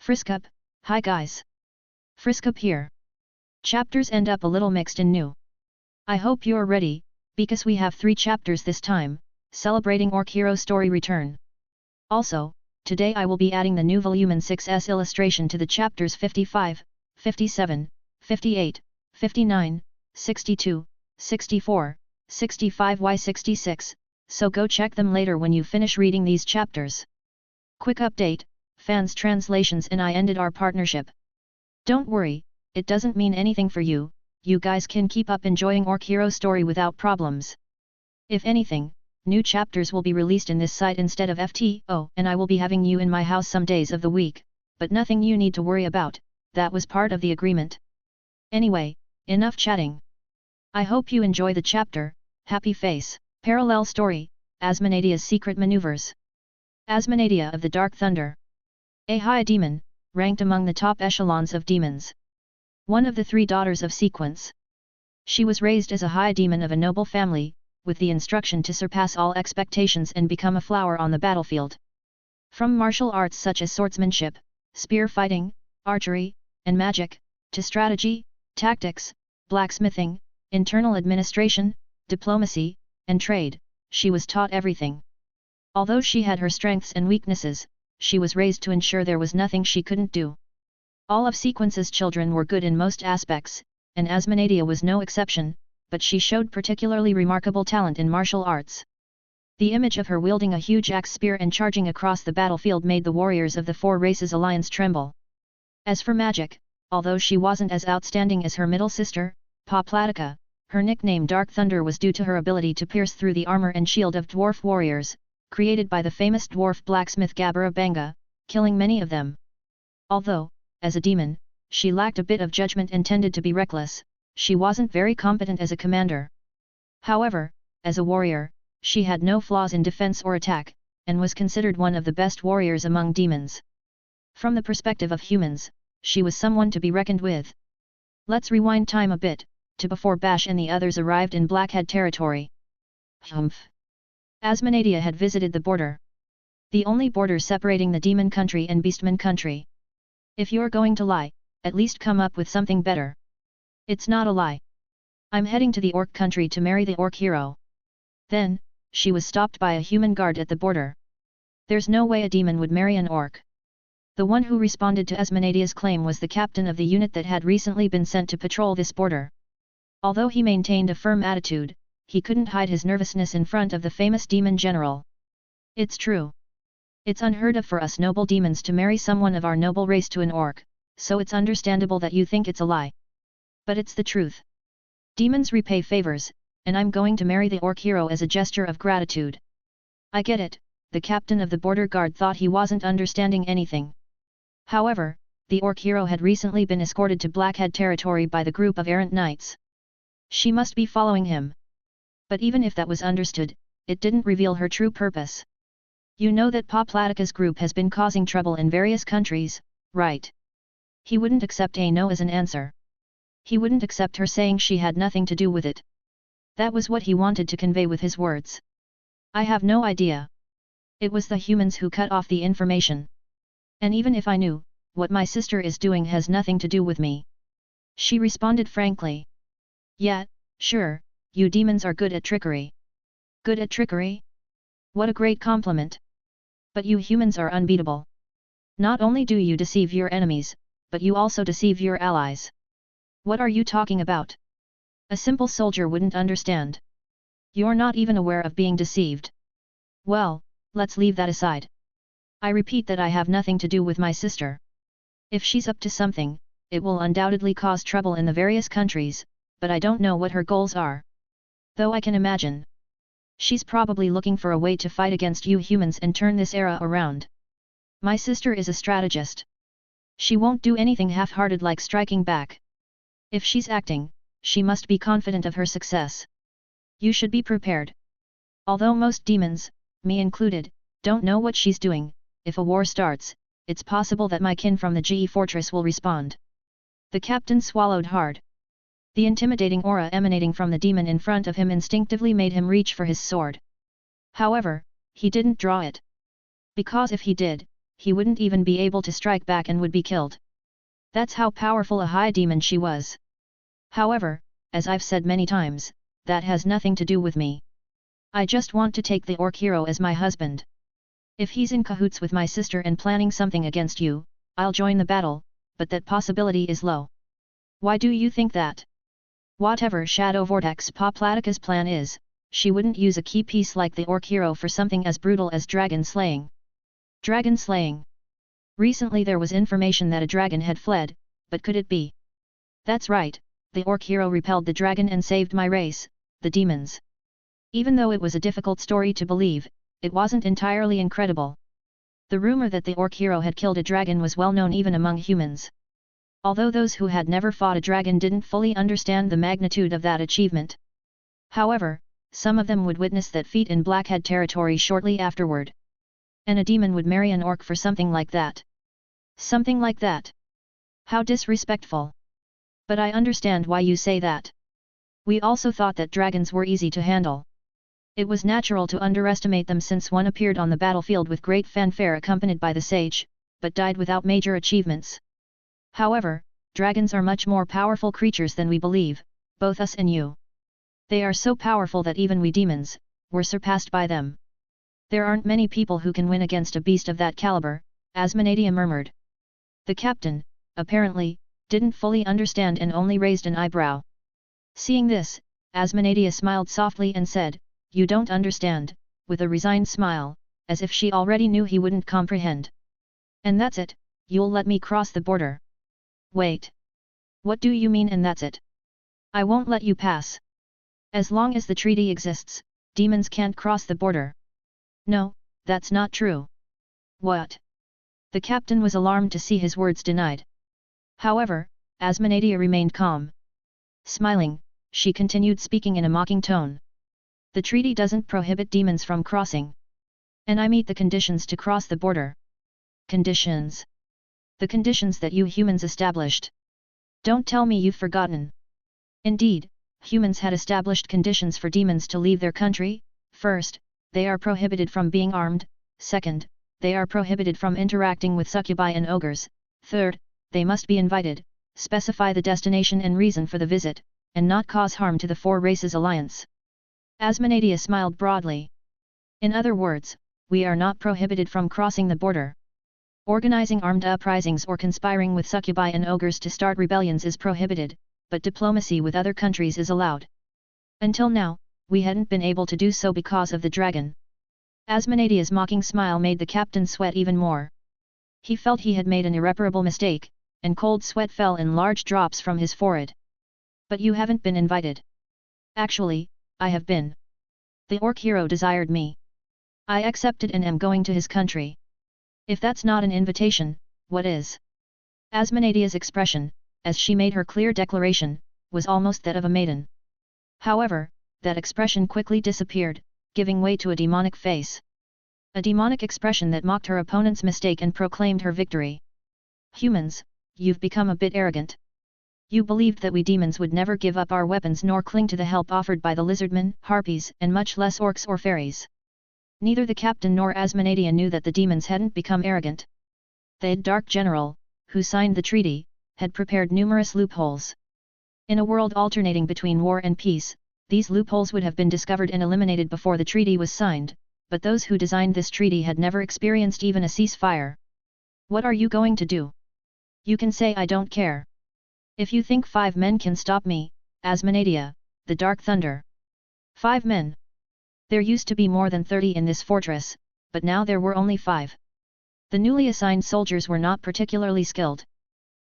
Friskup, hi guys. Friskup here. Chapters end up a little mixed and new. I hope you're ready, because we have 3 chapters this time, celebrating Orc Hero story return. Also, today I will be adding the new Volume 6's illustration to the chapters 55, 57, 58, 59, 62, 64, 65y66, so go check them later when you finish reading these chapters. Quick update, fans translations and I ended our partnership. Don't worry, it doesn't mean anything for you, you guys can keep up enjoying Orc Hero story without problems. If anything, new chapters will be released in this site instead of FTO, and I will be having you in my house some days of the week, but nothing you need to worry about, that was part of the agreement. Anyway, enough chatting. I hope you enjoy the chapter, Happy Face, Parallel Story, Asmonadia's Secret Maneuvers. Asmonadia of the Dark Thunder. A high demon, ranked among the top echelons of demons. One of the 3 daughters of Sequence. She was raised as a high demon of a noble family, with the instruction to surpass all expectations and become a flower on the battlefield. From martial arts such as swordsmanship, spear fighting, archery, and magic, to strategy, tactics, blacksmithing, internal administration, diplomacy, and trade, she was taught everything. Although she had her strengths and weaknesses, she was raised to ensure there was nothing she couldn't do. All of Sequence's children were good in most aspects, and Asmonadia was no exception, but she showed particularly remarkable talent in martial arts. The image of her wielding a huge axe spear and charging across the battlefield made the warriors of the 4 races alliance tremble. As for magic, although she wasn't as outstanding as her middle sister, Poplatica, her nickname Dark Thunder was due to her ability to pierce through the armor and shield of dwarf warriors, created by the famous dwarf blacksmith Gabara Banga, killing many of them. Although, as a demon, she lacked a bit of judgment and tended to be reckless, she wasn't very competent as a commander. However, as a warrior, she had no flaws in defense or attack, and was considered one of the best warriors among demons. From the perspective of humans, she was someone to be reckoned with. Let's rewind time a bit, to before Bash and the others arrived in Blackhead territory. Humph! Asmonadia had visited the border. The only border separating the Demon Country and Beastman Country. If you're going to lie, at least come up with something better. It's not a lie. I'm heading to the Orc Country to marry the Orc Hero. Then, she was stopped by a human guard at the border. There's no way a demon would marry an orc. The one who responded to Asmonadia's claim was the captain of the unit that had recently been sent to patrol this border. Although he maintained a firm attitude, he couldn't hide his nervousness in front of the famous demon general. It's true. It's unheard of for us noble demons to marry someone of our noble race to an orc, so it's understandable that you think it's a lie. But it's the truth. Demons repay favors, and I'm going to marry the Orc Hero as a gesture of gratitude. I get it, the captain of the border guard thought he wasn't understanding anything. However, the Orc Hero had recently been escorted to Blackhead territory by the group of errant knights. She must be following him. But even if that was understood, it didn't reveal her true purpose. You know that Poplatica's group has been causing trouble in various countries, right? He wouldn't accept a no as an answer. He wouldn't accept her saying she had nothing to do with it. That was what he wanted to convey with his words. I have no idea. It was the humans who cut off the information. And even if I knew, what my sister is doing has nothing to do with me. She responded frankly. Yeah, sure, you demons are good at trickery. Good at trickery? What a great compliment. But you humans are unbeatable. Not only do you deceive your enemies, but you also deceive your allies. What are you talking about? A simple soldier wouldn't understand. You're not even aware of being deceived. Well, let's leave that aside. I repeat that I have nothing to do with my sister. If she's up to something, it will undoubtedly cause trouble in the various countries, but I don't know what her goals are. Though I can imagine. She's probably looking for a way to fight against you humans and turn this era around. My sister is a strategist. She won't do anything half-hearted like striking back. If she's acting, she must be confident of her success. You should be prepared. Although most demons, me included, don't know what she's doing, if a war starts, it's possible that my kin from the GE Fortress will respond. The captain swallowed hard. The intimidating aura emanating from the demon in front of him instinctively made him reach for his sword. However, he didn't draw it. Because if he did, he wouldn't even be able to strike back and would be killed. That's how powerful a high demon she was. However, as I've said many times, that has nothing to do with me. I just want to take the orc hero as my husband. If he's in cahoots with my sister and planning something against you, I'll join the battle, but that possibility is low. Why do you think that? Whatever Shadow Vortex Poplatika's plan is, she wouldn't use a key piece like the orc hero for something as brutal as dragon slaying. Dragon slaying. Recently there was information that a dragon had fled, but could it be? That's right, the orc hero repelled the dragon and saved my race, the demons. Even though it was a difficult story to believe, it wasn't entirely incredible. The rumor that the orc hero had killed a dragon was well known even among humans. Although those who had never fought a dragon didn't fully understand the magnitude of that achievement. However, some of them would witness that feat in Blackhead territory shortly afterward. And a demon would marry an orc for something like that. Something like that. How disrespectful. But I understand why you say that. We also thought that dragons were easy to handle. It was natural to underestimate them since one appeared on the battlefield with great fanfare accompanied by the sage, but died without major achievements. However, dragons are much more powerful creatures than we believe, both us and you. They are so powerful that even we demons, were surpassed by them. There aren't many people who can win against a beast of that caliber, Asmonadia murmured. The captain, apparently, didn't fully understand and only raised an eyebrow. Seeing this, Asmonadia smiled softly and said, "You don't understand," with a resigned smile, as if she already knew he wouldn't comprehend. "And that's it, you'll let me cross the border." "Wait. What do you mean and that's it?" "I won't let you pass. As long as the treaty exists, demons can't cross the border." "No, that's not true." "What?" The captain was alarmed to see his words denied. However, Asmonadia remained calm. Smiling, she continued speaking in a mocking tone. "The treaty doesn't prohibit demons from crossing. And I meet the conditions to cross the border." "Conditions?" "The conditions that you humans established." "Don't tell me you've forgotten." Indeed, humans had established conditions for demons to leave their country. First, they are prohibited from being armed. Second, they are prohibited from interacting with succubi and ogres. Third, they must be invited, specify the destination and reason for the visit, and not cause harm to the Four Races Alliance. Asmonadia smiled broadly. "In other words, we are not prohibited from crossing the border. Organizing armed uprisings or conspiring with succubi and ogres to start rebellions is prohibited, but diplomacy with other countries is allowed. Until now, we hadn't been able to do so because of the dragon." Asmonadia's mocking smile made the captain sweat even more. He felt he had made an irreparable mistake, and cold sweat fell in large drops from his forehead. "But you haven't been invited." "Actually, I have been. The orc hero desired me. I accepted and am going to his country." "If that's not an invitation, what is?" Asmonadia's expression, as she made her clear declaration, was almost that of a maiden. However, that expression quickly disappeared, giving way to a demonic face. A demonic expression that mocked her opponent's mistake and proclaimed her victory. "Humans, you've become a bit arrogant. You believed that we demons would never give up our weapons nor cling to the help offered by the lizardmen, harpies, and much less orcs or fairies." Neither the captain nor Asmonadia knew that the demons hadn't become arrogant. The Dark General, who signed the treaty, had prepared numerous loopholes. In a world alternating between war and peace, these loopholes would have been discovered and eliminated before the treaty was signed, but those who designed this treaty had never experienced even a ceasefire. "What are you going to do? You can say I don't care. If you think 5 men can stop me, Asmonadia, the Dark Thunder." 5 men. There used to be more than 30 in this fortress, but now there were only 5. The newly assigned soldiers were not particularly skilled.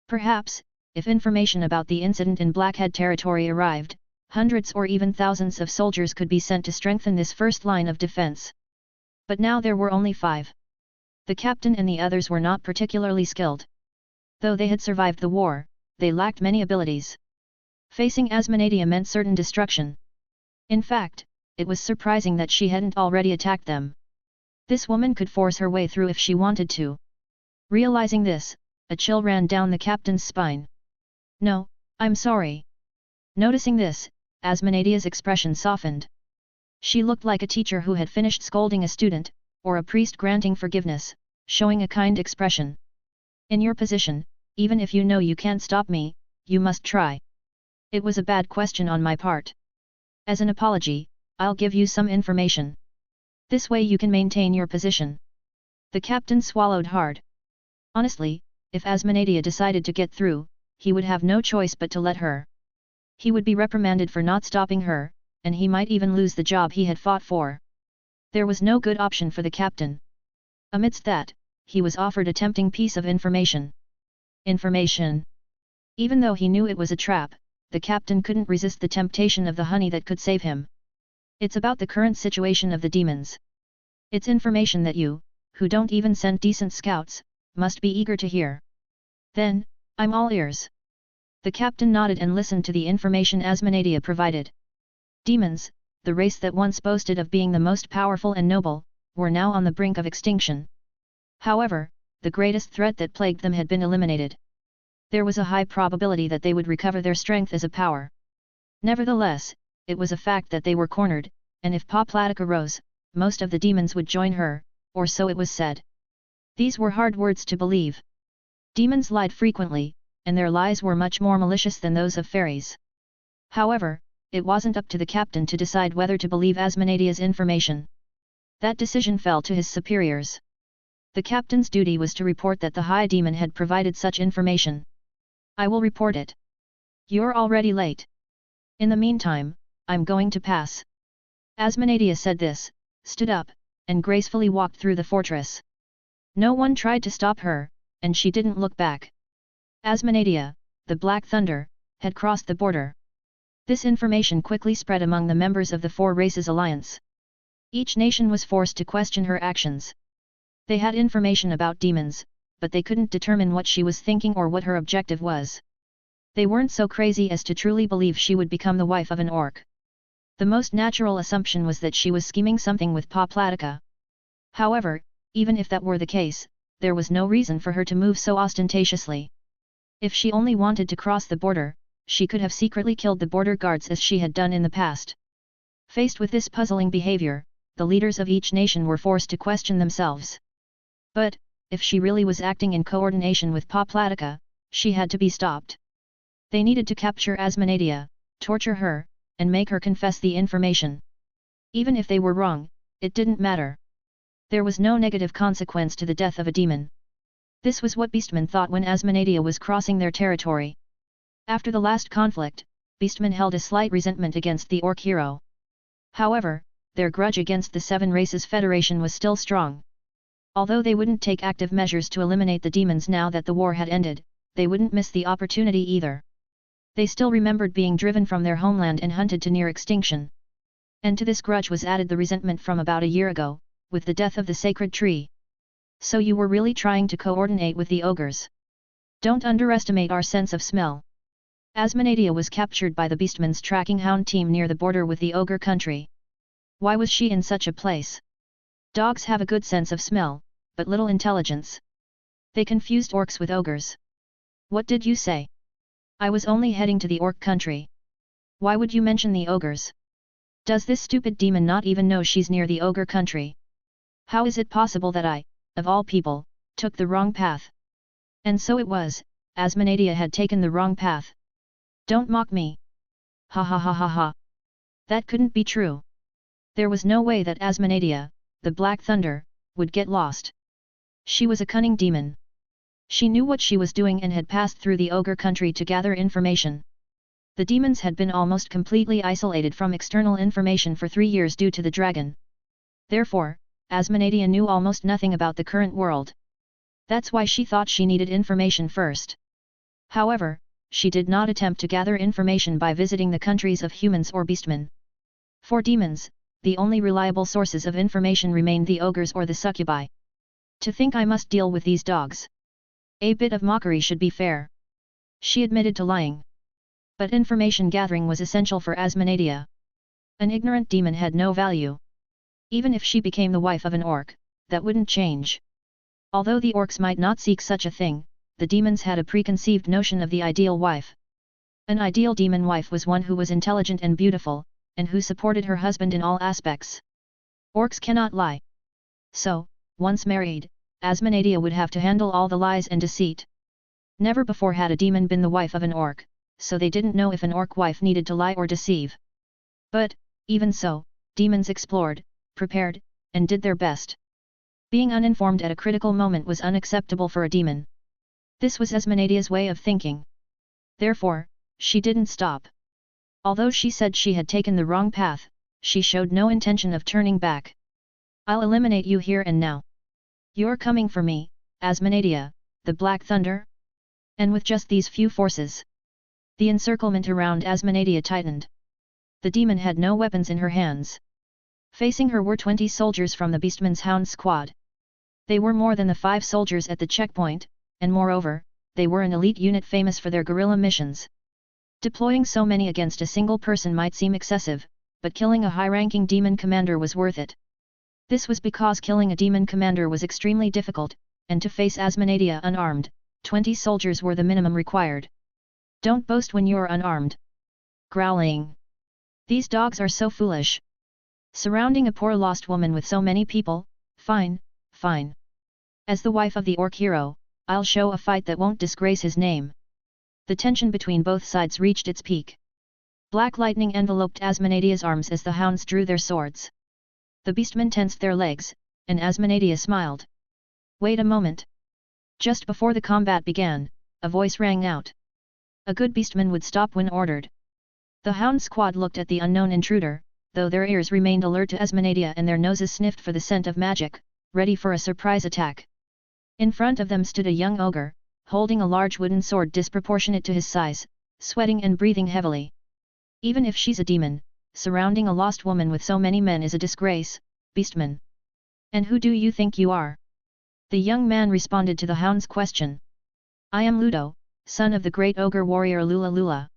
Perhaps, if information about the incident in Blackhead territory arrived, hundreds or even thousands of soldiers could be sent to strengthen this first line of defense. But now there were only 5. The captain and the others were not particularly skilled. Though they had survived the war, they lacked many abilities. Facing Asmonadia meant certain destruction. In fact, it was surprising that she hadn't already attacked them. This woman could force her way through if she wanted to. Realizing this, a chill ran down the captain's spine. "No, I'm sorry." Noticing this, Asmonadia's expression softened. She looked like a teacher who had finished scolding a student, or a priest granting forgiveness, showing a kind expression. In your position, even if you know you can't stop me, you must try. It was a bad question on my part. As an apology, I'll give you some information. This way you can maintain your position. The captain swallowed hard. Honestly, if Asmonadia decided to get through, he would have no choice but to let her. He would be reprimanded for not stopping her, and he might even lose the job he had fought for. There was no good option for the captain. Amidst that, he was offered a tempting piece of information. Information. Even though he knew it was a trap, the captain couldn't resist the temptation of the honey that could save him. It's about the current situation of the demons. It's information that you, who don't even send decent scouts, must be eager to hear. Then, I'm all ears. The captain nodded and listened to the information Asmonadia provided. Demons, the race that once boasted of being the most powerful and noble, were now on the brink of extinction. However, the greatest threat that plagued them had been eliminated. There was a high probability that they would recover their strength as a power. Nevertheless, it was a fact that they were cornered, and if Paplatica rose, most of the demons would join her, or so it was said. These were hard words to believe. Demons lied frequently, and their lies were much more malicious than those of fairies. However, it wasn't up to the captain to decide whether to believe Asmonadia's information. That decision fell to his superiors. The captain's duty was to report that the High Demon had provided such information. I will report it. You're already late. In the meantime, I'm going to pass. Asmonadia said this, stood up, and gracefully walked through the fortress. No one tried to stop her, and she didn't look back. Asmonadia, the Black Thunder, had crossed the border. This information quickly spread among the members of the Four Races Alliance. Each nation was forced to question her actions. They had information about demons, but they couldn't determine what she was thinking or what her objective was. They weren't so crazy as to truly believe she would become the wife of an orc. The most natural assumption was that she was scheming something with Paplatica. However, even if that were the case, there was no reason for her to move so ostentatiously. If she only wanted to cross the border, she could have secretly killed the border guards as she had done in the past. Faced with this puzzling behavior, the leaders of each nation were forced to question themselves. But, if she really was acting in coordination with Paplatica, she had to be stopped. They needed to capture Asmonadia, torture her, and make her confess the information. Even if they were wrong, it didn't matter. There was no negative consequence to the death of a demon. This was what Beastmen thought when Asmonadia was crossing their territory. After the last conflict, Beastmen held a slight resentment against the orc hero. However, their grudge against the Seven Races Federation was still strong. Although they wouldn't take active measures to eliminate the demons now that the war had ended, they wouldn't miss the opportunity either. They still remembered being driven from their homeland and hunted to near extinction. And to this grudge was added the resentment from about a year ago, with the death of the sacred tree. So you were really trying to coordinate with the ogres. Don't underestimate our sense of smell. Asmonadia was captured by the Beastmen's tracking hound team near the border with the ogre country. Why was she in such a place? Dogs have a good sense of smell, but little intelligence. They confused orcs with ogres. What did you say? I was only heading to the orc country. Why would you mention the ogres? Does this stupid demon not even know she's near the ogre country? How is it possible that I, of all people, took the wrong path? And so it was, Asmonadia had taken the wrong path. Don't mock me. Ha ha ha ha ha. That couldn't be true. There was no way that Asmonadia, the Black Thunder, would get lost. She was a cunning demon. She knew what she was doing and had passed through the ogre country to gather information. The demons had been almost completely isolated from external information for 3 years due to the dragon. Therefore, Asmonadia knew almost nothing about the current world. That's why she thought she needed information first. However, she did not attempt to gather information by visiting the countries of humans or beastmen. For demons, the only reliable sources of information remained the ogres or the succubi. To think I must deal with these dogs. A bit of mockery should be fair. She admitted to lying. But information gathering was essential for Asmonadia. An ignorant demon had no value. Even if she became the wife of an orc, that wouldn't change. Although the orcs might not seek such a thing, the demons had a preconceived notion of the ideal wife. An ideal demon wife was one who was intelligent and beautiful, and who supported her husband in all aspects. Orcs cannot lie. So, once married, Asmonadia would have to handle all the lies and deceit. Never before had a demon been the wife of an orc, so they didn't know if an orc wife needed to lie or deceive. But, even so, demons explored, prepared, and did their best. Being uninformed at a critical moment was unacceptable for a demon. This was Asmonadia's way of thinking. Therefore, she didn't stop. Although she said she had taken the wrong path, she showed no intention of turning back. I'll eliminate you here and now. You're coming for me, Asmonadia, the Black Thunder? And with just these few forces, the encirclement around Asmonadia tightened. The demon had no weapons in her hands. Facing her were 20 soldiers from the Beastman's Hound squad. They were more than the 5 soldiers at the checkpoint, and moreover, they were an elite unit famous for their guerrilla missions. Deploying so many against a single person might seem excessive, but killing a high-ranking demon commander was worth it. This was because killing a demon commander was extremely difficult, and to face Asmonadia unarmed, 20 soldiers were the minimum required. Don't boast when you're unarmed. Growling. These dogs are so foolish. Surrounding a poor lost woman with so many people, fine, fine. As the wife of the orc hero, I'll show a fight that won't disgrace his name. The tension between both sides reached its peak. Black lightning enveloped Asmonadia's arms as the hounds drew their swords. The beastmen tensed their legs, and Asmonadia smiled. Wait a moment. Just before the combat began, a voice rang out. A good beastman would stop when ordered. The hound squad looked at the unknown intruder, though their ears remained alert to Asmonadia and their noses sniffed for the scent of magic, ready for a surprise attack. In front of them stood a young ogre, holding a large wooden sword disproportionate to his size, sweating and breathing heavily. Even if she's a demon, surrounding a lost woman with so many men is a disgrace, beastman. And who do you think you are? The young man responded to the hound's question. I am Ludo, son of the great ogre warrior Lula Lula.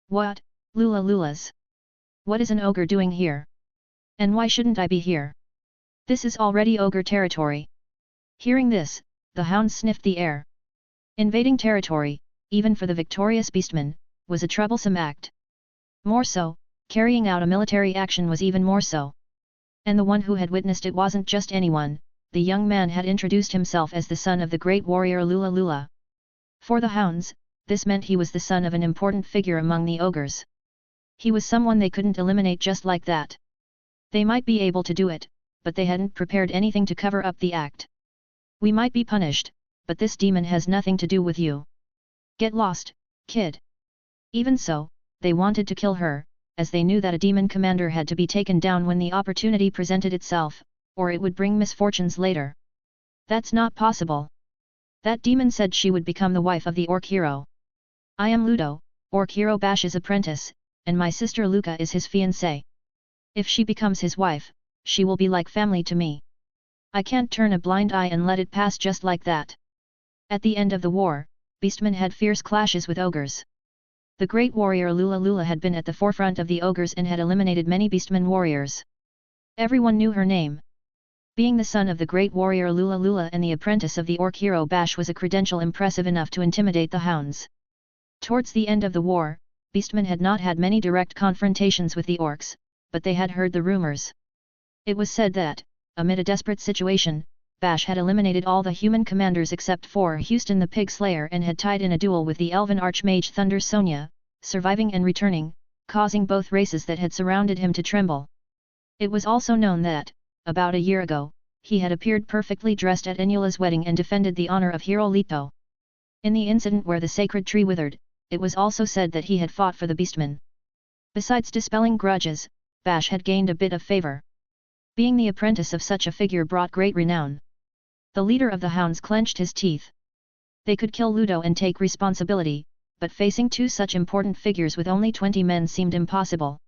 What, Lula Lulas? What is an ogre doing here? And why shouldn't I be here? This is already ogre territory. Hearing this, the hound sniffed the air. Invading territory, even for the victorious beastman, was a troublesome act. More so, carrying out a military action was even more so. And the one who had witnessed it wasn't just anyone, the young man had introduced himself as the son of the great warrior Lula Lula. For the hounds, this meant he was the son of an important figure among the ogres. He was someone they couldn't eliminate just like that. They might be able to do it, but they hadn't prepared anything to cover up the act. We might be punished, but this demon has nothing to do with you. Get lost, kid. Even so, they wanted to kill her, as they knew that a demon commander had to be taken down when the opportunity presented itself, or it would bring misfortunes later. That's not possible. That demon said she would become the wife of the orc hero. I am Ludo, orc hero Bash's apprentice, and my sister Luca is his fiancée. If she becomes his wife, she will be like family to me. I can't turn a blind eye and let it pass just like that. At the end of the war, beastmen had fierce clashes with ogres. The great warrior Lula Lula had been at the forefront of the ogres and had eliminated many beastmen warriors. Everyone knew her name. Being the son of the great warrior Lula Lula and the apprentice of the orc hero Bash was a credential impressive enough to intimidate the hounds. Towards the end of the war, beastmen had not had many direct confrontations with the orcs, but they had heard the rumors. It was said that, amid a desperate situation, Bash had eliminated all the human commanders except for Houston the Pig Slayer and had tied in a duel with the elven archmage Thunder Sonia, surviving and returning, causing both races that had surrounded him to tremble. It was also known that, about a year ago, he had appeared perfectly dressed at Enula's wedding and defended the honor of Hero Leto. In the incident where the sacred tree withered, it was also said that he had fought for the beastmen. Besides dispelling grudges, Bash had gained a bit of favor. Being the apprentice of such a figure brought great renown. The leader of the hounds clenched his teeth. They could kill Ludo and take responsibility, but facing two such important figures with only 20 men seemed impossible.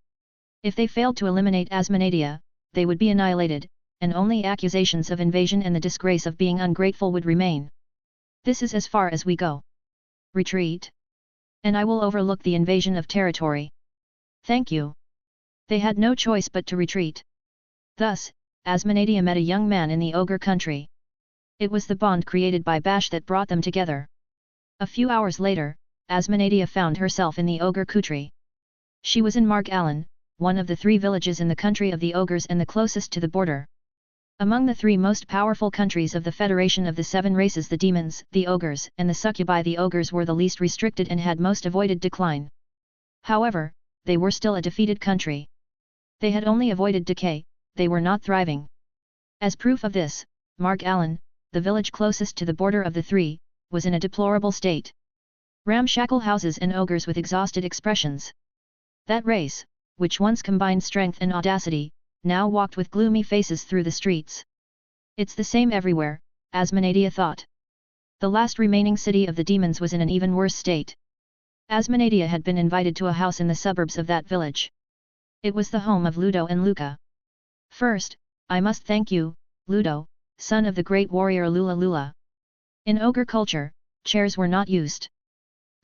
If they failed to eliminate Asmonadia, they would be annihilated, and only accusations of invasion and the disgrace of being ungrateful would remain. This is as far as we go. Retreat. And I will overlook the invasion of territory. Thank you. They had no choice but to retreat. Thus, Asmonadia met a young man in the ogre country. It was the bond created by Bash that brought them together. A few hours later, Asmonadia found herself in the ogre country. She was in Mark Allen, one of the 3 villages in the country of the ogres and the closest to the border. Among the three most powerful countries of the Federation of the Seven Races, the demons, the ogres, and the succubi, the ogres were the least restricted and had most avoided decline. However, they were still a defeated country. They had only avoided decay, they were not thriving. As proof of this, Mark Allen, the village closest to the border of the three, was in a deplorable state. Ramshackle houses and ogres with exhausted expressions. That race, which once combined strength and audacity, now walked with gloomy faces through the streets. It's the same everywhere, Asmonadia thought. The last remaining city of the demons was in an even worse state. Asmonadia had been invited to a house in the suburbs of that village. It was the home of Ludo and Luca. First, I must thank you, Ludo, son of the great warrior Lula Lula. In ogre culture, chairs were not used.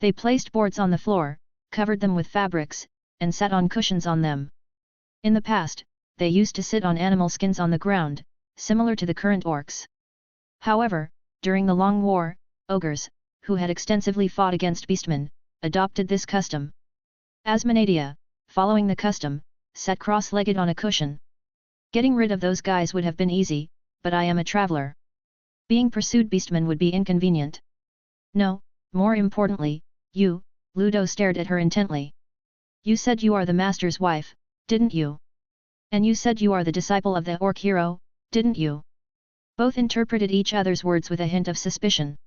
They placed boards on the floor, covered them with fabrics, and sat on cushions on them. In the past, they used to sit on animal skins on the ground, similar to the current orcs. However, during the Long War, ogres, who had extensively fought against beastmen, adopted this custom. Asmonadia, following the custom, sat cross-legged on a cushion. Getting rid of those guys would have been easy, but I am a traveler. Being pursued beastmen would be inconvenient. No, more importantly, you, Ludo stared at her intently. You said you are the master's wife, didn't you? And you said you are the disciple of the orc hero, didn't you? Both interpreted each other's words with a hint of suspicion.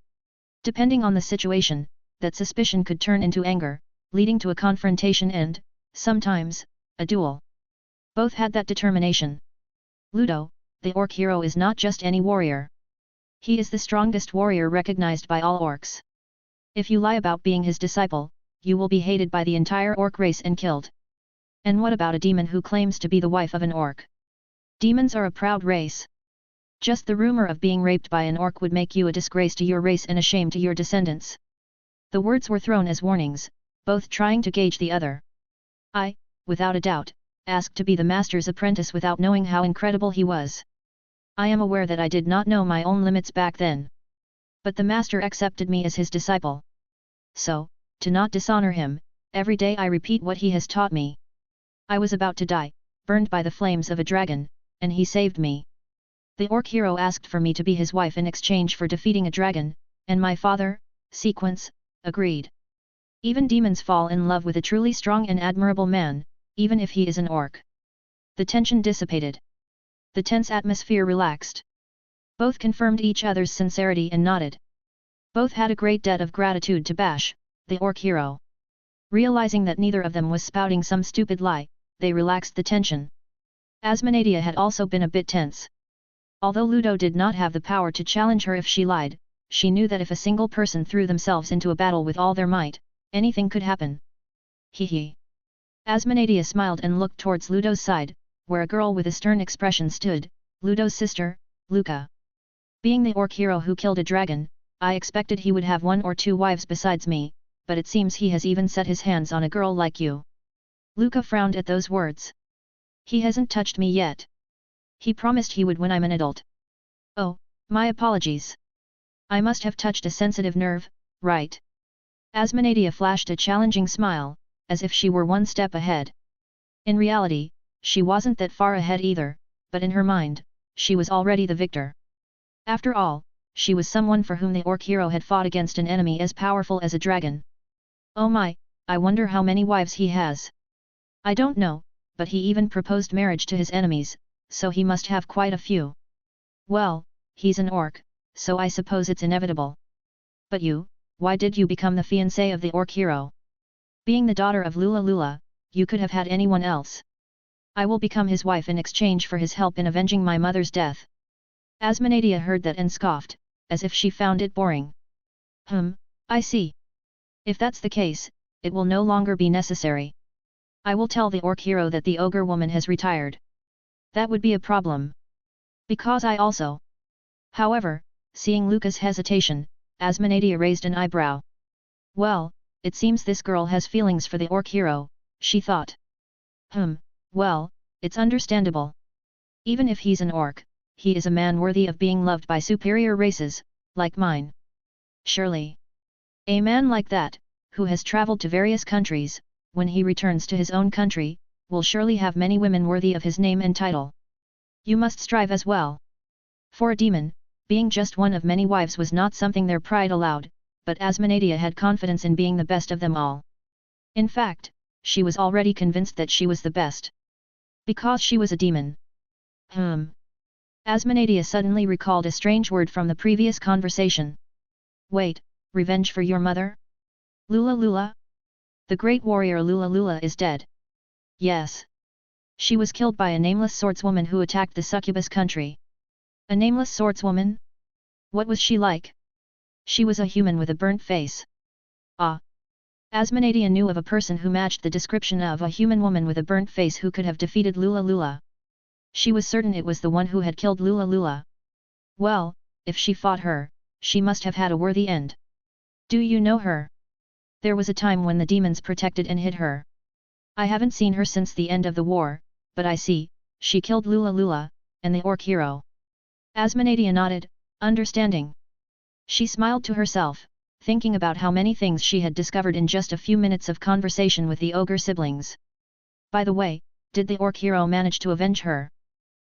Depending on the situation, that suspicion could turn into anger, leading to a confrontation and, sometimes, a duel. Both had that determination. Ludo, the orc hero, is not just any warrior. He is the strongest warrior recognized by all orcs. If you lie about being his disciple, you will be hated by the entire orc race and killed. And what about a demon who claims to be the wife of an orc? Demons are a proud race. Just the rumor of being raped by an orc would make you a disgrace to your race and a shame to your descendants. The words were thrown as warnings, both trying to gauge the other. I, without a doubt, asked to be the master's apprentice without knowing how incredible he was. I am aware that I did not know my own limits back then. But the master accepted me as his disciple. So, to not dishonor him, every day I repeat what he has taught me. I was about to die, burned by the flames of a dragon, and he saved me. The orc hero asked for me to be his wife in exchange for defeating a dragon, and my father, Sequence, agreed. Even demons fall in love with a truly strong and admirable man, even if he is an orc. The tension dissipated. The tense atmosphere relaxed. Both confirmed each other's sincerity and nodded. Both had a great debt of gratitude to Bash, the orc hero. Realizing that neither of them was spouting some stupid lie, they relaxed the tension. Asmonadia had also been a bit tense. Although Ludo did not have the power to challenge her if she lied, she knew that if a single person threw themselves into a battle with all their might, anything could happen. Hee. Asmonadia smiled and looked towards Ludo's side, where a girl with a stern expression stood, Ludo's sister, Luca. Being the orc hero who killed a dragon, I expected he would have 1 or 2 wives besides me, but it seems he has even set his hands on a girl like you. Luca frowned at those words. He hasn't touched me yet. He promised he would when I'm an adult. Oh, my apologies. I must have touched a sensitive nerve, right? Asmonadia flashed a challenging smile, as if she were one step ahead. In reality, she wasn't that far ahead either, but in her mind, she was already the victor. After all, she was someone for whom the orc hero had fought against an enemy as powerful as a dragon. Oh my, I wonder how many wives he has. I don't know, but he even proposed marriage to his enemies, so he must have quite a few. Well, he's an orc, so I suppose it's inevitable. But you, why did you become the fiancée of the orc hero? Being the daughter of Lula Lula, you could have had anyone else. I will become his wife in exchange for his help in avenging my mother's death. Asmonadia heard that and scoffed, as if she found it boring. I see. If that's the case, it will no longer be necessary. I will tell the orc hero that the ogre woman has retired. That would be a problem. Because I also. However, seeing Luca's hesitation, Asmonadia raised an eyebrow. Well, it seems this girl has feelings for the orc hero, she thought. Well, it's understandable. Even if he's an orc, he is a man worthy of being loved by superior races, like mine. Surely. A man like that, who has traveled to various countries, when he returns to his own country, will surely have many women worthy of his name and title. You must strive as well. For a demon, being just one of many wives was not something their pride allowed, but Asmonadia had confidence in being the best of them all. In fact, she was already convinced that she was the best. Because she was a demon. Asmonadia suddenly recalled a strange word from the previous conversation. Wait, revenge for your mother? Lula Lula? The great warrior Lula Lula is dead. Yes. She was killed by a nameless swordswoman who attacked the succubus country. A nameless swordswoman? What was she like? She was a human with a burnt face. Ah! Asmonadia knew of a person who matched the description of a human woman with a burnt face who could have defeated Lula Lula. She was certain it was the one who had killed Lula Lula. Well, if she fought her, she must have had a worthy end. Do you know her? There was a time when the demons protected and hid her. I haven't seen her since the end of the war, but I see, she killed Lula Lula, and the orc hero. Asmonadia nodded, understanding. She smiled to herself, thinking about how many things she had discovered in just a few minutes of conversation with the ogre siblings. By the way, did the orc hero manage to avenge her?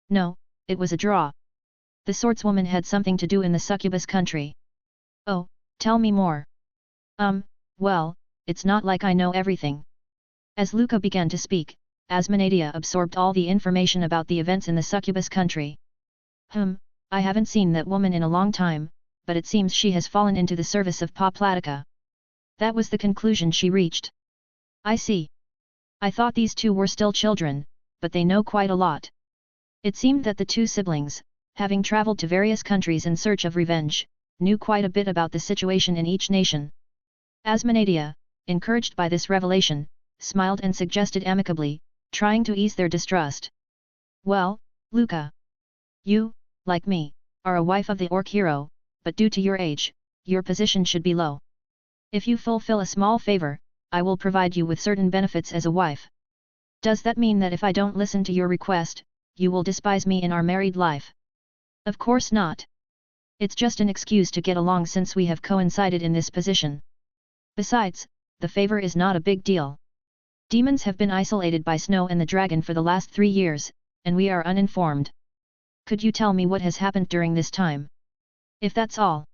No, it was a draw. The swordswoman had something to do in the succubus country. Oh, tell me more. Well, it's not like I know everything. As Luca began to speak, Asmonadia absorbed all the information about the events in the succubus country. I haven't seen that woman in a long time, but it seems she has fallen into the service of Pa Platica. That was the conclusion she reached. I see. I thought these two were still children, but they know quite a lot. It seemed that the two siblings, having traveled to various countries in search of revenge, knew quite a bit about the situation in each nation. Asmonadia, encouraged by this revelation, smiled and suggested amicably, trying to ease their distrust. Well, Luca. You, like me, are a wife of the orc hero, but due to your age, your position should be low. If you fulfill a small favor, I will provide you with certain benefits as a wife. Does that mean that if I don't listen to your request, you will despise me in our married life? Of course not. It's just an excuse to get along since we have coincided in this position. Besides, the favor is not a big deal. Demons have been isolated by Snow and the Dragon for the last 3 years, and we are uninformed. Could you tell me what has happened during this time? If that's all.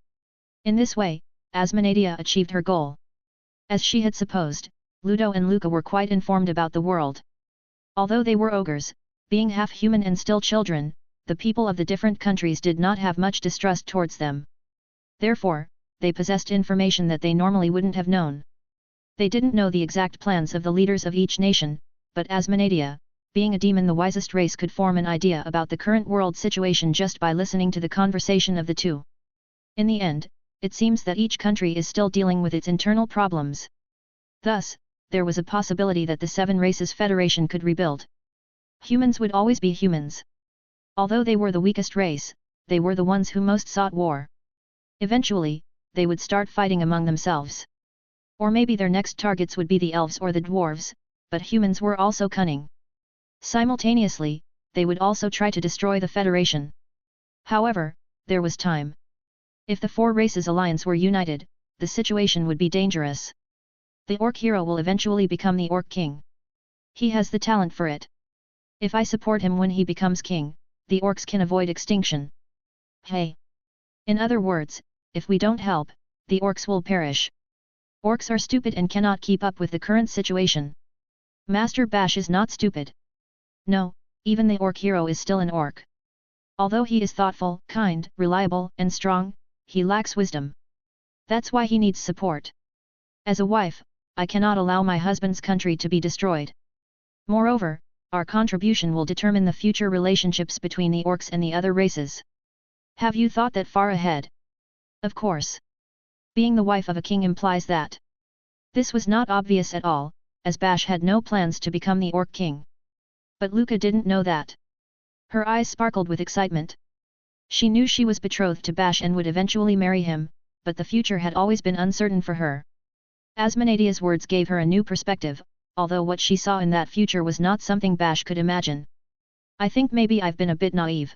In this way, Asmonadia achieved her goal. As she had supposed, Ludo and Luca were quite informed about the world. Although they were ogres, being half human and still children, the people of the different countries did not have much distrust towards them. Therefore, they possessed information that they normally wouldn't have known. They didn't know the exact plans of the leaders of each nation, but Asmonadia, being a demon the wisest race, could form an idea about the current world situation just by listening to the conversation of the two. In the end, it seems that each country is still dealing with its internal problems. Thus, there was a possibility that the Seven Races Federation could rebuild. Humans would always be humans. Although they were the weakest race, they were the ones who most sought war. Eventually, they would start fighting among themselves. Or maybe their next targets would be the elves or the dwarves, but humans were also cunning. Simultaneously, they would also try to destroy the Federation. However, there was time. If the 4 races alliance were united, the situation would be dangerous. The orc hero will eventually become the orc king. He has the talent for it. If I support him when he becomes king, the orcs can avoid extinction. Hey! In other words, if we don't help, the orcs will perish. Orcs are stupid and cannot keep up with the current situation. Master Bash is not stupid. No, even the orc hero is still an orc. Although he is thoughtful, kind, reliable, and strong, he lacks wisdom. That's why he needs support. As a wife, I cannot allow my husband's country to be destroyed. Moreover, our contribution will determine the future relationships between the orcs and the other races. Have you thought that far ahead? Of course. Being the wife of a king implies that. This was not obvious at all, as Bash had no plans to become the orc king. But Luca didn't know that. Her eyes sparkled with excitement. She knew she was betrothed to Bash and would eventually marry him, but the future had always been uncertain for her. Asmonadia's words gave her a new perspective, although what she saw in that future was not something Bash could imagine. I think maybe I've been a bit naive.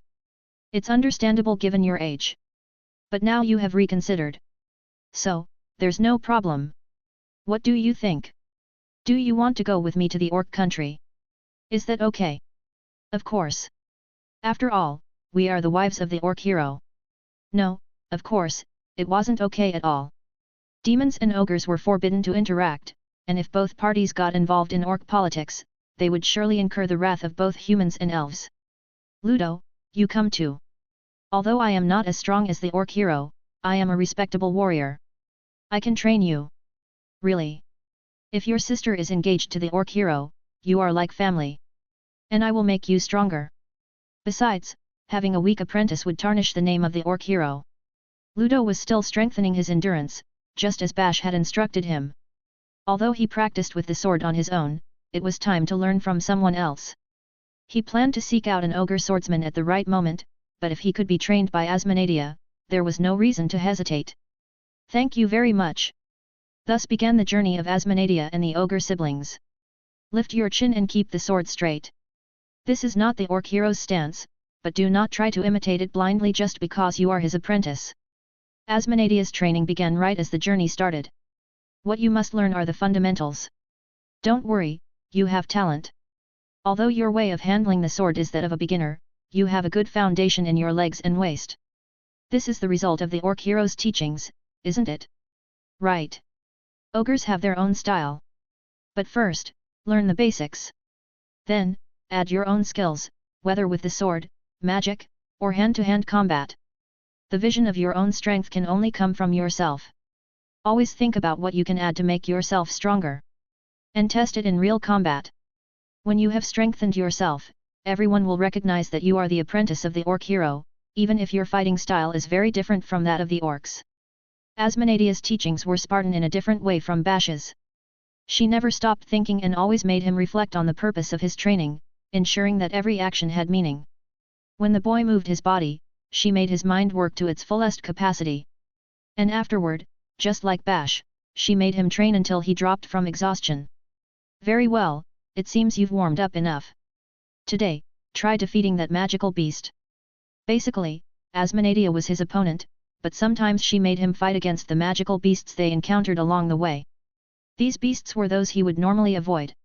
It's understandable given your age. But now you have reconsidered. So, there's no problem. What do you think? Do you want to go with me to the orc country? Is that okay? Of course. After all, we are the wives of the orc hero. No, of course, it wasn't okay at all. Demons and ogres were forbidden to interact, and if both parties got involved in orc politics, they would surely incur the wrath of both humans and elves. Ludo, you come too. Although I am not as strong as the orc hero, I am a respectable warrior. I can train you. Really? If your sister is engaged to the orc hero, you are like family. And I will make you stronger. Besides, having a weak apprentice would tarnish the name of the orc hero. Ludo was still strengthening his endurance, just as Bash had instructed him. Although he practiced with the sword on his own, it was time to learn from someone else. He planned to seek out an ogre swordsman at the right moment, but if he could be trained by Asmonadia, there was no reason to hesitate. Thank you very much. Thus began the journey of Asmonadia and the ogre siblings. Lift your chin and keep the sword straight. This is not the orc hero's stance, but do not try to imitate it blindly just because you are his apprentice. Asmonadia's training began right as the journey started. What you must learn are the fundamentals. Don't worry, you have talent. Although your way of handling the sword is that of a beginner, you have a good foundation in your legs and waist. This is the result of the orc hero's teachings, isn't it? Right. Ogres have their own style. But first, learn the basics. Then, add your own skills, whether with the sword, magic, or hand-to-hand combat. The vision of your own strength can only come from yourself. Always think about what you can add to make yourself stronger. And test it in real combat. When you have strengthened yourself, everyone will recognize that you are the apprentice of the orc hero, even if your fighting style is very different from that of the orcs. Asmonadia's teachings were Spartan in a different way from Bash's. She never stopped thinking and always made him reflect on the purpose of his training, ensuring that every action had meaning. When the boy moved his body, she made his mind work to its fullest capacity. And afterward, just like Bash, she made him train until he dropped from exhaustion. Very well, it seems you've warmed up enough. Today, try defeating that magical beast. Basically, Asmonadia was his opponent, but sometimes she made him fight against the magical beasts they encountered along the way. These beasts were those he would normally avoid.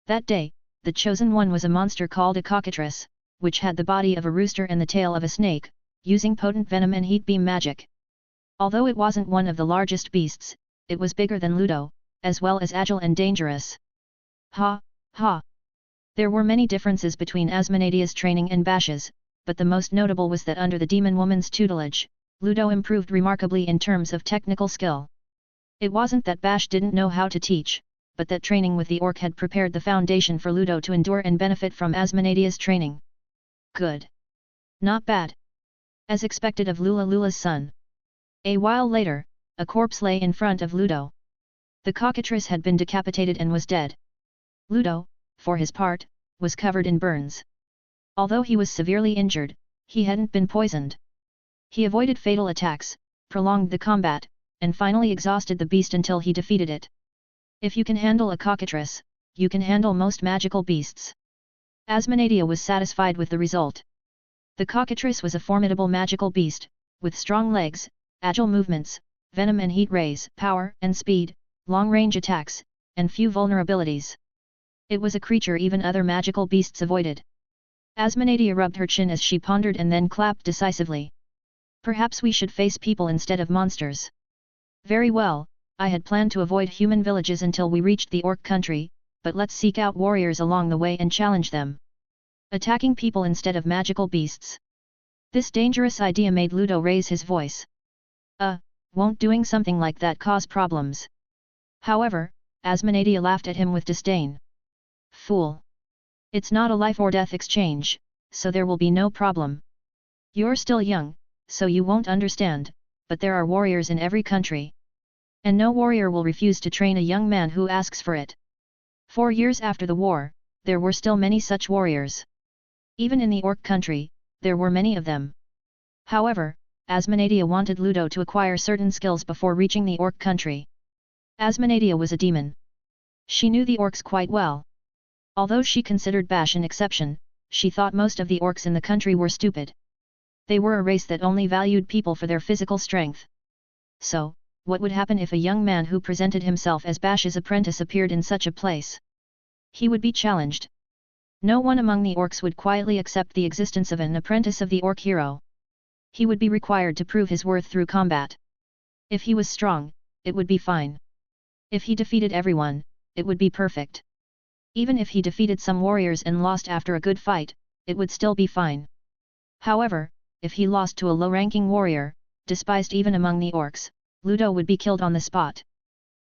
That day, the chosen one was a monster called a cockatrice, which had the body of a rooster and the tail of a snake, using potent venom and heat beam magic. Although it wasn't one of the largest beasts, it was bigger than Ludo, as well as agile and dangerous. Ha, ha! There were many differences between Asmonadia's training and Bash's, but the most notable was that under the demon woman's tutelage, Ludo improved remarkably in terms of technical skill. It wasn't that Bash didn't know how to teach, but that training with the orc had prepared the foundation for Ludo to endure and benefit from Asmonadia's training. Good. Not bad. As expected of Lula's son. A while later, a corpse lay in front of Ludo. The cockatrice had been decapitated and was dead. Ludo, for his part, was covered in burns. Although he was severely injured, he hadn't been poisoned. He avoided fatal attacks, prolonged the combat, and finally exhausted the beast until he defeated it. If you can handle a cockatrice, you can handle most magical beasts. Asmonadia was satisfied with the result. The cockatrice was a formidable magical beast, with strong legs, agile movements, venom and heat rays, power and speed, long-range attacks, and few vulnerabilities. It was a creature even other magical beasts avoided. Asmonadia rubbed her chin as she pondered and then clapped decisively. Perhaps we should face people instead of monsters. Very well, I had planned to avoid human villages until we reached the orc country, but let's seek out warriors along the way and challenge them. Attacking people instead of magical beasts. This dangerous idea made Ludo raise his voice. Won't doing something like that cause problems? However, Asmonadia laughed at him with disdain. Fool! It's not a life or death exchange, so there will be no problem. You're still young, so you won't understand, but there are warriors in every country. And no warrior will refuse to train a young man who asks for it. 4 years after the war, there were still many such warriors. Even in the orc country, there were many of them. However, Asmonadia wanted Ludo to acquire certain skills before reaching the orc country. Asmonadia was a demon. She knew the orcs quite well. Although she considered Bash an exception, she thought most of the orcs in the country were stupid. They were a race that only valued people for their physical strength. So, what would happen if a young man who presented himself as Bash's apprentice appeared in such a place? He would be challenged. No one among the orcs would quietly accept the existence of an apprentice of the orc hero. He would be required to prove his worth through combat. If he was strong, it would be fine. If he defeated everyone, it would be perfect. Even if he defeated some warriors and lost after a good fight, it would still be fine. However, if he lost to a low-ranking warrior, despised even among the orcs, Ludo would be killed on the spot.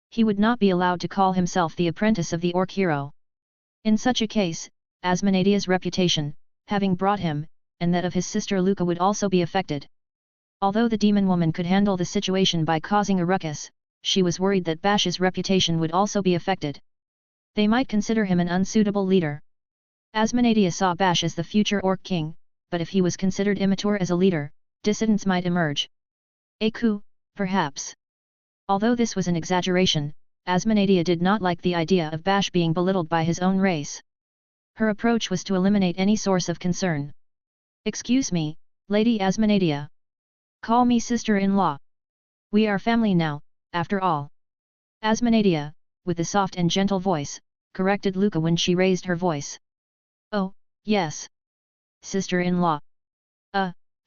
He would not be allowed to call himself the apprentice of the orc hero. In such a case, Asmodea's reputation, having brought him, and that of his sister Luca would also be affected. Although the demon woman could handle the situation by causing a ruckus, she was worried that Bash's reputation would also be affected. They might consider him an unsuitable leader. Asmodea saw Bash as the future orc king, but if he was considered immature as a leader, dissidents might emerge. A coup, perhaps. Although this was an exaggeration, Asmodea did not like the idea of Bash being belittled by his own race. Her approach was to eliminate any source of concern. "Excuse me, Lady Asmodea. Call me sister-in-law. We are family now, after all." Asmodea, with a soft and gentle voice, corrected Luca when she raised her voice. "Oh, yes. Sister-in-law.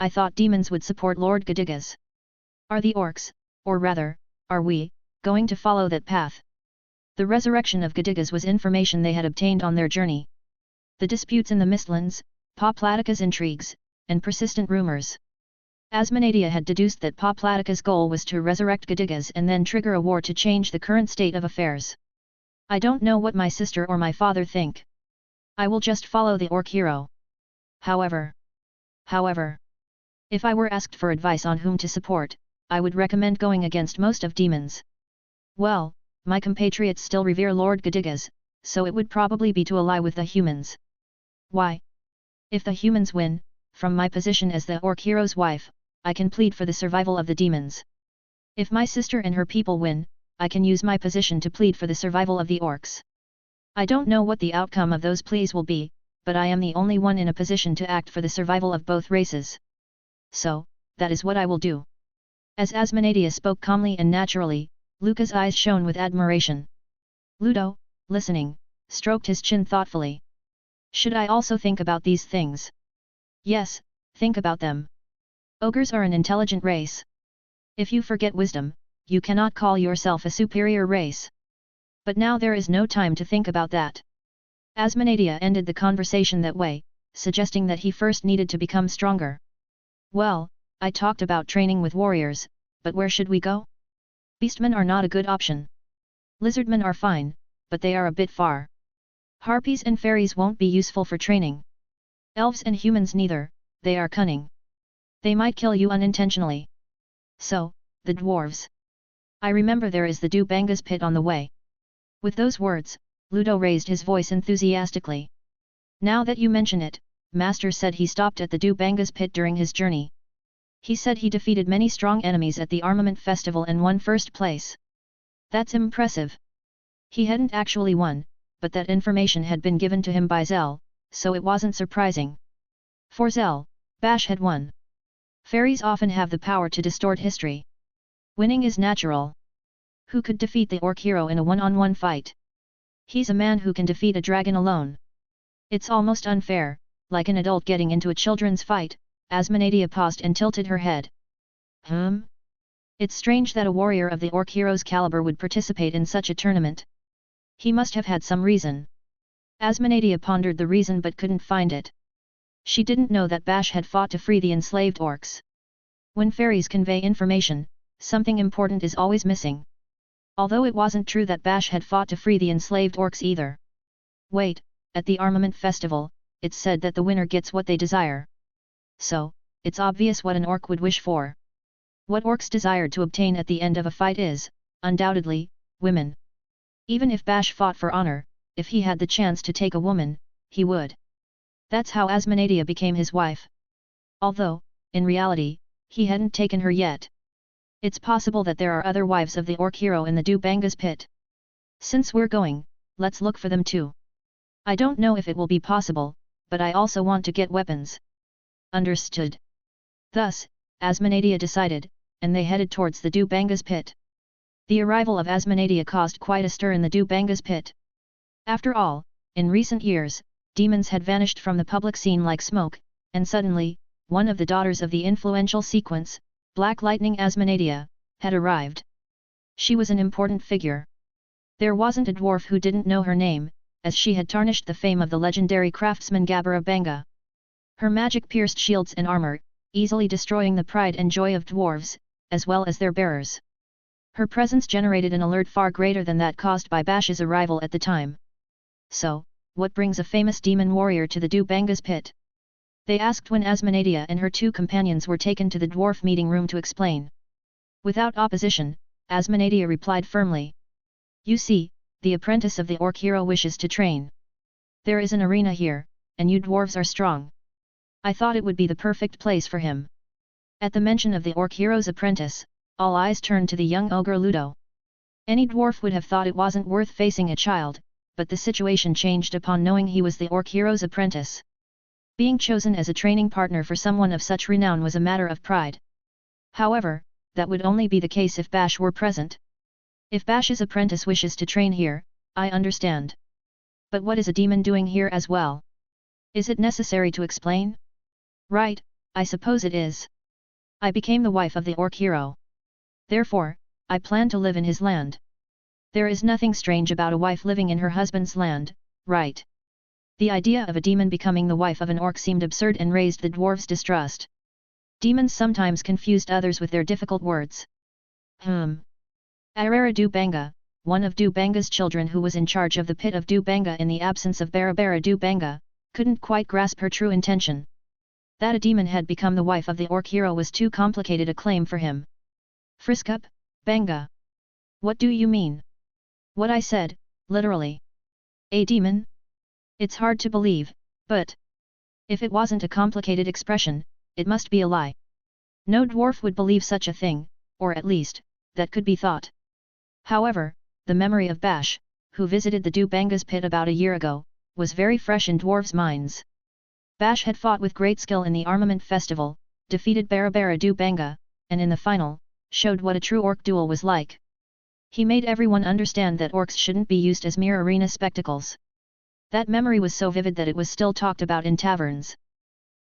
I thought demons would support Lord Gadigas. Are the orcs, or rather, are we, going to follow that path?" The resurrection of Gadigas was information they had obtained on their journey. The disputes in the Mistlands, Poplatica's intrigues, and persistent rumors. Asmodea had deduced that Poplatica's goal was to resurrect Gadigas and then trigger a war to change the current state of affairs. "I don't know what my sister or my father think. I will just follow the orc hero. However, if I were asked for advice on whom to support, I would recommend going against most of demons. Well, my compatriots still revere Lord Gadigas, so it would probably be to ally with the humans." "Why? If the humans win, from my position as the orc hero's wife, I can plead for the survival of the demons. If my sister and her people win, I can use my position to plead for the survival of the orcs. I don't know what the outcome of those pleas will be, but I am the only one in a position to act for the survival of both races. So, that is what I will do." As Asmodea spoke calmly and naturally, Luca's eyes shone with admiration. Ludo, listening, stroked his chin thoughtfully. "Should I also think about these things?" "Yes, think about them. Ogres are an intelligent race. If you forget wisdom, you cannot call yourself a superior race. But now there is no time to think about that." Asmodea ended the conversation that way, suggesting that he first needed to become stronger. "Well, I talked about training with warriors, but where should we go? Beastmen are not a good option. Lizardmen are fine, but they are a bit far. Harpies and fairies won't be useful for training. Elves and humans neither, they are cunning. They might kill you unintentionally. So, the dwarves. I remember there is the Dubanga's pit on the way." With those words, Ludo raised his voice enthusiastically. "Now that you mention it, Master said he stopped at the Dubanga's pit during his journey. He said he defeated many strong enemies at the Armament Festival and won first place. That's impressive. He hadn't actually won, but that information had been given to him by Zell, so it wasn't surprising. For Zell, Bash had won. Fairies often have the power to distort history. Winning is natural. Who could defeat the orc hero in a one-on-one fight? He's a man who can defeat a dragon alone. It's almost unfair, like an adult getting into a children's fight." Asmodea paused and tilted her head. It's strange that a warrior of the orc hero's caliber would participate in such a tournament. He must have had some reason." Asmodea pondered the reason but couldn't find it. She didn't know that Bash had fought to free the enslaved orcs. When fairies convey information, something important is always missing. Although it wasn't true that Bash had fought to free the enslaved orcs either. Wait, at the Armament Festival, it's said that the winner gets what they desire. So, it's obvious what an orc would wish for. What orcs desired to obtain at the end of a fight is, undoubtedly, women. Even if Bash fought for honor, if he had the chance to take a woman, he would. That's how Asmodea became his wife. Although, in reality, he hadn't taken her yet. It's possible that there are other wives of the orc hero in the Dubanga's pit. Since we're going, let's look for them too. I don't know if it will be possible, but I also want to get weapons. Understood. Thus, Asmodea decided, and they headed towards the Dubanga's pit. The arrival of Asmodea caused quite a stir in the Dubanga's pit. After all, in recent years, demons had vanished from the public scene like smoke, and suddenly, one of the daughters of the influential sequence, Black Lightning Asmonadia, had arrived. She was an important figure. There wasn't a dwarf who didn't know her name, as she had tarnished the fame of the legendary craftsman Gabara Banga. Her magic-pierced shields and armor, easily destroying the pride and joy of dwarves, as well as their bearers. Her presence generated an alert far greater than that caused by Bash's arrival at the time. So, what brings a famous demon warrior to the Dubanga's pit? They asked when Asmonadia and her two companions were taken to the dwarf meeting room to explain. Without opposition, Asmonadia replied firmly. You see, the apprentice of the orc hero wishes to train. There is an arena here, and you dwarves are strong. I thought it would be the perfect place for him. At the mention of the orc hero's apprentice, all eyes turned to the young ogre Ludo. Any dwarf would have thought it wasn't worth facing a child, but the situation changed upon knowing he was the orc hero's apprentice. Being chosen as a training partner for someone of such renown was a matter of pride. However, that would only be the case if Bash were present. If Bash's apprentice wishes to train here, I understand. But what is a demon doing here as well? Is it necessary to explain? Right, I suppose it is. I became the wife of the orc hero. Therefore, I plan to live in his land. There is nothing strange about a wife living in her husband's land, right? The idea of a demon becoming the wife of an orc seemed absurd and raised the dwarves' distrust. Demons sometimes confused others with their difficult words. Arara Dubanga, one of Dubanga's children who was in charge of the pit of Dubanga in the absence of Barabara Dubanga, couldn't quite grasp her true intention. That a demon had become the wife of the orc hero was too complicated a claim for him. Frisk up, Banga. What do you mean? What I said, literally. A demon? It's hard to believe, but if it wasn't a complicated expression, it must be a lie. No dwarf would believe such a thing, or at least, that could be thought. However, the memory of Bash, who visited the Dubanga's pit about a year ago, was very fresh in dwarves' minds. Bash had fought with great skill in the armament festival, defeated Barabara Dubanga, and in the final, showed what a true orc duel was like. He made everyone understand that orcs shouldn't be used as mere arena spectacles. That memory was so vivid that it was still talked about in taverns.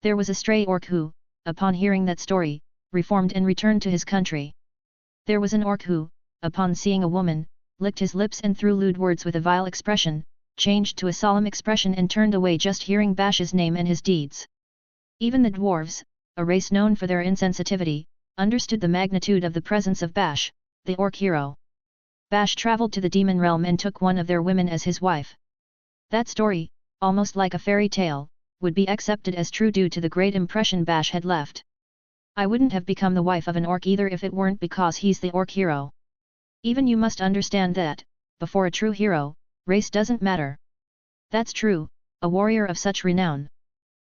There was a stray orc who, upon hearing that story, reformed and returned to his country. There was an orc who, upon seeing a woman, licked his lips and threw lewd words with a vile expression, changed to a solemn expression and turned away just hearing Bash's name and his deeds. Even the dwarves, a race known for their insensitivity, understood the magnitude of the presence of Bash, the orc hero. Bash traveled to the demon realm and took one of their women as his wife. That story, almost like a fairy tale, would be accepted as true due to the great impression Bash had left. I wouldn't have become the wife of an orc either if it weren't because he's the orc hero. Even you must understand that, before a true hero, race doesn't matter. That's true, a warrior of such renown.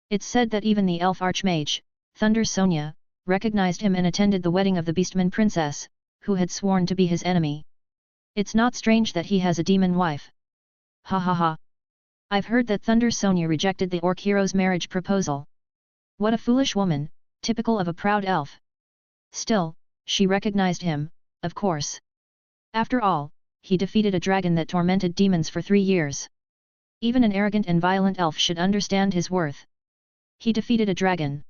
It's said that even the elf archmage, Thunder Sonia, recognized him and attended the wedding of the Beastman princess, who had sworn to be his enemy. It's not strange that he has a demon wife. Ha ha ha. I've heard that Thunder Sonia rejected the orc hero's marriage proposal. What a foolish woman, typical of a proud elf. Still, she recognized him, of course. After all, he defeated a dragon that tormented demons for 3 years. Even an arrogant and violent elf should understand his worth. He defeated a dragon.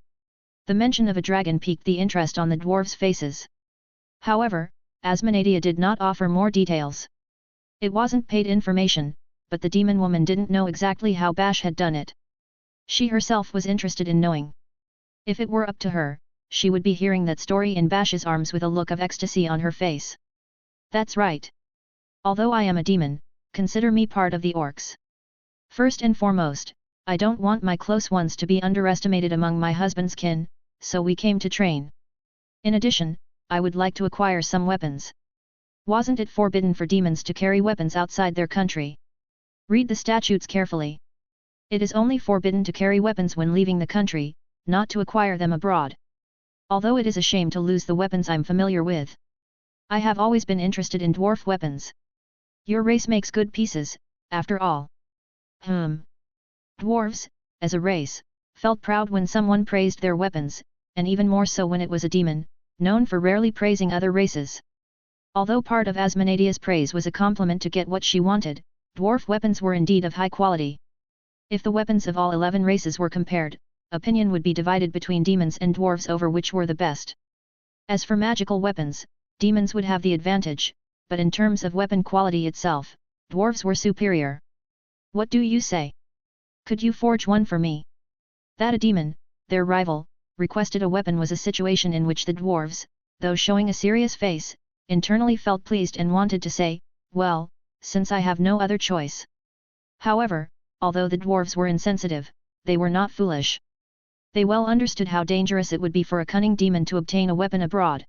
The mention of a dragon piqued the interest on the dwarves' faces. However, Asmonadia did not offer more details. It wasn't paid information, but the demon woman didn't know exactly how Bash had done it. She herself was interested in knowing. If it were up to her, she would be hearing that story in Bash's arms with a look of ecstasy on her face. That's right. Although I am a demon, consider me part of the orcs. First and foremost, I don't want my close ones to be underestimated among my husband's kin, so we came to train. In addition, I would like to acquire some weapons. Wasn't it forbidden for demons to carry weapons outside their country? Read the statutes carefully. It is only forbidden to carry weapons when leaving the country, not to acquire them abroad. Although it is a shame to lose the weapons I'm familiar with. I have always been interested in dwarf weapons. Your race makes good pieces, after all. Dwarves, as a race, felt proud when someone praised their weapons, and even more so when it was a demon, known for rarely praising other races. Although part of Asmonadia's praise was a compliment to get what she wanted, dwarf weapons were indeed of high quality. If the weapons of all 11 races were compared, opinion would be divided between demons and dwarves over which were the best. As for magical weapons, demons would have the advantage, but in terms of weapon quality itself, dwarves were superior. What do you say? Could you forge one for me? That a demon, their rival, requested a weapon was a situation in which the dwarves, though showing a serious face, internally felt pleased and wanted to say, well, since I have no other choice. However, although the dwarves were insensitive, they were not foolish. They well understood how dangerous it would be for a cunning demon to obtain a weapon abroad.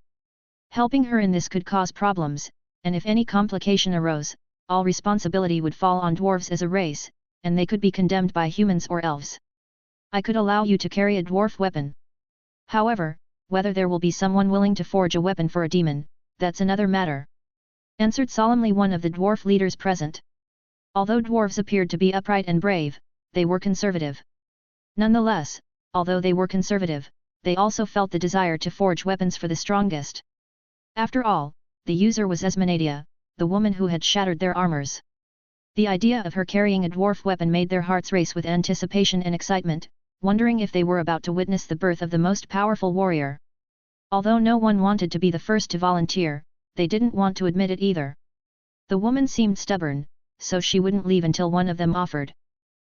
Helping her in this could cause problems, and if any complication arose, all responsibility would fall on dwarves as a race, and they could be condemned by humans or elves. I could allow you to carry a dwarf weapon. However, whether there will be someone willing to forge a weapon for a demon, that's another matter. Answered solemnly one of the dwarf leaders present. Although dwarves appeared to be upright and brave, they were conservative. Nonetheless, although they were conservative, they also felt the desire to forge weapons for the strongest. After all, the user was Asmonadia, the woman who had shattered their armors. The idea of her carrying a dwarf weapon made their hearts race with anticipation and excitement, wondering if they were about to witness the birth of the most powerful warrior. Although no one wanted to be the first to volunteer, they didn't want to admit it either. The woman seemed stubborn, so she wouldn't leave until one of them offered.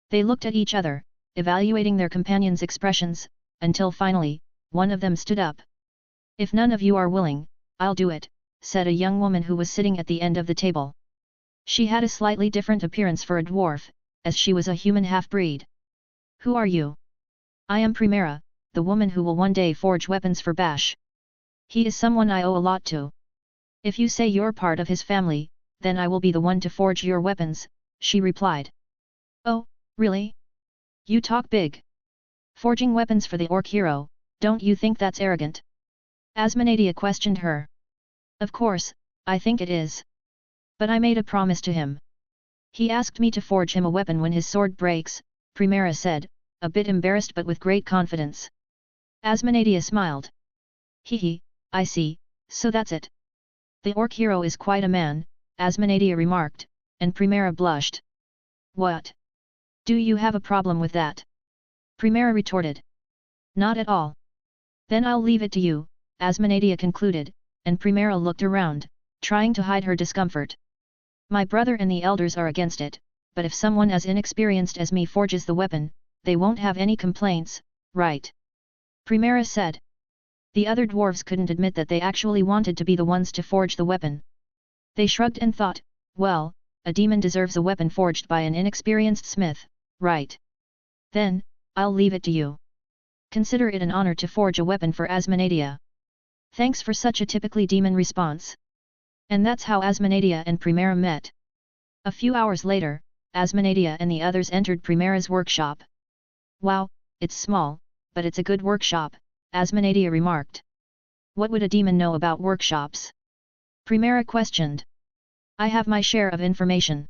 They looked at each other, evaluating their companions' expressions, until finally, one of them stood up. If none of you are willing, I'll do it, said a young woman who was sitting at the end of the table. She had a slightly different appearance for a dwarf, as she was a human half-breed. Who are you? I am Primera, the woman who will one day forge weapons for Bash. He is someone I owe a lot to. If you say you're part of his family, then I will be the one to forge your weapons, she replied. Oh, really? You talk big. Forging weapons for the orc hero, don't you think that's arrogant? Asmonadia questioned her. Of course, I think it is. But I made a promise to him. He asked me to forge him a weapon when his sword breaks, Primera said, a bit embarrassed but with great confidence. Asmonadia smiled. Hee, I see, so that's it. The orc hero is quite a man, Asmonadia remarked, and Primera blushed. What? Do you have a problem with that? Primera retorted. Not at all. Then I'll leave it to you, Asmonadia concluded, and Primera looked around, trying to hide her discomfort. My brother and the elders are against it, but if someone as inexperienced as me forges the weapon, they won't have any complaints, right? Primera said. The other dwarves couldn't admit that they actually wanted to be the ones to forge the weapon. They shrugged and thought, well, a demon deserves a weapon forged by an inexperienced smith, right? Then, I'll leave it to you. Consider it an honor to forge a weapon for Asmonadia. Thanks for such a typically demon response. And that's how Asmonadia and Primera met. A few hours later, Asmonadia and the others entered Primera's workshop. Wow, it's small, but it's a good workshop, Asmonadia remarked. What would a demon know about workshops? Primera questioned. I have my share of information.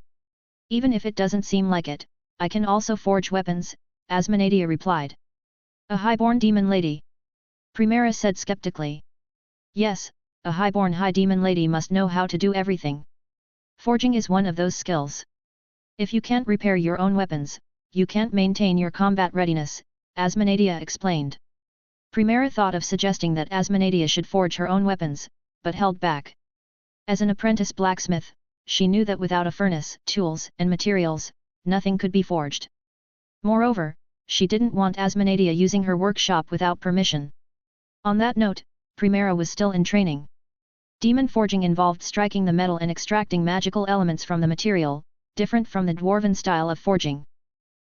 Even if it doesn't seem like it, I can also forge weapons, Asmonadia replied. A highborn demon lady? Primera said skeptically. Yes, a highborn high demon lady must know how to do everything. Forging is one of those skills. If you can't repair your own weapons, you can't maintain your combat readiness, Asmonadia explained. Primera thought of suggesting that Asmonadia should forge her own weapons, but held back. As an apprentice blacksmith, she knew that without a furnace, tools, and materials, nothing could be forged. Moreover, she didn't want Asmonadia using her workshop without permission. On that note, Primera was still in training. Demon forging involved striking the metal and extracting magical elements from the material, different from the dwarven style of forging.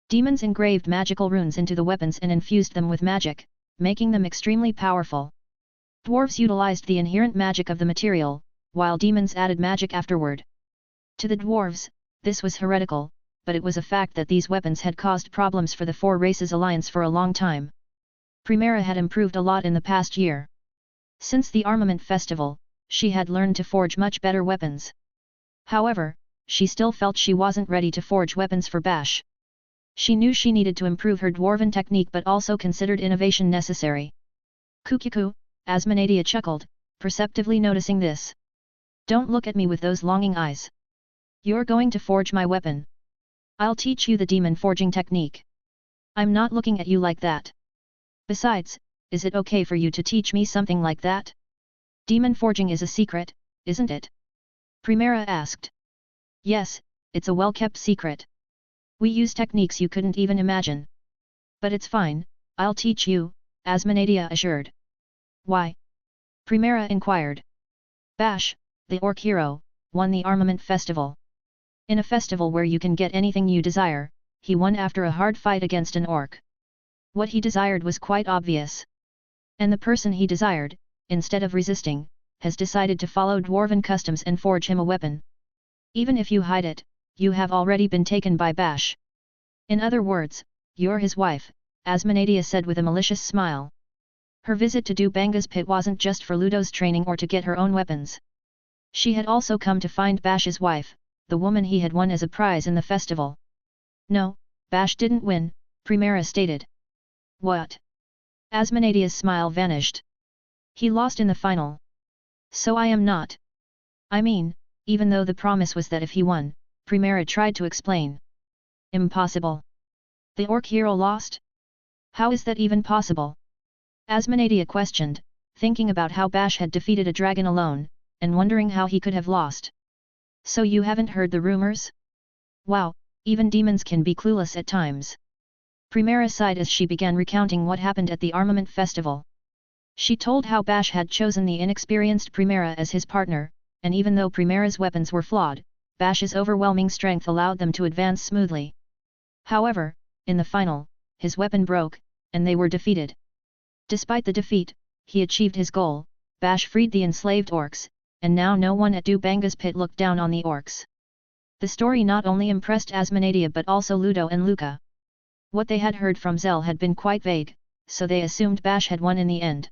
Demons engraved magical runes into the weapons and infused them with magic, making them extremely powerful. Dwarves utilized the inherent magic of the material, while demons added magic afterward. To the dwarves, this was heretical, but it was a fact that these weapons had caused problems for the Four Races Alliance for a long time. Primera had improved a lot in the past year. Since the Armament Festival, she had learned to forge much better weapons. However, she still felt she wasn't ready to forge weapons for Bash. She knew she needed to improve her dwarven technique but also considered innovation necessary. Kukuku, Asmonadia chuckled, perceptively noticing this. Don't look at me with those longing eyes. You're going to forge my weapon. I'll teach you the demon forging technique. I'm not looking at you like that. Besides, is it okay for you to teach me something like that? Demon forging is a secret, isn't it? Primera asked. Yes, it's a well-kept secret. We use techniques you couldn't even imagine. But it's fine, I'll teach you, Asmonadia assured. Why? Primera inquired. Bash, the orc hero, won the armament festival. In a festival where you can get anything you desire, he won after a hard fight against an orc. What he desired was quite obvious. And the person he desired, instead of resisting, has decided to follow dwarven customs and forge him a weapon. Even if you hide it, you have already been taken by Bash. In other words, you're his wife, Asmonadia said with a malicious smile. Her visit to Dubanga's pit wasn't just for Ludo's training or to get her own weapons. She had also come to find Bash's wife, the woman he had won as a prize in the festival. No, Bash didn't win, Primera stated. What? Asmonadia's smile vanished. He lost in the final. So I am not. I mean, even though the promise was that if he won, Primera tried to explain. Impossible. The orc hero lost? How is that even possible? Asmonadia questioned, thinking about how Bash had defeated a dragon alone, and wondering how he could have lost. So you haven't heard the rumors? Wow, even demons can be clueless at times. Primera sighed as she began recounting what happened at the armament festival. She told how Bash had chosen the inexperienced Primera as his partner, and even though Primera's weapons were flawed, Bash's overwhelming strength allowed them to advance smoothly. However, in the final, his weapon broke, and they were defeated. Despite the defeat, he achieved his goal, Bash freed the enslaved orcs, and now no one at Dubanga's pit looked down on the orcs. The story not only impressed Asmonadia but also Ludo and Luca. What they had heard from Zell had been quite vague, so they assumed Bash had won in the end.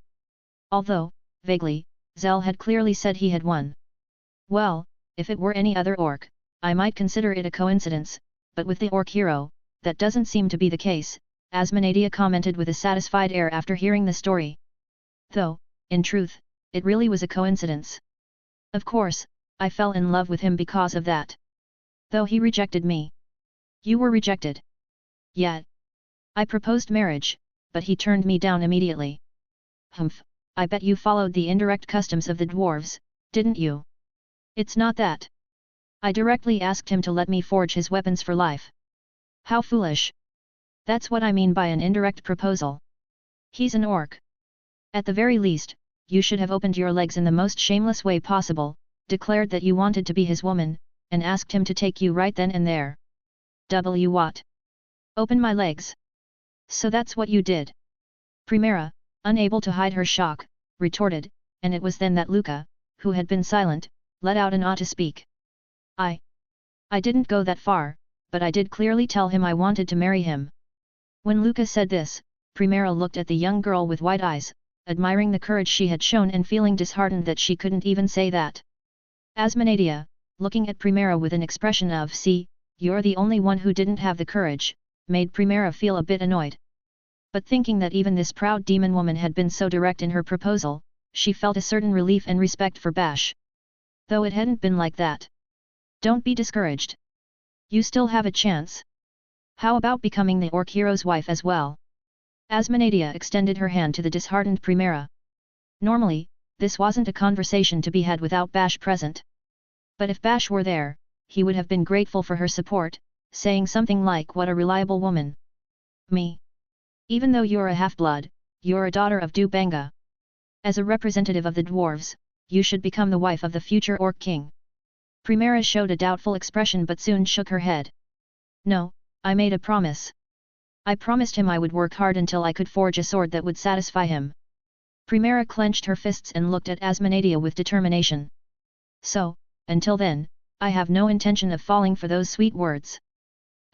Although, vaguely, Zell had clearly said he had won. Well, if it were any other orc, I might consider it a coincidence, but with the orc hero, that doesn't seem to be the case, Asmonadia commented with a satisfied air after hearing the story. Though, in truth, it really was a coincidence. Of course, I fell in love with him because of that. Though he rejected me. You were rejected. Yet. I proposed marriage, but he turned me down immediately. Humph, I bet you followed the indirect customs of the dwarves, didn't you? It's not that. I directly asked him to let me forge his weapons for life. How foolish. That's what I mean by an indirect proposal. He's an orc. At the very least, you should have opened your legs in the most shameless way possible, declared that you wanted to be his woman, and asked him to take you right then and there. What? Open my legs. So that's what you did. Primera, unable to hide her shock, retorted, and it was then that Luca, who had been silent, let out an "ah" to speak. I didn't go that far, but I did clearly tell him I wanted to marry him. When Luca said this, Primera looked at the young girl with wide eyes, admiring the courage she had shown and feeling disheartened that she couldn't even say that. Asmonadia, looking at Primera with an expression of "see, you're the only one who didn't have the courage," made Primera feel a bit annoyed. But thinking that even this proud demon woman had been so direct in her proposal, she felt a certain relief and respect for Bash. Though it hadn't been like that. Don't be discouraged. You still have a chance. How about becoming the orc hero's wife as well? Asmonadia extended her hand to the disheartened Primera. Normally, this wasn't a conversation to be had without Bash present. But if Bash were there, he would have been grateful for her support, saying something like, "What a reliable woman. Me. Even though you're a half-blood, you're a daughter of Dubanga. As a representative of the dwarves, you should become the wife of the future orc king." Primera showed a doubtful expression but soon shook her head. No, I made a promise. I promised him I would work hard until I could forge a sword that would satisfy him. Primera clenched her fists and looked at Asmonadia with determination. So, until then, I have no intention of falling for those sweet words.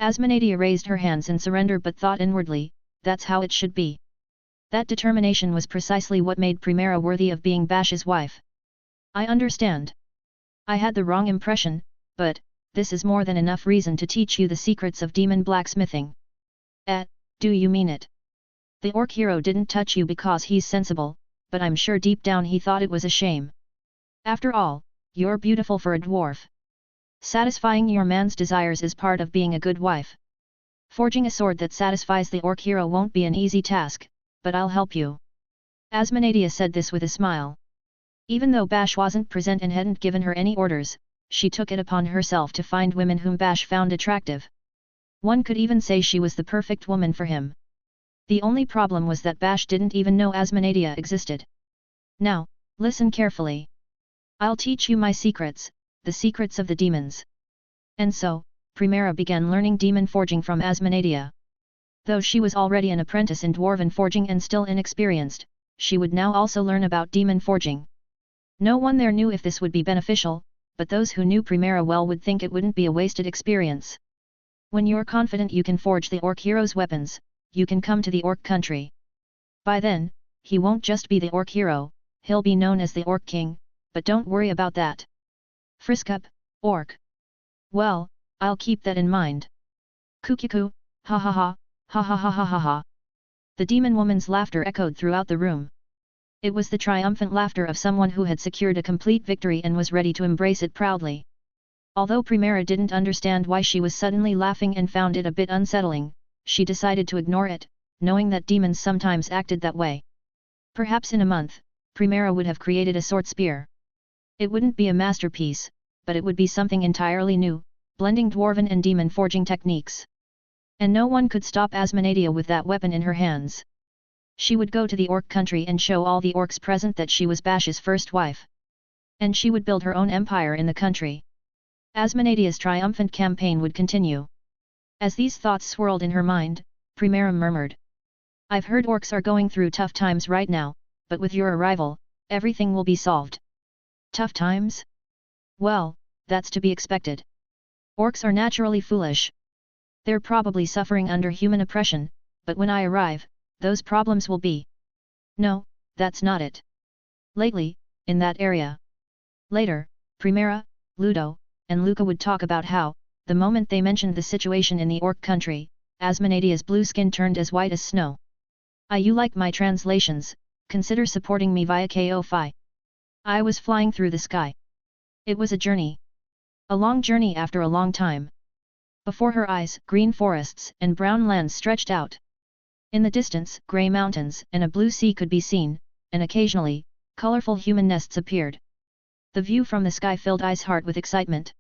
Asmonadia raised her hands in surrender but thought inwardly, that's how it should be. That determination was precisely what made Primera worthy of being Bash's wife. I understand. I had the wrong impression, but, this is more than enough reason to teach you the secrets of demon blacksmithing. Do you mean it? The orc hero didn't touch you because he's sensible, but I'm sure deep down he thought it was a shame. After all, you're beautiful for a dwarf. Satisfying your man's desires is part of being a good wife. Forging a sword that satisfies the orc hero won't be an easy task, but I'll help you. Asmonadia said this with a smile. Even though Bash wasn't present and hadn't given her any orders, she took it upon herself to find women whom Bash found attractive. One could even say she was the perfect woman for him. The only problem was that Bash didn't even know Asmonadia existed. Now, listen carefully. I'll teach you my secrets, the secrets of the demons. And so, Primera began learning demon forging from Asmonadia. Though she was already an apprentice in dwarven forging and still inexperienced, she would now also learn about demon forging. No one there knew if this would be beneficial, but those who knew Primera well would think it wouldn't be a wasted experience. When you're confident you can forge the orc hero's weapons, you can come to the orc country. By then, he won't just be the orc hero, he'll be known as the orc king, but don't worry about that. Friskup, orc. Well, I'll keep that in mind. Kukiku, ha ha ha, ha ha ha ha ha ha. The demon woman's laughter echoed throughout the room. It was the triumphant laughter of someone who had secured a complete victory and was ready to embrace it proudly. Although Primera didn't understand why she was suddenly laughing and found it a bit unsettling, she decided to ignore it, knowing that demons sometimes acted that way. Perhaps in a month, Primera would have created a sword spear. It wouldn't be a masterpiece, but it would be something entirely new, blending dwarven and demon forging techniques. And no one could stop Asmonadia with that weapon in her hands. She would go to the orc country and show all the orcs present that she was Bash's first wife. And she would build her own empire in the country. Asmonadia's triumphant campaign would continue. As these thoughts swirled in her mind, Primera murmured. I've heard orcs are going through tough times right now, but with your arrival, everything will be solved. Tough times? Well, that's to be expected. Orcs are naturally foolish. They're probably suffering under human oppression, but when I arrive, those problems will be. No, that's not it. Lately, in that area. Later, Primera, Ludo, and Luca would talk about how, the moment they mentioned the situation in the orc country, Asmonadia's blue skin turned as white as snow. You like my translations, consider supporting me via Ko-Fi. I was flying through the sky. It was a journey. A long journey after a long time. Before her eyes, green forests and brown lands stretched out. In the distance, grey mountains and a blue sea could be seen, and occasionally, colorful human nests appeared. The view from the sky filled Ai's heart with excitement.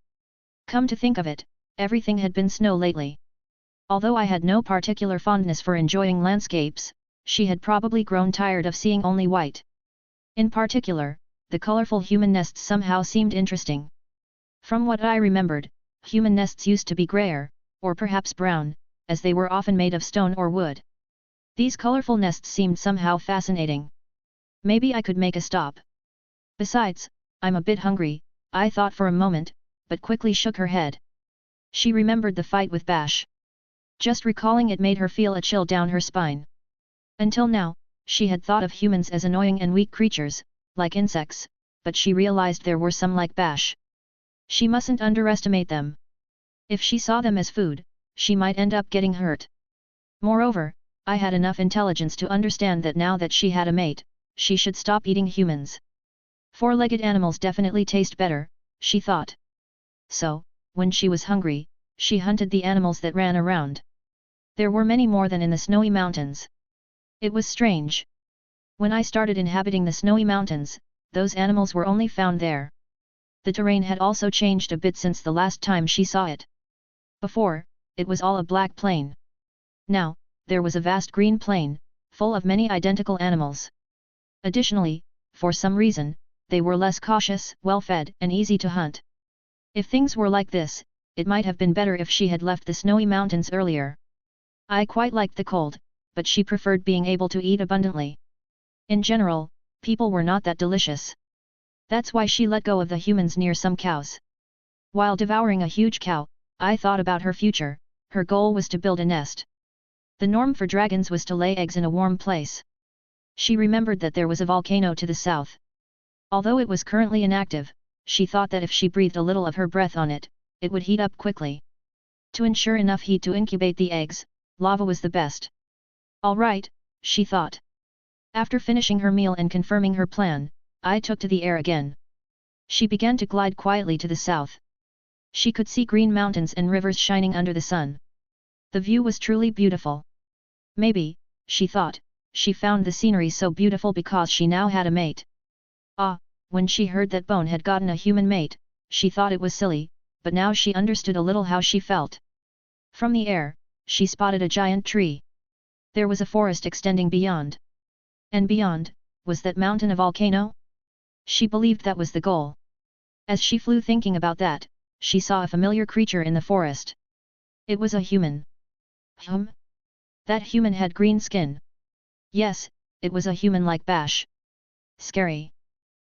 Come to think of it, everything had been snow lately. Although I had no particular fondness for enjoying landscapes, she had probably grown tired of seeing only white. In particular, the colorful human nests somehow seemed interesting. From what I remembered, human nests used to be grayer, or perhaps brown, as they were often made of stone or wood. These colorful nests seemed somehow fascinating. Maybe I could make a stop. Besides, I'm a bit hungry, I thought for a moment, but quickly shook her head. She remembered the fight with Bash. Just recalling it made her feel a chill down her spine. Until now, she had thought of humans as annoying and weak creatures, like insects, but she realized there were some like Bash. She mustn't underestimate them. If she saw them as food, she might end up getting hurt. Moreover, I had enough intelligence to understand that now that she had a mate, she should stop eating humans. Four-legged animals definitely taste better, she thought. So, when she was hungry, she hunted the animals that ran around. There were many more than in the snowy mountains. It was strange. When I started inhabiting the snowy mountains, those animals were only found there. The terrain had also changed a bit since the last time she saw it. Before, it was all a black plain. Now, there was a vast green plain, full of many identical animals. Additionally, for some reason, they were less cautious, well-fed, and easy to hunt. If things were like this, it might have been better if she had left the snowy mountains earlier. I quite liked the cold, but she preferred being able to eat abundantly. In general, people were not that delicious. That's why she let go of the humans near some cows. While devouring a huge cow, I thought about her future. Her goal was to build a nest. The norm for dragons was to lay eggs in a warm place. She remembered that there was a volcano to the south. Although it was currently inactive, she thought that if she breathed a little of her breath on it, it would heat up quickly. To ensure enough heat to incubate the eggs, lava was the best. All right, she thought. After finishing her meal and confirming her plan, I took to the air again. She began to glide quietly to the south. She could see green mountains and rivers shining under the sun. The view was truly beautiful. Maybe, she thought, she found the scenery so beautiful because she now had a mate. Ah, when she heard that Bone had gotten a human mate, she thought it was silly, but now she understood a little how she felt. From the air, she spotted a giant tree. There was a forest extending beyond. And beyond, was that mountain a volcano? She believed that was the goal. As she flew thinking about that, she saw a familiar creature in the forest. It was a human. That human had green skin. Yes, it was a human like Bash. Scary.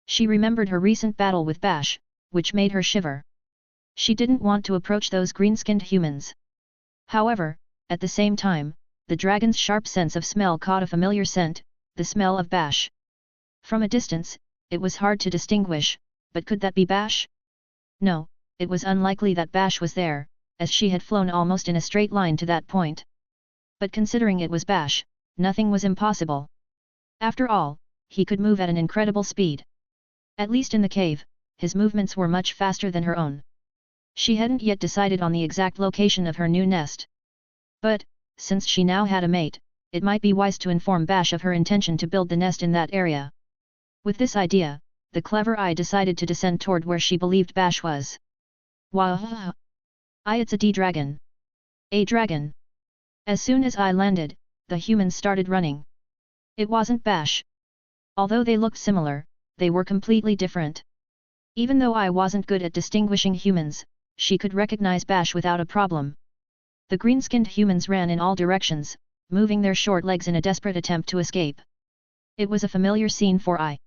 She remembered her recent battle with Bash, which made her shiver. She didn't want to approach those green-skinned humans. However, at the same time, the dragon's sharp sense of smell caught a familiar scent, the smell of Bash. From a distance, it was hard to distinguish, but could that be Bash? No, it was unlikely that Bash was there, as she had flown almost in a straight line to that point. But considering it was Bash, nothing was impossible. After all, he could move at an incredible speed. At least in the cave, his movements were much faster than her own. She hadn't yet decided on the exact location of her new nest. But, since she now had a mate, it might be wise to inform Bash of her intention to build the nest in that area. With this idea, the clever eye decided to descend toward where she believed Bash was. Wow! It's a D-dragon. A dragon. As soon as I landed, the humans started running. It wasn't Bash. Although they looked similar, they were completely different. Even though I wasn't good at distinguishing humans, she could recognize Bash without a problem. The green-skinned humans ran in all directions, moving their short legs in a desperate attempt to escape. It was a familiar scene for I.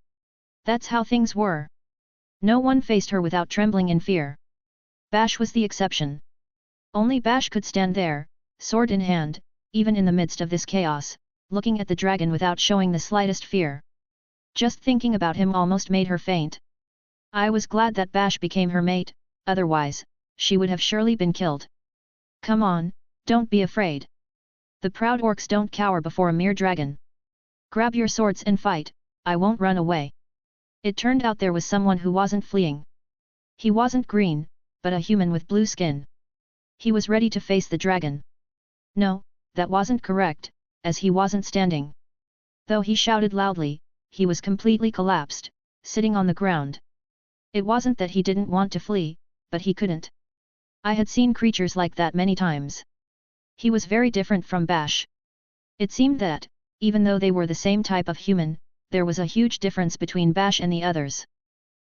That's how things were. No one faced her without trembling in fear. Bash was the exception. Only Bash could stand there, sword in hand, even in the midst of this chaos, looking at the dragon without showing the slightest fear. Just thinking about him almost made her faint. I was glad that Bash became her mate, otherwise, she would have surely been killed. Come on, don't be afraid. The proud orcs don't cower before a mere dragon. Grab your swords and fight, I won't run away. It turned out there was someone who wasn't fleeing. He wasn't green, but a human with blue skin. He was ready to face the dragon. No, that wasn't correct, as he wasn't standing. Though he shouted loudly, he was completely collapsed, sitting on the ground. It wasn't that he didn't want to flee, but he couldn't. I had seen creatures like that many times. He was very different from Bash. It seemed that, even though they were the same type of human, there was a huge difference between Bash and the others.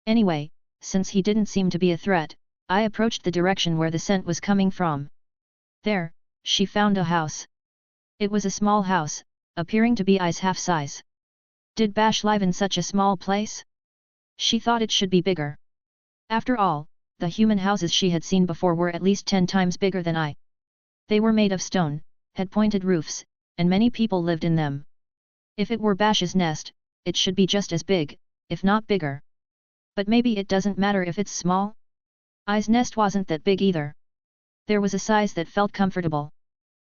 Anyway, since he didn't seem to be a threat, I approached the direction where the scent was coming from. There, she found a house. It was a small house, appearing to be I's half size. Did Bash live in such a small place? She thought it should be bigger. After all, the human houses she had seen before were at least 10 times bigger than I. They were made of stone, had pointed roofs, and many people lived in them. If it were Bash's nest, it should be just as big, if not bigger. But maybe it doesn't matter if it's small? I's nest wasn't that big either. There was a size that felt comfortable.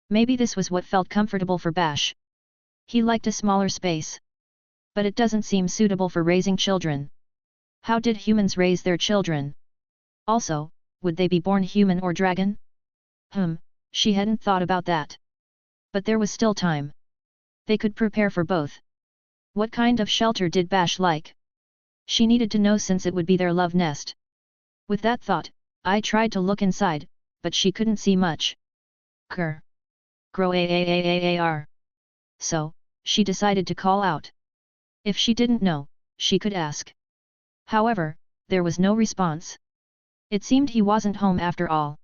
Maybe this was what felt comfortable for Bash. He liked a smaller space. But it doesn't seem suitable for raising children. How did humans raise their children? Also, would they be born human or dragon? She hadn't thought about that. But there was still time. They could prepare for both. What kind of shelter did Bash like? She needed to know since it would be their love nest. With that thought, I tried to look inside, but she couldn't see much. Grr. Grow aaaaar. So, she decided to call out. If she didn't know, she could ask. However, there was no response. It seemed he wasn't home after all.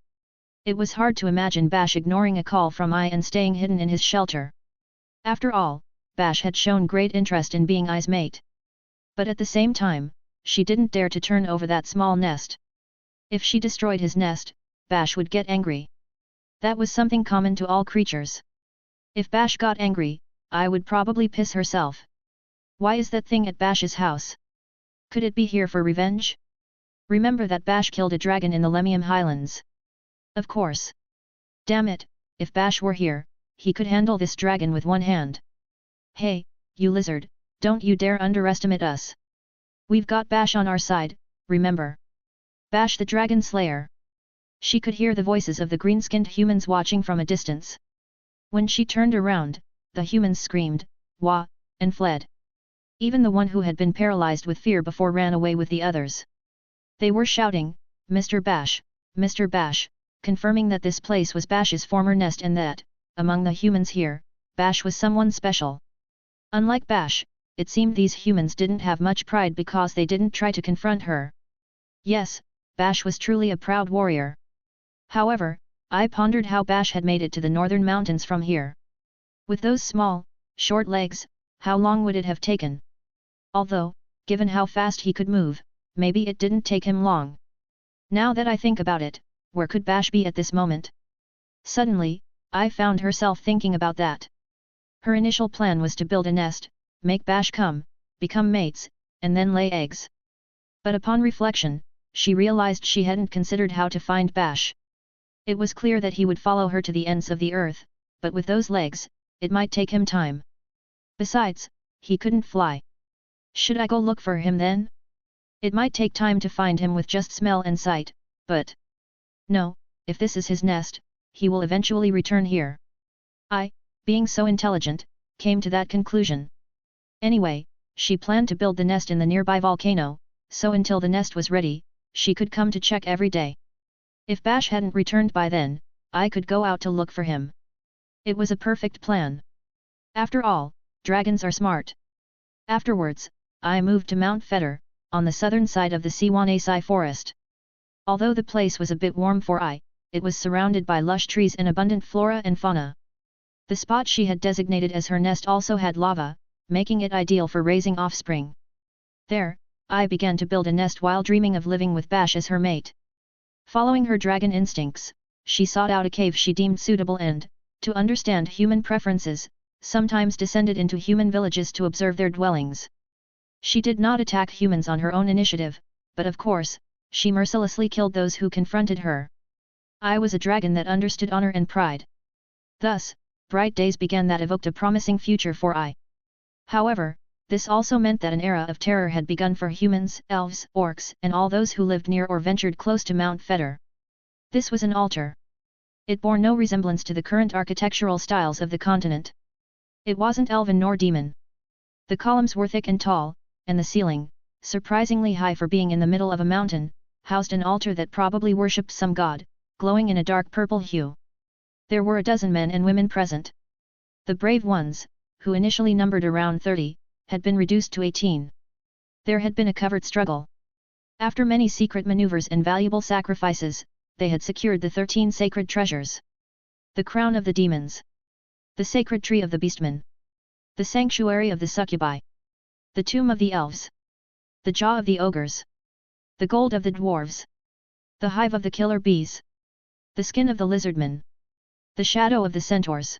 It was hard to imagine Bash ignoring a call from I and staying hidden in his shelter. After all, Bash had shown great interest in being I's mate. But at the same time, she didn't dare to turn over that small nest. If she destroyed his nest, Bash would get angry. That was something common to all creatures. If Bash got angry, I would probably piss herself. Why is that thing at Bash's house? Could it be here for revenge? Remember that Bash killed a dragon in the Lemium Highlands. Of course. Damn it, if Bash were here, he could handle this dragon with one hand. Hey, you lizard, don't you dare underestimate us. We've got Bash on our side, remember. Bash the Dragon Slayer. She could hear the voices of the green-skinned humans watching from a distance. When she turned around, the humans screamed, "Wah!" and fled. Even the one who had been paralyzed with fear before ran away with the others. They were shouting, "Mr. Bash, Mr. Bash," confirming that this place was Bash's former nest and that, among the humans here, Bash was someone special. Unlike Bash, it seemed these humans didn't have much pride because they didn't try to confront her. Yes, Bash was truly a proud warrior. However, I pondered how Bash had made it to the northern mountains from here. With those small, short legs, how long would it have taken? Although, given how fast he could move, maybe it didn't take him long. Now that I think about it, where could Bash be at this moment? Suddenly, I found herself thinking about that. Her initial plan was to build a nest, make Bash come, become mates, and then lay eggs. But upon reflection, she realized she hadn't considered how to find Bash. It was clear that he would follow her to the ends of the earth, but with those legs, it might take him time. Besides, he couldn't fly. Should I go look for him then? It might take time to find him with just smell and sight, but... No, if this is his nest, he will eventually return here. I, being so intelligent, came to that conclusion. Anyway, she planned to build the nest in the nearby volcano, so until the nest was ready, she could come to check every day. If Bash hadn't returned by then, I could go out to look for him. It was a perfect plan. After all, dragons are smart. Afterwards, I moved to Mount Fetter, on the southern side of the Siwanasai forest. Although the place was a bit warm for I, it was surrounded by lush trees and abundant flora and fauna. The spot she had designated as her nest also had lava, making it ideal for raising offspring. There, I began to build a nest while dreaming of living with Bash as her mate. Following her dragon instincts, she sought out a cave she deemed suitable and, to understand human preferences, sometimes descended into human villages to observe their dwellings. She did not attack humans on her own initiative, but of course, she mercilessly killed those who confronted her. I was a dragon that understood honor and pride. Thus, bright days began that evoked a promising future for I. However, this also meant that an era of terror had begun for humans, elves, orcs, and all those who lived near or ventured close to Mount Fetter. This was an altar. It bore no resemblance to the current architectural styles of the continent. It wasn't elven nor demon. The columns were thick and tall, and the ceiling, surprisingly high for being in the middle of a mountain, housed an altar that probably worshipped some god, glowing in a dark purple hue. There were a dozen men and women present. The brave ones, who initially numbered around 30, had been reduced to 18. There had been a covert struggle. After many secret maneuvers and valuable sacrifices, they had secured the 13 sacred treasures. The crown of the demons. The sacred tree of the beastmen. The sanctuary of the succubi. The tomb of the elves. The jaw of the ogres. The gold of the dwarves. The hive of the killer bees. The skin of the lizardmen. The shadow of the centaurs.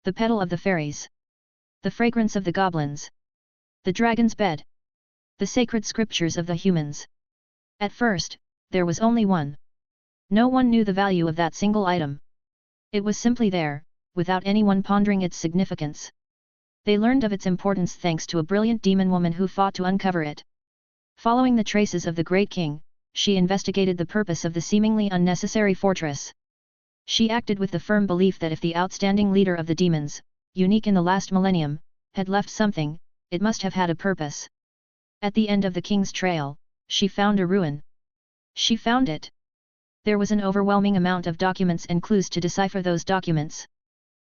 The petal of the fairies. The fragrance of the goblins. The dragon's bed. The sacred scriptures of the humans. At first, there was only one. No one knew the value of that single item. It was simply there, without anyone pondering its significance. They learned of its importance thanks to a brilliant demon woman who fought to uncover it. Following the traces of the Great King, she investigated the purpose of the seemingly unnecessary fortress. She acted with the firm belief that if the outstanding leader of the demons, unique in the last millennium, had left something, it must have had a purpose. At the end of the king's trail, she found a ruin. She found it. There was an overwhelming amount of documents and clues to decipher those documents.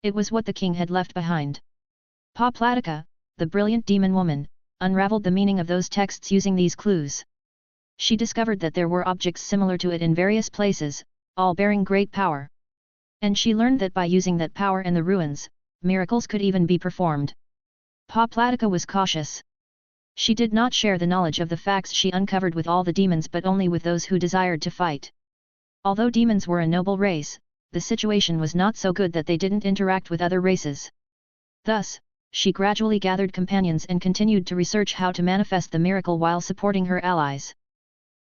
It was what the king had left behind. Pa Platica, the brilliant demon woman, unraveled the meaning of those texts using these clues. She discovered that there were objects similar to it in various places, all bearing great power. And she learned that by using that power in the ruins, miracles could even be performed. Pa Platica was cautious. She did not share the knowledge of the facts she uncovered with all the demons but only with those who desired to fight. Although demons were a noble race, the situation was not so good that they didn't interact with other races. Thus, she gradually gathered companions and continued to research how to manifest the miracle while supporting her allies.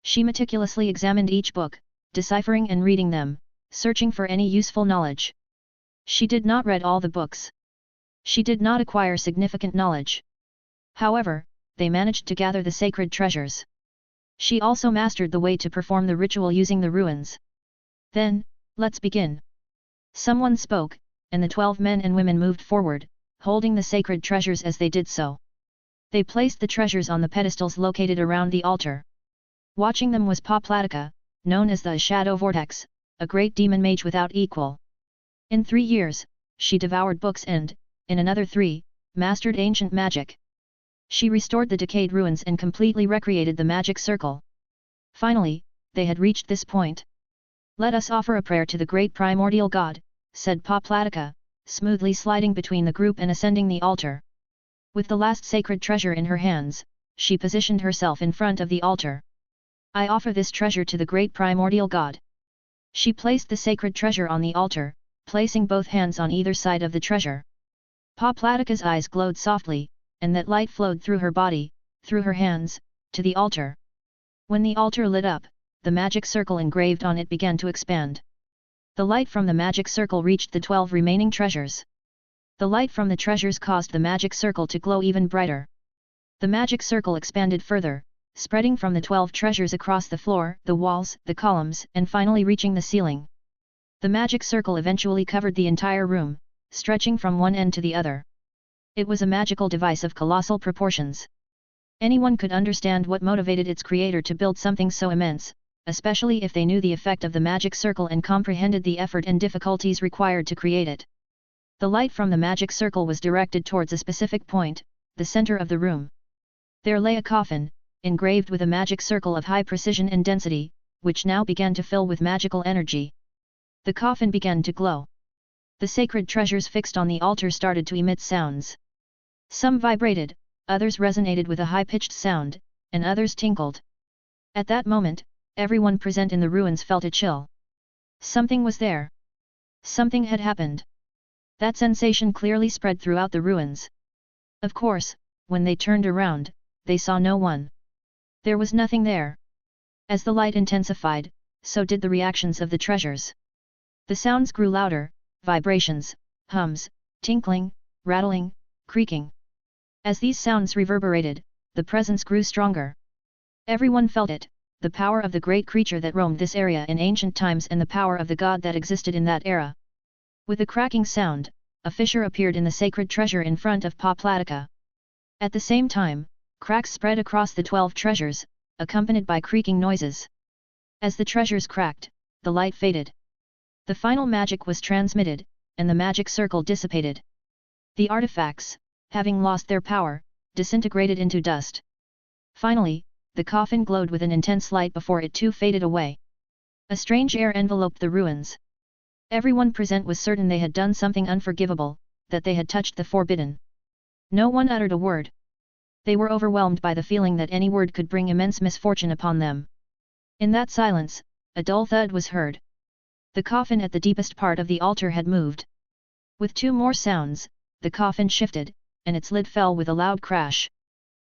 She meticulously examined each book, deciphering and reading them, searching for any useful knowledge. She did not read all the books. She did not acquire significant knowledge. However, they managed to gather the sacred treasures. She also mastered the way to perform the ritual using the ruins. Then, let's begin. Someone spoke, and the 12 men and women moved forward, holding the sacred treasures as they did so. They placed the treasures on the pedestals located around the altar. Watching them was Paplatika, known as the Shadow Vortex, a great demon mage without equal. In 3 years, she devoured books and, in another 3, mastered ancient magic. She restored the decayed ruins and completely recreated the magic circle. Finally, they had reached this point. "Let us offer a prayer to the great primordial god," said Paplatika, smoothly sliding between the group and ascending the altar. With the last sacred treasure in her hands, she positioned herself in front of the altar. "I offer this treasure to the great primordial god." She placed the sacred treasure on the altar, placing both hands on either side of the treasure. Paplatika's eyes glowed softly, and that light flowed through her body, through her hands, to the altar. When the altar lit up, the magic circle engraved on it began to expand. The light from the magic circle reached the 12 remaining treasures. The light from the treasures caused the magic circle to glow even brighter. The magic circle expanded further, spreading from the 12 treasures across the floor, the walls, the columns, and finally reaching the ceiling. The magic circle eventually covered the entire room, stretching from one end to the other. It was a magical device of colossal proportions. Anyone could understand what motivated its creator to build something so immense, especially if they knew the effect of the magic circle and comprehended the effort and difficulties required to create it. The light from the magic circle was directed towards a specific point, the center of the room. There lay a coffin, engraved with a magic circle of high precision and density, which now began to fill with magical energy. The coffin began to glow. The sacred treasures fixed on the altar started to emit sounds. Some vibrated, others resonated with a high-pitched sound, and others tinkled. At that moment, everyone present in the ruins felt a chill. Something was there. Something had happened. That sensation clearly spread throughout the ruins. Of course, when they turned around, they saw no one. There was nothing there. As the light intensified, so did the reactions of the treasures. The sounds grew louder, vibrations, hums, tinkling, rattling, creaking. As these sounds reverberated, the presence grew stronger. Everyone felt it, the power of the great creature that roamed this area in ancient times and the power of the god that existed in that era. With a cracking sound, a fissure appeared in the sacred treasure in front of Paplatika. At the same time, cracks spread across the 12 treasures, accompanied by creaking noises. As the treasures cracked, the light faded. The final magic was transmitted, and the magic circle dissipated. The artifacts, having lost their power, disintegrated into dust. Finally, the coffin glowed with an intense light before it too faded away. A strange air enveloped the ruins. Everyone present was certain they had done something unforgivable, that they had touched the forbidden. No one uttered a word. They were overwhelmed by the feeling that any word could bring immense misfortune upon them. In that silence, a dull thud was heard. The coffin at the deepest part of the altar had moved. With 2 more sounds, the coffin shifted, and its lid fell with a loud crash.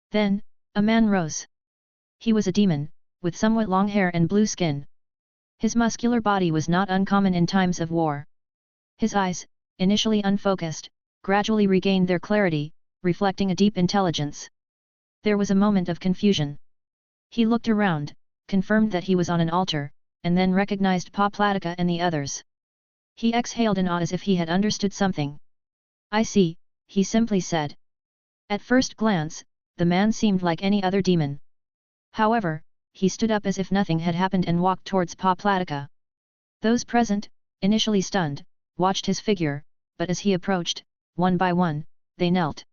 Then, a man rose. He was a demon, with somewhat long hair and blue skin. His muscular body was not uncommon in times of war. His eyes, initially unfocused, gradually regained their clarity, reflecting a deep intelligence. There was a moment of confusion. He looked around, confirmed that he was on an altar, and then recognized Paplatika and the others. He exhaled in awe as if he had understood something. "I see," he simply said. At first glance, the man seemed like any other demon. However, he stood up as if nothing had happened and walked towards Paplatika. Those present, initially stunned, watched his figure, but as he approached, one by one, they knelt.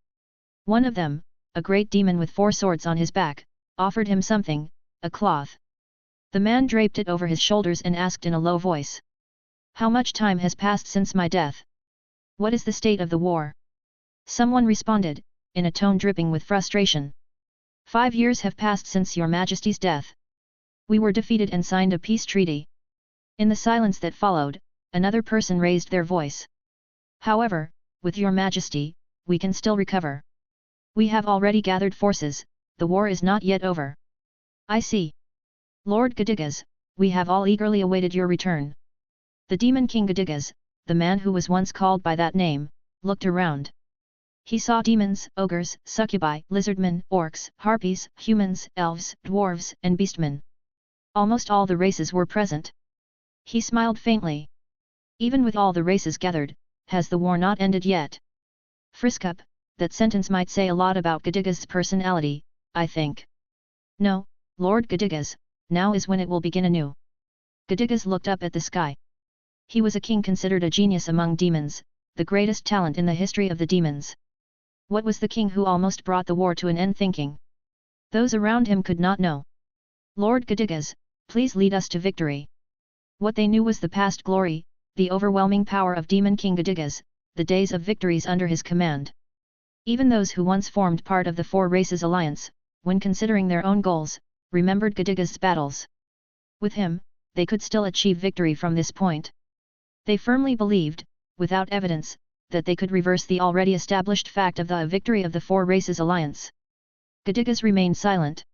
One of them, a great demon with 4 swords on his back, offered him something, a cloth. The man draped it over his shoulders and asked in a low voice. "How much time has passed since my death? What is the state of the war?" Someone responded, in a tone dripping with frustration. 5 years have passed since your Majesty's death. We were defeated and signed a peace treaty. In the silence that followed, another person raised their voice. However, with your Majesty, we can still recover. We have already gathered forces, the war is not yet over. I see. Lord Gadigas, we have all eagerly awaited your return. The demon king Gadigas, the man who was once called by that name, looked around. He saw demons, ogres, succubi, lizardmen, orcs, harpies, humans, elves, dwarves, and beastmen. Almost all the races were present. He smiled faintly. Even with all the races gathered, has the war not ended yet? Friskup, that sentence might say a lot about Gadiga's personality, I think. No, Lord Gadigas, now is when it will begin anew. Gadigas looked up at the sky. He was a king considered a genius among demons, the greatest talent in the history of the demons. What was the king who almost brought the war to an end thinking? Those around him could not know. Lord Gadigas, please lead us to victory. What they knew was the past glory, the overwhelming power of Demon King Gadigas, the days of victories under his command. Even those who once formed part of the Four Races Alliance, when considering their own goals, remembered Gadiga's battles. With him, they could still achieve victory from this point. They firmly believed, without evidence, that they could reverse the already established fact of the victory of the Four Races Alliance. Gadigas remained silent.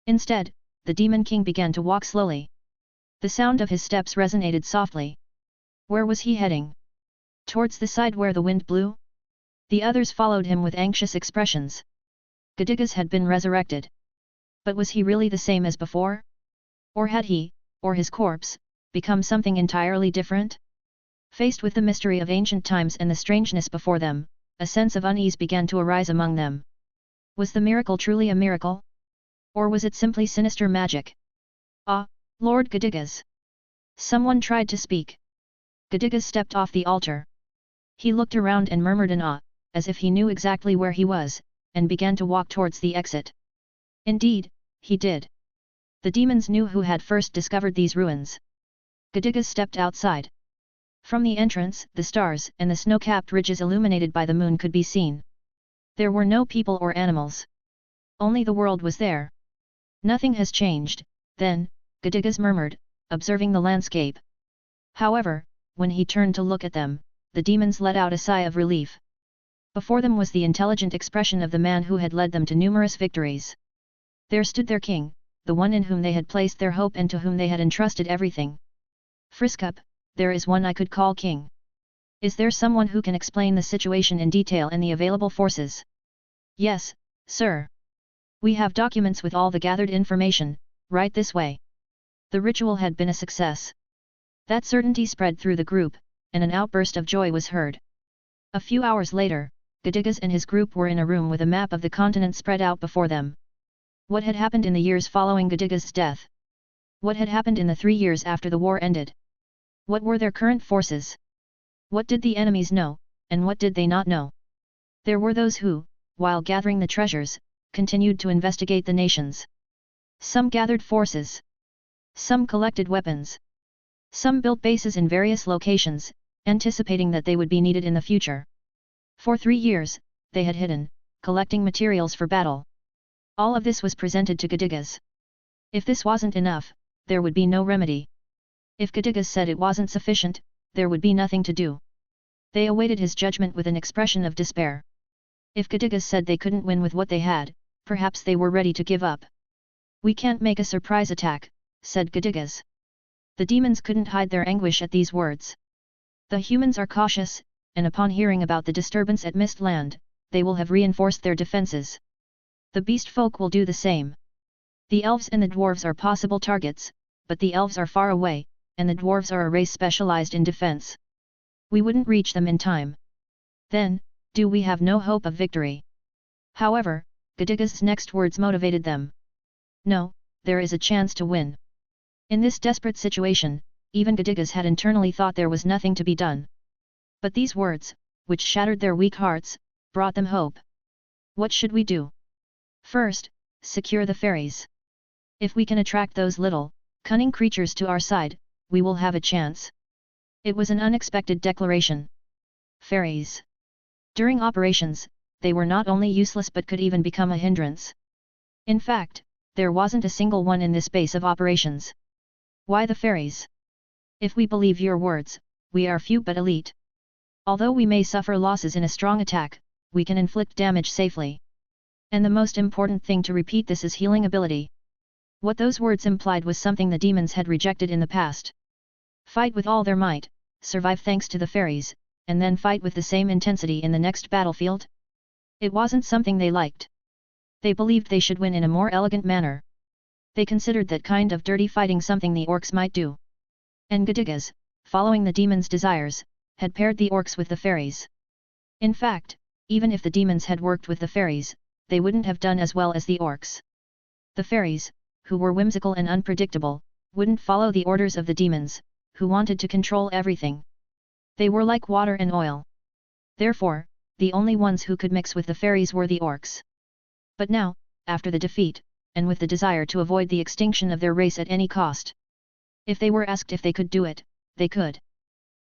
Instead, the Demon King began to walk slowly. The sound of his steps resonated softly. Where was he heading? Towards the side where the wind blew? The others followed him with anxious expressions. Gadigas had been resurrected. But was he really the same as before? Or had he, or his corpse, become something entirely different? Faced with the mystery of ancient times and the strangeness before them, a sense of unease began to arise among them. Was the miracle truly a miracle? Or was it simply sinister magic? Ah, Lord Gadigas! Someone tried to speak. Gadigas stepped off the altar. He looked around and murmured in awe, as if he knew exactly where he was, and began to walk towards the exit. Indeed, he did. The demons knew who had first discovered these ruins. Gadigas stepped outside. From the entrance, the stars and the snow-capped ridges illuminated by the moon could be seen. There were no people or animals. Only the world was there. Nothing has changed, then, Gadigas murmured, observing the landscape. However, when he turned to look at them, the demons let out a sigh of relief. Before them was the intelligent expression of the man who had led them to numerous victories. There stood their king, the one in whom they had placed their hope and to whom they had entrusted everything. Friskup, there is one I could call king. Is there someone who can explain the situation in detail and the available forces? Yes, sir. We have documents with all the gathered information, right this way. The ritual had been a success. That certainty spread through the group, and an outburst of joy was heard. A few hours later, Gadigas and his group were in a room with a map of the continent spread out before them. What had happened in the years following Gadigas' death? What had happened in the 3 years after the war ended? What were their current forces? What did the enemies know, and what did they not know? There were those who, while gathering the treasures, continued to investigate the nations. Some gathered forces. Some collected weapons. Some built bases in various locations, anticipating that they would be needed in the future. For 3 years, they had hidden, collecting materials for battle. All of this was presented to Gadigas. If this wasn't enough, there would be no remedy. If Gadigas said it wasn't sufficient, there would be nothing to do. They awaited his judgment with an expression of despair. If Gadigas said they couldn't win with what they had, perhaps they were ready to give up. We can't make a surprise attack, said Gadigas. The demons couldn't hide their anguish at these words. The humans are cautious, and upon hearing about the disturbance at Mistland, they will have reinforced their defenses. The beast folk will do the same. The elves and the dwarves are possible targets, but the elves are far away, and the dwarves are a race specialized in defense. We wouldn't reach them in time. Then, do we have no hope of victory? However, Gadigas' next words motivated them. No, there is a chance to win. In this desperate situation, even Gadigas had internally thought there was nothing to be done. But these words, which shattered their weak hearts, brought them hope. What should we do? First, secure the fairies. If we can attract those little, cunning creatures to our side, we will have a chance. It was an unexpected declaration. Fairies. During operations, they were not only useless but could even become a hindrance. In fact, there wasn't a single one in this base of operations. Why the fairies? If we believe your words, we are few but elite. Although we may suffer losses in a strong attack, we can inflict damage safely. And the most important thing to repeat this is healing ability. What those words implied was something the demons had rejected in the past. Fight with all their might, survive thanks to the fairies, and then fight with the same intensity in the next battlefield? It wasn't something they liked. They believed they should win in a more elegant manner. They considered that kind of dirty fighting something the orcs might do. Ngadigas, following the demons' desires, had paired the orcs with the fairies. In fact, even if the demons had worked with the fairies, they wouldn't have done as well as the orcs. The fairies, who were whimsical and unpredictable, wouldn't follow the orders of the demons, who wanted to control everything. They were like water and oil. Therefore, the only ones who could mix with the fairies were the orcs. But now, after the defeat, and with the desire to avoid the extinction of their race at any cost, if they were asked if they could do it, they could.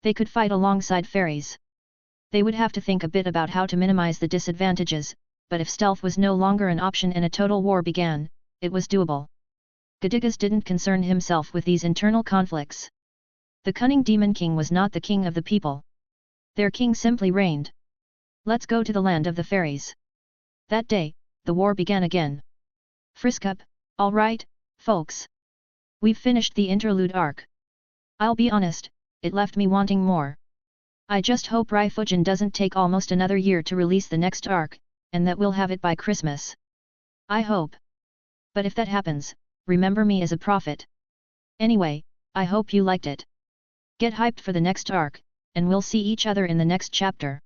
They could fight alongside fairies. They would have to think a bit about how to minimize the disadvantages, but if stealth was no longer an option and a total war began, it was doable. Ngadigas didn't concern himself with these internal conflicts. The cunning Demon King was not the king of the people. Their king simply reigned. Let's go to the land of the fairies. That day, the war began again. Friskup, all right, folks. We've finished the interlude arc. I'll be honest, it left me wanting more. I just hope Raifujin doesn't take almost another year to release the next arc, and that we'll have it by Christmas. I hope. But if that happens, remember me as a prophet. Anyway, I hope you liked it. Get hyped for the next arc, and we'll see each other in the next chapter.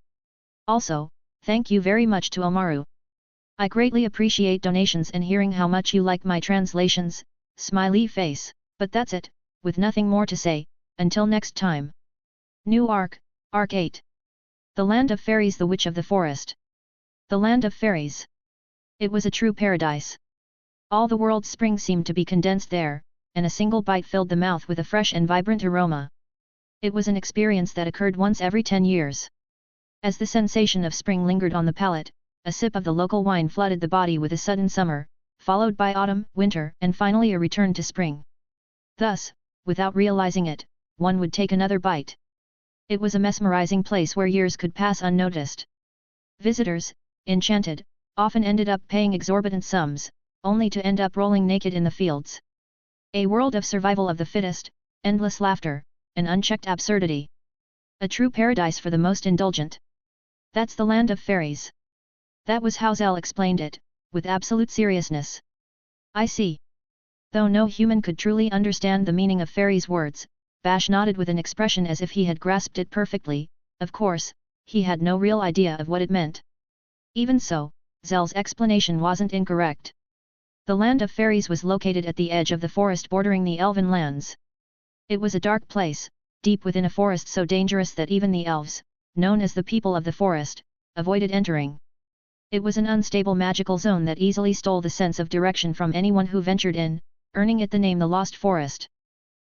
Also, thank you very much to Omaru. I greatly appreciate donations and hearing how much you like my translations, smiley face. But that's it, with nothing more to say, until next time. New arc, Arc 8. The Land of Fairies, the Witch of the Forest. The Land of Fairies. It was a true paradise. All the world's spring seemed to be condensed there, and a single bite filled the mouth with a fresh and vibrant aroma. It was an experience that occurred once every 10 years. As the sensation of spring lingered on the palate, a sip of the local wine flooded the body with a sudden summer, followed by autumn, winter, and finally a return to spring. Thus, without realizing it, one would take another bite. It was a mesmerizing place where years could pass unnoticed. Visitors, enchanted, often ended up paying exorbitant sums, only to end up rolling naked in the fields. A world of survival of the fittest, endless laughter, and unchecked absurdity. A true paradise for the most indulgent. That's the Land of Fairies. That was how Zell explained it, with absolute seriousness. I see. Though no human could truly understand the meaning of fairies' words, Bash nodded with an expression as if he had grasped it perfectly. Of course, he had no real idea of what it meant. Even so, Zell's explanation wasn't incorrect. The Land of Fairies was located at the edge of the forest bordering the Elven lands. It was a dark place, deep within a forest so dangerous that even the elves, known as the people of the forest, avoided entering. It was an unstable magical zone that easily stole the sense of direction from anyone who ventured in, earning it the name the Lost Forest.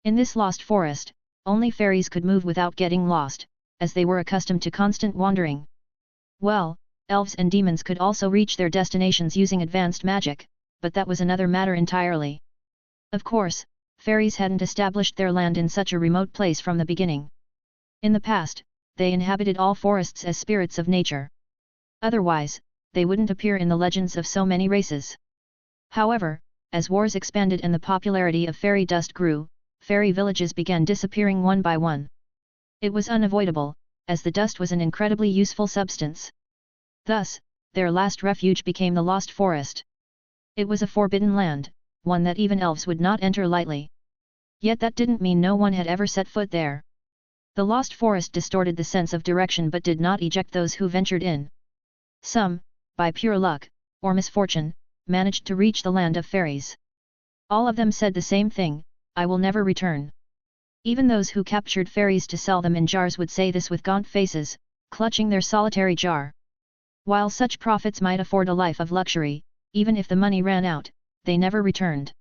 In this lost forest, only fairies could move without getting lost, as they were accustomed to constant wandering. Well, elves and demons could also reach their destinations using advanced magic, but that was another matter entirely. Of course, fairies hadn't established their land in such a remote place from the beginning. In the past, they inhabited all forests as spirits of nature. Otherwise, they wouldn't appear in the legends of so many races. However, as wars expanded and the popularity of fairy dust grew, fairy villages began disappearing one by one. It was unavoidable, as the dust was an incredibly useful substance. Thus, their last refuge became the Lost Forest. It was a forbidden land, one that even elves would not enter lightly. Yet that didn't mean no one had ever set foot there. The Lost Forest distorted the sense of direction but did not eject those who ventured in. Some, by pure luck, or misfortune, managed to reach the Land of Fairies. All of them said the same thing, I will never return. Even those who captured fairies to sell them in jars would say this with gaunt faces, clutching their solitary jar. While such prophets might afford a life of luxury, even if the money ran out, they never returned.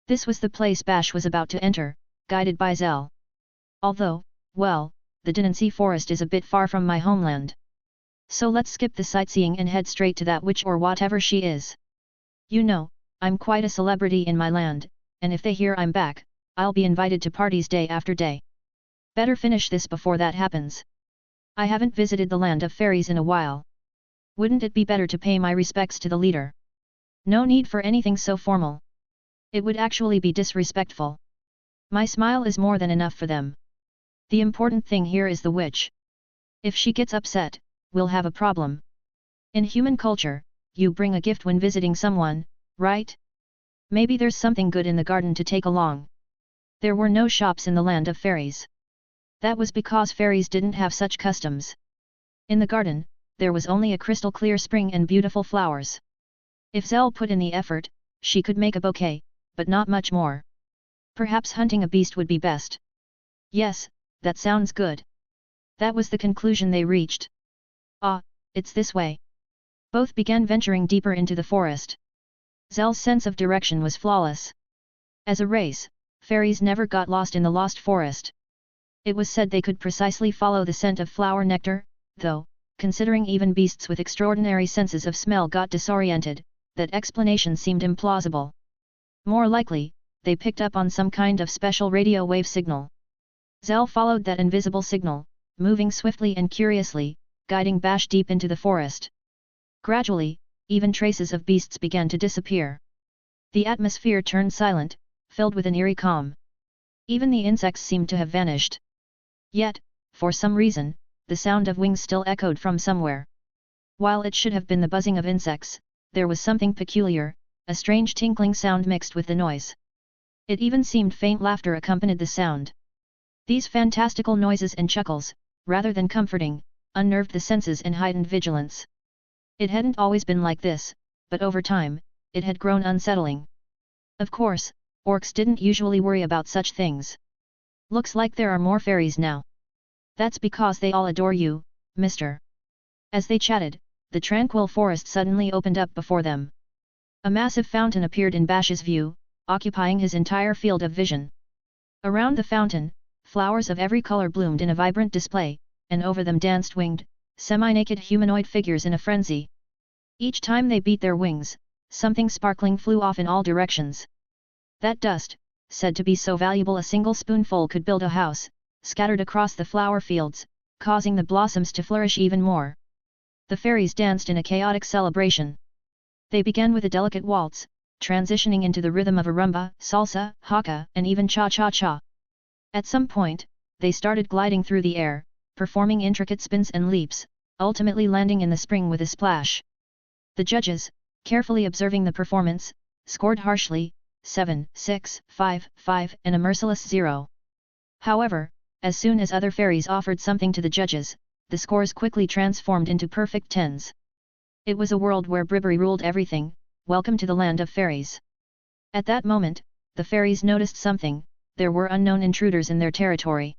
This was the place Bash was about to enter, guided by Zell. Although, well, the Dynancy Forest is a bit far from my homeland. So let's skip the sightseeing and head straight to that witch or whatever she is. You know, I'm quite a celebrity in my land, and if they hear I'm back, I'll be invited to parties day after day. Better finish this before that happens. I haven't visited the Land of Fairies in a while. Wouldn't it be better to pay my respects to the leader? No need for anything so formal. It would actually be disrespectful. My smile is more than enough for them. The important thing here is the witch. If she gets upset, we'll have a problem. In human culture, you bring a gift when visiting someone, right? Maybe there's something good in the garden to take along. There were no shops in the land of fairies. That was because fairies didn't have such customs. In the garden, there was only a crystal clear spring and beautiful flowers. If Zell put in the effort, she could make a bouquet, but not much more. Perhaps hunting a beast would be best. Yes, that sounds good. That was the conclusion they reached. Ah, it's this way. Both began venturing deeper into the forest. Zell's sense of direction was flawless. As a race, fairies never got lost in the lost forest. It was said they could precisely follow the scent of flower nectar, though, considering even beasts with extraordinary senses of smell got disoriented, that explanation seemed implausible. More likely, they picked up on some kind of special radio wave signal. Zell followed that invisible signal, moving swiftly and curiously, guiding Bash deep into the forest. Gradually, even traces of beasts began to disappear. The atmosphere turned silent, filled with an eerie calm. Even the insects seemed to have vanished. Yet, for some reason, the sound of wings still echoed from somewhere. While it should have been the buzzing of insects, there was something peculiar, a strange tinkling sound mixed with the noise. It even seemed faint laughter accompanied the sound. These fantastical noises and chuckles, rather than comforting, unnerved the senses and heightened vigilance. It hadn't always been like this, but over time, it had grown unsettling. Of course, orcs didn't usually worry about such things. Looks like there are more fairies now. That's because they all adore you, mister. As they chatted, the tranquil forest suddenly opened up before them. A massive fountain appeared in Bash's view, occupying his entire field of vision. Around the fountain, flowers of every color bloomed in a vibrant display, and over them danced winged, semi-naked humanoid figures in a frenzy. Each time they beat their wings, something sparkling flew off in all directions. That dust, said to be so valuable a single spoonful could build a house, scattered across the flower fields, causing the blossoms to flourish even more. The fairies danced in a chaotic celebration. They began with a delicate waltz, transitioning into the rhythm of a rumba, salsa, haka, and even cha-cha-cha. At some point, they started gliding through the air, performing intricate spins and leaps, ultimately landing in the spring with a splash. The judges, carefully observing the performance, scored harshly, 7, 6, 5, 5, and a merciless 0. However, as soon as other fairies offered something to the judges, the scores quickly transformed into perfect tens. It was a world where bribery ruled everything. Welcome to the land of fairies. At that moment, the fairies noticed something. There were unknown intruders in their territory.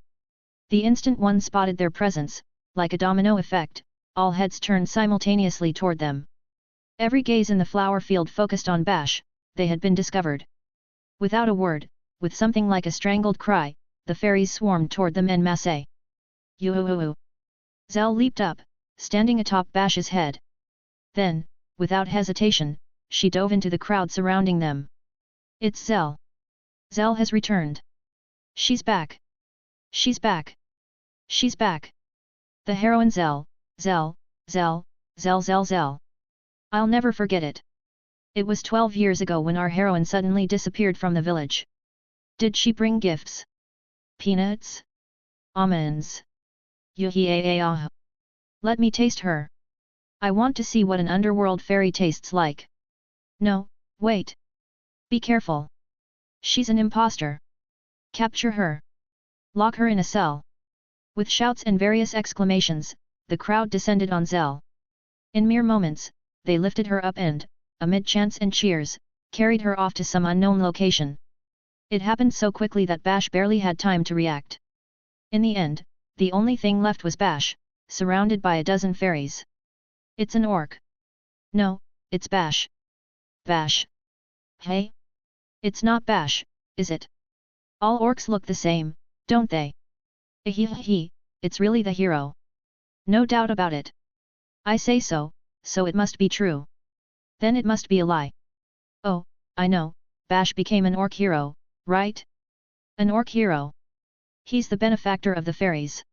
The instant one spotted their presence, like a domino effect, all heads turned simultaneously toward them. Every gaze in the flower field focused on Bash. They had been discovered. Without a word, with something like a strangled cry, the fairies swarmed toward them en masse. Yoo-hoo-hoo! Zell leaped up, standing atop Bash's head. Then, without hesitation, she dove into the crowd surrounding them. It's Zell. Zell has returned. She's back. She's back. She's back. The heroine Zell, Zell, Zell, Zell Zell Zell. I'll never forget it. It was 12 years ago when our heroine suddenly disappeared from the village. Did she bring gifts? Peanuts? Almonds? Yoo-hee-ah-ah. Let me taste her. I want to see what an underworld fairy tastes like. No, wait. Be careful. She's an imposter. Capture her. Lock her in a cell. With shouts and various exclamations, the crowd descended on Zell. In mere moments, they lifted her up and, amid chants and cheers, carried her off to some unknown location. It happened so quickly that Bash barely had time to react. In the end, the only thing left was Bash, surrounded by a dozen fairies. It's an orc. No, it's Bash. Bash. Hey? It's not Bash, is it? All orcs look the same, don't they? Hee, it's really the hero. No doubt about it. I say so, so it must be true. Then it must be a lie. Oh, I know, Bash became an orc hero, right? An orc hero. He's the benefactor of the fairies.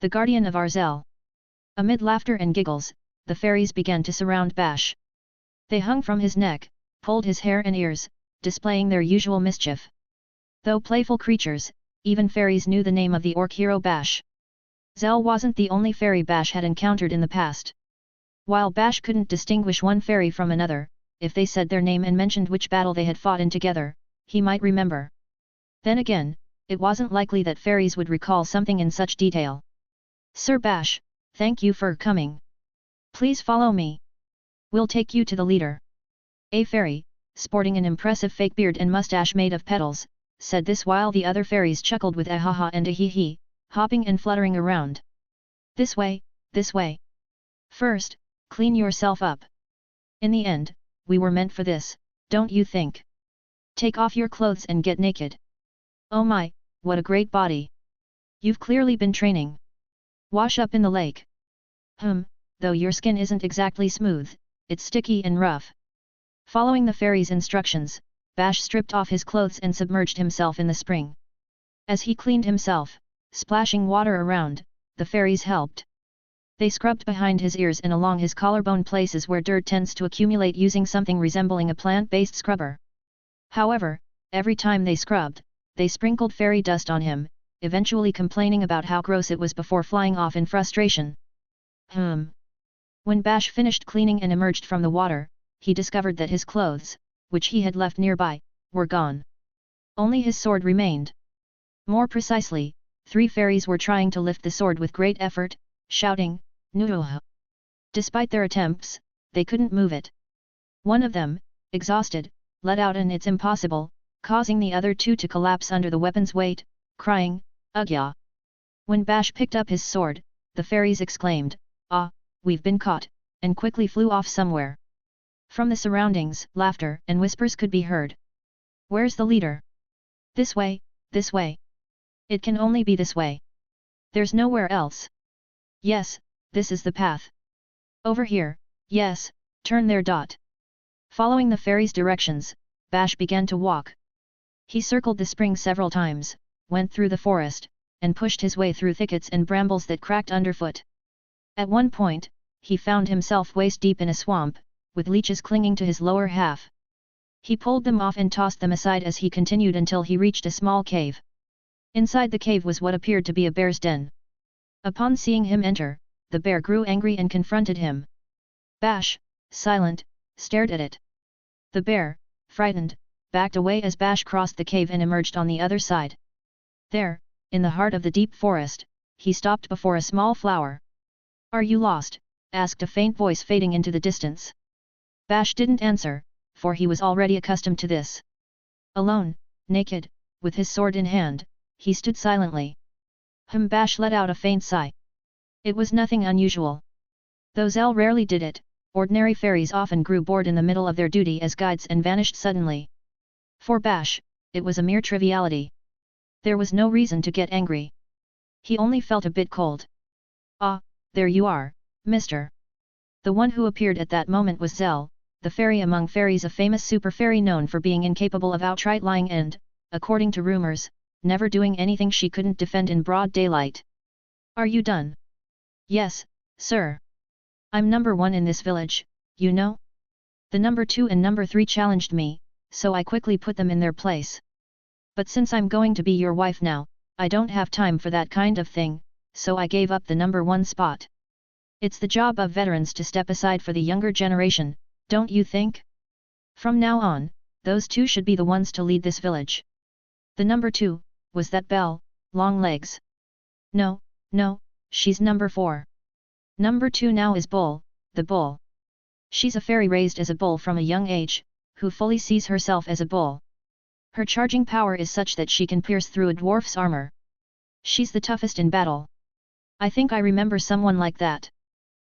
The guardian of our Zell. Amid laughter and giggles, the fairies began to surround Bash. They hung from his neck, pulled his hair and ears, displaying their usual mischief. Though playful creatures, even fairies knew the name of the orc hero Bash. Zell wasn't the only fairy Bash had encountered in the past. While Bash couldn't distinguish one fairy from another, if they said their name and mentioned which battle they had fought in together, he might remember. Then again, it wasn't likely that fairies would recall something in such detail. Sir Bash, thank you for coming. Please follow me. We'll take you to the leader. A fairy, sporting an impressive fake beard and mustache made of petals, said this while the other fairies chuckled with a ha-ha and a hee-hee, hopping and fluttering around. This way, this way. First, clean yourself up. In the end, we were meant for this, don't you think? Take off your clothes and get naked. Oh my, what a great body. You've clearly been training. Wash up in the lake. Though your skin isn't exactly smooth, it's sticky and rough. Following the fairy's instructions, Bash stripped off his clothes and submerged himself in the spring. As he cleaned himself, splashing water around, the fairies helped. They scrubbed behind his ears and along his collarbone, places where dirt tends to accumulate, using something resembling a plant-based scrubber. However, every time they scrubbed, they sprinkled fairy dust on him, eventually complaining about how gross it was before flying off in frustration. When Bash finished cleaning and emerged from the water, he discovered that his clothes, which he had left nearby, were gone. Only his sword remained. More precisely, 3 fairies were trying to lift the sword with great effort, shouting, "Nuh!" Despite their attempts, they couldn't move it. One of them, exhausted, let out an "It's impossible," causing the other 2 to collapse under the weapon's weight, crying, "Ugh!" When Bash picked up his sword, the fairies exclaimed, "Ah, we've been caught," and quickly flew off somewhere. From the surroundings, laughter and whispers could be heard. "Where's the leader?" "This way, this way. It can only be this way. There's nowhere else." "Yes, this is the path." "Over here, yes, turn there." Following the fairies' directions, Bash began to walk. He circled the spring several times, went through the forest, and pushed his way through thickets and brambles that cracked underfoot. At one point, he found himself waist-deep in a swamp, with leeches clinging to his lower half. He pulled them off and tossed them aside as he continued until he reached a small cave. Inside the cave was what appeared to be a bear's den. Upon seeing him enter, the bear grew angry and confronted him. Bash, silent, stared at it. The bear, frightened, backed away as Bash crossed the cave and emerged on the other side. There, in the heart of the deep forest, he stopped before a small flower. "Are you lost?" asked a faint voice fading into the distance. Bash didn't answer, for he was already accustomed to this. Alone, naked, with his sword in hand, he stood silently. Bash let out a faint sigh. It was nothing unusual. Though Zell rarely did it, ordinary fairies often grew bored in the middle of their duty as guides and vanished suddenly. For Bash, it was a mere triviality. There was no reason to get angry. He only felt a bit cold. "Ah, there you are, mister." The one who appeared at that moment was Zell, the fairy among fairies, a famous super fairy known for being incapable of outright lying and, according to rumors, never doing anything she couldn't defend in broad daylight. "Are you done?" "Yes, sir. I'm number 1 in this village, you know? The number 2 and number 3 challenged me, so I quickly put them in their place. But since I'm going to be your wife now, I don't have time for that kind of thing, so I gave up the number 1 spot. It's the job of veterans to step aside for the younger generation, don't you think? From now on, those 2 should be the ones to lead this village." "The number 2, was that Belle, Longlegs?" No, she's number 4. Number 2 now is Bull, the bull. She's a fairy raised as a bull from a young age, who fully sees herself as a bull. Her charging power is such that she can pierce through a dwarf's armor. She's the toughest in battle. I think I remember someone like that."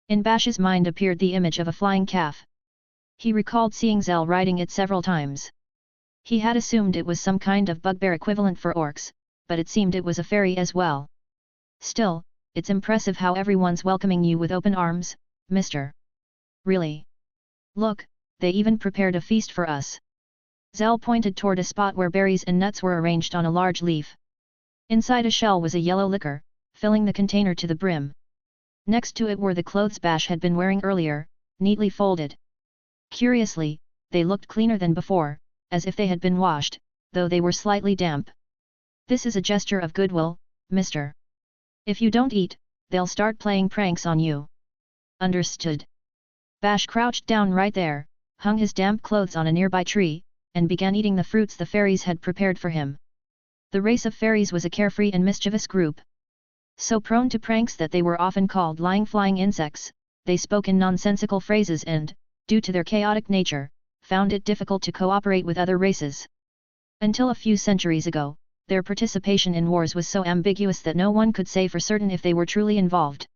In Bash's mind appeared the image of a flying calf. He recalled seeing Zell riding it several times. He had assumed it was some kind of bugbear equivalent for orcs, but it seemed it was a fairy as well. "Still, it's impressive how everyone's welcoming you with open arms, mister. Really. Look, they even prepared a feast for us." Zell pointed toward a spot where berries and nuts were arranged on a large leaf. Inside a shell was a yellow liquor, filling the container to the brim. Next to it were the clothes Bash had been wearing earlier, neatly folded. Curiously, they looked cleaner than before, as if they had been washed, though they were slightly damp. "This is a gesture of goodwill, mister. If you don't eat, they'll start playing pranks on you." "Understood." Bash crouched down right there, hung his damp clothes on a nearby tree, and began eating the fruits the fairies had prepared for him. The race of fairies was a carefree and mischievous group. So prone to pranks that they were often called lying flying insects, they spoke in nonsensical phrases and, due to their chaotic nature, found it difficult to cooperate with other races. Until a few centuries ago, their participation in wars was so ambiguous that no one could say for certain if they were truly involved.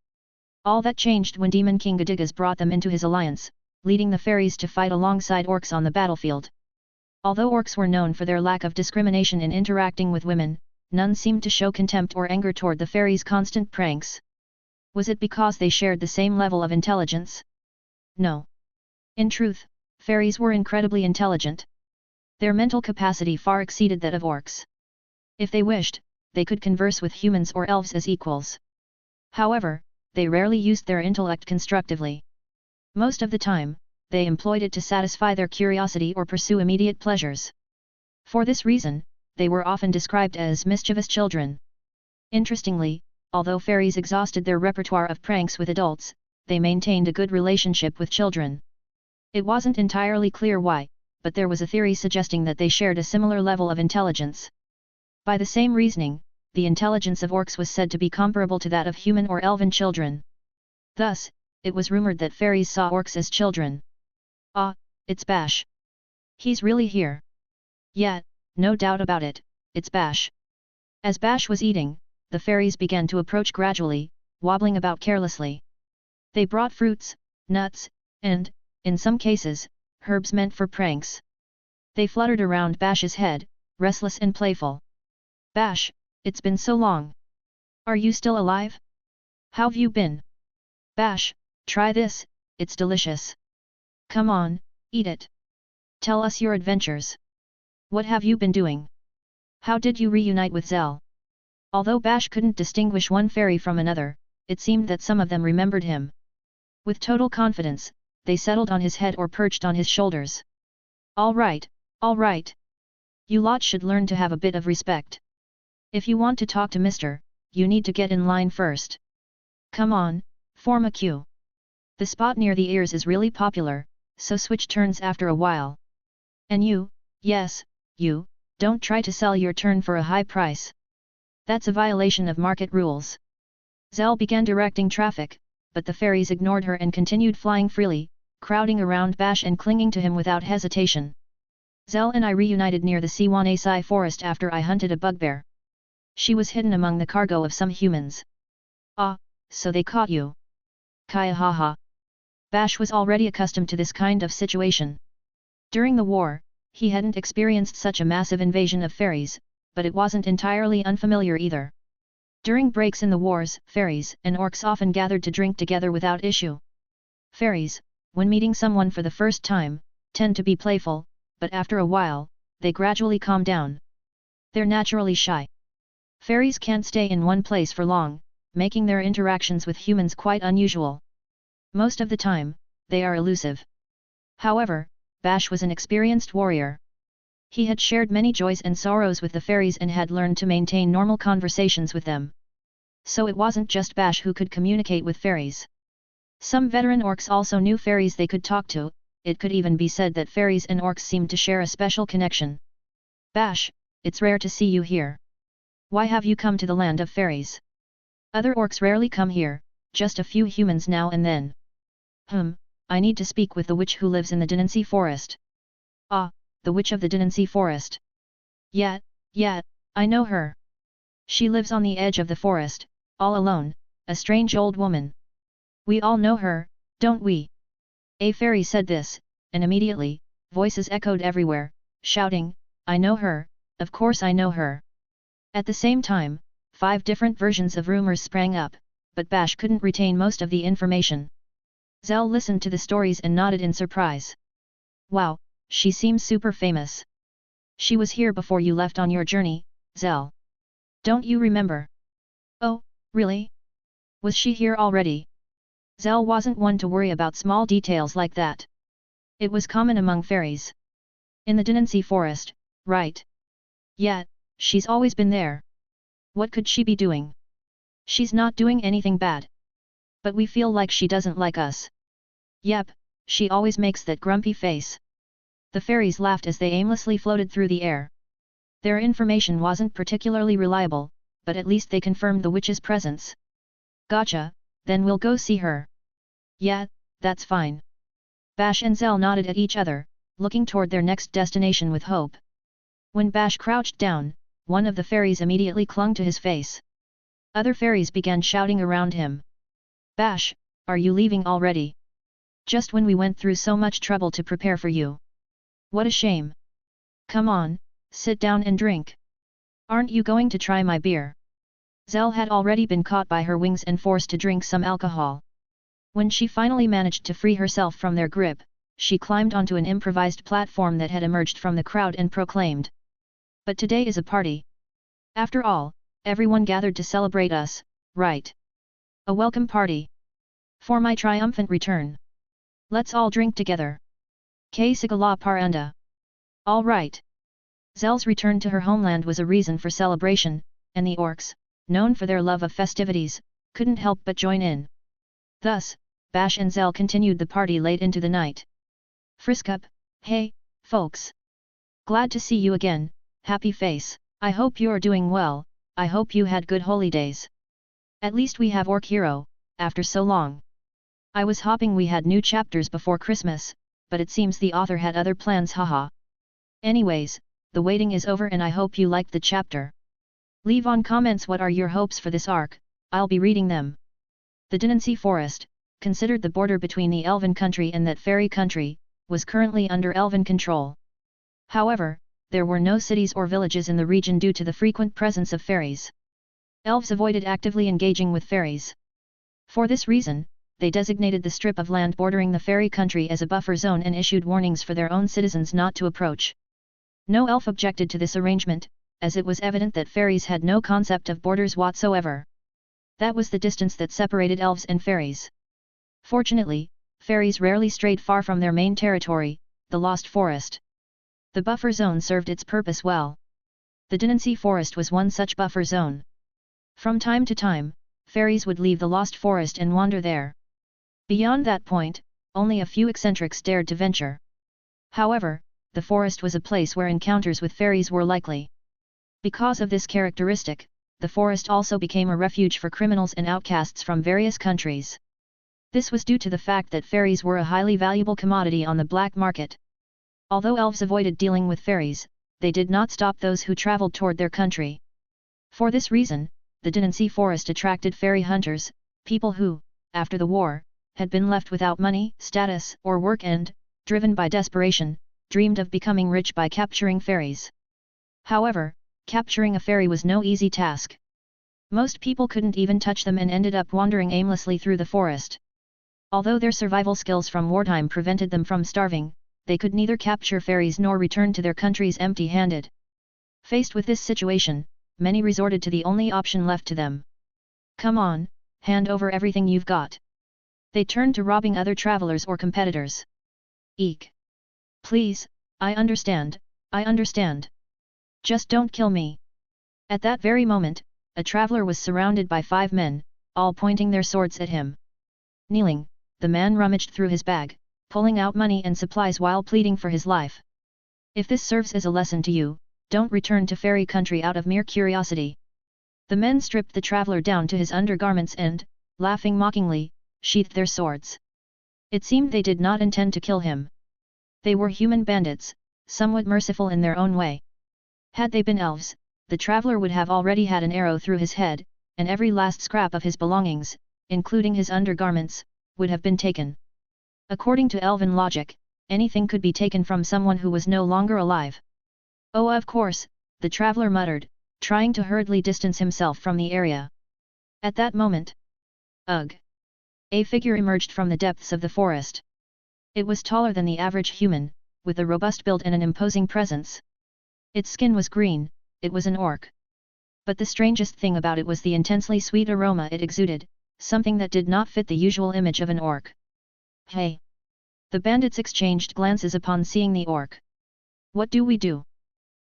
All that changed when Demon King Gadigas brought them into his alliance, leading the fairies to fight alongside orcs on the battlefield. Although orcs were known for their lack of discrimination in interacting with women, none seemed to show contempt or anger toward the fairies' constant pranks. Was it because they shared the same level of intelligence? No. In truth, fairies were incredibly intelligent. Their mental capacity far exceeded that of orcs. If they wished, they could converse with humans or elves as equals. However, they rarely used their intellect constructively. Most of the time, they employed it to satisfy their curiosity or pursue immediate pleasures. For this reason, they were often described as mischievous children. Interestingly, although fairies exhausted their repertoire of pranks with adults, they maintained a good relationship with children. It wasn't entirely clear why, but there was a theory suggesting that they shared a similar level of intelligence. By the same reasoning, the intelligence of orcs was said to be comparable to that of human or elven children. Thus, it was rumored that fairies saw orcs as children. Ah, it's Bash. He's really here. Yeah, no doubt about it, it's Bash. As Bash was eating, the fairies began to approach gradually, wobbling about carelessly. They brought fruits, nuts, and, in some cases, herbs meant for pranks. They fluttered around Bash's head, restless and playful. Bash, it's been so long. Are you still alive? How've you been? Bash, try this, it's delicious. Come on, eat it. Tell us your adventures. What have you been doing? How did you reunite with Zell? Although Bash couldn't distinguish one fairy from another, it seemed that some of them remembered him. With total confidence, they settled on his head or perched on his shoulders. All right, all right. You lot should learn to have a bit of respect. If you want to talk to Mr., you need to get in line first. Come on, form a queue. The spot near the ears is really popular, so switch turns after a while. And you, yes, you, don't try to sell your turn for a high price. That's a violation of market rules. Zell began directing traffic, but the fairies ignored her and continued flying freely, crowding around Bash and clinging to him without hesitation. Zell and I reunited near the Siwanasai forest after I hunted a bugbear. She was hidden among the cargo of some humans. Ah, so they caught you. Kaya haha. Bash was already accustomed to this kind of situation. During the war, he hadn't experienced such a massive invasion of fairies, but it wasn't entirely unfamiliar either. During breaks in the wars, fairies and orcs often gathered to drink together without issue. Fairies, when meeting someone for the first time, tend to be playful, but after a while, they gradually calm down. They're naturally shy. Fairies can't stay in one place for long, making their interactions with humans quite unusual. Most of the time, they are elusive. However, Bash was an experienced warrior. He had shared many joys and sorrows with the fairies and had learned to maintain normal conversations with them. So it wasn't just Bash who could communicate with fairies. Some veteran orcs also knew fairies they could talk to. It could even be said that fairies and orcs seemed to share a special connection. Bash, it's rare to see you here. Why have you come to the land of fairies? Other orcs rarely come here, just a few humans now and then. I need to speak with the witch who lives in the Dinancy forest. Ah, the witch of the Dinancy forest. Yeah, I know her. She lives on the edge of the forest, all alone, a strange old woman. We all know her, don't we? A fairy said this, and immediately, voices echoed everywhere, shouting, I know her, of course I know her. At the same time, 5 different versions of rumors sprang up, but Bash couldn't retain most of the information. Zell listened to the stories and nodded in surprise. Wow, she seems super famous. She was here before you left on your journey, Zell. Don't you remember? Oh, really? Was she here already? Zell wasn't one to worry about small details like that. It was common among fairies. In the Dinancy forest, right? Yeah, she's always been there. What could she be doing? She's not doing anything bad. But we feel like she doesn't like us. Yep, she always makes that grumpy face. The fairies laughed as they aimlessly floated through the air. Their information wasn't particularly reliable, but at least they confirmed the witch's presence. Gotcha, then we'll go see her. Yeah, that's fine. Bash and Zell nodded at each other, looking toward their next destination with hope. When Bash crouched down, one of the fairies immediately clung to his face. Other fairies began shouting around him. Bash, are you leaving already? Just when we went through so much trouble to prepare for you. What a shame. Come on, sit down and drink. Aren't you going to try my beer? Zell had already been caught by her wings and forced to drink some alcohol. When she finally managed to free herself from their grip, she climbed onto an improvised platform that had emerged from the crowd and proclaimed. But today is a party. After all, everyone gathered to celebrate us, right? A welcome party. For my triumphant return. Let's all drink together. Que sigala paranda. All right. Zell's return to her homeland was a reason for celebration, and the orcs, known for their love of festivities, couldn't help but join in. Thus, Bash and Zell continued the party late into the night. Friskup, hey, folks. Glad to see you again, happy face. I hope you're doing well, I hope you had good holidays. At least we have Orc Hero, after so long. I was hoping we had new chapters before Christmas, but it seems the author had other plans, haha. Anyways, the waiting is over and I hope you liked the chapter. Leave on comments what are your hopes for this arc, I'll be reading them. The Dynancy Forest, considered the border between the Elven country and that fairy country, was currently under Elven control. However, there were no cities or villages in the region due to the frequent presence of fairies. Elves avoided actively engaging with fairies. For this reason, they designated the strip of land bordering the fairy country as a buffer zone and issued warnings for their own citizens not to approach. No elf objected to this arrangement, as it was evident that fairies had no concept of borders whatsoever. That was the distance that separated elves and fairies. Fortunately, fairies rarely strayed far from their main territory, the Lost Forest. The buffer zone served its purpose well. The Dynancy Forest was one such buffer zone. From time to time, fairies would leave the Lost Forest and wander there. Beyond that point, only a few eccentrics dared to venture. However, the forest was a place where encounters with fairies were likely. Because of this characteristic, the forest also became a refuge for criminals and outcasts from various countries. This was due to the fact that fairies were a highly valuable commodity on the black market. Although elves avoided dealing with fairies, they did not stop those who traveled toward their country. For this reason, the Dynancy Forest attracted fairy hunters, people who, after the war, had been left without money, status, or work and, driven by desperation, dreamed of becoming rich by capturing fairies. However, capturing a fairy was no easy task. Most people couldn't even touch them and ended up wandering aimlessly through the forest. Although their survival skills from wartime prevented them from starving, they could neither capture fairies nor return to their countries empty-handed. Faced with this situation, many resorted to the only option left to them. Come on, hand over everything you've got. They turned to robbing other travelers or competitors. Eek! Please, I understand, I understand. Just don't kill me. At that very moment, a traveler was surrounded by 5 men, all pointing their swords at him. Kneeling, the man rummaged through his bag, pulling out money and supplies while pleading for his life. If this serves as a lesson to you, don't return to fairy country out of mere curiosity. The men stripped the traveler down to his undergarments and, laughing mockingly, sheathed their swords. It seemed they did not intend to kill him. They were human bandits, somewhat merciful in their own way. Had they been elves, the traveler would have already had an arrow through his head, and every last scrap of his belongings, including his undergarments, would have been taken. According to elven logic, anything could be taken from someone who was no longer alive. Oh, of course, the traveler muttered, trying to hurriedly distance himself from the area. At that moment, ugh! A figure emerged from the depths of the forest. It was taller than the average human, with a robust build and an imposing presence. Its skin was green, it was an orc. But the strangest thing about it was the intensely sweet aroma it exuded, something that did not fit the usual image of an orc. Hey! The bandits exchanged glances upon seeing the orc. What do we do?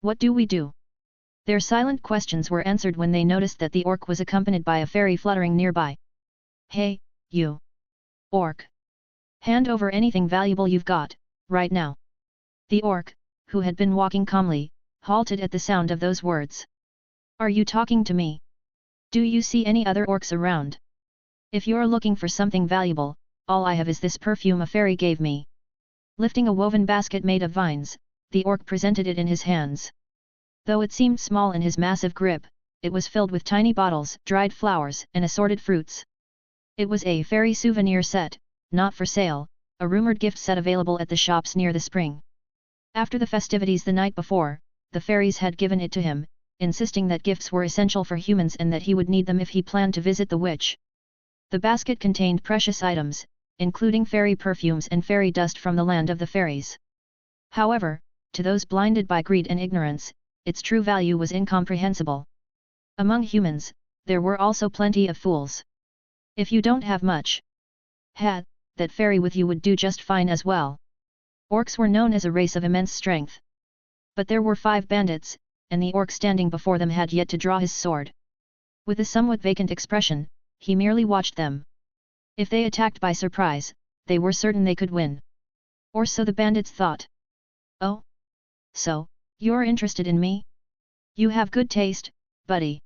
What do we do? Their silent questions were answered when they noticed that the orc was accompanied by a fairy fluttering nearby. Hey, you! Orc! Hand over anything valuable you've got, right now! The orc, who had been walking calmly, halted at the sound of those words. Are you talking to me? Do you see any other orcs around? If you're looking for something valuable, all I have is this perfume a fairy gave me. Lifting a woven basket made of vines, the orc presented it in his hands. Though it seemed small in his massive grip, it was filled with tiny bottles, dried flowers, and assorted fruits. It was a fairy souvenir set, not for sale, a rumored gift set available at the shops near the spring. After the festivities the night before, the fairies had given it to him, insisting that gifts were essential for humans and that he would need them if he planned to visit the witch. The basket contained precious items, including fairy perfumes and fairy dust from the land of the fairies. However, to those blinded by greed and ignorance, its true value was incomprehensible. Among humans, there were also plenty of fools. If you don't have much, that fairy with you would do just fine as well. Orcs were known as a race of immense strength. But there were 5 bandits, and the orc standing before them had yet to draw his sword. With a somewhat vacant expression, he merely watched them. If they attacked by surprise, they were certain they could win. Or so the bandits thought. Oh? So, you're interested in me? You have good taste, buddy.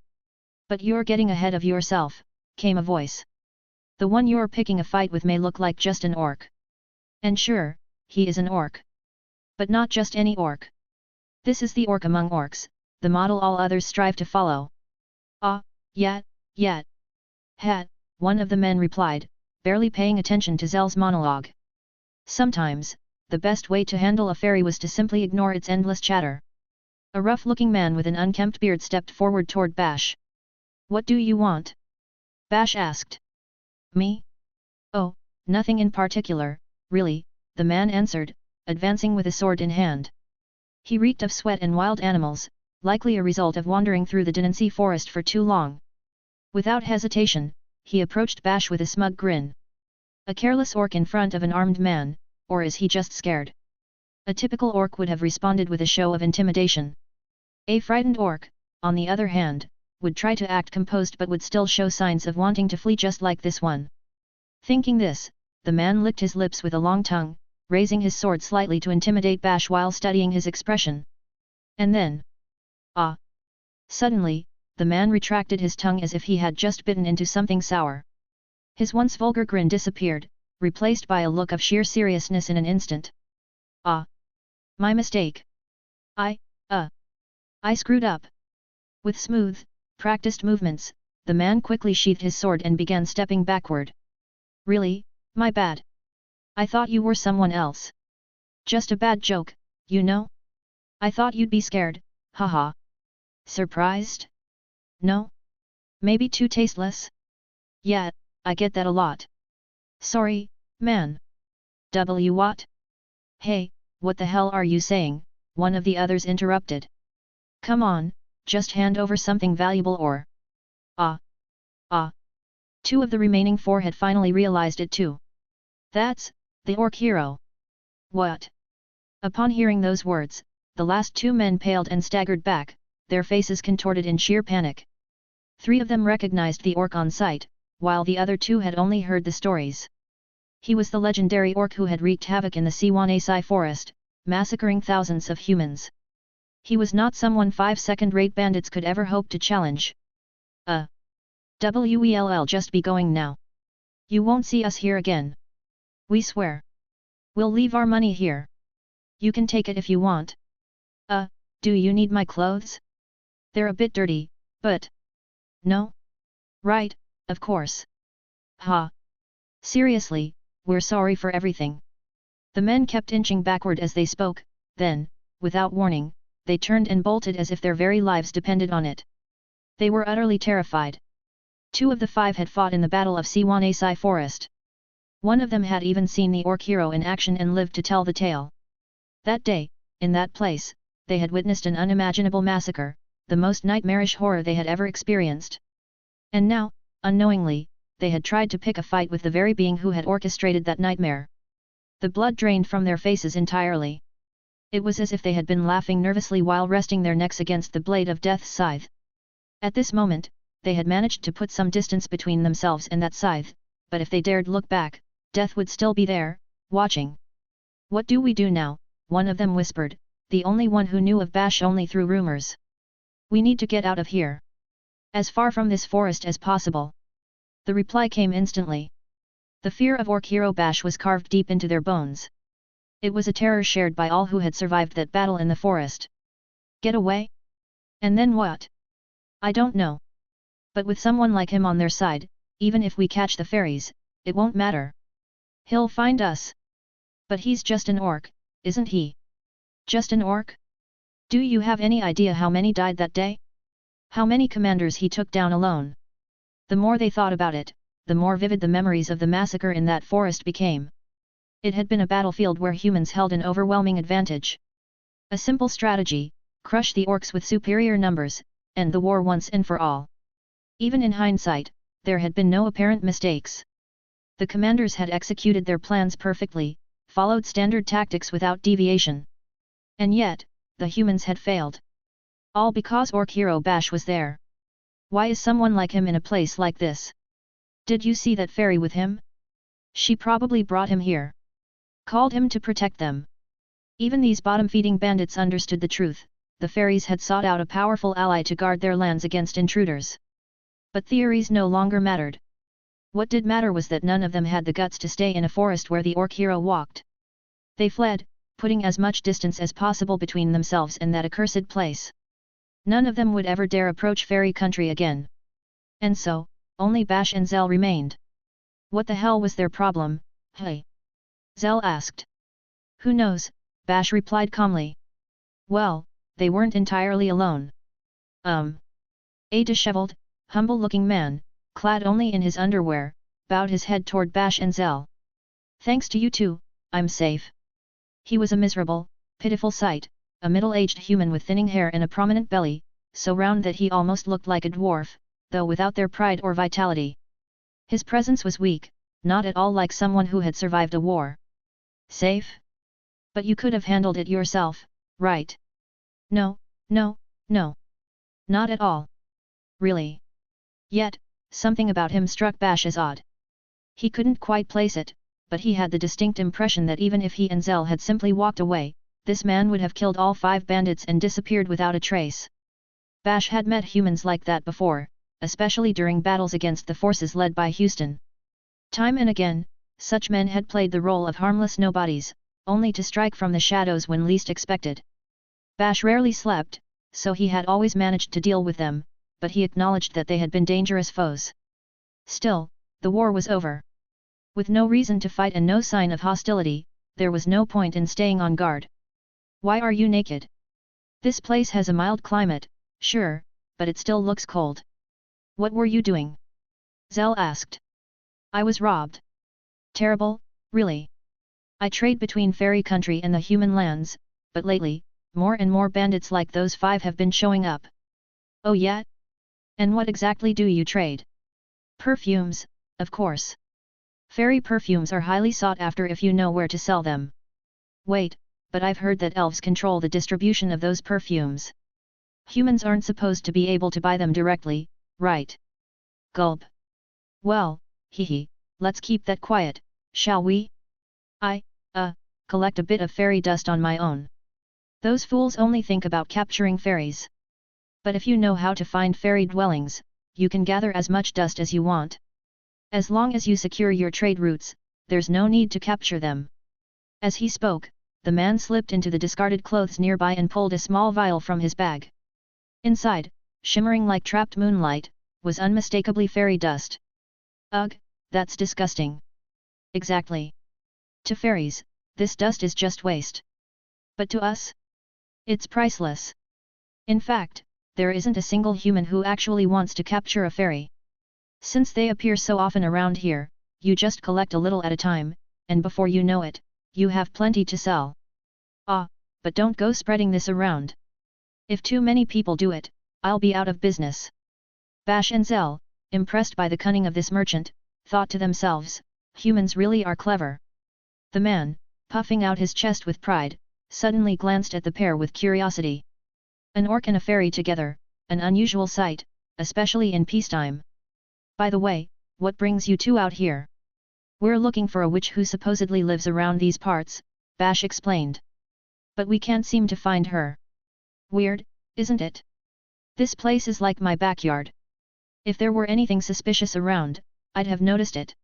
But you're getting ahead of yourself, came a voice. The one you're picking a fight with may look like just an orc. And sure, he is an orc. But not just any orc. This is the orc among orcs, the model all others strive to follow. Ah, yet. One of the men replied, barely paying attention to Zell's monologue. Sometimes, the best way to handle a fairy was to simply ignore its endless chatter. A rough-looking man with an unkempt beard stepped forward toward Bash. What do you want? Bash asked. Me? Oh, nothing in particular, really, the man answered, advancing with a sword in hand. He reeked of sweat and wild animals, likely a result of wandering through the Dynancy forest for too long. Without hesitation, he approached Bash with a smug grin. A careless orc in front of an armed man, or is he just scared? A typical orc would have responded with a show of intimidation. A frightened orc, on the other hand, would try to act composed but would still show signs of wanting to flee just like this one. Thinking this, the man licked his lips with a long tongue, raising his sword slightly to intimidate Bash while studying his expression. And then... ah! Suddenly, the man retracted his tongue as if he had just bitten into something sour. His once vulgar grin disappeared, replaced by a look of sheer seriousness in an instant. Ah! My mistake. I screwed up. With smooth, practiced movements, the man quickly sheathed his sword and began stepping backward. Really, my bad. I thought you were someone else. Just a bad joke, you know? I thought you'd be scared, haha. Surprised? No? Maybe too tasteless? Yeah, I get that a lot. Sorry, man. What? Hey, what the hell are you saying? One of the others interrupted. Come on, just hand over something valuable or... Ah. 2 of the remaining 4 had finally realized it too. That's the orc hero. What? Upon hearing those words, the last 2 men paled and staggered back, their faces contorted in sheer panic. 3 of them recognized the orc on sight, while the other 2 had only heard the stories. He was the legendary orc who had wreaked havoc in the Siwanesi forest, massacring thousands of humans. He was not someone 5 second-rate bandits could ever hope to challenge. Well, just be going now. You won't see us here again. We swear. We'll leave our money here. You can take it if you want. Do you need my clothes? They're a bit dirty, but... No? Right, of course. Ha! Seriously, we're sorry for everything. The men kept inching backward as they spoke, then, without warning, they turned and bolted as if their very lives depended on it. They were utterly terrified. 2 of the 5 had fought in the Battle of Siwanesi Forest. One of them had even seen the orc hero in action and lived to tell the tale. That day, in that place, they had witnessed an unimaginable massacre, the most nightmarish horror they had ever experienced. And now, unknowingly, they had tried to pick a fight with the very being who had orchestrated that nightmare. The blood drained from their faces entirely. It was as if they had been laughing nervously while resting their necks against the blade of death's scythe. At this moment, they had managed to put some distance between themselves and that scythe, but if they dared look back, death would still be there, watching. What do we do now? One of them whispered, the only one who knew of Bash only through rumors. We need to get out of here. As far from this forest as possible. The reply came instantly. The fear of orc hero Bash was carved deep into their bones. It was a terror shared by all who had survived that battle in the forest. Get away? And then what? I don't know. But with someone like him on their side, even if we catch the fairies, it won't matter. He'll find us. But he's just an orc, isn't he? Just an orc? Do you have any idea how many died that day? How many commanders he took down alone? The more they thought about it, the more vivid the memories of the massacre in that forest became. It had been a battlefield where humans held an overwhelming advantage. A simple strategy: crush the orcs with superior numbers, end the war once and for all. Even in hindsight, there had been no apparent mistakes. The commanders had executed their plans perfectly, followed standard tactics without deviation. And yet, the humans had failed. All because orc hero Bash was there. Why is someone like him in a place like this? Did you see that fairy with him? She probably brought him here. Called him to protect them. Even these bottom-feeding bandits understood the truth: the fairies had sought out a powerful ally to guard their lands against intruders. But theories no longer mattered. What did matter was that none of them had the guts to stay in a forest where the orc hero walked. They fled, putting as much distance as possible between themselves and that accursed place. None of them would ever dare approach fairy country again. And so, only Bash and Zell remained. What the hell was their problem, hey? Zell asked. Who knows, Bash replied calmly. Well, they weren't entirely alone. A disheveled, humble-looking man, clad only in his underwear, bowed his head toward Bash and Zell. Thanks to you two, I'm safe. He was a miserable, pitiful sight, a middle-aged human with thinning hair and a prominent belly, so round that he almost looked like a dwarf, though without their pride or vitality. His presence was weak, not at all like someone who had survived a war. Safe? But you could have handled it yourself, right? No, no, no. Not at all. Really. Yet, something about him struck Bash as odd. He couldn't quite place it, but he had the distinct impression that even if he and Zell had simply walked away, this man would have killed all 5 bandits and disappeared without a trace. Bash had met humans like that before, especially during battles against the forces led by Houston. Time and again, such men had played the role of harmless nobodies, only to strike from the shadows when least expected. Bash rarely slept, so he had always managed to deal with them, but he acknowledged that they had been dangerous foes. Still, the war was over. With no reason to fight and no sign of hostility, there was no point in staying on guard. Why are you naked? This place has a mild climate, sure, but it still looks cold. What were you doing? Zell asked. I was robbed. Terrible, really. I trade between fairy country and the human lands, but lately, more and more bandits like those 5 have been showing up. Oh yeah? And what exactly do you trade? Perfumes, of course. Fairy perfumes are highly sought after if you know where to sell them. Wait, but I've heard that elves control the distribution of those perfumes. Humans aren't supposed to be able to buy them directly, right? Gulp. Well, hee, let's keep that quiet, shall we? I collect a bit of fairy dust on my own. Those fools only think about capturing fairies. But if you know how to find fairy dwellings, you can gather as much dust as you want. As long as you secure your trade routes, there's no need to capture them. As he spoke, the man slipped into the discarded clothes nearby and pulled a small vial from his bag. Inside, shimmering like trapped moonlight, was unmistakably fairy dust. Ugh, that's disgusting. Exactly. To fairies, this dust is just waste. But to us? It's priceless. In fact, there isn't a single human who actually wants to capture a fairy. Since they appear so often around here, you just collect a little at a time, and before you know it, you have plenty to sell. Ah, but don't go spreading this around. If too many people do it, I'll be out of business. Bash and Zell, impressed by the cunning of this merchant, thought to themselves, humans really are clever. The man, puffing out his chest with pride, suddenly glanced at the pair with curiosity. An orc and a fairy together, an unusual sight, especially in peacetime. By the way, what brings you two out here? We're looking for a witch who supposedly lives around these parts, Bash explained. But we can't seem to find her. Weird, isn't it? This place is like my backyard. If there were anything suspicious around, I'd have noticed it.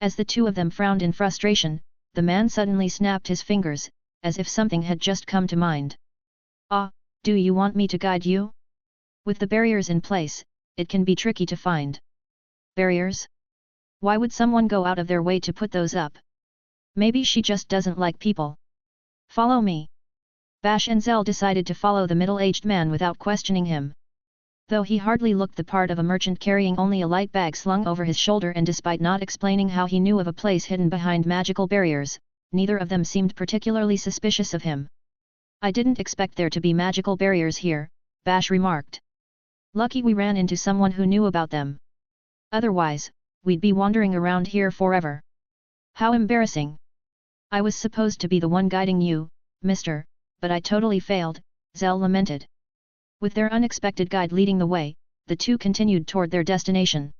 As the two of them frowned in frustration, the man suddenly snapped his fingers, as if something had just come to mind. Ah, do you want me to guide you? With the barriers in place, it can be tricky to find. Barriers? Why would someone go out of their way to put those up? Maybe she just doesn't like people. Follow me. Bash and Zell decided to follow the middle-aged man without questioning him. Though he hardly looked the part of a merchant carrying only a light bag slung over his shoulder, and despite not explaining how he knew of a place hidden behind magical barriers, neither of them seemed particularly suspicious of him. I didn't expect there to be magical barriers here, Bash remarked. Lucky we ran into someone who knew about them. Otherwise, we'd be wandering around here forever. How embarrassing. I was supposed to be the one guiding you, mister, but I totally failed, Zell lamented. With their unexpected guide leading the way, the two continued toward their destination.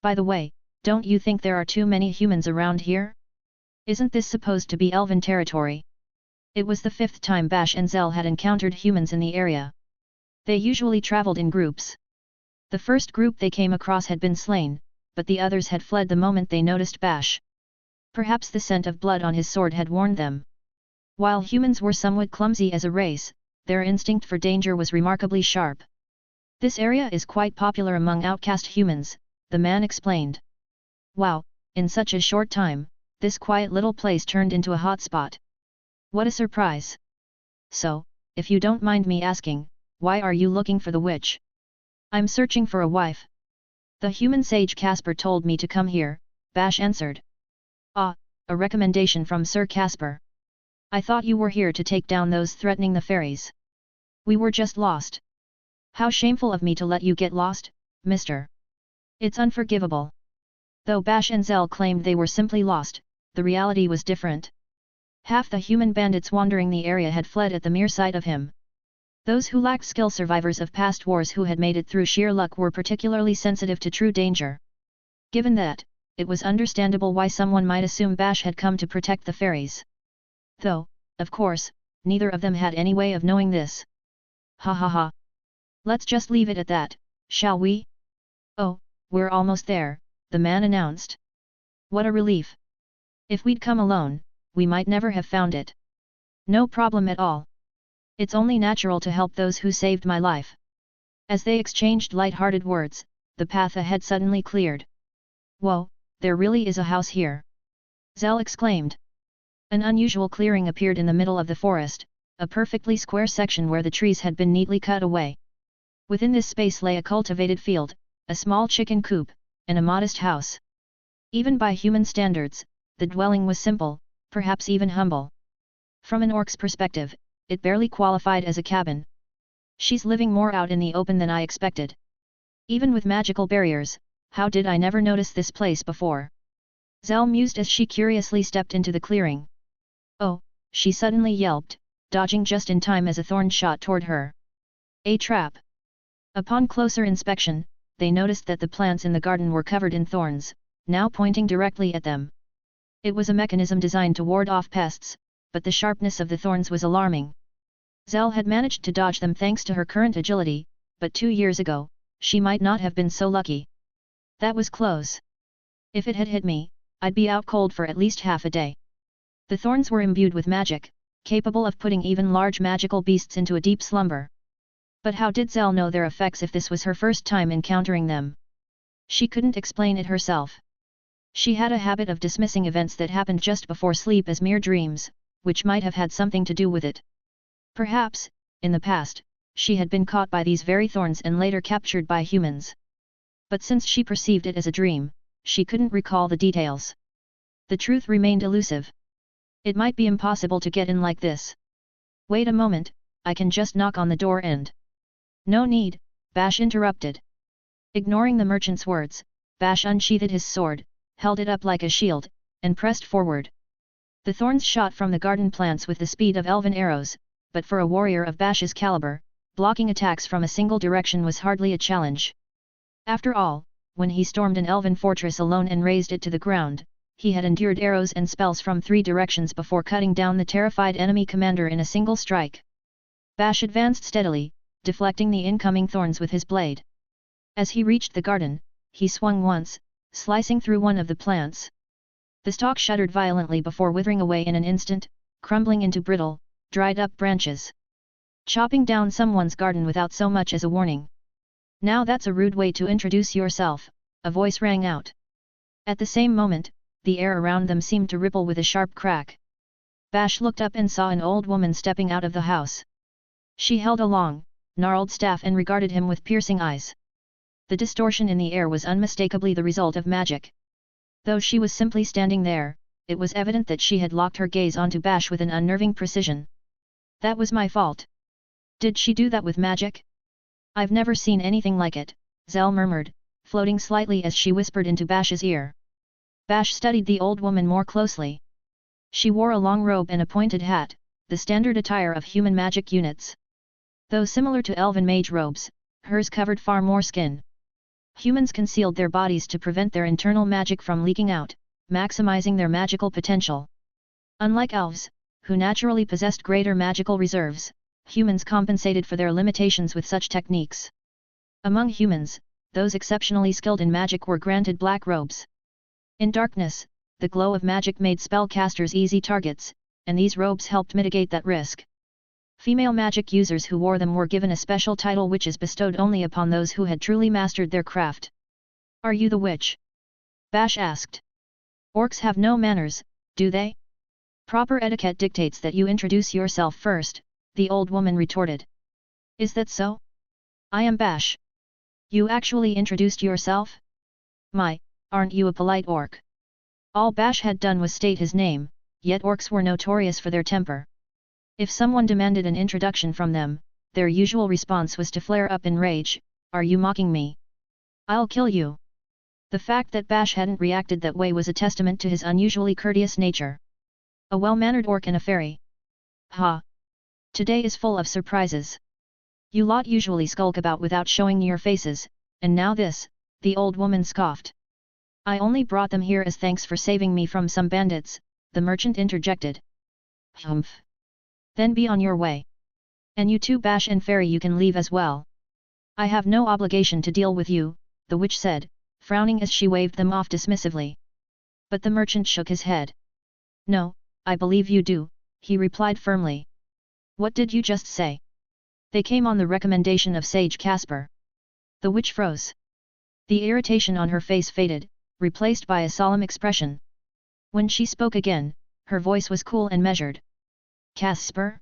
By the way, don't you think there are too many humans around here? Isn't this supposed to be elven territory? It was the 5th time Bash and Zell had encountered humans in the area. They usually traveled in groups. The first group they came across had been slain, but the others had fled the moment they noticed Bash. Perhaps the scent of blood on his sword had warned them. While humans were somewhat clumsy as a race, their instinct for danger was remarkably sharp. This area is quite popular among outcast humans, the man explained. Wow, in such a short time, this quiet little place turned into a hot spot. What a surprise! So, if you don't mind me asking, why are you looking for the witch? I'm searching for a wife. The human sage Casper told me to come here, Bash answered. Ah, a recommendation from Sir Casper. I thought you were here to take down those threatening the fairies. We were just lost. How shameful of me to let you get lost, mister. It's unforgivable. Though Bash and Zell claimed they were simply lost, the reality was different. Half the human bandits wandering the area had fled at the mere sight of him. Those who lacked skill, survivors of past wars who had made it through sheer luck, were particularly sensitive to true danger. Given that, it was understandable why someone might assume Bash had come to protect the fairies. Though, of course, neither of them had any way of knowing this. Ha ha ha. Let's just leave it at that, shall we? Oh, we're almost there, the man announced. What a relief. If we'd come alone, we might never have found it. No problem at all. It's only natural to help those who saved my life. As they exchanged light-hearted words, the path ahead suddenly cleared. Whoa, there really is a house here! Zell exclaimed. An unusual clearing appeared in the middle of the forest, a perfectly square section where the trees had been neatly cut away. Within this space lay a cultivated field, a small chicken coop, and a modest house. Even by human standards, the dwelling was simple, perhaps even humble. From an orc's perspective, it barely qualified as a cabin. She's living more out in the open than I expected. Even with magical barriers, how did I never notice this place before? Zell mused as she curiously stepped into the clearing. Oh, she suddenly yelped, dodging just in time as a thorn shot toward her. A trap! Upon closer inspection, they noticed that the plants in the garden were covered in thorns, now pointing directly at them. It was a mechanism designed to ward off pests, but the sharpness of the thorns was alarming. Zell had managed to dodge them thanks to her current agility, but 2 years ago, she might not have been so lucky. That was close. If it had hit me, I'd be out cold for at least half a day. The thorns were imbued with magic, capable of putting even large magical beasts into a deep slumber. But how did Zell know their effects if this was her first time encountering them? She couldn't explain it herself. She had a habit of dismissing events that happened just before sleep as mere dreams, which might have had something to do with it. Perhaps, in the past, she had been caught by these very thorns and later captured by humans. But since she perceived it as a dream, she couldn't recall the details. The truth remained elusive. It might be impossible to get in like this. Wait a moment, I can just knock on the door and... No need, Bash interrupted. Ignoring the merchant's words, Bash unsheathed his sword, held it up like a shield, and pressed forward. The thorns shot from the garden plants with the speed of elven arrows, but for a warrior of Bash's caliber, blocking attacks from a single direction was hardly a challenge. After all, when he stormed an elven fortress alone and razed it to the ground, he had endured arrows and spells from 3 directions before cutting down the terrified enemy commander in a single strike. Bash advanced steadily, deflecting the incoming thorns with his blade. As he reached the garden, he swung once, slicing through one of the plants. The stalk shuddered violently before withering away in an instant, crumbling into brittle, dried-up branches. Chopping down someone's garden without so much as a warning. Now that's a rude way to introduce yourself, a voice rang out. At the same moment, the air around them seemed to ripple with a sharp crack. Bash looked up and saw an old woman stepping out of the house. She held a long, gnarled staff and regarded him with piercing eyes. The distortion in the air was unmistakably the result of magic. Though she was simply standing there, it was evident that she had locked her gaze onto Bash with an unnerving precision. That was my fault. Did she do that with magic? I've never seen anything like it, Zell murmured, floating slightly as she whispered into Bash's ear. Bash studied the old woman more closely. She wore a long robe and a pointed hat, the standard attire of human magic units. Though similar to elven mage robes, hers covered far more skin. Humans concealed their bodies to prevent their internal magic from leaking out, maximizing their magical potential. Unlike elves, who naturally possessed greater magical reserves, humans compensated for their limitations with such techniques. Among humans, those exceptionally skilled in magic were granted black robes. In darkness, the glow of magic made spellcasters easy targets, and these robes helped mitigate that risk. Female magic users who wore them were given a special title which is bestowed only upon those who had truly mastered their craft. Are you the witch? Bash asked. Orcs have no manners, do they? Proper etiquette dictates that you introduce yourself first, the old woman retorted. Is that so? I am Bash. You actually introduced yourself? My, aren't you a polite orc? All Bash had done was state his name, yet orcs were notorious for their temper. If someone demanded an introduction from them, their usual response was to flare up in rage, are you mocking me? I'll kill you. The fact that Bash hadn't reacted that way was a testament to his unusually courteous nature. A well-mannered orc and a fairy. Ha! Today is full of surprises. You lot usually skulk about without showing your faces, and now this, the old woman scoffed. I only brought them here as thanks for saving me from some bandits, the merchant interjected. Humph. Then be on your way. And you too, Bash and Fairy, you can leave as well. I have no obligation to deal with you, the witch said, frowning as she waved them off dismissively. But the merchant shook his head. No, I believe you do, he replied firmly. What did you just say? They came on the recommendation of Sage Casper. The witch froze. The irritation on her face faded, replaced by a solemn expression. When she spoke again, her voice was cool and measured. Casper?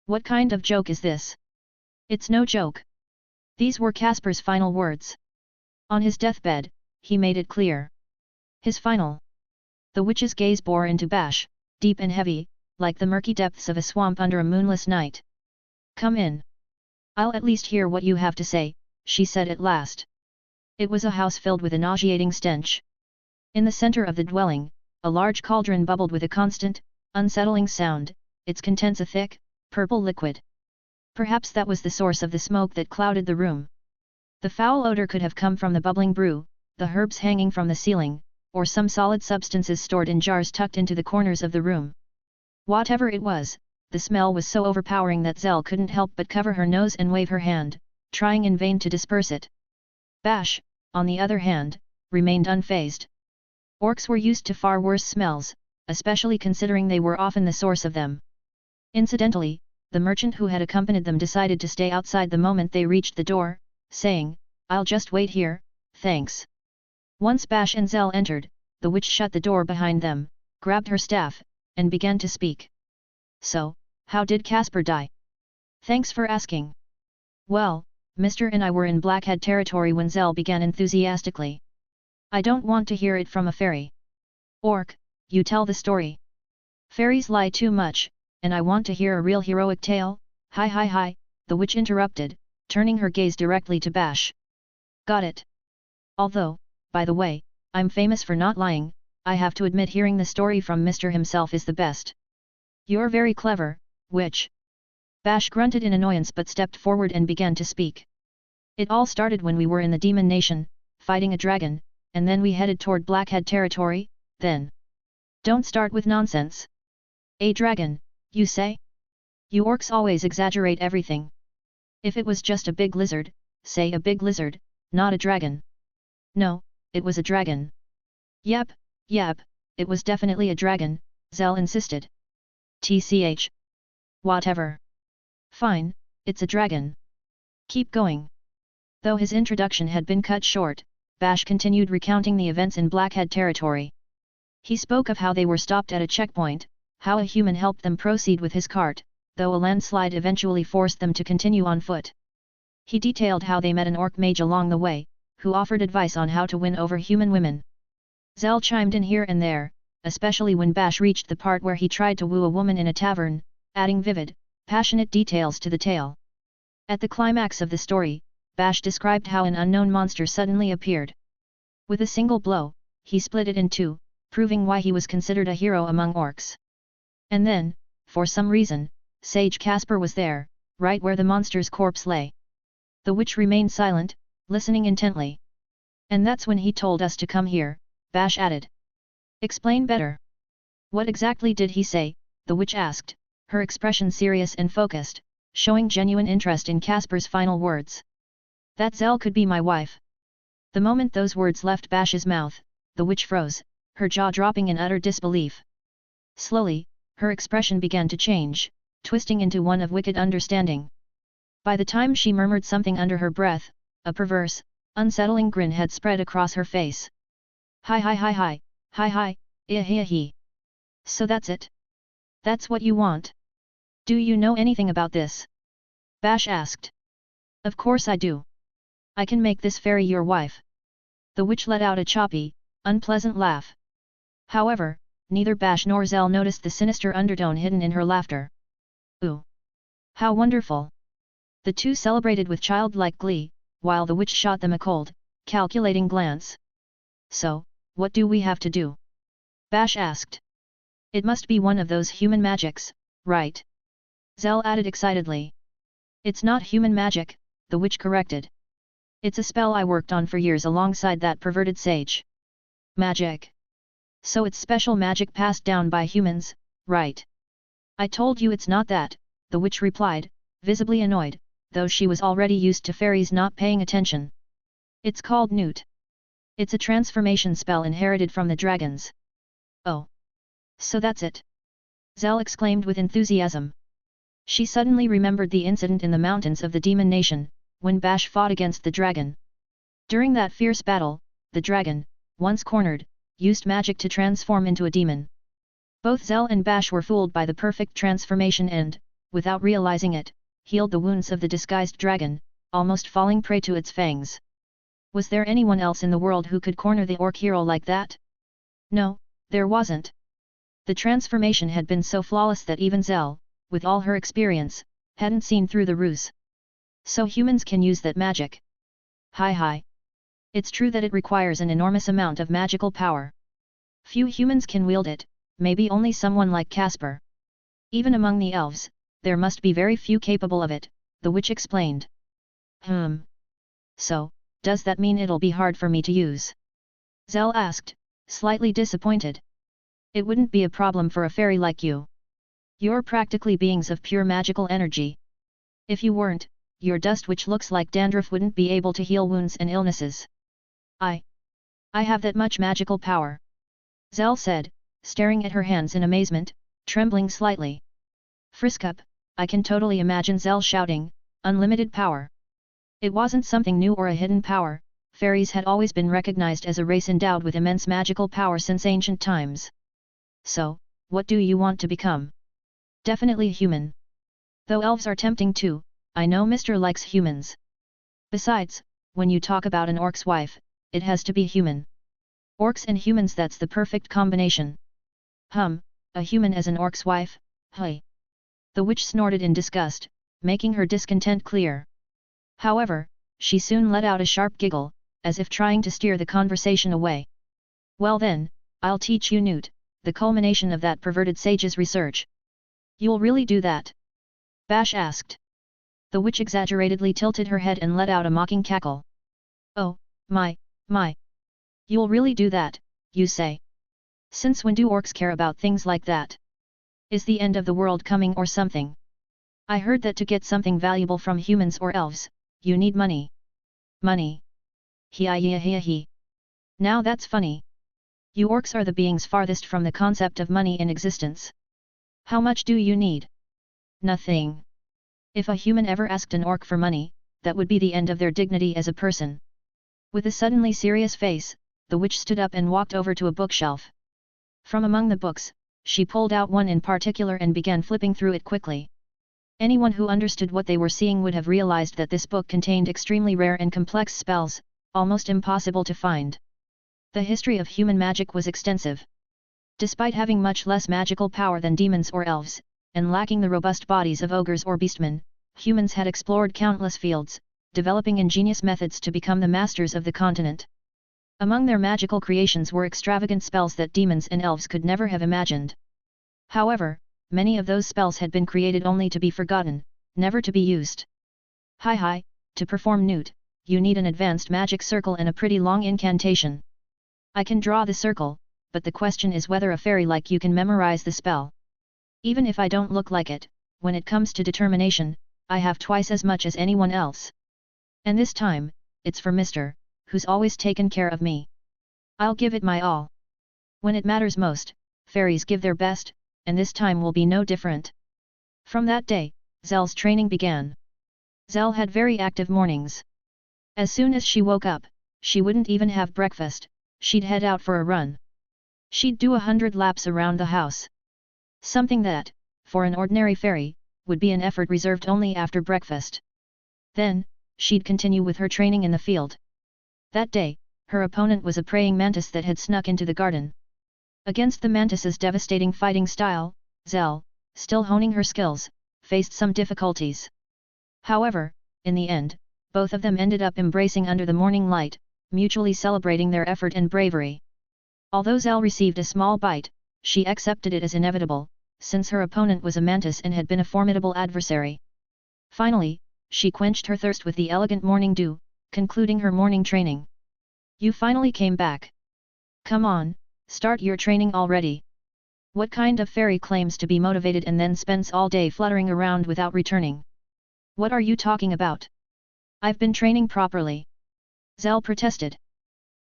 What kind of joke is this? It's no joke. These were Casper's final words. On his deathbed, he made it clear. His final. The witch's gaze bore into Bash, deep and heavy, like the murky depths of a swamp under a moonless night. Come in. I'll at least hear what you have to say, she said at last. It was a house filled with a nauseating stench. In the center of the dwelling, a large cauldron bubbled with a constant, unsettling sound, its contents a thick, purple liquid. Perhaps that was the source of the smoke that clouded the room. The foul odor could have come from the bubbling brew, the herbs hanging from the ceiling, or some solid substances stored in jars tucked into the corners of the room. Whatever it was, the smell was so overpowering that Zell couldn't help but cover her nose and wave her hand, trying in vain to disperse it. Bash, on the other hand, remained unfazed. Orcs were used to far worse smells, especially considering they were often the source of them. Incidentally, the merchant who had accompanied them decided to stay outside the moment they reached the door, saying, I'll just wait here, thanks. Once Bash and Zell entered, the witch shut the door behind them, grabbed her staff, and began to speak. So, how did Casper die? Thanks for asking. Well, Mr. and I were in Blackhead territory when Zell began enthusiastically. I don't want to hear it from a fairy. Orc, you tell the story. Fairies lie too much, and I want to hear a real heroic tale. Hi, the witch interrupted, turning her gaze directly to Bash. Got it. Although, by the way, I'm famous for not lying, I have to admit hearing the story from Mr. himself is the best. You're very clever, witch. Bash grunted in annoyance but stepped forward and began to speak. It all started when we were in the Demon Nation, fighting a dragon, and then we headed toward Blackhead territory, then. Don't start with nonsense. A dragon, you say? You orcs always exaggerate everything. If it was just a big lizard, say a big lizard, not a dragon. No, it was a dragon. Yep, it was definitely a dragon, Zell insisted. TCH. Whatever. Fine, it's a dragon. Keep going. Though his introduction had been cut short, Bash continued recounting the events in Blackhead territory. He spoke of how they were stopped at a checkpoint, how a human helped them proceed with his cart, though a landslide eventually forced them to continue on foot. He detailed how they met an orc mage along the way, who offered advice on how to win over human women. Zell chimed in here and there, especially when Bash reached the part where he tried to woo a woman in a tavern, adding vivid, passionate details to the tale. At the climax of the story, Bash described how an unknown monster suddenly appeared. With a single blow, he split it in two, proving why he was considered a hero among orcs. And then, for some reason, Sage Casper was there, right where the monster's corpse lay. The witch remained silent, listening intently. And that's when he told us to come here, Bash added. Explain better. What exactly did he say? The witch asked, her expression serious and focused, showing genuine interest in Casper's final words. That Zell could be my wife. The moment those words left Bash's mouth, the witch froze, her jaw dropping in utter disbelief. Slowly, her expression began to change, twisting into one of wicked understanding. By the time she murmured something under her breath, a perverse, unsettling grin had spread across her face. Hi, eh. So that's it? That's what you want? Do you know anything about this? Bash asked. Of course I do. I can make this fairy your wife. The witch let out a choppy, unpleasant laugh. However, neither Bash nor Zell noticed the sinister undertone hidden in her laughter. Ooh! How wonderful! The two celebrated with childlike glee, while the witch shot them a cold, calculating glance. So, what do we have to do? Bash asked. It must be one of those human magics, right? Zell added excitedly. It's not human magic, the witch corrected. It's a spell I worked on for years alongside that perverted sage. Magic. So it's special magic passed down by humans, right? I told you it's not that, the witch replied, visibly annoyed, though she was already used to fairies not paying attention. It's called Newt. It's a transformation spell inherited from the dragons. Oh. So that's it. Zell exclaimed with enthusiasm. She suddenly remembered the incident in the mountains of the Demon Nation, when Bash fought against the dragon. During that fierce battle, the dragon, once cornered, used magic to transform into a demon. Both Zell and Bash were fooled by the perfect transformation and, without realizing it, healed the wounds of the disguised dragon, almost falling prey to its fangs. Was there anyone else in the world who could corner the orc hero like that? No, there wasn't. The transformation had been so flawless that even Zell, with all her experience, hadn't seen through the ruse. So humans can use that magic. Hi. It's true that it requires an enormous amount of magical power. Few humans can wield it, maybe only someone like Casper. Even among the elves, there must be very few capable of it, the witch explained. So, does that mean it'll be hard for me to use? Zell asked, slightly disappointed. It wouldn't be a problem for a fairy like you. You're practically beings of pure magical energy. If you weren't, your dust which looks like dandruff wouldn't be able to heal wounds and illnesses. I have that much magical power. Zell said, staring at her hands in amazement, trembling slightly. Friskup, I can totally imagine Zell shouting, unlimited power. It wasn't something new or a hidden power, fairies had always been recognized as a race endowed with immense magical power since ancient times. So, what do you want to become? Definitely human. Though elves are tempting too, I know Mr. likes humans. Besides, when you talk about an orc's wife, it has to be human. Orcs and humans, that's the perfect combination. A human as an orc's wife, hey. The witch snorted in disgust, making her discontent clear. However, she soon let out a sharp giggle, as if trying to steer the conversation away. Well then, I'll teach you Newt, the culmination of that perverted sage's research. You'll really do that? Bash asked. The witch exaggeratedly tilted her head and let out a mocking cackle. Oh, my. You'll really do that, you say? Since when do orcs care about things like that? Is the end of the world coming or something? I heard that to get something valuable from humans or elves, you need money. Money. He. Now that's funny. You orcs are the beings farthest from the concept of money in existence. How much do you need? Nothing. If a human ever asked an orc for money, that would be the end of their dignity as a person. With a suddenly serious face, the witch stood up and walked over to a bookshelf. From among the books, she pulled out one in particular and began flipping through it quickly. Anyone who understood what they were seeing would have realized that this book contained extremely rare and complex spells, almost impossible to find. The history of human magic was extensive. Despite having much less magical power than demons or elves, and lacking the robust bodies of ogres or beastmen, humans had explored countless fields, developing ingenious methods to become the masters of the continent. Among their magical creations were extravagant spells that demons and elves could never have imagined. However, many of those spells had been created only to be forgotten, never to be used. Hi, to perform Newt, you need an advanced magic circle and a pretty long incantation. I can draw the circle, but the question is whether a fairy like you can memorize the spell. Even if I don't look like it, when it comes to determination, I have twice as much as anyone else. And this time, it's for Mr., who's always taken care of me. I'll give it my all. When it matters most, fairies give their best, and this time will be no different. From that day, Zelle's training began. Zelle had very active mornings. As soon as she woke up, she wouldn't even have breakfast, she'd head out for a run. She'd do 100 laps around the house. Something that, for an ordinary fairy, would be an effort reserved only after breakfast. Then, she'd continue with her training in the field. That day, her opponent was a praying mantis that had snuck into the garden. Against the mantis's devastating fighting style, Zelle, still honing her skills, faced some difficulties. However, in the end, both of them ended up embracing under the morning light, mutually celebrating their effort and bravery. Although Zelle received a small bite, she accepted it as inevitable, since her opponent was a mantis and had been a formidable adversary. Finally, she quenched her thirst with the elegant morning dew, concluding her morning training. You finally came back. Come on, start your training already. What kind of fairy claims to be motivated and then spends all day fluttering around without returning? What are you talking about? I've been training properly. Zelle protested.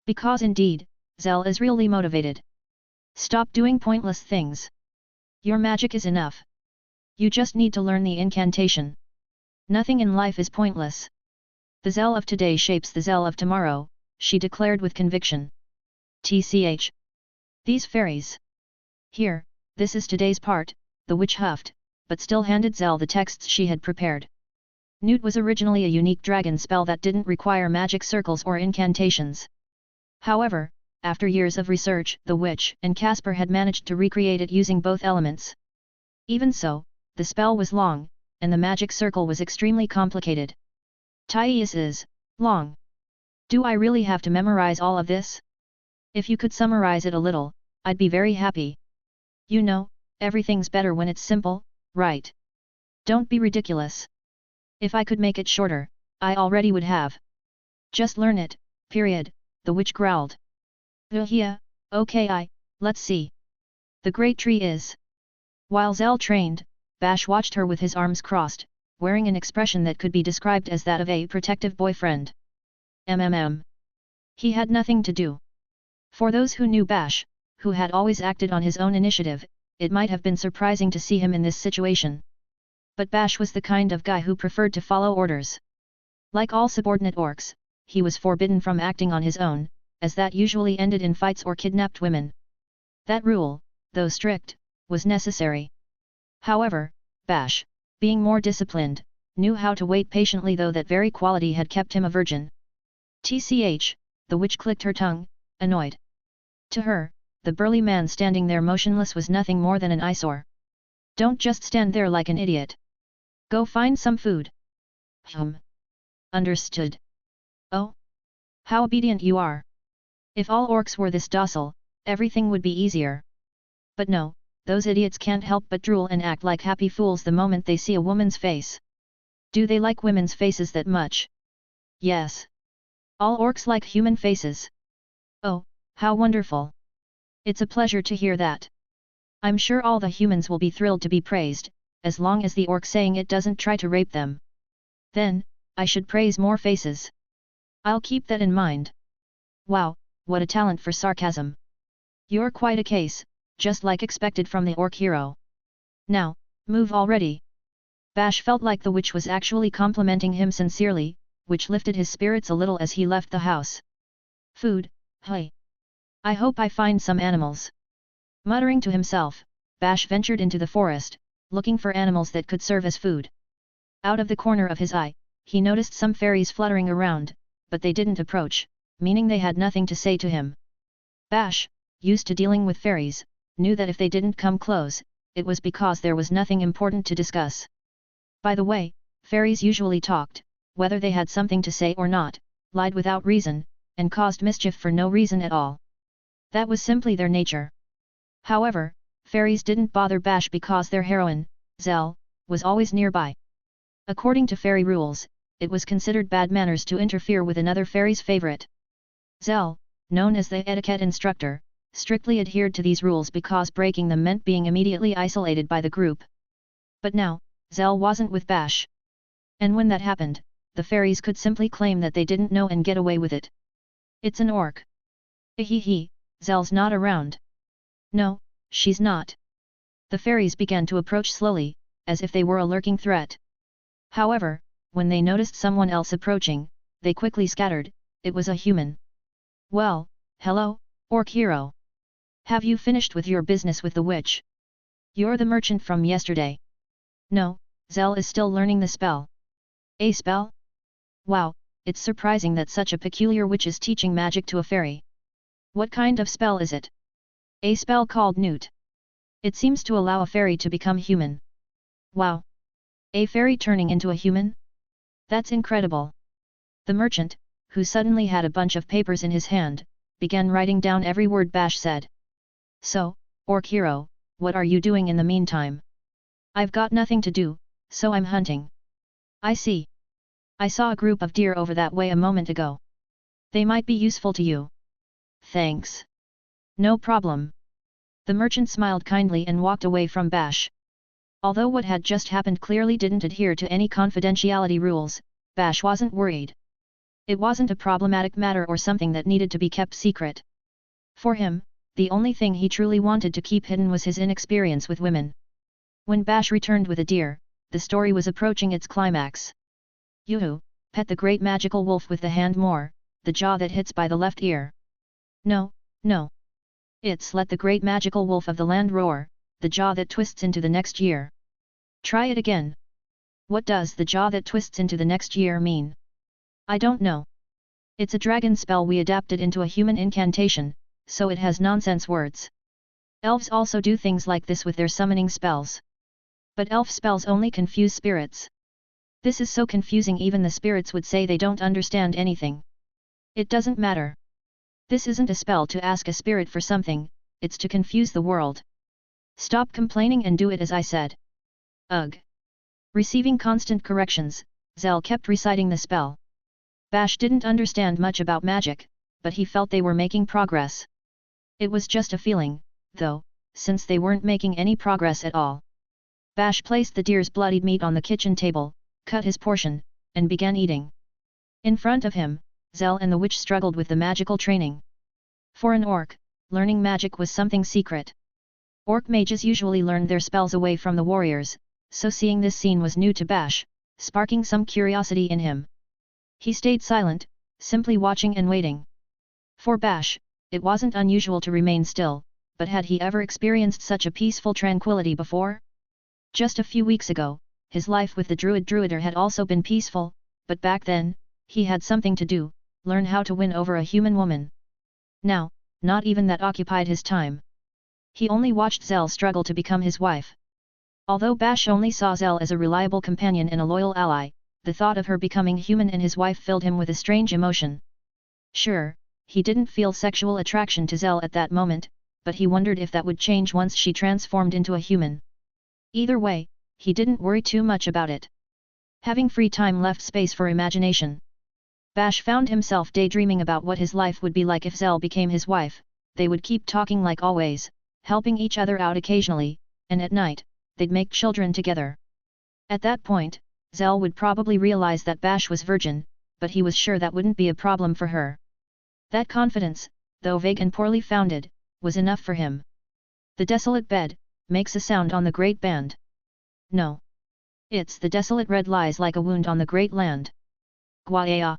Because indeed, Zelle is really motivated. Stop doing pointless things. Your magic is enough. You just need to learn the incantation. Nothing in life is pointless. The Zelle of today shapes the Zelle of tomorrow, she declared with conviction. TCH. These fairies. Here, this is today's part, the witch huffed, but still handed Zelle the texts she had prepared. Newt was originally a unique dragon spell that didn't require magic circles or incantations. However, after years of research, the witch and Casper had managed to recreate it using both elements. Even so, the spell was long, and the magic circle was extremely complicated. Tyus is long. Do I really have to memorize all of this? If you could summarize it a little, I'd be very happy. You know, everything's better when it's simple, right? Don't be ridiculous. If I could make it shorter, I already would have. Just learn it, period, the witch growled. Yeah, okay let's see. The great tree is. While Zelle trained, Bash watched her with his arms crossed, wearing an expression that could be described as that of a protective boyfriend. He had nothing to do. For those who knew Bash, who had always acted on his own initiative, it might have been surprising to see him in this situation. But Bash was the kind of guy who preferred to follow orders. Like all subordinate orcs, he was forbidden from acting on his own, as that usually ended in fights or kidnapped women. That rule, though strict, was necessary. However, Bash, being more disciplined, knew how to wait patiently, though that very quality had kept him a virgin. TCH, the witch clicked her tongue, annoyed. To her, the burly man standing there motionless was nothing more than an eyesore. Don't just stand there like an idiot. Go find some food. Understood. Oh? How obedient you are. If all orcs were this docile, everything would be easier. But no, those idiots can't help but drool and act like happy fools the moment they see a woman's face. Do they like women's faces that much? Yes. All orcs like human faces. Oh, how wonderful. It's a pleasure to hear that. I'm sure all the humans will be thrilled to be praised, as long as the orc saying it doesn't try to rape them. Then, I should praise more faces. I'll keep that in mind. Wow, what a talent for sarcasm. You're quite a case, just like expected from the orc hero. Now, move already. Bash felt like the witch was actually complimenting him sincerely, which lifted his spirits a little as he left the house. Food, hey. I hope I find some animals. Muttering to himself, Bash ventured into the forest, looking for animals that could serve as food. Out of the corner of his eye, he noticed some fairies fluttering around, but they didn't approach, meaning they had nothing to say to him. Bash, used to dealing with fairies, knew that if they didn't come close, it was because there was nothing important to discuss. By the way, fairies usually talked, whether they had something to say or not, lied without reason, and caused mischief for no reason at all. That was simply their nature. However, fairies didn't bother Bash because their heroine, Zell, was always nearby. According to fairy rules, it was considered bad manners to interfere with another fairy's favorite. Zell, known as the etiquette instructor, strictly adhered to these rules because breaking them meant being immediately isolated by the group. But now, Zell wasn't with Bash. And when that happened, the fairies could simply claim that they didn't know and get away with it. It's an orc. Hehe, Zell's not around. No, she's not. The fairies began to approach slowly, as if they were a lurking threat. However, when they noticed someone else approaching, they quickly scattered. It was a human. Well, hello, orc hero. Have you finished with your business with the witch? You're the merchant from yesterday. No, Zell is still learning the spell. A spell? Wow, it's surprising that such a peculiar witch is teaching magic to a fairy. What kind of spell is it? A spell called Newt. It seems to allow a fairy to become human. Wow! A fairy turning into a human? That's incredible. The merchant, who suddenly had a bunch of papers in his hand, began writing down every word Bash said. So, orc hero, what are you doing in the meantime? I've got nothing to do, so I'm hunting. I see. I saw a group of deer over that way a moment ago. They might be useful to you. Thanks. No problem. The merchant smiled kindly and walked away from Bash. Although what had just happened clearly didn't adhere to any confidentiality rules, Bash wasn't worried. It wasn't a problematic matter or something that needed to be kept secret. For him, the only thing he truly wanted to keep hidden was his inexperience with women. When Bash returned with a deer, the story was approaching its climax. Yoo-hoo, pet the great magical wolf with the hand more, the jaw that hits by the left ear. No, no. It's let the great magical wolf of the land roar, the jaw that twists into the next year. Try it again. What does the jaw that twists into the next year mean? I don't know. It's a dragon spell we adapted into a human incantation, so it has nonsense words. Elves also do things like this with their summoning spells. But elf spells only confuse spirits. This is so confusing even the spirits would say they don't understand anything. It doesn't matter. This isn't a spell to ask a spirit for something, it's to confuse the world. Stop complaining and do it as I said. Ugh. Receiving constant corrections, Zell kept reciting the spell. Bash didn't understand much about magic, but he felt they were making progress. It was just a feeling, though, since they weren't making any progress at all. Bash placed the deer's bloodied meat on the kitchen table, cut his portion, and began eating. In front of him, Zell and the witch struggled with the magical training. For an orc, learning magic was something secret. Orc mages usually learned their spells away from the warriors, so seeing this scene was new to Bash, sparking some curiosity in him. He stayed silent, simply watching and waiting. For Bash, it wasn't unusual to remain still, but had he ever experienced such a peaceful tranquility before? Just a few weeks ago, his life with the druider had also been peaceful, but back then, he had something to do, learn how to win over a human woman. Now, not even that occupied his time. He only watched Zell struggle to become his wife. Although Bash only saw Zell as a reliable companion and a loyal ally, the thought of her becoming human and his wife filled him with a strange emotion. Sure, he didn't feel sexual attraction to Zell at that moment, but he wondered if that would change once she transformed into a human. Either way, he didn't worry too much about it. Having free time left space for imagination. Bash found himself daydreaming about what his life would be like if Zell became his wife, they would keep talking like always, helping each other out occasionally, and at night, they'd make children together. At that point, Zell would probably realize that Bash was virgin, but he was sure that wouldn't be a problem for her. That confidence, though vague and poorly founded, was enough for him. The desolate bed makes a sound on the great band. No. It's the desolate red lies like a wound on the great land. Gwaea.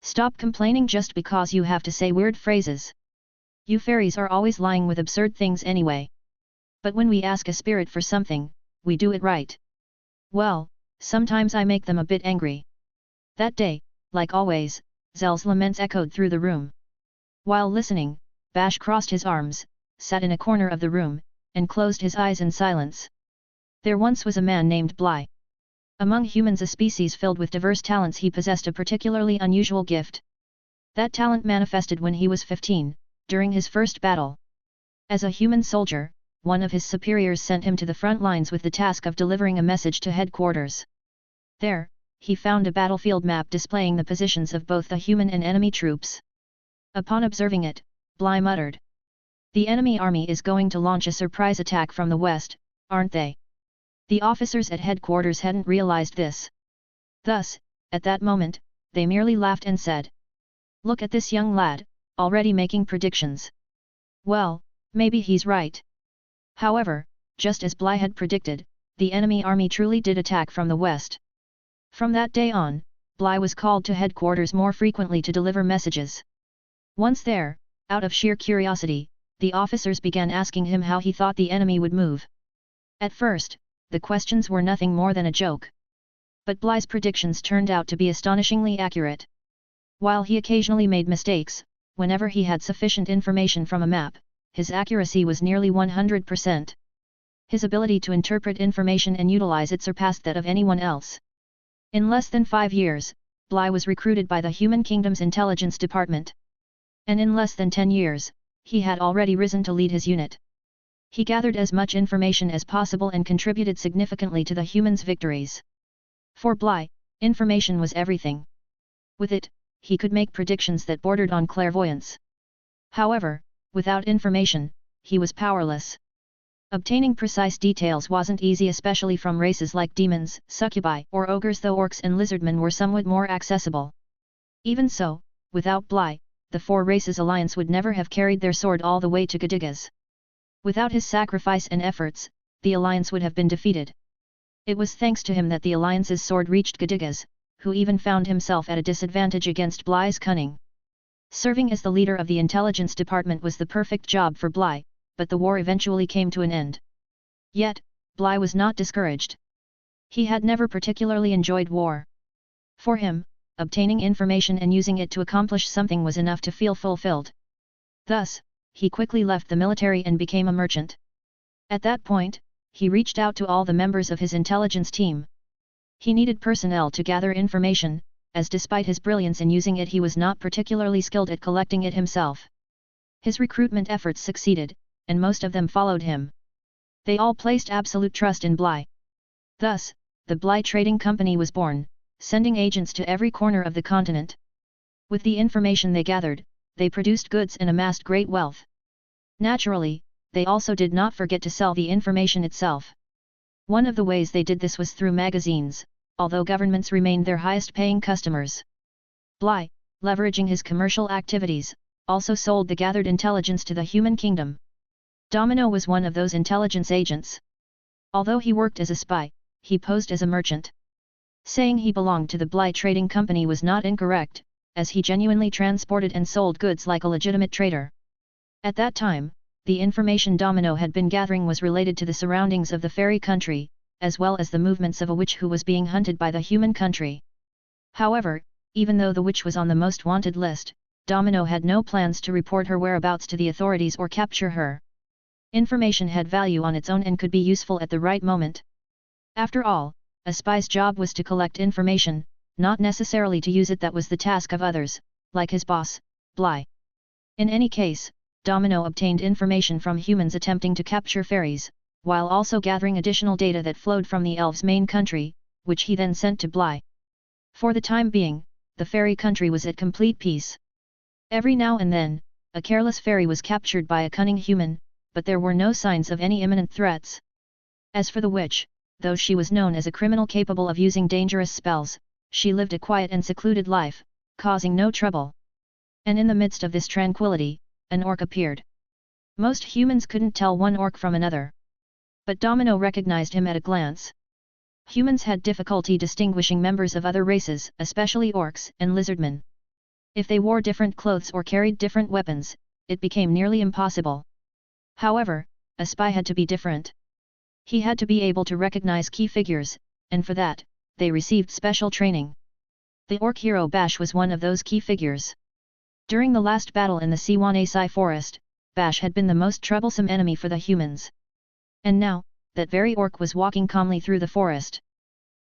Stop complaining just because you have to say weird phrases. You fairies are always lying with absurd things anyway. But when we ask a spirit for something, we do it right. Well, sometimes I make them a bit angry. That day, like always, Zell's laments echoed through the room. While listening, Bash crossed his arms, sat in a corner of the room, and closed his eyes in silence. There once was a man named Bly. Among humans, a species filled with diverse talents, he possessed a particularly unusual gift. That talent manifested when he was 15, during his first battle. As a human soldier, one of his superiors sent him to the front lines with the task of delivering a message to headquarters. There, he found a battlefield map displaying the positions of both the human and enemy troops. Upon observing it, Bly muttered, "The enemy army is going to launch a surprise attack from the west, aren't they?" The officers at headquarters hadn't realized this. Thus, at that moment, they merely laughed and said, "Look at this young lad, already making predictions. Well, maybe he's right." However, just as Bly had predicted, the enemy army truly did attack from the west. From that day on, Bly was called to headquarters more frequently to deliver messages. Once there, out of sheer curiosity, the officers began asking him how he thought the enemy would move. At first, the questions were nothing more than a joke. But Bly's predictions turned out to be astonishingly accurate. While he occasionally made mistakes, whenever he had sufficient information from a map, his accuracy was nearly 100%. His ability to interpret information and utilize it surpassed that of anyone else. In less than 5 years, Bly was recruited by the Human Kingdom's Intelligence Department. And in less than 10 years, he had already risen to lead his unit. He gathered as much information as possible and contributed significantly to the humans' victories. For Bly, information was everything. With it, he could make predictions that bordered on clairvoyance. However, without information, he was powerless. Obtaining precise details wasn't easy, especially from races like demons, succubi, or ogres, though orcs and lizardmen were somewhat more accessible. Even so, without Bly, the four races alliance would never have carried their sword all the way to Gadigas. Without his sacrifice and efforts, the alliance would have been defeated. It was thanks to him that the alliance's sword reached Gadigas, who even found himself at a disadvantage against Bly's cunning. Serving as the leader of the intelligence department was the perfect job for Bly, but the war eventually came to an end. Yet, Bly was not discouraged. He had never particularly enjoyed war. For him, obtaining information and using it to accomplish something was enough to feel fulfilled. Thus, he quickly left the military and became a merchant. At that point, he reached out to all the members of his intelligence team. He needed personnel to gather information, as despite his brilliance in using it, he was not particularly skilled at collecting it himself. His recruitment efforts succeeded, and most of them followed him. They all placed absolute trust in Bly. Thus, the Bly Trading Company was born, sending agents to every corner of the continent. With the information they gathered, they produced goods and amassed great wealth. Naturally, they also did not forget to sell the information itself. One of the ways they did this was through magazines, although governments remained their highest-paying customers. Bly, leveraging his commercial activities, also sold the gathered intelligence to the human kingdom. Domino was one of those intelligence agents. Although he worked as a spy, he posed as a merchant. Saying he belonged to the Bly Trading Company was not incorrect, as he genuinely transported and sold goods like a legitimate trader. At that time, the information Domino had been gathering was related to the surroundings of the fairy country, as well as the movements of a witch who was being hunted by the human country. However, even though the witch was on the most wanted list, Domino had no plans to report her whereabouts to the authorities or capture her. Information had value on its own and could be useful at the right moment. After all, a spy's job was to collect information, not necessarily to use it. That was the task of others, like his boss, Bly. In any case, Domino obtained information from humans attempting to capture fairies, while also gathering additional data that flowed from the elves' main country, which he then sent to Bly. For the time being, the fairy country was at complete peace. Every now and then, a careless fairy was captured by a cunning human, but there were no signs of any imminent threats. As for the witch, though she was known as a criminal capable of using dangerous spells, she lived a quiet and secluded life, causing no trouble. And in the midst of this tranquility, an orc appeared. Most humans couldn't tell one orc from another. But Domino recognized him at a glance. Humans had difficulty distinguishing members of other races, especially orcs and lizardmen. If they wore different clothes or carried different weapons, it became nearly impossible. However, a spy had to be different. He had to be able to recognize key figures, and for that, they received special training. The orc hero Bash was one of those key figures. During the last battle in the Siwanasai forest, Bash had been the most troublesome enemy for the humans. And now, that very orc was walking calmly through the forest.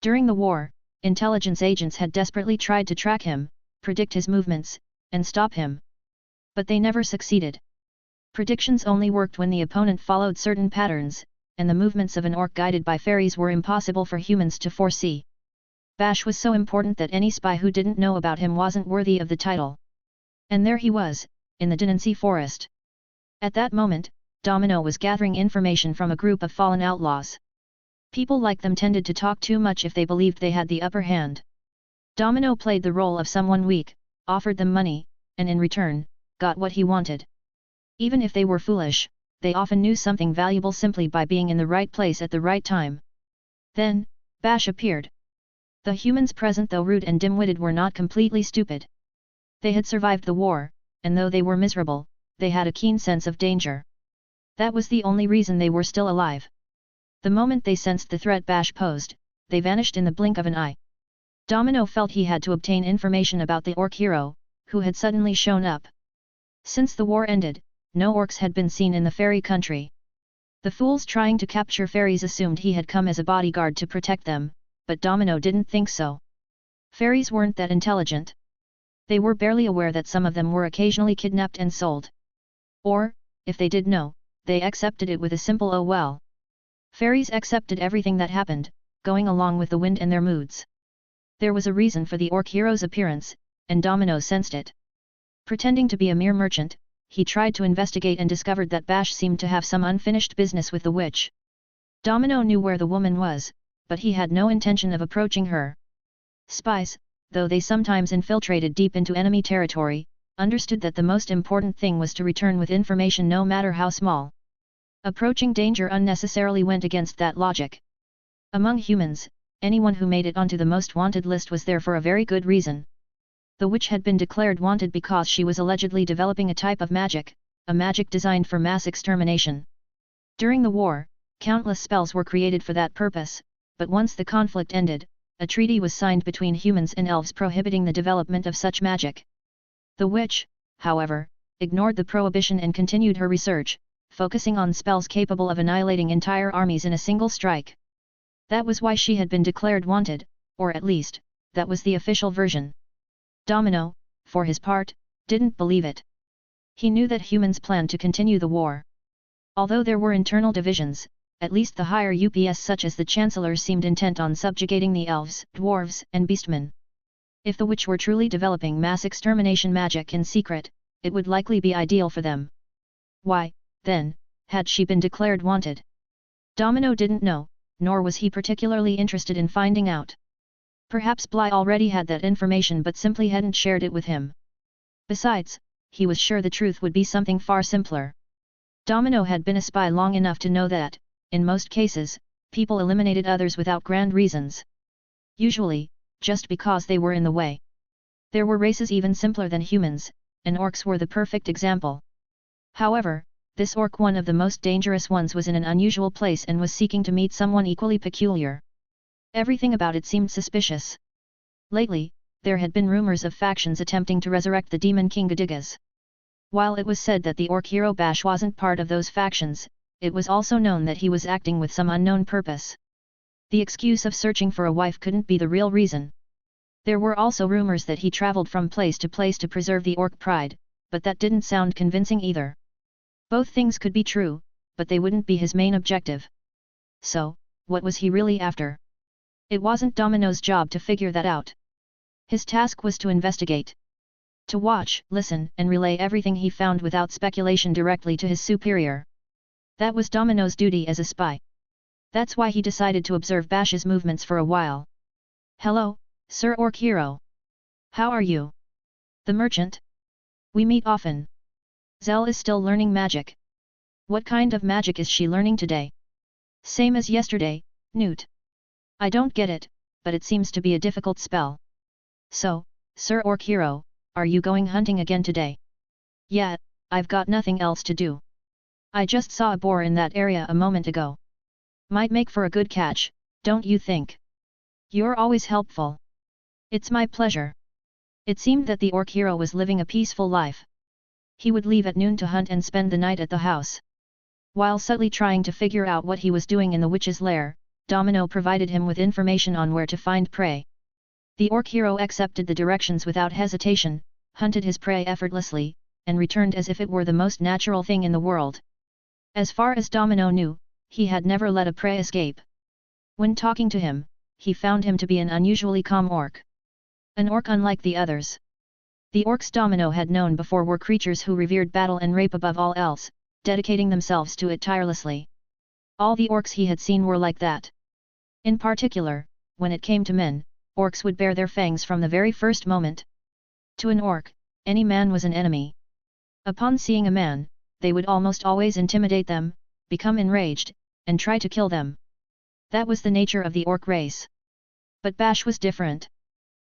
During the war, intelligence agents had desperately tried to track him, predict his movements, and stop him. But they never succeeded. Predictions only worked when the opponent followed certain patterns, and the movements of an orc guided by fairies were impossible for humans to foresee. Bash was so important that any spy who didn't know about him wasn't worthy of the title. And there he was, in the Dynancy forest. At that moment, Domino was gathering information from a group of fallen outlaws. People like them tended to talk too much if they believed they had the upper hand. Domino played the role of someone weak, offered them money, and in return, got what he wanted. Even if they were foolish, they often knew something valuable simply by being in the right place at the right time. Then, Bash appeared. The humans present, though rude and dim-witted, were not completely stupid. They had survived the war, and though they were miserable, they had a keen sense of danger. That was the only reason they were still alive. The moment they sensed the threat Bash posed, they vanished in the blink of an eye. Domino felt he had to obtain information about the orc hero, who had suddenly shown up. Since the war ended, no orcs had been seen in the fairy country. The fools trying to capture fairies assumed he had come as a bodyguard to protect them, but Domino didn't think so. Fairies weren't that intelligent. They were barely aware that some of them were occasionally kidnapped and sold. Or, if they did know, they accepted it with a simple "oh well." Fairies accepted everything that happened, going along with the wind and their moods. There was a reason for the orc hero's appearance, and Domino sensed it. Pretending to be a mere merchant, he tried to investigate and discovered that Bash seemed to have some unfinished business with the witch. Domino knew where the woman was, but he had no intention of approaching her. Spies, though they sometimes infiltrated deep into enemy territory, understood that the most important thing was to return with information no matter how small. Approaching danger unnecessarily went against that logic. Among humans, anyone who made it onto the most wanted list was there for a very good reason. The witch had been declared wanted because she was allegedly developing a type of magic, a magic designed for mass extermination. During the war, countless spells were created for that purpose, but once the conflict ended, a treaty was signed between humans and elves prohibiting the development of such magic. The witch, however, ignored the prohibition and continued her research, focusing on spells capable of annihilating entire armies in a single strike. That was why she had been declared wanted, or at least, that was the official version. Domino, for his part, didn't believe it. He knew that humans planned to continue the war. Although there were internal divisions, at least the higher UPS such as the Chancellor seemed intent on subjugating the elves, dwarves, and beastmen. If the witch were truly developing mass extermination magic in secret, it would likely be ideal for them. Why, then, had she been declared wanted? Domino didn't know, nor was he particularly interested in finding out. Perhaps Bly already had that information but simply hadn't shared it with him. Besides, he was sure the truth would be something far simpler. Domino had been a spy long enough to know that, in most cases, people eliminated others without grand reasons. Usually, just because they were in the way. There were races even simpler than humans, and orcs were the perfect example. However, this orc, one of the most dangerous ones, was in an unusual place and was seeking to meet someone equally peculiar. Everything about it seemed suspicious. Lately, there had been rumors of factions attempting to resurrect the demon king Gadigas. While it was said that the orc hero Bash wasn't part of those factions, it was also known that he was acting with some unknown purpose. The excuse of searching for a wife couldn't be the real reason. There were also rumors that he traveled from place to place to preserve the orc pride, but that didn't sound convincing either. Both things could be true, but they wouldn't be his main objective. So, what was he really after? It wasn't Domino's job to figure that out. His task was to investigate. To watch, listen, and relay everything he found without speculation directly to his superior. That was Domino's duty as a spy. That's why he decided to observe Bash's movements for a while. Hello, Sir Orc Hero. How are you? The merchant? We meet often. Zell is still learning magic. What kind of magic is she learning today? Same as yesterday, Newt. I don't get it, but it seems to be a difficult spell. So, Sir Orc Hero, are you going hunting again today? Yeah, I've got nothing else to do. I just saw a boar in that area a moment ago. Might make for a good catch, don't you think? You're always helpful. It's my pleasure. It seemed that the Orc Hero was living a peaceful life. He would leave at noon to hunt and spend the night at the house. While subtly trying to figure out what he was doing in the witch's lair, Domino provided him with information on where to find prey. The Orc Hero accepted the directions without hesitation, hunted his prey effortlessly, and returned as if it were the most natural thing in the world. As far as Domino knew, he had never let a prey escape. When talking to him, he found him to be an unusually calm orc. An orc unlike the others. The orcs Domino had known before were creatures who revered battle and rape above all else, dedicating themselves to it tirelessly. All the orcs he had seen were like that. In particular, when it came to men, orcs would bare their fangs from the very first moment. To an orc, any man was an enemy. Upon seeing a man, they would almost always intimidate them, become enraged, and try to kill them. That was the nature of the orc race. But Bash was different.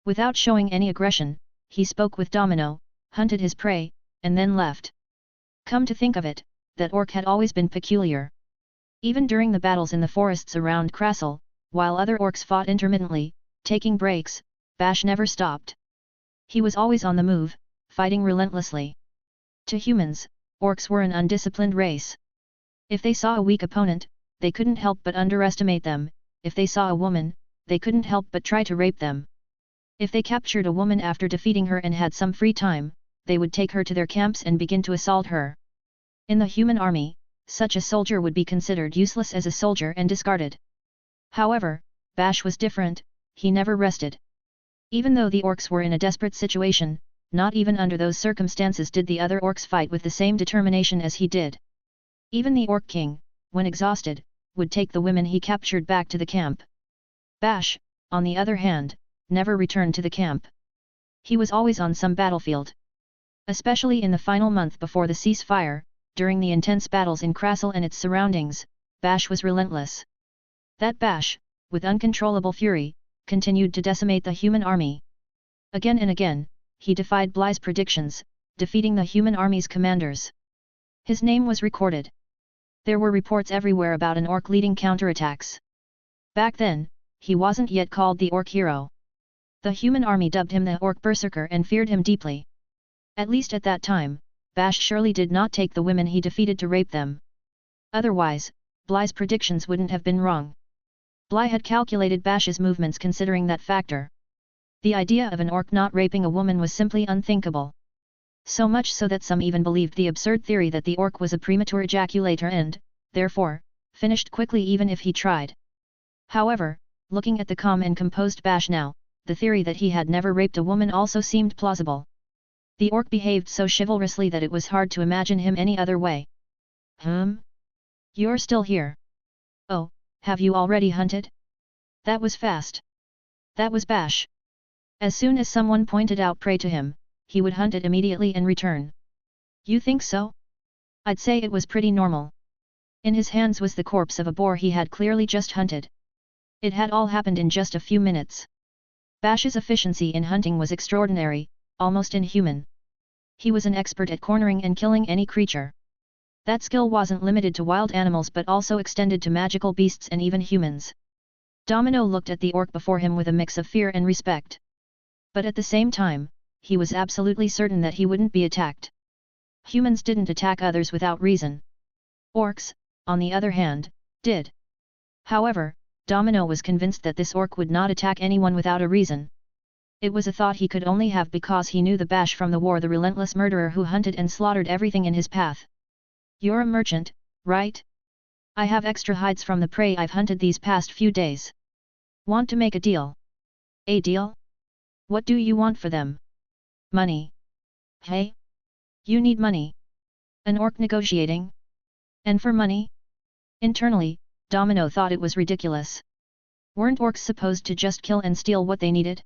Without showing any aggression, he spoke with Domino, hunted his prey, and then left. Come to think of it, that orc had always been peculiar. Even during the battles in the forests around Krasil, while other orcs fought intermittently, taking breaks, Bash never stopped. He was always on the move, fighting relentlessly. To humans, orcs were an undisciplined race. If they saw a weak opponent, they couldn't help but underestimate them. If they saw a woman, they couldn't help but try to rape them. If they captured a woman after defeating her and had some free time, they would take her to their camps and begin to assault her. In the human army, such a soldier would be considered useless as a soldier and discarded. However, Bash was different, he never rested. Even though the orcs were in a desperate situation, not even under those circumstances did the other orcs fight with the same determination as he did. Even the Orc King, when exhausted, would take the women he captured back to the camp. Bash, on the other hand, never returned to the camp. He was always on some battlefield. Especially in the final month before the ceasefire, during the intense battles in Krasil and its surroundings, Bash was relentless. That Bash, with uncontrollable fury, continued to decimate the human army. Again and again, he defied Bly's predictions, defeating the human army's commanders. His name was recorded. There were reports everywhere about an orc leading counterattacks. Back then, he wasn't yet called the Orc Hero. The human army dubbed him the Orc Berserker and feared him deeply. At least at that time, Bash surely did not take the women he defeated to rape them. Otherwise, Bly's predictions wouldn't have been wrong. Bly had calculated Bash's movements considering that factor. The idea of an orc not raping a woman was simply unthinkable. So much so that some even believed the absurd theory that the orc was a premature ejaculator and, therefore, finished quickly even if he tried. However, looking at the calm and composed Bash now, the theory that he had never raped a woman also seemed plausible. The orc behaved so chivalrously that it was hard to imagine him any other way. You're still here. Oh, have you already hunted? That was fast. That was Bash. As soon as someone pointed out prey to him, he would hunt it immediately and return. You think so? I'd say it was pretty normal. In his hands was the corpse of a boar he had clearly just hunted. It had all happened in just a few minutes. Bash's efficiency in hunting was extraordinary, almost inhuman. He was an expert at cornering and killing any creature. That skill wasn't limited to wild animals but also extended to magical beasts and even humans. Domino looked at the orc before him with a mix of fear and respect. But at the same time, he was absolutely certain that he wouldn't be attacked. Humans didn't attack others without reason. Orcs, on the other hand, did. However, Domino was convinced that this orc would not attack anyone without a reason. It was a thought he could only have because he knew the Bash from the war, the relentless murderer who hunted and slaughtered everything in his path. You're a merchant, right? I have extra hides from the prey I've hunted these past few days. Want to make a deal? A deal? What do you want for them? Money. Hey? You need money. An orc negotiating? And for money? Internally, Domino thought it was ridiculous. Weren't orcs supposed to just kill and steal what they needed?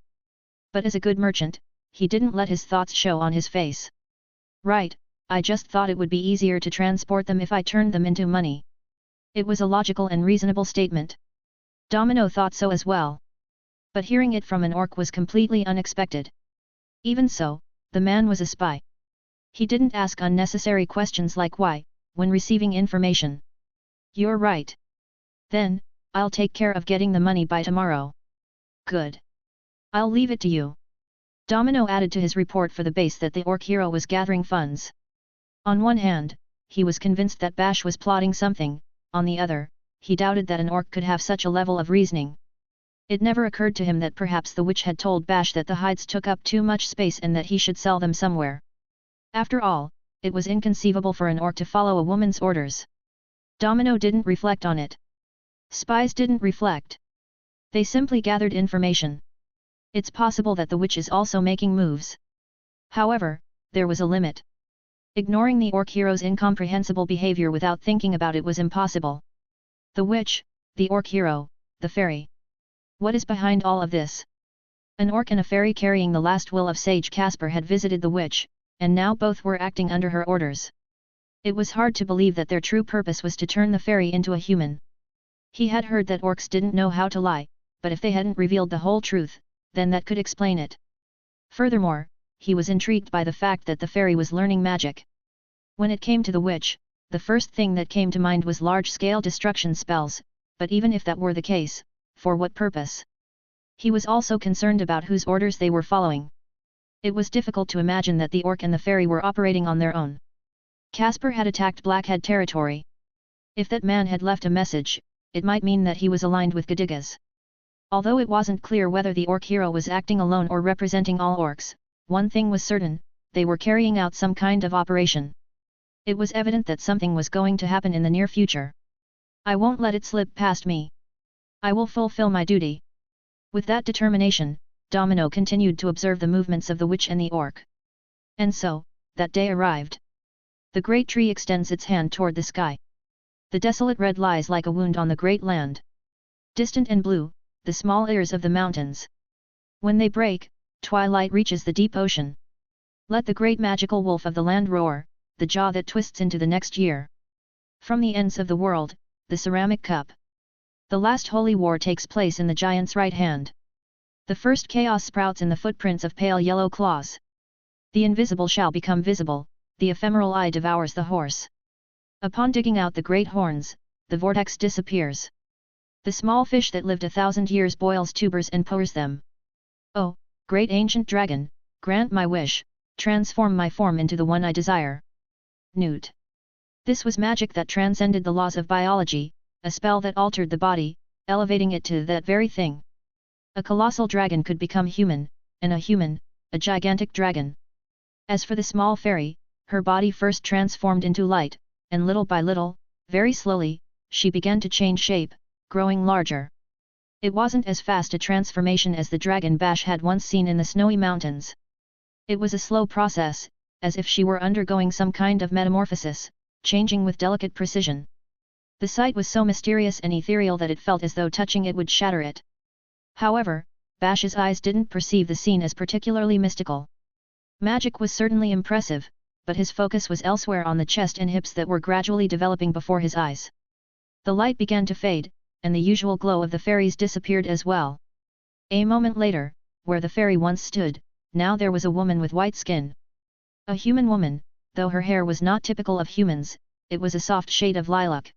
But as a good merchant, he didn't let his thoughts show on his face. Right, I just thought it would be easier to transport them if I turned them into money. It was a logical and reasonable statement. Domino thought so as well. But hearing it from an orc was completely unexpected. Even so, the man was a spy. He didn't ask unnecessary questions like why, when receiving information. You're right. Then, I'll take care of getting the money by tomorrow. Good. I'll leave it to you. Domino added to his report for the base that the orc hero was gathering funds. On one hand, he was convinced that Bash was plotting something, on the other, he doubted that an orc could have such a level of reasoning. It never occurred to him that perhaps the witch had told Bash that the hides took up too much space and that he should sell them somewhere. After all, it was inconceivable for an orc to follow a woman's orders. Domino didn't reflect on it. Spies didn't reflect. They simply gathered information. It's possible that the witch is also making moves. However, there was a limit. Ignoring the orc hero's incomprehensible behavior without thinking about it was impossible. The witch, the orc hero, the fairy. What is behind all of this? An orc and a fairy carrying the last will of Sage Casper had visited the witch, and now both were acting under her orders. It was hard to believe that their true purpose was to turn the fairy into a human. He had heard that orcs didn't know how to lie, but if they hadn't revealed the whole truth, then that could explain it. Furthermore, he was intrigued by the fact that the fairy was learning magic. When it came to the witch, the first thing that came to mind was large-scale destruction spells, but even if that were the case, for what purpose? He was also concerned about whose orders they were following. It was difficult to imagine that the orc and the fairy were operating on their own. Casper had attacked Blackhead territory. If that man had left a message, it might mean that he was aligned with Gadigas. Although it wasn't clear whether the orc hero was acting alone or representing all orcs, one thing was certain, they were carrying out some kind of operation. It was evident that something was going to happen in the near future. I won't let it slip past me. I will fulfill my duty. With that determination, Domino continued to observe the movements of the witch and the orc. And so, that day arrived. The great tree extends its hand toward the sky. The desolate red lies like a wound on the great land. Distant and blue, the small ears of the mountains. When they break, twilight reaches the deep ocean. Let the great magical wolf of the land roar, the jaw that twists into the next year. From the ends of the world, the ceramic cup. The last holy war takes place in the giant's right hand. The first chaos sprouts in the footprints of pale yellow claws. The invisible shall become visible, the ephemeral eye devours the horse. Upon digging out the great horns, the vortex disappears. The small fish that lived 1,000 years boils tubers and pours them. Oh, great ancient dragon, grant my wish, transform my form into the one I desire. Newt. This was magic that transcended the laws of biology, a spell that altered the body, elevating it to that very thing. A colossal dragon could become human, and a human, a gigantic dragon. As for the small fairy, her body first transformed into light, and little by little, very slowly, she began to change shape, growing larger. It wasn't as fast a transformation as the dragon Bash had once seen in the snowy mountains. It was a slow process, as if she were undergoing some kind of metamorphosis, changing with delicate precision. The sight was so mysterious and ethereal that it felt as though touching it would shatter it. However, Bash's eyes didn't perceive the scene as particularly mystical. Magic was certainly impressive, but his focus was elsewhere on the chest and hips that were gradually developing before his eyes. The light began to fade, and the usual glow of the fairies disappeared as well. A moment later, where the fairy once stood, now there was a woman with white skin. A human woman, though her hair was not typical of humans, it was a soft shade of lilac.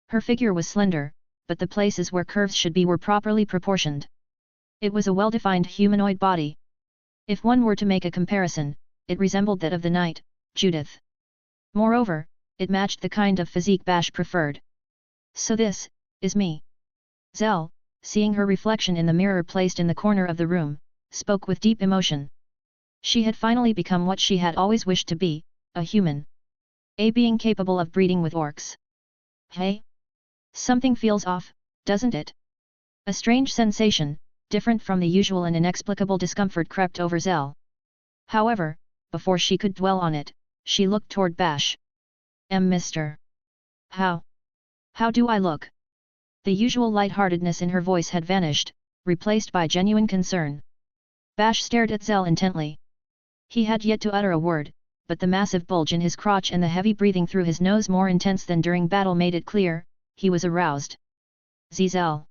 Her figure was slender, but the places where curves should be were properly proportioned. It was a well-defined humanoid body. If one were to make a comparison, it resembled that of the knight, Judith. Moreover, it matched the kind of physique Bash preferred. So this is me. Zell, seeing her reflection in the mirror placed in the corner of the room, spoke with deep emotion. She had finally become what she had always wished to be, a human. A being capable of breeding with orcs. Hey? Something feels off, doesn't it? A strange sensation, different from the usual and inexplicable discomfort crept over Zell. However, before she could dwell on it, she looked toward Bash. Mr. How do I look? The usual lightheartedness in her voice had vanished, replaced by genuine concern. Bash stared at Zell intently. He had yet to utter a word, but the massive bulge in his crotch and the heavy breathing through his nose more intense than during battle made it clear, he was aroused. Zell.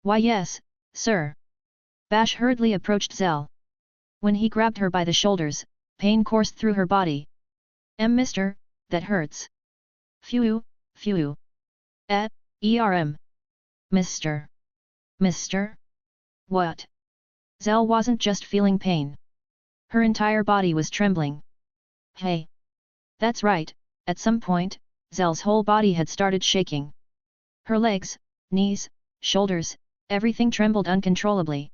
Why yes, sir. Bash hurriedly approached Zell. When he grabbed her by the shoulders, pain coursed through her body. Mister, that hurts. Phew. Mister. What? Zell wasn't just feeling pain. Her entire body was trembling. Hey. That's right, at some point, Zell's whole body had started shaking. Her legs, knees, shoulders, everything trembled uncontrollably.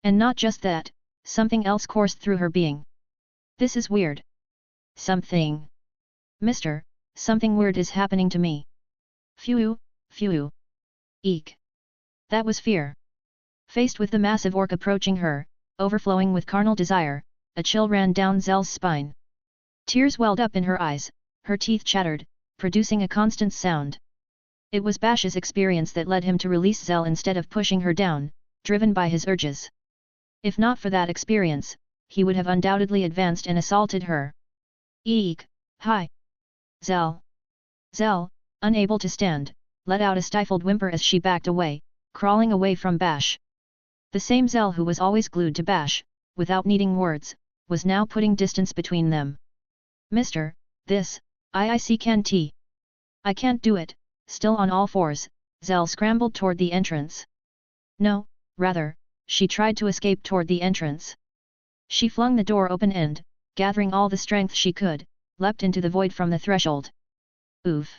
And not just that, something else coursed through her being. This is weird. Mister, something weird is happening to me. Phew. Eek. That was fear. Faced with the massive orc approaching her, overflowing with carnal desire, a chill ran down Zell's spine. Tears welled up in her eyes, her teeth chattered, producing a constant sound. It was Bash's experience that led him to release Zell instead of pushing her down, driven by his urges. If not for that experience, he would have undoubtedly advanced and assaulted her. Eek! Hi! Zell! Zell, unable to stand, let out a stifled whimper as she backed away, crawling away from Bash. The same Zell who was always glued to Bash, without needing words, was now putting distance between them. Mister, I can't do it. Still on all fours, Zell scrambled toward the entrance. No, rather, she tried to escape toward the entrance. She flung the door open and, gathering all the strength she could, leapt into the void from the threshold. Oof!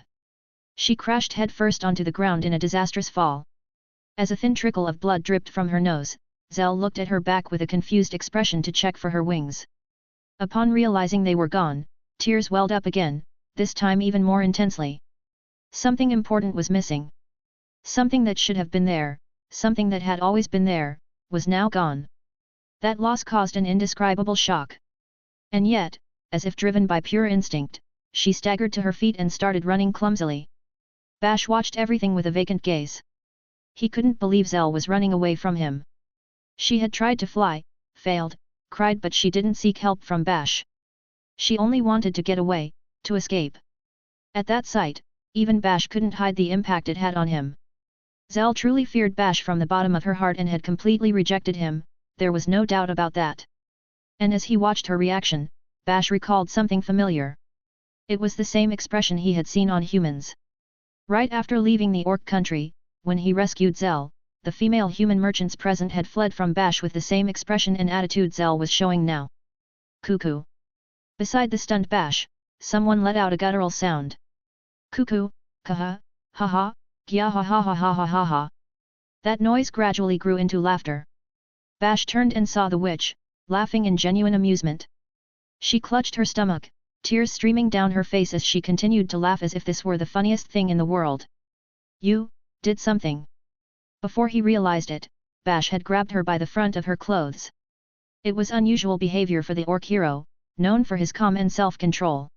She crashed headfirst onto the ground in a disastrous fall. As a thin trickle of blood dripped from her nose, Zell looked at her back with a confused expression to check for her wings. Upon realizing they were gone, tears welled up again, this time even more intensely. Something important was missing. Something that should have been there, something that had always been there, was now gone. That loss caused an indescribable shock. And yet, as if driven by pure instinct, she staggered to her feet and started running clumsily. Bash watched everything with a vacant gaze. He couldn't believe Zell was running away from him. She had tried to fly, failed, cried, but she didn't seek help from Bash. She only wanted to get away, to escape. At that sight, even Bash couldn't hide the impact it had on him. Zell truly feared Bash from the bottom of her heart and had completely rejected him, there was no doubt about that. And as he watched her reaction, Bash recalled something familiar. It was the same expression he had seen on humans. Right after leaving the orc country, when he rescued Zell, the female human merchants present had fled from Bash with the same expression and attitude Zell was showing now. Cuckoo! Beside the stunned Bash, someone let out a guttural sound. Cuckoo, kaha, haha, gya ha ha ha ha ha ha ha. That noise gradually grew into laughter. Bash turned and saw the witch, laughing in genuine amusement. She clutched her stomach, tears streaming down her face as she continued to laugh as if this were the funniest thing in the world. You, did something. Before he realized it, Bash had grabbed her by the front of her clothes. It was unusual behavior for the orc hero, known for his calm and self-control.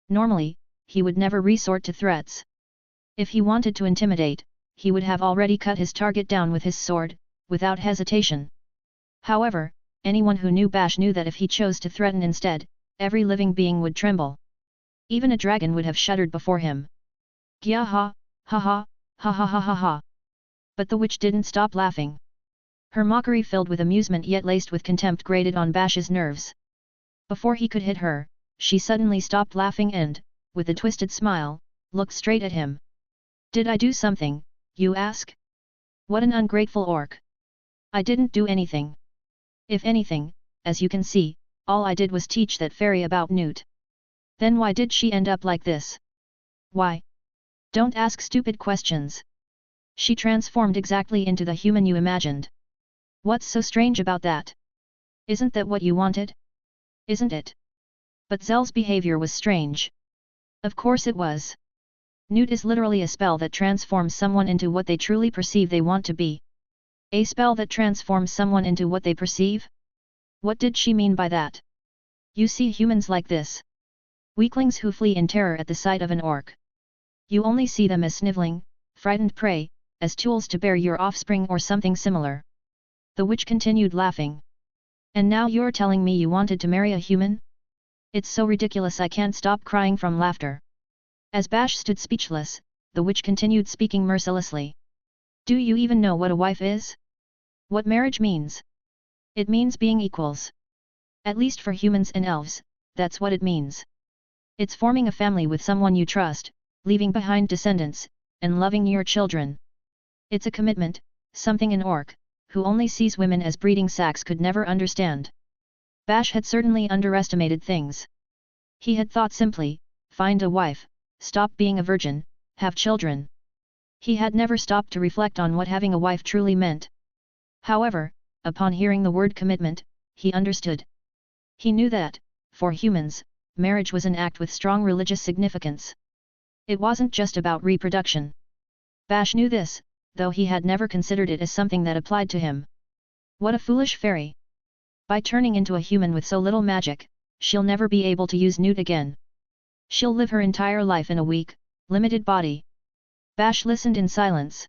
Normally, he would never resort to threats. If he wanted to intimidate, he would have already cut his target down with his sword, without hesitation. However, anyone who knew Bash knew that if he chose to threaten instead, every living being would tremble. Even a dragon would have shuddered before him. Gya ha, ha ha, ha ha ha ha ha. But the witch didn't stop laughing. Her mockery filled with amusement yet laced with contempt grated on Bash's nerves. Before he could hit her, she suddenly stopped laughing and, with a twisted smile, looked straight at him. Did I do something, you ask? What an ungrateful orc. I didn't do anything. If anything, as you can see, all I did was teach that fairy about Newt. Then why did she end up like this? Why? Don't ask stupid questions. She transformed exactly into the human you imagined. What's so strange about that? Isn't that what you wanted? Isn't it? But Zell's behavior was strange. Of course it was. Newt is literally a spell that transforms someone into what they truly perceive they want to be. A spell that transforms someone into what they perceive? What did she mean by that? You see humans like this. Weaklings who flee in terror at the sight of an orc. You only see them as sniveling, frightened prey, as tools to bear your offspring or something similar. The witch continued laughing. And now you're telling me you wanted to marry a human? It's so ridiculous I can't stop crying from laughter. As Bash stood speechless, the witch continued speaking mercilessly. Do you even know what a wife is? What marriage means? It means being equals. At least for humans and elves, that's what it means. It's forming a family with someone you trust, leaving behind descendants, and loving your children. It's a commitment, something an orc, who only sees women as breeding sacks, could never understand. Bash had certainly underestimated things. He had thought simply, find a wife, stop being a virgin, have children. He had never stopped to reflect on what having a wife truly meant. However, upon hearing the word commitment, he understood. He knew that, for humans, marriage was an act with strong religious significance. It wasn't just about reproduction. Bash knew this, though he had never considered it as something that applied to him. What a foolish fairy! By turning into a human with so little magic, she'll never be able to use Newt again. She'll live her entire life in a weak, limited body. Bash listened in silence.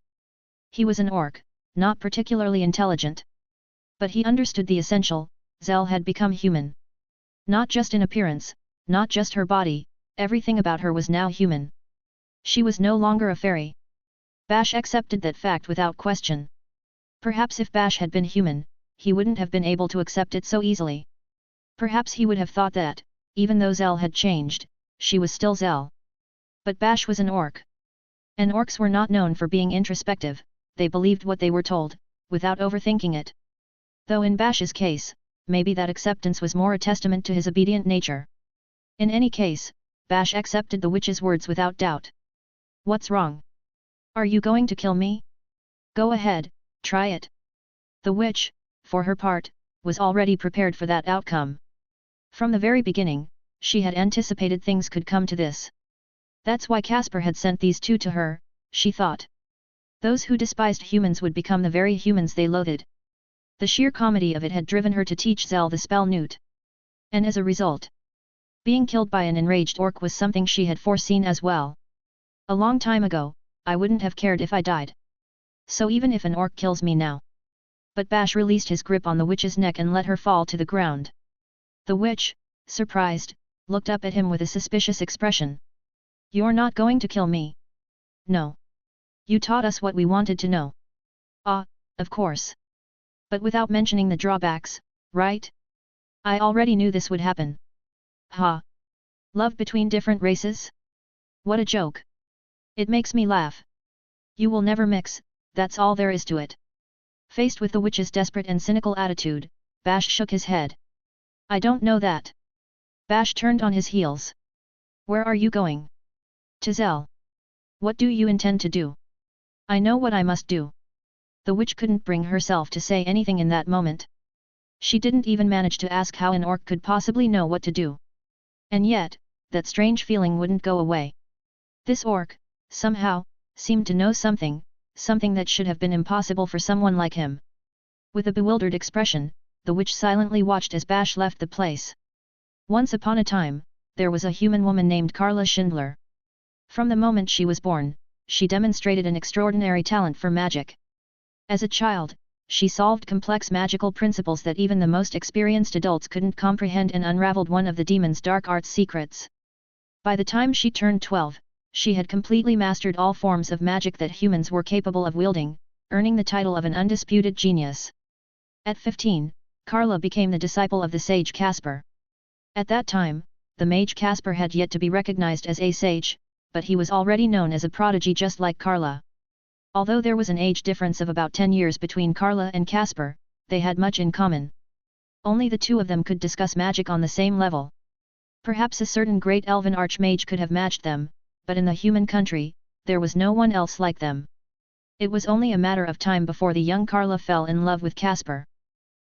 He was an orc, not particularly intelligent. But he understood the essential, Zell had become human. Not just in appearance, not just her body, everything about her was now human. She was no longer a fairy. Bash accepted that fact without question. Perhaps if Bash had been human, he wouldn't have been able to accept it so easily. Perhaps he would have thought that, even though Zell had changed, she was still Zell. But Bash was an orc. And orcs were not known for being introspective, they believed what they were told, without overthinking it. Though in Bash's case, maybe that acceptance was more a testament to his obedient nature. In any case, Bash accepted the witch's words without doubt. What's wrong? Are you going to kill me? Go ahead, try it. The witch, for her part, was already prepared for that outcome. From the very beginning, she had anticipated things could come to this. That's why Casper had sent these two to her, she thought. Those who despised humans would become the very humans they loathed. The sheer comedy of it had driven her to teach Zell the spell Newt. And as a result, being killed by an enraged orc was something she had foreseen as well. A long time ago, I wouldn't have cared if I died. So even if an orc kills me now. But Bash released his grip on the witch's neck and let her fall to the ground. The witch, surprised, looked up at him with a suspicious expression. You're not going to kill me? No. You taught us what we wanted to know. Ah, of course. But without mentioning the drawbacks, right? I already knew this would happen. Ha! Love between different races? What a joke. It makes me laugh. You will never mix, that's all there is to it. Faced with the witch's desperate and cynical attitude, Bash shook his head. I don't know that. Bash turned on his heels. Where are you going? To Zell. What do you intend to do? I know what I must do. The witch couldn't bring herself to say anything in that moment. She didn't even manage to ask how an orc could possibly know what to do. And yet, that strange feeling wouldn't go away. This orc, somehow, seemed to know something, something that should have been impossible for someone like him. With a bewildered expression, the witch silently watched as Bash left the place. Once upon a time, there was a human woman named Carla Schindler. From the moment she was born, she demonstrated an extraordinary talent for magic. As a child, she solved complex magical principles that even the most experienced adults couldn't comprehend and unraveled one of the demon's dark arts secrets. By the time she turned 12, she had completely mastered all forms of magic that humans were capable of wielding, earning the title of an undisputed genius. At 15, Carla became the disciple of the sage Casper. At that time, the mage Casper had yet to be recognized as a sage, but he was already known as a prodigy just like Carla. Although there was an age difference of about 10 years between Carla and Casper, they had much in common. Only the two of them could discuss magic on the same level. Perhaps a certain great elven archmage could have matched them, but in the human country, there was no one else like them. It was only a matter of time before the young Carla fell in love with Casper.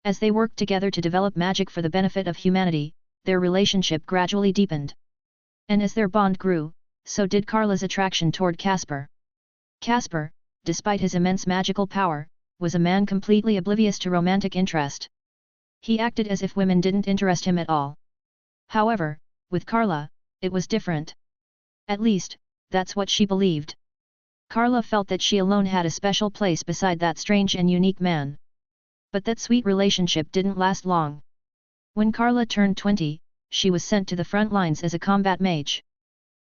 As they worked together to develop magic for the benefit of humanity, their relationship gradually deepened. And as their bond grew, so did Carla's attraction toward Casper. Casper, despite his immense magical power, was a man completely oblivious to romantic interest. He acted as if women didn't interest him at all. However, with Carla, it was different. At least, that's what she believed. Carla felt that she alone had a special place beside that strange and unique man. But that sweet relationship didn't last long. When Carla turned 20, she was sent to the front lines as a combat mage.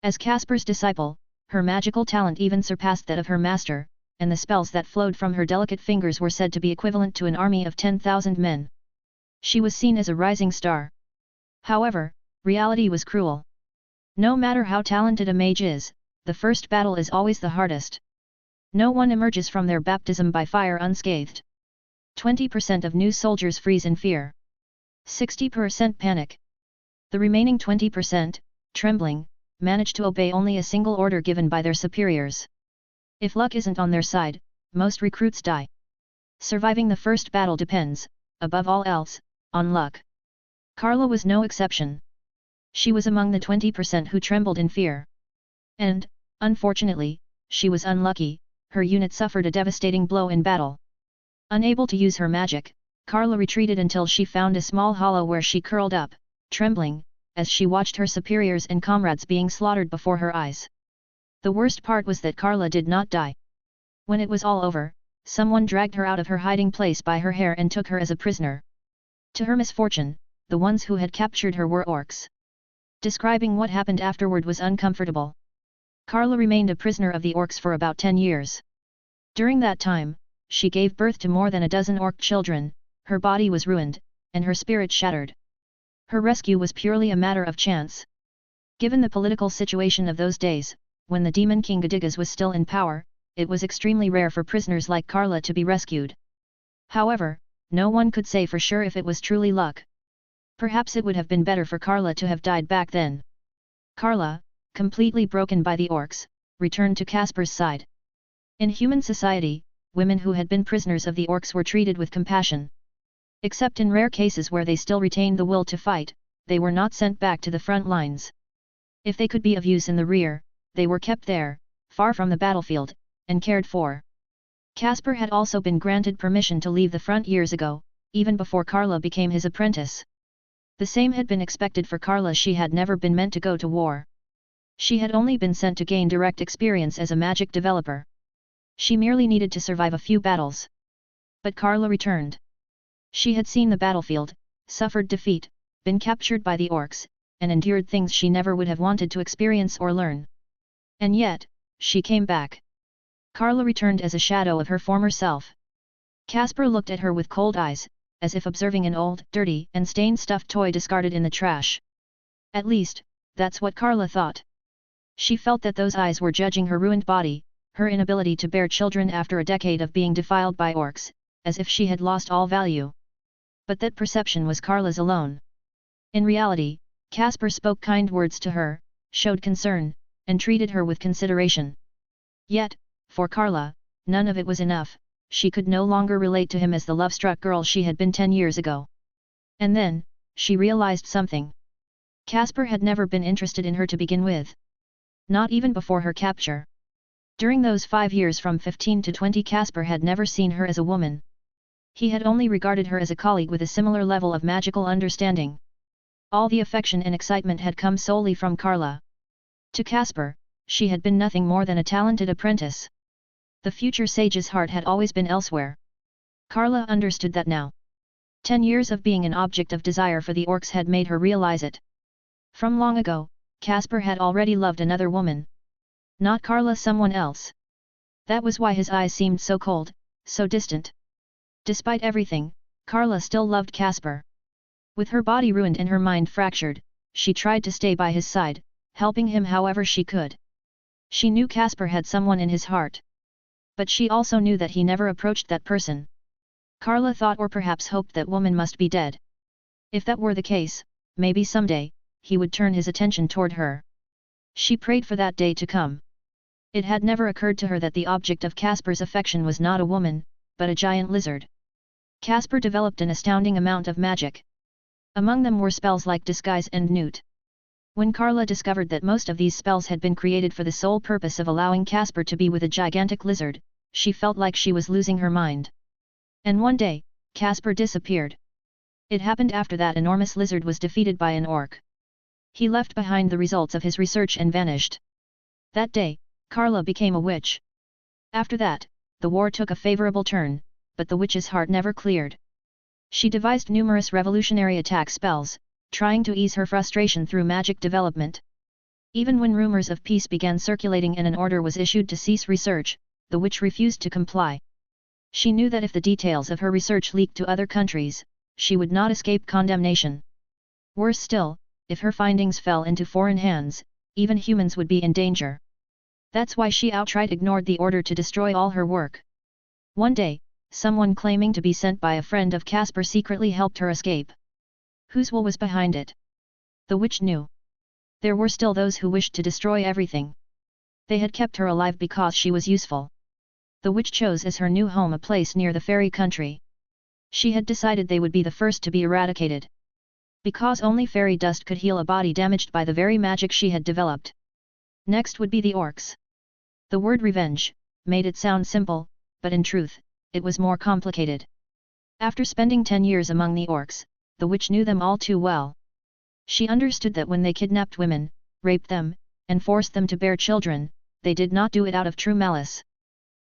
As Casper's disciple, her magical talent even surpassed that of her master, and the spells that flowed from her delicate fingers were said to be equivalent to an army of 10,000 men. She was seen as a rising star. However, reality was cruel. No matter how talented a mage is, the first battle is always the hardest. No one emerges from their baptism by fire unscathed. 20% of new soldiers freeze in fear. 60% panic. The remaining 20%, trembling, manage to obey only a single order given by their superiors. If luck isn't on their side, most recruits die. Surviving the first battle depends, above all else, on luck. Carla was no exception. She was among the 20% who trembled in fear. And, unfortunately, she was unlucky, her unit suffered a devastating blow in battle. Unable to use her magic, Carla retreated until she found a small hollow where she curled up, trembling, as she watched her superiors and comrades being slaughtered before her eyes. The worst part was that Carla did not die. When it was all over, someone dragged her out of her hiding place by her hair and took her as a prisoner. To her misfortune, the ones who had captured her were orcs. Describing what happened afterward was uncomfortable. Carla remained a prisoner of the orcs for about 10 years. During that time, she gave birth to more than a dozen orc children, her body was ruined, and her spirit shattered. Her rescue was purely a matter of chance. Given the political situation of those days, when the demon king Gadigas was still in power, it was extremely rare for prisoners like Carla to be rescued. However, no one could say for sure if it was truly luck. Perhaps it would have been better for Carla to have died back then. Carla, completely broken by the orcs, returned to Casper's side. In human society, women who had been prisoners of the orcs were treated with compassion. Except in rare cases where they still retained the will to fight, they were not sent back to the front lines. If they could be of use in the rear, they were kept there, far from the battlefield, and cared for. Casper had also been granted permission to leave the front years ago, even before Carla became his apprentice. The same had been expected for Carla. She had never been meant to go to war. She had only been sent to gain direct experience as a magic developer. She merely needed to survive a few battles. But Carla returned. She had seen the battlefield, suffered defeat, been captured by the orcs, and endured things she never would have wanted to experience or learn. And yet, she came back. Carla returned as a shadow of her former self. Casper looked at her with cold eyes, as if observing an old, dirty, and stained stuffed toy discarded in the trash. At least, that's what Carla thought. She felt that those eyes were judging her ruined body, her inability to bear children after a decade of being defiled by orcs, as if she had lost all value. But that perception was Carla's alone. In reality, Casper spoke kind words to her, showed concern, and treated her with consideration. Yet, for Carla, none of it was enough. She could no longer relate to him as the love-struck girl she had been 10 years ago. And then, she realized something. Casper had never been interested in her to begin with. Not even before her capture. During those 5 years from 15 to 20, Casper had never seen her as a woman. He had only regarded her as a colleague with a similar level of magical understanding. All the affection and excitement had come solely from Carla. To Casper, she had been nothing more than a talented apprentice. The future sage's heart had always been elsewhere. Carla understood that now. 10 years of being an object of desire for the orcs had made her realize it. From long ago, Casper had already loved another woman. Not Carla, someone else. That was why his eyes seemed so cold, so distant. Despite everything, Carla still loved Casper. With her body ruined and her mind fractured, she tried to stay by his side, helping him however she could. She knew Casper had someone in his heart. But she also knew that he never approached that person. Carla thought, or perhaps hoped, that woman must be dead. If that were the case, maybe someday, he would turn his attention toward her. She prayed for that day to come. It had never occurred to her that the object of Casper's affection was not a woman, but a giant lizard. Casper developed an astounding amount of magic. Among them were spells like disguise and newt. When Carla discovered that most of these spells had been created for the sole purpose of allowing Casper to be with a gigantic lizard, she felt like she was losing her mind. And one day, Casper disappeared. It happened after that enormous lizard was defeated by an orc. He left behind the results of his research and vanished. That day, Carla became a witch. After that, the war took a favorable turn, but the witch's heart never cleared. She devised numerous revolutionary attack spells, trying to ease her frustration through magic development. Even when rumors of peace began circulating and an order was issued to cease research, the witch refused to comply. She knew that if the details of her research leaked to other countries, she would not escape condemnation. Worse still, if her findings fell into foreign hands, even humans would be in danger. That's why she outright ignored the order to destroy all her work. One day, someone claiming to be sent by a friend of Caspar secretly helped her escape. Whose will was behind it? The witch knew. There were still those who wished to destroy everything. They had kept her alive because she was useful. The witch chose as her new home a place near the fairy country. She had decided they would be the first to be eradicated. Because only fairy dust could heal a body damaged by the very magic she had developed. Next would be the orcs. The word revenge made it sound simple, but in truth, it was more complicated. After spending 10 years among the orcs, the witch knew them all too well. She understood that when they kidnapped women, raped them, and forced them to bear children, they did not do it out of true malice.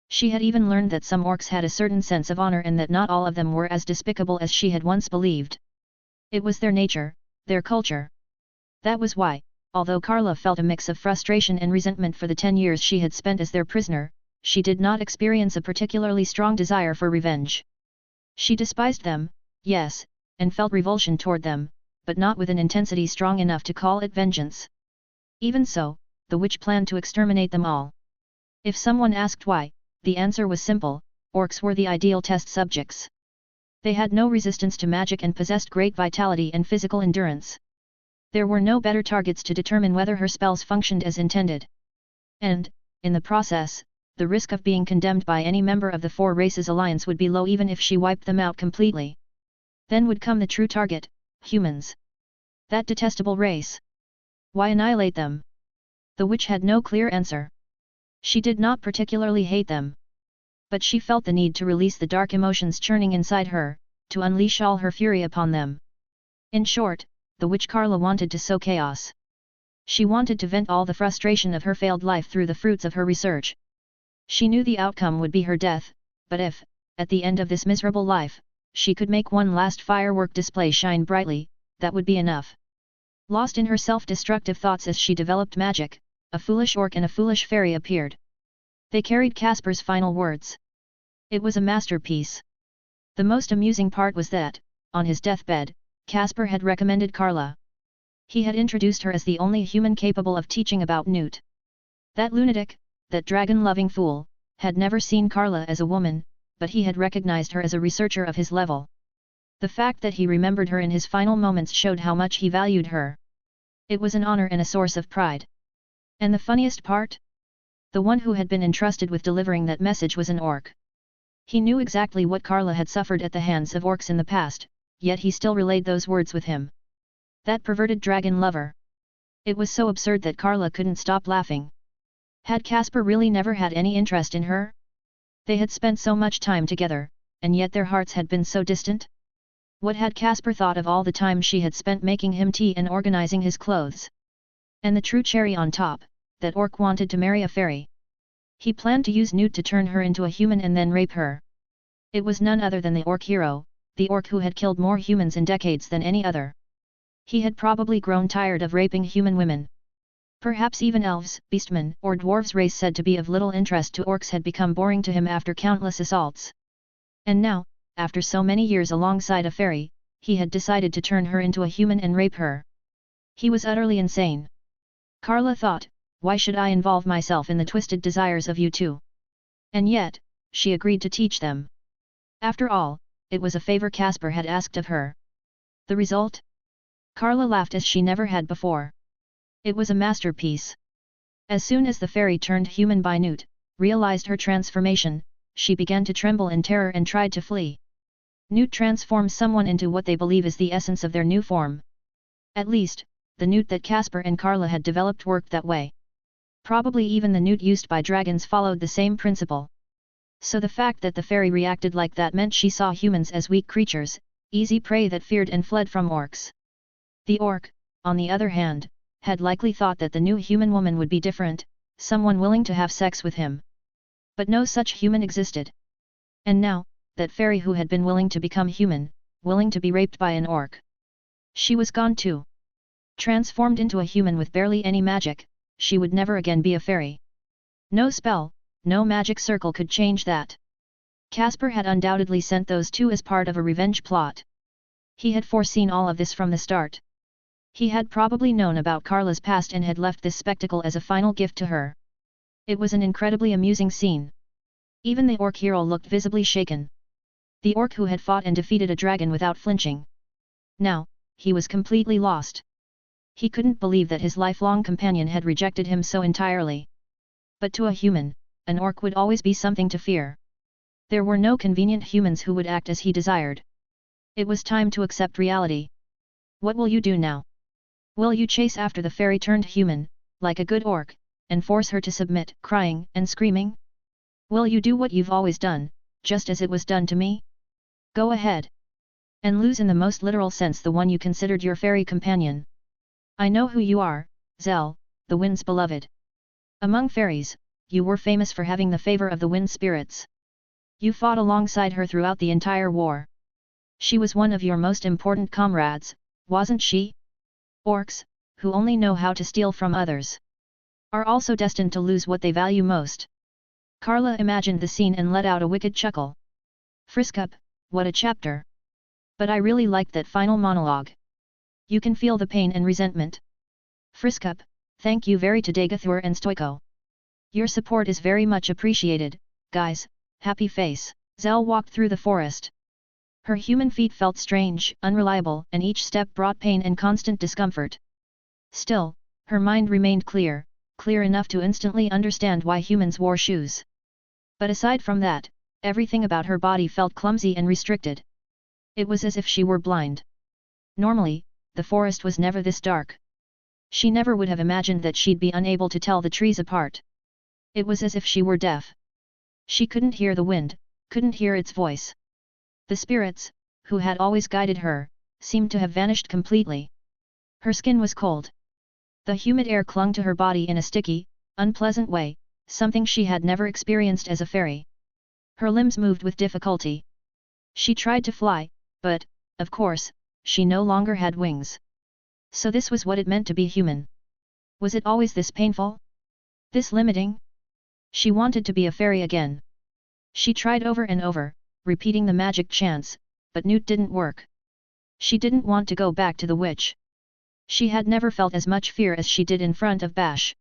She had even learned that some orcs had a certain sense of honor and that not all of them were as despicable as she had once believed. It was their nature, their culture. That was why, although Carla felt a mix of frustration and resentment for the 10 years she had spent as their prisoner, she did not experience a particularly strong desire for revenge. She despised them, yes, and felt revulsion toward them, but not with an intensity strong enough to call it vengeance. Even so, the witch planned to exterminate them all. If someone asked why, the answer was simple: orcs were the ideal test subjects. They had no resistance to magic and possessed great vitality and physical endurance. There were no better targets to determine whether her spells functioned as intended. And, in the process, the risk of being condemned by any member of the Four Races Alliance would be low even if she wiped them out completely. Then would come the true target, humans. That detestable race. Why annihilate them? The witch had no clear answer. She did not particularly hate them. But she felt the need to release the dark emotions churning inside her, to unleash all her fury upon them. In short, the witch Carla wanted to sow chaos. She wanted to vent all the frustration of her failed life through the fruits of her research. She knew the outcome would be her death, but if, at the end of this miserable life, she could make one last firework display shine brightly, that would be enough. Lost in her self-destructive thoughts as she developed magic, a foolish orc and a foolish fairy appeared. They carried Caspar's final words. It was a masterpiece. The most amusing part was that, on his deathbed, Caspar had recommended Carla. He had introduced her as the only human capable of teaching about Newt. That lunatic, that dragon-loving fool, had never seen Carla as a woman, but he had recognized her as a researcher of his level. The fact that he remembered her in his final moments showed how much he valued her. It was an honor and a source of pride. And the funniest part? The one who had been entrusted with delivering that message was an orc. He knew exactly what Carla had suffered at the hands of orcs in the past, yet he still relayed those words with him. That perverted dragon lover. It was so absurd that Carla couldn't stop laughing. Had Caspar really never had any interest in her? They had spent so much time together, and yet their hearts had been so distant? What had Caspar thought of all the time she had spent making him tea and organizing his clothes? And the true cherry on top, that orc wanted to marry a fairy. He planned to use Newt to turn her into a human and then rape her. It was none other than the orc hero, the orc who had killed more humans in decades than any other. He had probably grown tired of raping human women. Perhaps even elves, beastmen, or dwarves race said to be of little interest to orcs had become boring to him after countless assaults. And now, after so many years alongside a fairy, he had decided to turn her into a human and rape her. He was utterly insane. Carla thought, why should I involve myself in the twisted desires of you two? And yet, she agreed to teach them. After all, it was a favor Caspar had asked of her. The result? Carla laughed as she never had before. It was a masterpiece. As soon as the fairy turned human by Newt, realized her transformation, she began to tremble in terror and tried to flee. Newt transforms someone into what they believe is the essence of their new form. At least, the Newt that Caspar and Carla had developed worked that way. Probably even the Newt used by dragons followed the same principle. So the fact that the fairy reacted like that meant she saw humans as weak creatures, easy prey that feared and fled from orcs. The orc, on the other hand, had likely thought that the new human woman would be different, someone willing to have sex with him. But no such human existed. And now, that fairy who had been willing to become human, willing to be raped by an orc. She was gone too. Transformed into a human with barely any magic, she would never again be a fairy. No spell, no magic circle could change that. Caspar had undoubtedly sent those two as part of a revenge plot. He had foreseen all of this from the start. He had probably known about Carla's past and had left this spectacle as a final gift to her. It was an incredibly amusing scene. Even the orc hero looked visibly shaken. The orc who had fought and defeated a dragon without flinching. Now, he was completely lost. He couldn't believe that his lifelong companion had rejected him so entirely. But to a human, an orc would always be something to fear. There were no convenient humans who would act as he desired. It was time to accept reality. What will you do now? Will you chase after the fairy turned human, like a good orc, and force her to submit, crying and screaming? Will you do what you've always done, just as it was done to me? Go ahead. And lose in the most literal sense the one you considered your fairy companion. I know who you are, Zell, the wind's beloved. Among fairies, you were famous for having the favor of the wind spirits. You fought alongside her throughout the entire war. She was one of your most important comrades, wasn't she? Orcs, who only know how to steal from others, are also destined to lose what they value most. Carla imagined the scene and let out a wicked chuckle. Friskup, what a chapter! But I really liked that final monologue. You can feel the pain and resentment. Friskup, thank you very to Dagathur and Stoiko. Your support is very much appreciated, guys. Happy face. Zell walked through the forest. Her human feet felt strange, unreliable, and each step brought pain and constant discomfort. Still, her mind remained clear, clear enough to instantly understand why humans wore shoes. But aside from that, everything about her body felt clumsy and restricted. It was as if she were blind. Normally, the forest was never this dark. She never would have imagined that she'd be unable to tell the trees apart. It was as if she were deaf. She couldn't hear the wind, couldn't hear its voice. The spirits, who had always guided her, seemed to have vanished completely. Her skin was cold. The humid air clung to her body in a sticky, unpleasant way, something she had never experienced as a fairy. Her limbs moved with difficulty. She tried to fly, but, of course, she no longer had wings. So this was what it meant to be human. Was it always this painful? This limiting? She wanted to be a fairy again. She tried over and over, repeating the magic chants, but Newt didn't work. She didn't want to go back to the witch. She had never felt as much fear as she did in front of Bash.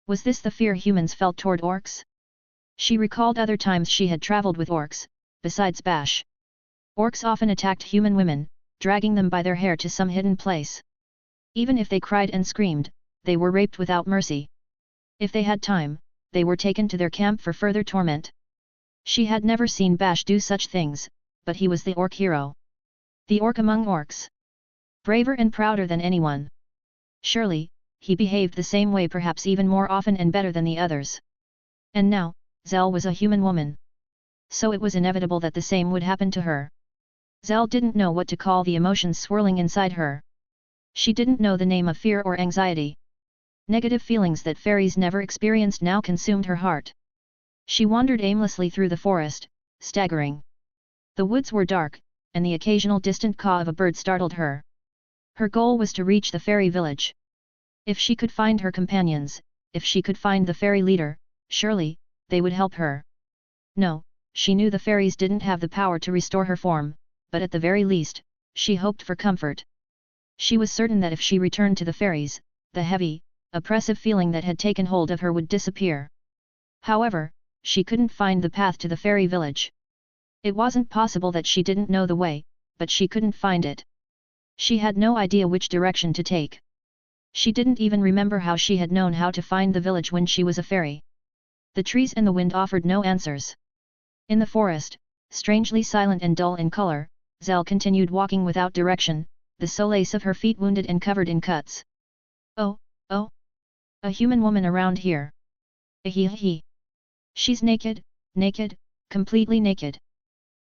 Was this the fear humans felt toward orcs? She recalled other times she had traveled with orcs, besides Bash. Orcs often attacked human women, dragging them by their hair to some hidden place. Even if they cried and screamed, they were raped without mercy. If they had time, they were taken to their camp for further torment. She had never seen Bash do such things, but he was the orc hero. The orc among orcs. Braver and prouder than anyone. Surely, he behaved the same way, perhaps even more often and better than the others. And now, Zell was a human woman. So it was inevitable that the same would happen to her. Zell didn't know what to call the emotions swirling inside her. She didn't know the name of fear or anxiety. Negative feelings that fairies never experienced now consumed her heart. She wandered aimlessly through the forest, staggering. The woods were dark, and the occasional distant caw of a bird startled her. Her goal was to reach the fairy village. If she could find her companions, if she could find the fairy leader, surely, they would help her. No, she knew the fairies didn't have the power to restore her form, but at the very least, she hoped for comfort. She was certain that if she returned to the fairies, the heavy, oppressive feeling that had taken hold of her would disappear. However, she couldn't find the path to the fairy village. It wasn't possible that she didn't know the way, but she couldn't find it. She had no idea which direction to take. She didn't even remember how she had known how to find the village when she was a fairy. The trees and the wind offered no answers. In the forest, strangely silent and dull in color, Zell continued walking without direction, the soles of her feet wounded and covered in cuts. Oh, oh! A human woman around here. Ahihi. She's naked, naked, completely naked.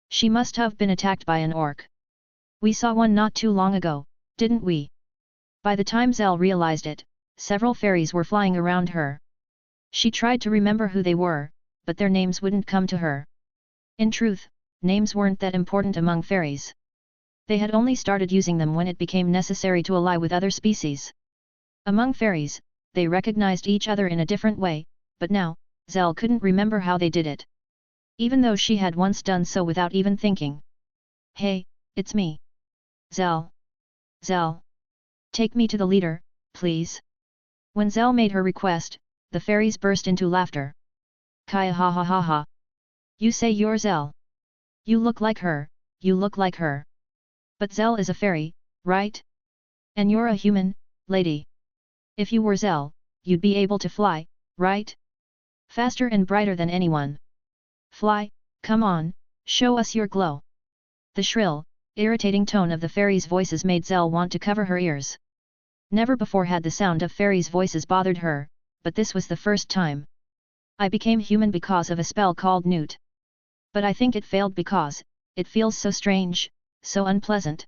She must have been attacked by an orc. We saw one not too long ago, didn't we? By the time Zell realized it, several fairies were flying around her. She tried to remember who they were, but their names wouldn't come to her. In truth, names weren't that important among fairies. They had only started using them when it became necessary to ally with other species. Among fairies, they recognized each other in a different way, but now, Zell couldn't remember how they did it. Even though she had once done so without even thinking. Hey, it's me. Zell. Zell. Take me to the leader, please. When Zell made her request, the fairies burst into laughter. Kaya ha ha ha ha. You say you're Zell. You look like her, you look like her. But Zell is a fairy, right? And you're a human, lady. If you were Zell, you'd be able to fly, right? Faster and brighter than anyone. Fly, come on, show us your glow. The shrill, irritating tone of the fairies' voices made Zell want to cover her ears. Never before had the sound of fairies' voices bothered her, but this was the first time. I became human because of a spell called Newt. But I think it failed because, it feels so strange, so unpleasant.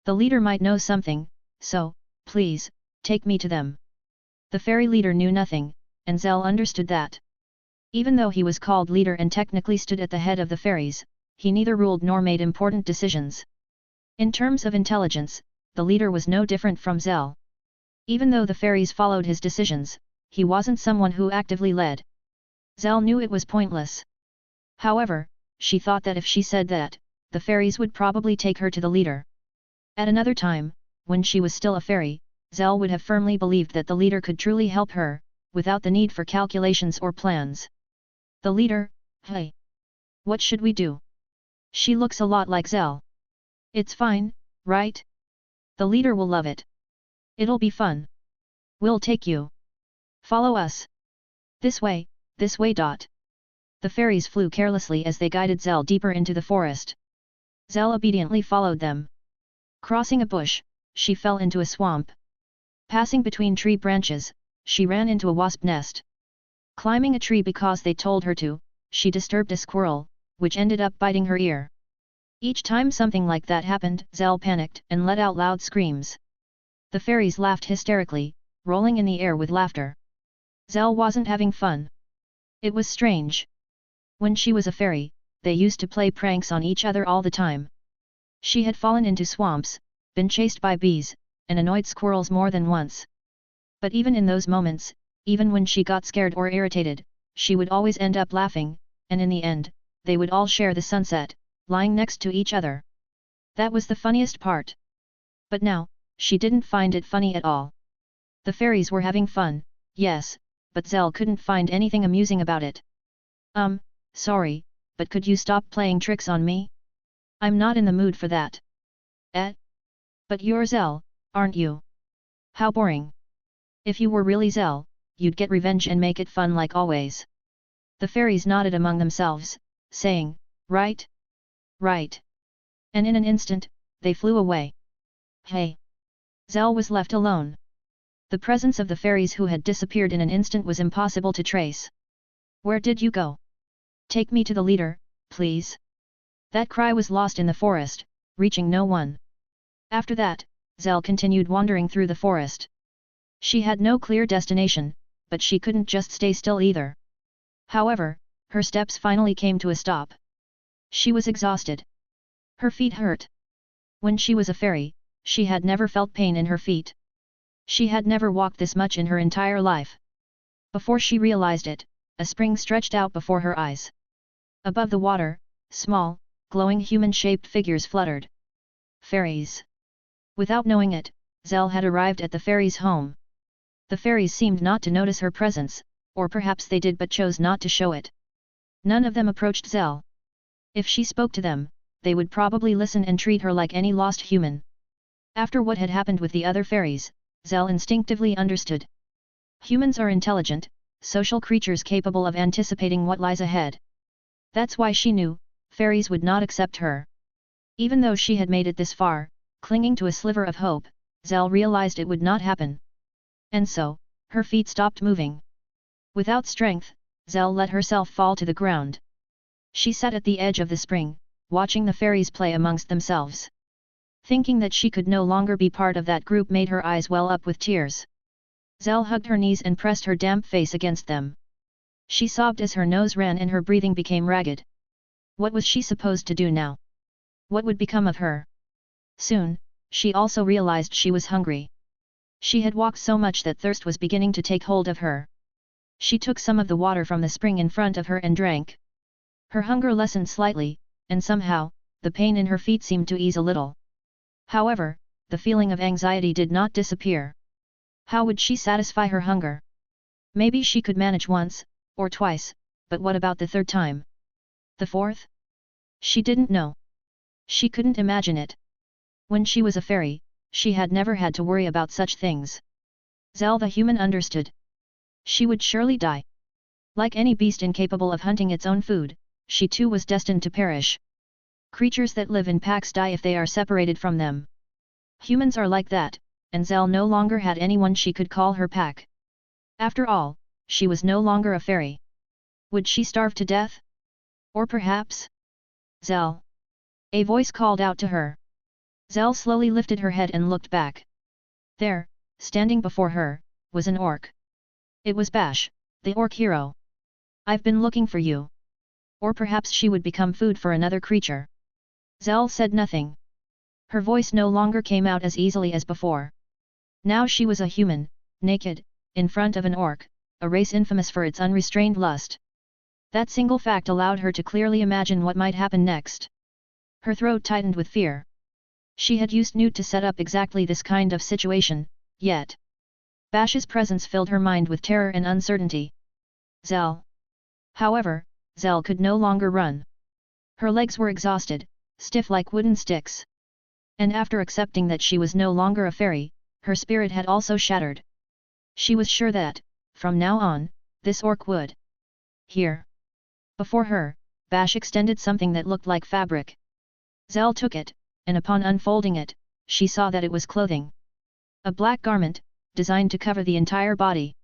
The leader might know something, so, please, take me to them. The fairy leader knew nothing, and Zell understood that. Even though he was called leader and technically stood at the head of the fairies, he neither ruled nor made important decisions. In terms of intelligence, the leader was no different from Zell. Even though the fairies followed his decisions, he wasn't someone who actively led. Zell knew it was pointless. However, she thought that if she said that, the fairies would probably take her to the leader. At another time, when she was still a fairy, Zell would have firmly believed that the leader could truly help her, without the need for calculations or plans. The leader, hey. What should we do? She looks a lot like Zell. It's fine, right? The leader will love it. It'll be fun. We'll take you. Follow us. This way. The fairies flew carelessly as they guided Zell deeper into the forest. Zell obediently followed them. Crossing a bush, she fell into a swamp. Passing between tree branches, she ran into a wasp nest. Climbing a tree because they told her to, she disturbed a squirrel, which ended up biting her ear. Each time something like that happened, Zell panicked and let out loud screams. The fairies laughed hysterically, rolling in the air with laughter. Zell wasn't having fun. It was strange. When she was a fairy, they used to play pranks on each other all the time. She had fallen into swamps, been chased by bees, and annoyed squirrels more than once. But even in those moments, even when she got scared or irritated, she would always end up laughing, and in the end, they would all share the sunset, lying next to each other. That was the funniest part. But now, she didn't find it funny at all. The fairies were having fun, yes, but Zell couldn't find anything amusing about it. Sorry, but could you stop playing tricks on me? I'm not in the mood for that. But you're Zell, aren't you? How boring. If you were really Zell, you'd get revenge and make it fun like always. The fairies nodded among themselves, saying, right? Right. And in an instant, they flew away. Hey! Zell was left alone. The presence of the fairies who had disappeared in an instant was impossible to trace. Where did you go? Take me to the leader, please. That cry was lost in the forest, reaching no one. After that, Zell continued wandering through the forest. She had no clear destination, but she couldn't just stay still either. However, her steps finally came to a stop. She was exhausted. Her feet hurt. When she was a fairy, she had never felt pain in her feet. She had never walked this much in her entire life. Before she realized it, a spring stretched out before her eyes. Above the water, small, glowing human-shaped figures fluttered. Fairies. Without knowing it, Zell had arrived at the fairies' home. The fairies seemed not to notice her presence, or perhaps they did but chose not to show it. None of them approached Zell. If she spoke to them, they would probably listen and treat her like any lost human. After what had happened with the other fairies, Zell instinctively understood. Humans are intelligent, social creatures capable of anticipating what lies ahead. That's why she knew, fairies would not accept her. Even though she had made it this far, clinging to a sliver of hope, Zell realized it would not happen. And so, her feet stopped moving. Without strength, Zell let herself fall to the ground. She sat at the edge of the spring, watching the fairies play amongst themselves. Thinking that she could no longer be part of that group made her eyes well up with tears. Zell hugged her knees and pressed her damp face against them. She sobbed as her nose ran and her breathing became ragged. What was she supposed to do now? What would become of her? Soon, she also realized she was hungry. She had walked so much that thirst was beginning to take hold of her. She took some of the water from the spring in front of her and drank. Her hunger lessened slightly, and somehow, the pain in her feet seemed to ease a little. However, the feeling of anxiety did not disappear. How would she satisfy her hunger? Maybe she could manage once, or twice, but what about the third time? The fourth? She didn't know. She couldn't imagine it. When she was a fairy, she had never had to worry about such things. Zell the human understood. She would surely die. Like any beast incapable of hunting its own food, she too was destined to perish. Creatures that live in packs die if they are separated from them. Humans are like that, and Zell no longer had anyone she could call her pack. After all, she was no longer a fairy. Would she starve to death? Or perhaps? Zell! A voice called out to her. Zell slowly lifted her head and looked back. There, standing before her, was an orc. It was Bash, the orc hero. I've been looking for you. Or perhaps she would become food for another creature. Zell said nothing. Her voice no longer came out as easily as before. Now she was a human, naked, in front of an orc, a race infamous for its unrestrained lust. That single fact allowed her to clearly imagine what might happen next. Her throat tightened with fear. She had used Newt to set up exactly this kind of situation, yet Bash's presence filled her mind with terror and uncertainty. Zell. However, Zell could no longer run. Her legs were exhausted, stiff like wooden sticks. And after accepting that she was no longer a fairy, her spirit had also shattered. She was sure that, from now on, this orc would. Here. Before her, Bash extended something that looked like fabric. Zell took it, and upon unfolding it, she saw that it was clothing. A black garment, designed to cover the entire body.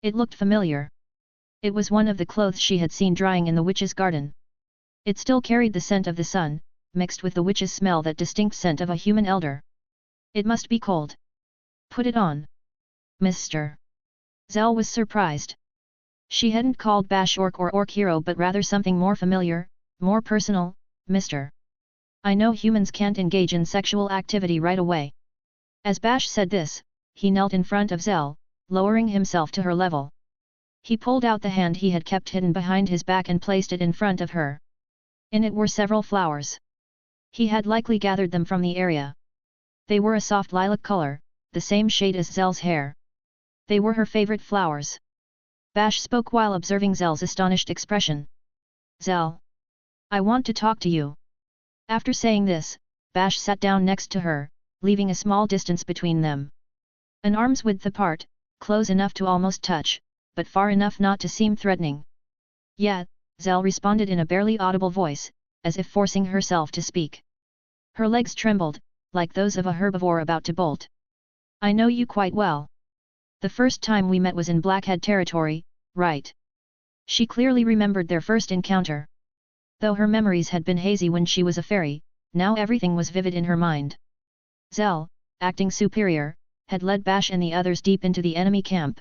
It looked familiar. It was one of the clothes she had seen drying in the witch's garden. It still carried the scent of the sun, mixed with the witch's smell, that distinct scent of a human elder. It must be cold. Put it on. Mr. Zell was surprised. She hadn't called Bash orc or orc hero but rather something more familiar, more personal, Mr. I know humans can't engage in sexual activity right away. As Bash said this, he knelt in front of Zell, lowering himself to her level. He pulled out the hand he had kept hidden behind his back and placed it in front of her. In it were several flowers. He had likely gathered them from the area. They were a soft lilac color, the same shade as Zell's hair. They were her favorite flowers. Bash spoke while observing Zell's astonished expression. Zell. I want to talk to you. After saying this, Bash sat down next to her, leaving a small distance between them. An arm's width apart, close enough to almost touch, but far enough not to seem threatening. Yeah, Zell responded in a barely audible voice, as if forcing herself to speak. Her legs trembled, like those of a herbivore about to bolt. I know you quite well. The first time we met was in Blackhead territory, right? She clearly remembered their first encounter. Though her memories had been hazy when she was a fairy, now everything was vivid in her mind. Zell, acting superior, had led Bash and the others deep into the enemy camp.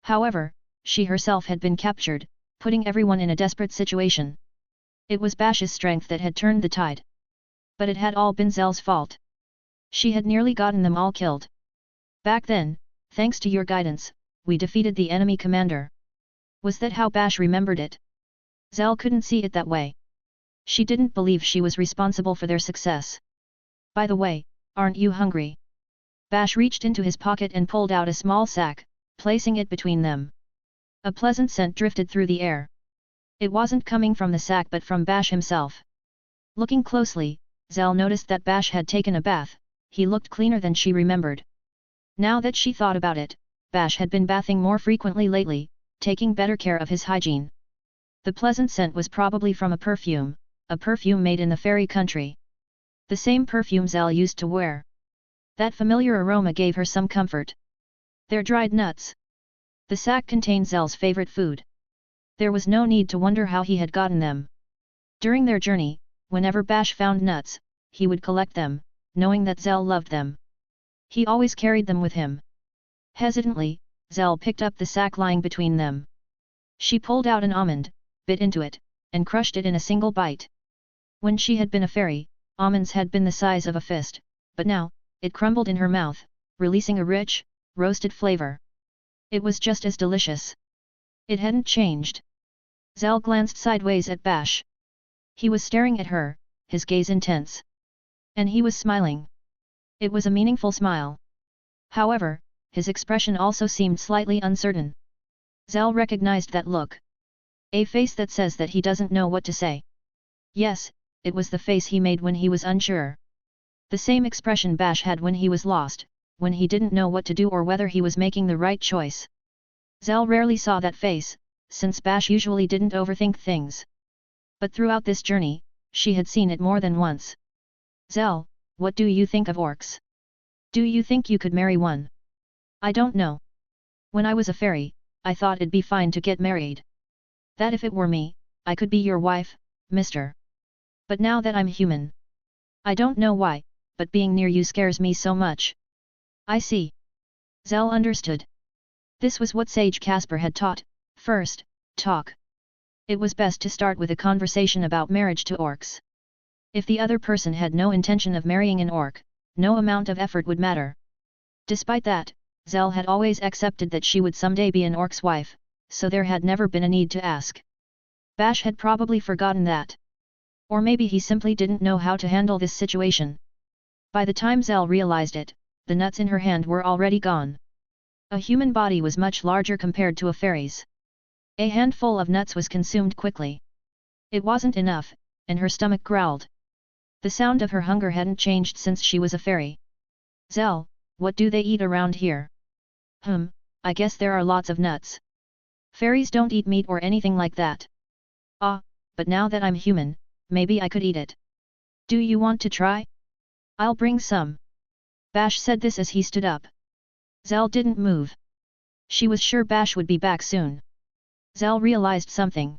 However, she herself had been captured, putting everyone in a desperate situation. It was Bash's strength that had turned the tide. But it had all been Zell's fault. She had nearly gotten them all killed. Back then, thanks to your guidance, we defeated the enemy commander. Was that how Bash remembered it? Zell couldn't see it that way. She didn't believe she was responsible for their success. By the way, aren't you hungry? Bash reached into his pocket and pulled out a small sack, placing it between them. A pleasant scent drifted through the air. It wasn't coming from the sack but from Bash himself. Looking closely, Zell noticed that Bash had taken a bath. He looked cleaner than she remembered. Now that she thought about it, Bash had been bathing more frequently lately, taking better care of his hygiene. The pleasant scent was probably from a perfume made in the fairy country. The same perfume Zell used to wear. That familiar aroma gave her some comfort. They're dried nuts. The sack contained Zell's favorite food. There was no need to wonder how he had gotten them. During their journey, whenever Bash found nuts, he would collect them, knowing that Zell loved them. He always carried them with him. Hesitantly, Zell picked up the sack lying between them. She pulled out an almond, bit into it, and crushed it in a single bite. When she had been a fairy, almonds had been the size of a fist, but now, it crumbled in her mouth, releasing a rich, roasted flavor. It was just as delicious. It hadn't changed. Zell glanced sideways at Bash. He was staring at her, his gaze intense. And he was smiling. It was a meaningful smile. However, his expression also seemed slightly uncertain. Zell recognized that look. A face that says that he doesn't know what to say. Yes, it was the face he made when he was unsure. The same expression Bash had when he was lost, when he didn't know what to do or whether he was making the right choice. Zell rarely saw that face, since Bash usually didn't overthink things. But throughout this journey, she had seen it more than once. Zell, what do you think of orcs? Do you think you could marry one? I don't know. When I was a fairy, I thought it'd be fine to get married. That if it were me, I could be your wife, mister. But now that I'm human. I don't know why, but being near you scares me so much. I see. Zell understood. This was what Sage Casper had taught: first, talk. It was best to start with a conversation about marriage to orcs. If the other person had no intention of marrying an orc, no amount of effort would matter. Despite that, Zell had always accepted that she would someday be an orc's wife, so there had never been a need to ask. Bash had probably forgotten that. Or maybe he simply didn't know how to handle this situation. By the time Zell realized it, the nuts in her hand were already gone. A human body was much larger compared to a fairy's. A handful of nuts was consumed quickly. It wasn't enough, and her stomach growled. The sound of her hunger hadn't changed since she was a fairy. Zell, what do they eat around here? I guess there are lots of nuts. Fairies don't eat meat or anything like that. Ah, but now that I'm human, maybe I could eat it. Do you want to try? I'll bring some. Bash said this as he stood up. Zell didn't move. She was sure Bash would be back soon. Zell realized something.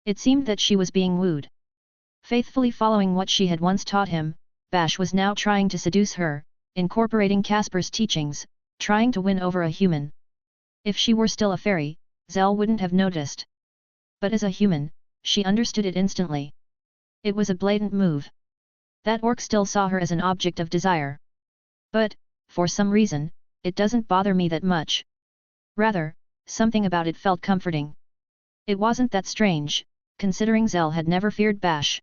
It seemed that she was being wooed. Faithfully following what she had once taught him, Bash was now trying to seduce her, incorporating Casper's teachings, trying to win over a human. If she were still a fairy, Zell wouldn't have noticed. But as a human, she understood it instantly. It was a blatant move. That orc still saw her as an object of desire. But, for some reason, it doesn't bother me that much. Rather, something about it felt comforting. It wasn't that strange, considering Zell had never feared Bash.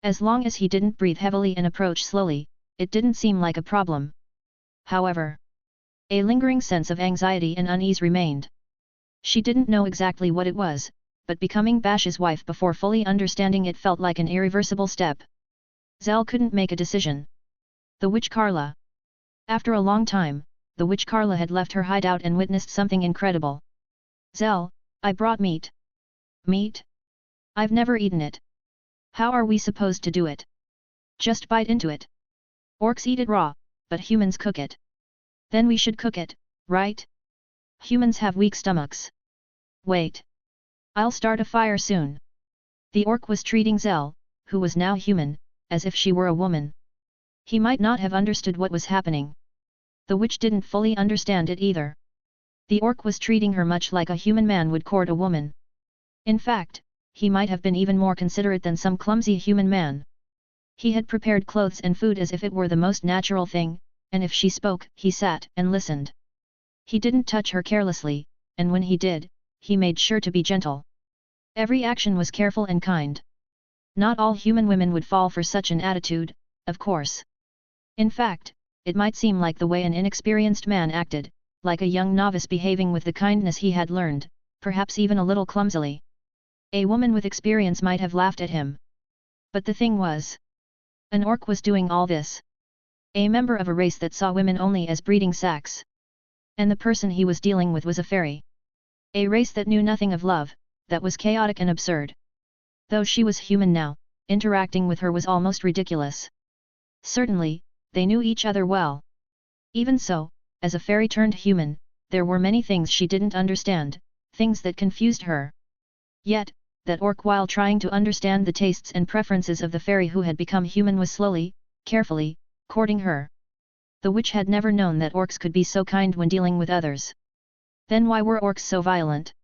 As long as he didn't breathe heavily and approach slowly, it didn't seem like a problem. However, a lingering sense of anxiety and unease remained. She didn't know exactly what it was, but becoming Bash's wife before fully understanding it felt like an irreversible step. Zell couldn't make a decision. The witch Carla. After a long time, the witch Carla had left her hideout and witnessed something incredible. Zell, I brought meat. Meat? I've never eaten it. How are we supposed to do it? Just bite into it. Orcs eat it raw, but humans cook it. Then we should cook it, right? Humans have weak stomachs. Wait. I'll start a fire soon. The orc was treating Zell, who was now human, as if she were a woman. He might not have understood what was happening. The witch didn't fully understand it either. The orc was treating her much like a human man would court a woman. In fact, he might have been even more considerate than some clumsy human man. He had prepared clothes and food as if it were the most natural thing, and if she spoke, he sat and listened. He didn't touch her carelessly, and when he did, he made sure to be gentle. Every action was careful and kind. Not all human women would fall for such an attitude, of course. In fact, it might seem like the way an inexperienced man acted, like a young novice behaving with the kindness he had learned, perhaps even a little clumsily. A woman with experience might have laughed at him. But the thing was, an orc was doing all this. A member of a race that saw women only as breeding sacks. And the person he was dealing with was a fairy. A race that knew nothing of love, that was chaotic and absurd. Though she was human now, interacting with her was almost ridiculous. Certainly, they knew each other well. Even so, as a fairy turned human, there were many things she didn't understand, things that confused her. Yet, that orc, while trying to understand the tastes and preferences of the fairy who had become human, was slowly, carefully, courting her. The witch had never known that orcs could be so kind when dealing with others. Then why were orcs so violent?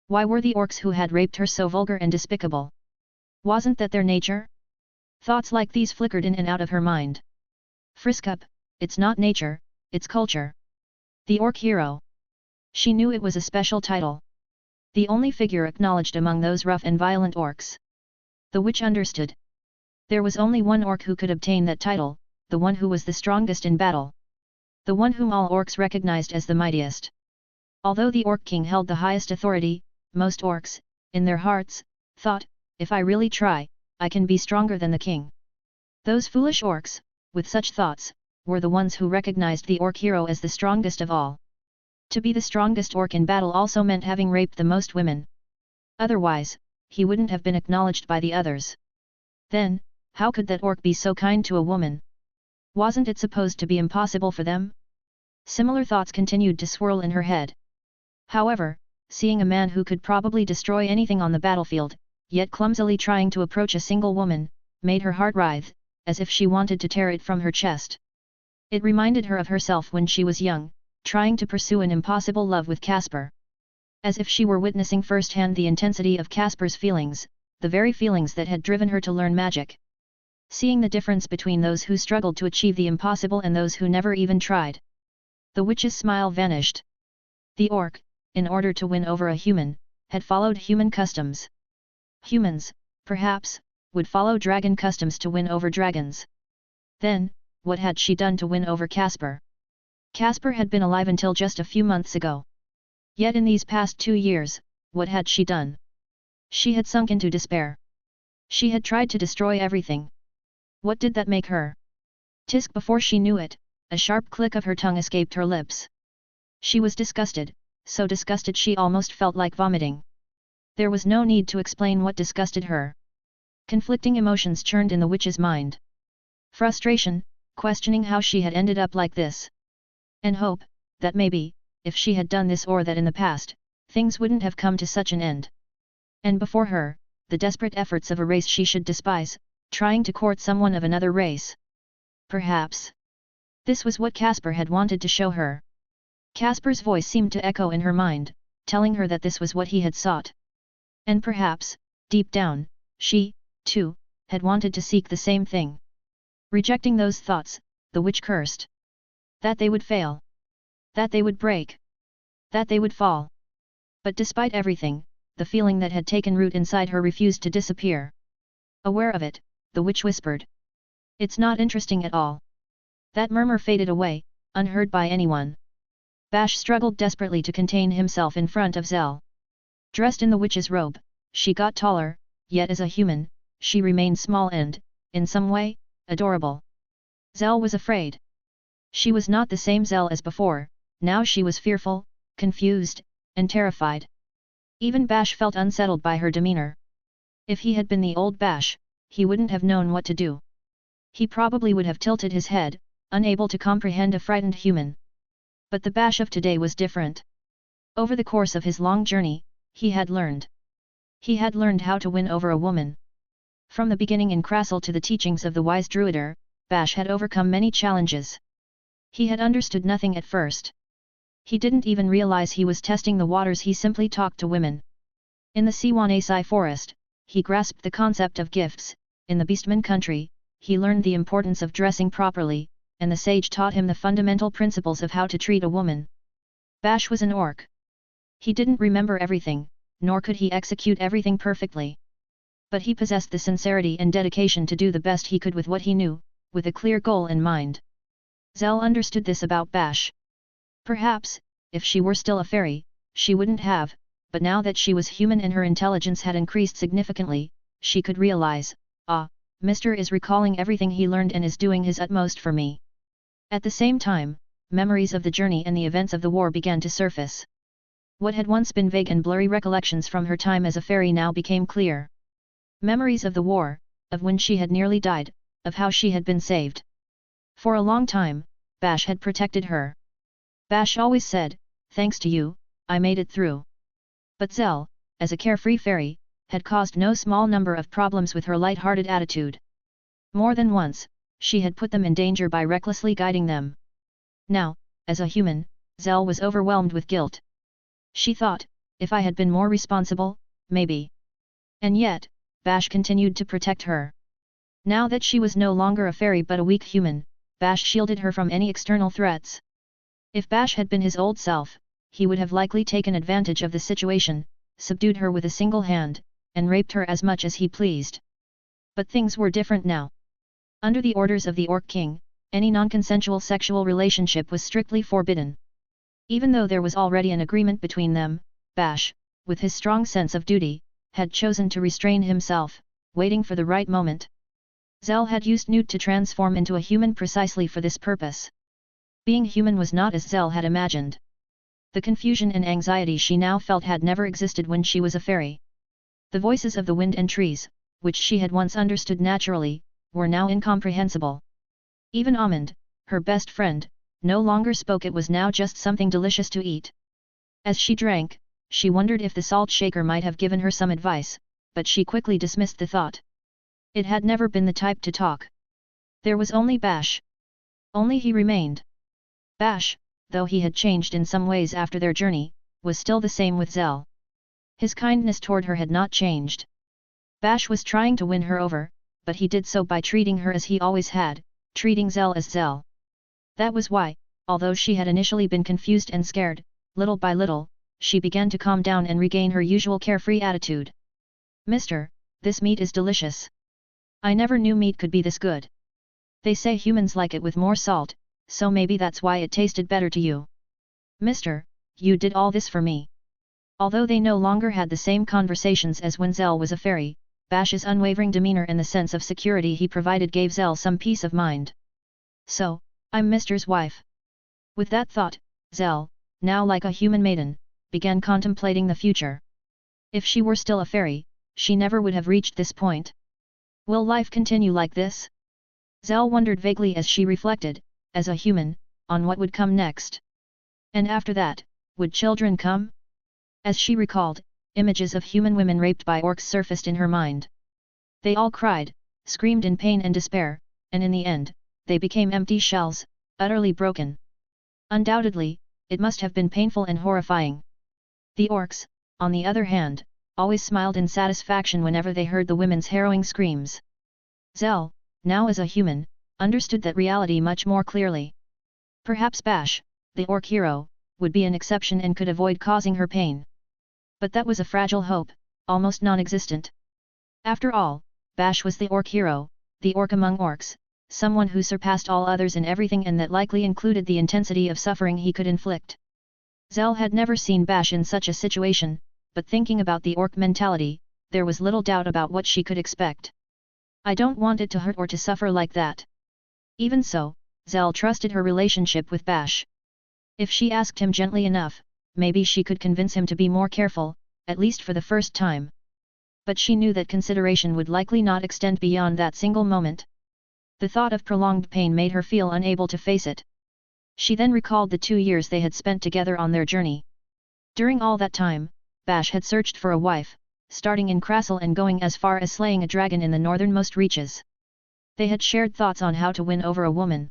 Why were the orcs who had raped her so vulgar and despicable? Wasn't that their nature? Thoughts like these flickered in and out of her mind. Friskup, it's not nature, it's culture. The orc hero. She knew it was a special title. The only figure acknowledged among those rough and violent orcs. The witch understood. There was only one orc who could obtain that title, the one who was the strongest in battle. The one whom all orcs recognized as the mightiest. Although the orc king held the highest authority, most orcs, in their hearts, thought, if I really try, I can be stronger than the king. Those foolish orcs, with such thoughts, were the ones who recognized the orc hero as the strongest of all. To be the strongest orc in battle also meant having raped the most women. Otherwise, he wouldn't have been acknowledged by the others. Then, how could that orc be so kind to a woman? Wasn't it supposed to be impossible for them? Similar thoughts continued to swirl in her head. However, seeing a man who could probably destroy anything on the battlefield, yet clumsily trying to approach a single woman, made her heart writhe, as if she wanted to tear it from her chest. It reminded her of herself when she was young, trying to pursue an impossible love with Caspar. As if she were witnessing firsthand the intensity of Caspar's feelings, the very feelings that had driven her to learn magic. Seeing the difference between those who struggled to achieve the impossible and those who never even tried. The witch's smile vanished. The orc, in order to win over a human, had followed human customs. Humans, perhaps, would follow dragon customs to win over dragons. Then, what had she done to win over Caspar? Caspar had been alive until just a few months ago. Yet in these past 2 years, what had she done? She had sunk into despair. She had tried to destroy everything. What did that make her? Tisk, before she knew it, a sharp click of her tongue escaped her lips. She was disgusted, so disgusted she almost felt like vomiting. There was no need to explain what disgusted her. Conflicting emotions churned in the witch's mind. Frustration, questioning how she had ended up like this. And hope, that maybe, if she had done this or that in the past, things wouldn't have come to such an end. And before her, the desperate efforts of a race she should despise, trying to court someone of another race. Perhaps this was what Caspar had wanted to show her. Caspar's voice seemed to echo in her mind, telling her that this was what he had sought. And perhaps, deep down, she, too, had wanted to seek the same thing. Rejecting those thoughts, the witch cursed. That they would fail. That they would break. That they would fall. But despite everything, the feeling that had taken root inside her refused to disappear. Aware of it, the witch whispered. It's not interesting at all. That murmur faded away, unheard by anyone. Bash struggled desperately to contain himself in front of Zell. Dressed in the witch's robe, she got taller, yet as a human, she remained small and, in some way, adorable. Zell was afraid. She was not the same Zell as before, now she was fearful, confused, and terrified. Even Bash felt unsettled by her demeanor. If he had been the old Bash, he wouldn't have known what to do. He probably would have tilted his head, unable to comprehend a frightened human. But the Bash of today was different. Over the course of his long journey, he had learned. He had learned how to win over a woman. From the beginning in Krasil to the teachings of the wise Druider, Bash had overcome many challenges. He had understood nothing at first. He didn't even realize he was testing the waters, he simply talked to women. In the Siwanasai forest, he grasped the concept of gifts. In the Beastman country, he learned the importance of dressing properly, and the sage taught him the fundamental principles of how to treat a woman. Bash was an orc. He didn't remember everything, nor could he execute everything perfectly. But he possessed the sincerity and dedication to do the best he could with what he knew, with a clear goal in mind. Zell understood this about Bash. Perhaps, if she were still a fairy, she wouldn't have, but now that she was human and her intelligence had increased significantly, she could realize, Mr. is recalling everything he learned and is doing his utmost for me. At the same time, memories of the journey and the events of the war began to surface. What had once been vague and blurry recollections from her time as a fairy now became clear. Memories of the war, of when she had nearly died, of how she had been saved. For a long time, Bash had protected her. Bash always said, "Thanks to you, I made it through." But Zell, as a carefree fairy, had caused no small number of problems with her light-hearted attitude. More than once, she had put them in danger by recklessly guiding them. Now, as a human, Zell was overwhelmed with guilt. She thought, if I had been more responsible, maybe. And yet, Bash continued to protect her. Now that she was no longer a fairy but a weak human, Bash shielded her from any external threats. If Bash had been his old self, he would have likely taken advantage of the situation, subdued her with a single hand, and raped her as much as he pleased. But things were different now. Under the orders of the Orc King, any non-consensual sexual relationship was strictly forbidden. Even though there was already an agreement between them, Bash, with his strong sense of duty, had chosen to restrain himself, waiting for the right moment. Zell had used Newt to transform into a human precisely for this purpose. Being human was not as Zell had imagined. The confusion and anxiety she now felt had never existed when she was a fairy. The voices of the wind and trees, which she had once understood naturally, were now incomprehensible. Even Amand, her best friend, no longer spoke. It was now just something delicious to eat. As she drank, she wondered if the salt shaker might have given her some advice, but she quickly dismissed the thought. It had never been the type to talk. There was only Bash. Only he remained. Bash, though he had changed in some ways after their journey, was still the same with Zell. His kindness toward her had not changed. Bash was trying to win her over, but he did so by treating her as he always had, treating Zell as Zell. That was why, although she had initially been confused and scared, little by little, she began to calm down and regain her usual carefree attitude. "Mister, this meat is delicious. I never knew meat could be this good. They say humans like it with more salt, so maybe that's why it tasted better to you. Mister, you did all this for me." Although they no longer had the same conversations as when Zell was a fairy, Bash's unwavering demeanor and the sense of security he provided gave Zell some peace of mind. "So, I'm Mister's wife." With that thought, Zell, now like a human maiden, began contemplating the future. If she were still a fairy, she never would have reached this point. Will life continue like this? Zell wondered vaguely as she reflected, as a human, on what would come next. And after that, would children come? As she recalled, images of human women raped by orcs surfaced in her mind. They all cried, screamed in pain and despair, and in the end, they became empty shells, utterly broken. Undoubtedly, it must have been painful and horrifying. The orcs, on the other hand, always smiled in satisfaction whenever they heard the women's harrowing screams. Zell, now as a human, understood that reality much more clearly. Perhaps Bash, the orc hero, would be an exception and could avoid causing her pain. But that was a fragile hope, almost non-existent. After all, Bash was the orc hero, the orc among orcs, someone who surpassed all others in everything, and that likely included the intensity of suffering he could inflict. Zell had never seen Bash in such a situation, but thinking about the orc mentality, there was little doubt about what she could expect. "I don't want it to hurt or to suffer like that." Even so, Zell trusted her relationship with Bash. If she asked him gently enough, maybe she could convince him to be more careful, at least for the first time. But she knew that consideration would likely not extend beyond that single moment. The thought of prolonged pain made her feel unable to face it. She then recalled the 2 years they had spent together on their journey. During all that time, Bash had searched for a wife, starting in Krasil and going as far as slaying a dragon in the northernmost reaches. They had shared thoughts on how to win over a woman.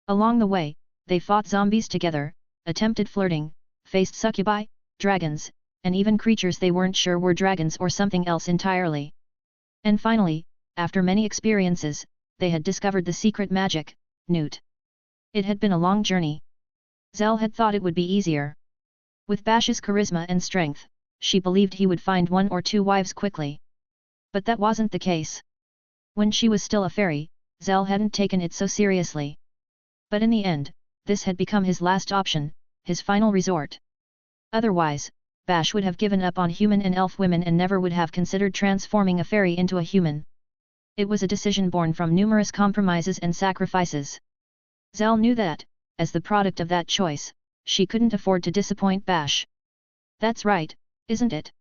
Along the way, they fought zombies together, attempted flirting, faced succubi, dragons, and even creatures they weren't sure were dragons or something else entirely. And finally, after many experiences, they had discovered the secret magic, Newt. It had been a long journey. Zell had thought it would be easier. With Bash's charisma and strength, she believed he would find 1 or 2 wives quickly. But that wasn't the case. When she was still a fairy, Zell hadn't taken it so seriously. But in the end, this had become his last option, his final resort. Otherwise, Bash would have given up on human and elf women and never would have considered transforming a fairy into a human. It was a decision born from numerous compromises and sacrifices. Zell knew that, as the product of that choice, she couldn't afford to disappoint Bash. "That's right, isn't it?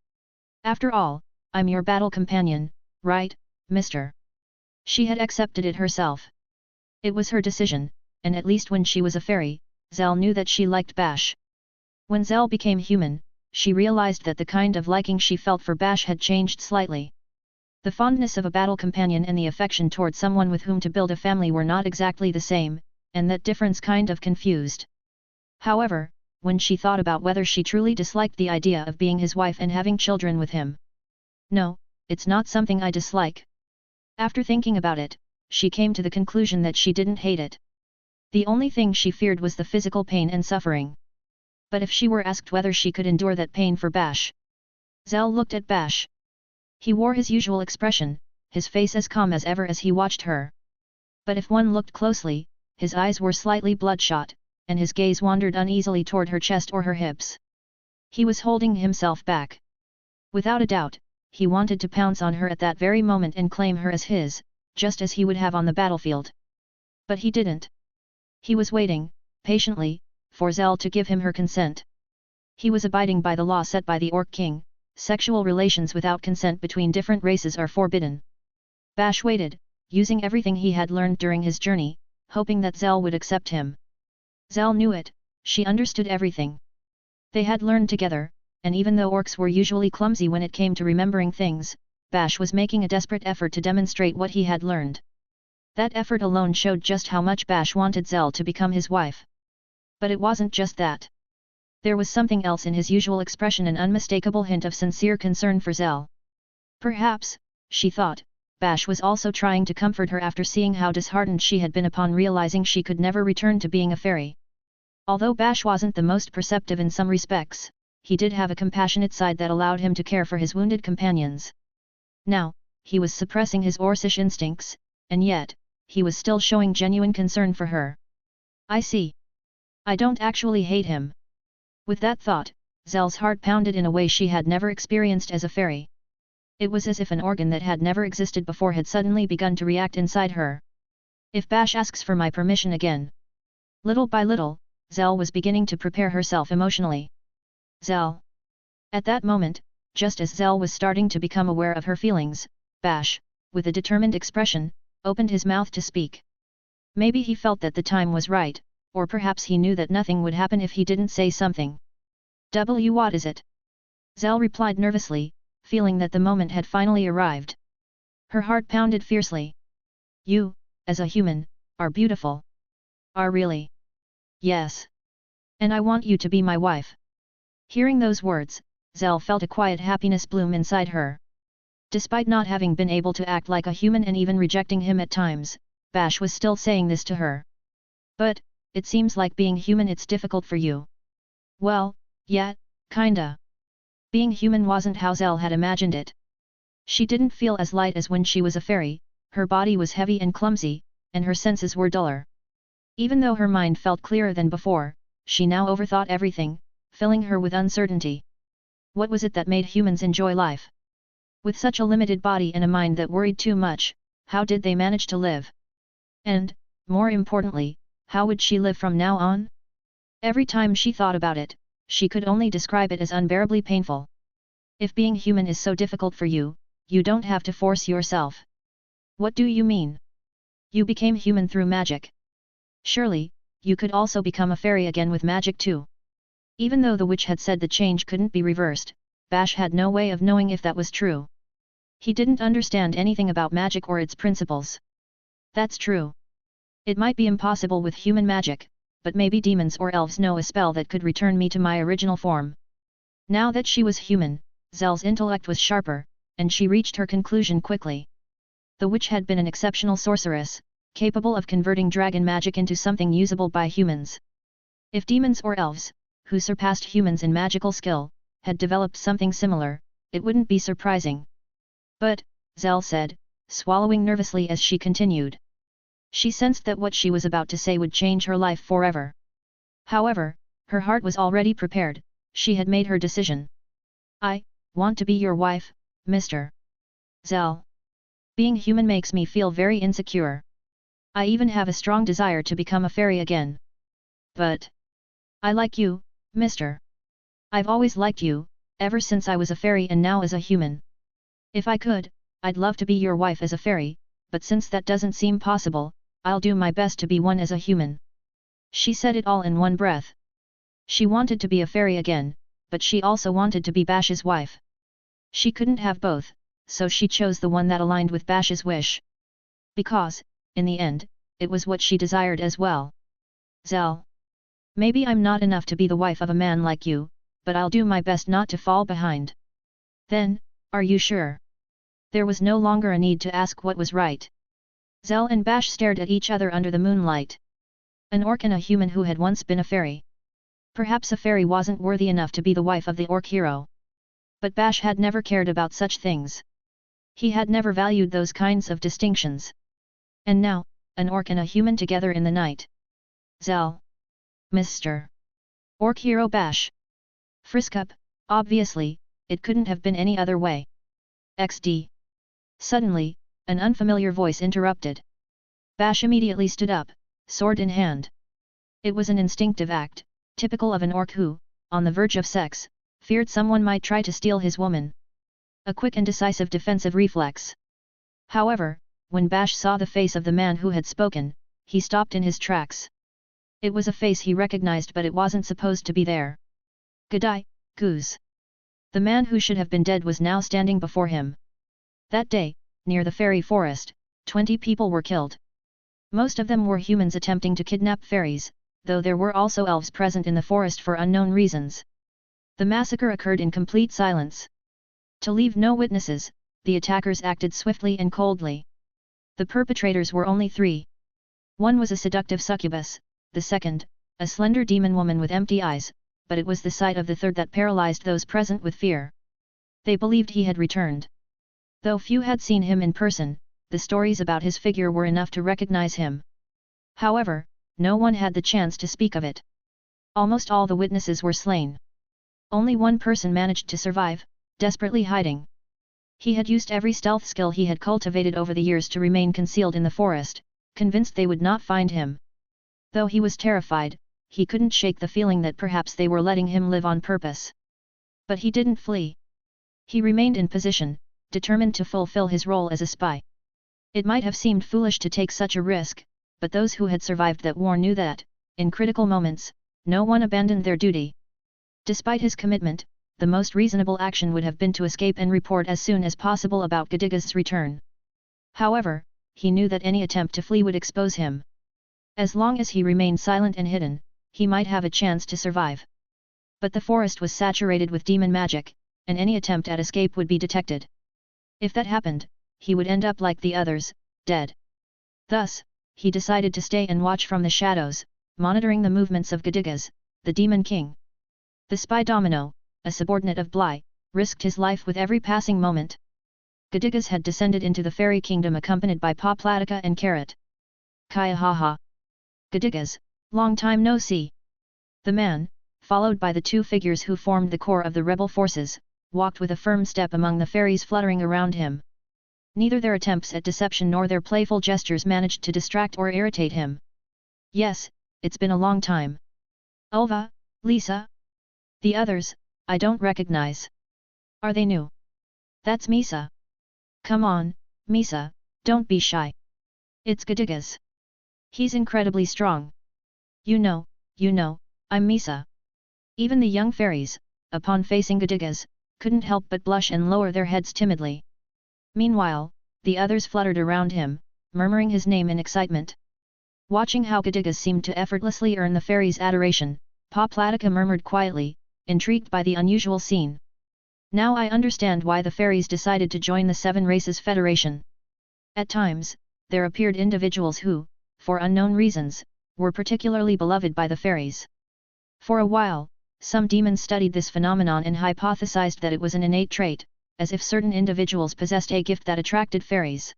After all, I'm your battle companion, right, mister?" She had accepted it herself. It was her decision, and at least when she was a fairy, Zell knew that she liked Bash. When Zell became human, she realized that the kind of liking she felt for Bash had changed slightly. The fondness of a battle companion and the affection toward someone with whom to build a family were not exactly the same, and that difference kind of confused. However, when she thought about whether she truly disliked the idea of being his wife and having children with him. No, it's not something I dislike. After thinking about it, she came to the conclusion that she didn't hate it. The only thing she feared was the physical pain and suffering. But if she were asked whether she could endure that pain for Bash. Zhao looked at Bash. He wore his usual expression, his face as calm as ever as he watched her. But if one looked closely, his eyes were slightly bloodshot, and his gaze wandered uneasily toward her chest or her hips. He was holding himself back. Without a doubt, he wanted to pounce on her at that very moment and claim her as his, just as he would have on the battlefield. But he didn't. He was waiting, patiently, for Zhao to give him her consent. He was abiding by the law set by the Orc King. Sexual relations without consent between different races are forbidden. Bash waited, using everything he had learned during his journey, hoping that Zhao would accept him. Zhao knew it, she understood everything. They had learned together, and even though orcs were usually clumsy when it came to remembering things, Bash was making a desperate effort to demonstrate what he had learned. That effort alone showed just how much Bash wanted Zhao to become his wife. But it wasn't just that. There was something else in his usual expression, an unmistakable hint of sincere concern for Zhao. Perhaps, she thought, Bash was also trying to comfort her after seeing how disheartened she had been upon realizing she could never return to being a fairy. Although Bash wasn't the most perceptive in some respects, he did have a compassionate side that allowed him to care for his wounded companions. Now, he was suppressing his Orcish instincts, and yet, he was still showing genuine concern for her. I see. I don't actually hate him. With that thought, Zell's heart pounded in a way she had never experienced as a fairy. It was as if an organ that had never existed before had suddenly begun to react inside her. If Bash asks for my permission again. Little by little, Zell was beginning to prepare herself emotionally. Zell. At that moment, just as Zell was starting to become aware of her feelings, Bash, with a determined expression, opened his mouth to speak. Maybe he felt that the time was right, or perhaps he knew that nothing would happen if he didn't say something. What is it? Zell replied nervously, feeling that the moment had finally arrived. Her heart pounded fiercely. You, as a human, are beautiful. Are really? Yes. And I want you to be my wife. Hearing those words, Zell felt a quiet happiness bloom inside her. Despite not having been able to act like a human and even rejecting him at times, Bash was still saying this to her. But, it seems like being human it's difficult for you. Well, yeah, kinda. Being human wasn't how Zell had imagined it. She didn't feel as light as when she was a fairy, her body was heavy and clumsy, and her senses were duller. Even though her mind felt clearer than before, she now overthought everything, filling her with uncertainty. What was it that made humans enjoy life? With such a limited body and a mind that worried too much, how did they manage to live? And, more importantly, how would she live from now on? Every time she thought about it, she could only describe it as unbearably painful. If being human is so difficult for you, you don't have to force yourself. What do you mean? You became human through magic. Surely, you could also become a fairy again with magic too. Even though the witch had said the change couldn't be reversed, Bash had no way of knowing if that was true. He didn't understand anything about magic or its principles. That's true. It might be impossible with human magic, but maybe demons or elves know a spell that could return me to my original form. Now that she was human, Zell's intellect was sharper, and she reached her conclusion quickly. The witch had been an exceptional sorceress, capable of converting dragon magic into something usable by humans. If demons or elves, who surpassed humans in magical skill, had developed something similar, it wouldn't be surprising. But, Zell said, swallowing nervously as she continued. She sensed that what she was about to say would change her life forever. However, her heart was already prepared, she had made her decision. I want to be your wife, Mr. Zell. Being human makes me feel very insecure. I even have a strong desire to become a fairy again. But I like you, Mr. I've always liked you, ever since I was a fairy and now as a human. If I could, I'd love to be your wife as a fairy, but since that doesn't seem possible, I'll do my best to be one as a human. She said it all in one breath. She wanted to be a fairy again, but she also wanted to be Bash's wife. She couldn't have both, so she chose the one that aligned with Bash's wish. Because, in the end, it was what she desired as well. Zell. Maybe I'm not enough to be the wife of a man like you, but I'll do my best not to fall behind. Then, are you sure? There was no longer a need to ask what was right. Zell and Bash stared at each other under the moonlight. An orc and a human who had once been a fairy. Perhaps a fairy wasn't worthy enough to be the wife of the orc hero. But Bash had never cared about such things. He had never valued those kinds of distinctions. And now, an orc and a human together in the night. Zell. Mr. Orc hero Bash. Frisk up, obviously, it couldn't have been any other way. XD. Suddenly, an unfamiliar voice interrupted. Bash immediately stood up, sword in hand. It was an instinctive act, typical of an orc who, on the verge of sex, feared someone might try to steal his woman. A quick and decisive defensive reflex. However, when Bash saw the face of the man who had spoken, he stopped in his tracks. It was a face he recognized, but it wasn't supposed to be there. G'day, Goose. The man who should have been dead was now standing before him. That day, near the fairy forest, 20 people were killed. Most of them were humans attempting to kidnap fairies, though there were also elves present in the forest for unknown reasons. The massacre occurred in complete silence. To leave no witnesses, the attackers acted swiftly and coldly. The perpetrators were only 3. One was a seductive succubus, the second, a slender demon woman with empty eyes, but it was the sight of the third that paralyzed those present with fear. They believed he had returned. Though few had seen him in person, the stories about his figure were enough to recognize him. However, no one had the chance to speak of it. Almost all the witnesses were slain. Only one person managed to survive, desperately hiding. He had used every stealth skill he had cultivated over the years to remain concealed in the forest, convinced they would not find him. Though he was terrified, he couldn't shake the feeling that perhaps they were letting him live on purpose. But he didn't flee. He remained in position, determined to fulfill his role as a spy. It might have seemed foolish to take such a risk, but those who had survived that war knew that, in critical moments, no one abandoned their duty. Despite his commitment, the most reasonable action would have been to escape and report as soon as possible about G'digga's return. However, he knew that any attempt to flee would expose him. As long as he remained silent and hidden, he might have a chance to survive. But the forest was saturated with demon magic, and any attempt at escape would be detected. If that happened, he would end up like the others, dead. Thus, he decided to stay and watch from the shadows, monitoring the movements of G'digga's, the Demon King. The spy Domino, a subordinate of Bly, risked his life with every passing moment. G'digga's had descended into the fairy kingdom accompanied by Pa Platica and Carrot. Kaya haha. G'digga's, long time no see. The man, followed by the 2 figures who formed the core of the rebel forces, walked with a firm step among the fairies fluttering around him. Neither their attempts at deception nor their playful gestures managed to distract or irritate him. Yes, it's been a long time. Ulva, Lisa? The others, I don't recognize. Are they new? That's Misa. Come on, Misa, don't be shy. It's G'digga's. He's incredibly strong. You know, I'm Misa. Even the young fairies, upon facing G'digga's, couldn't help but blush and lower their heads timidly. Meanwhile, the others fluttered around him, murmuring his name in excitement. Watching how G'digga's seemed to effortlessly earn the fairies' adoration, Pa Platica murmured quietly, intrigued by the unusual scene. Now I understand why the fairies decided to join the 7 Races Federation. At times, there appeared individuals who, for unknown reasons, were particularly beloved by the fairies. For a while, some demons studied this phenomenon and hypothesized that it was an innate trait, as if certain individuals possessed a gift that attracted fairies.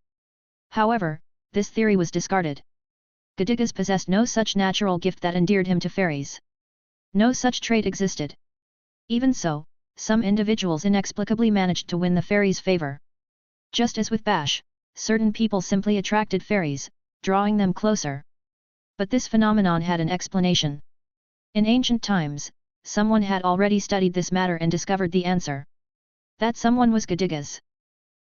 However, this theory was discarded. G'digga's possessed no such natural gift that endeared him to fairies. No such trait existed. Even so, some individuals inexplicably managed to win the fairies' favor. Just as with Bash, certain people simply attracted fairies, drawing them closer. But this phenomenon had an explanation. In ancient times, someone had already studied this matter and discovered the answer. That someone was G'digga's.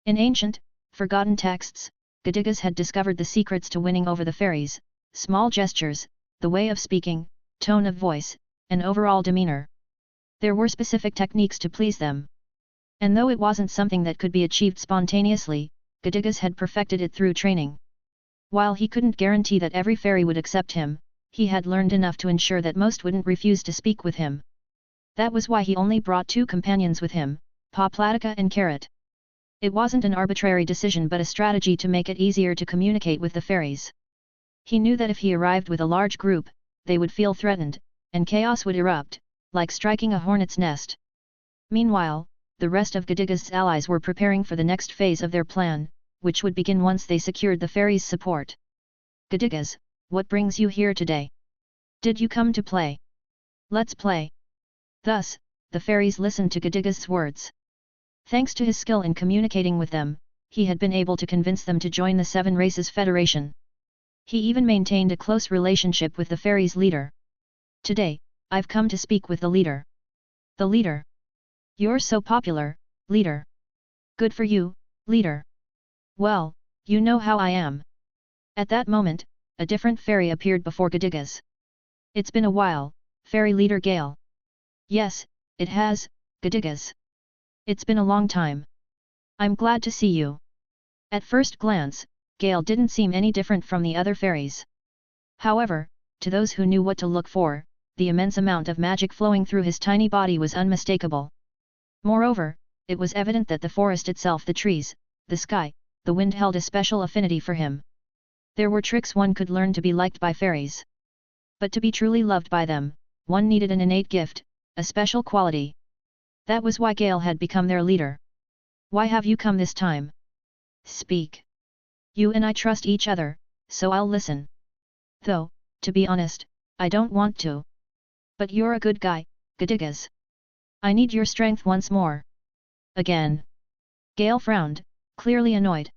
In ancient, forgotten texts, G'digga's had discovered the secrets to winning over the fairies: small gestures, the way of speaking, tone of voice, and overall demeanor. There were specific techniques to please them. And though it wasn't something that could be achieved spontaneously, G'digga's had perfected it through training. While he couldn't guarantee that every fairy would accept him, he had learned enough to ensure that most wouldn't refuse to speak with him. That was why he only brought 2 companions with him, Paplatica and Carrot. It wasn't an arbitrary decision but a strategy to make it easier to communicate with the fairies. He knew that if he arrived with a large group, they would feel threatened, and chaos would erupt, like striking a hornet's nest. Meanwhile, the rest of Gadiga's allies were preparing for the next phase of their plan, which would begin once they secured the fairies' support. Gadigas, what brings you here today? Did you come to play? Let's play. Thus, the fairies listened to Gadiga's words. Thanks to his skill in communicating with them, he had been able to convince them to join the 7 Races Federation. He even maintained a close relationship with the fairies' leader. Today, I've come to speak with the leader. The leader? You're so popular, leader. Good for you, leader. Well, you know how I am. At that moment, a different fairy appeared before Gadigas. It's been a while, fairy leader Gale. Yes, it has, Gadigas. It's been a long time. I'm glad to see you. At first glance, Gale didn't seem any different from the other fairies. However, to those who knew what to look for, the immense amount of magic flowing through his tiny body was unmistakable. Moreover, it was evident that the forest itself, the trees, the sky, the wind held a special affinity for him. There were tricks one could learn to be liked by fairies. But to be truly loved by them, one needed an innate gift, a special quality. That was why Gale had become their leader. Why have you come this time? Speak. You and I trust each other, so I'll listen. Though, to be honest, I don't want to. But you're a good guy, Gadigas. I need your strength once more. Again. Gale frowned, clearly annoyed.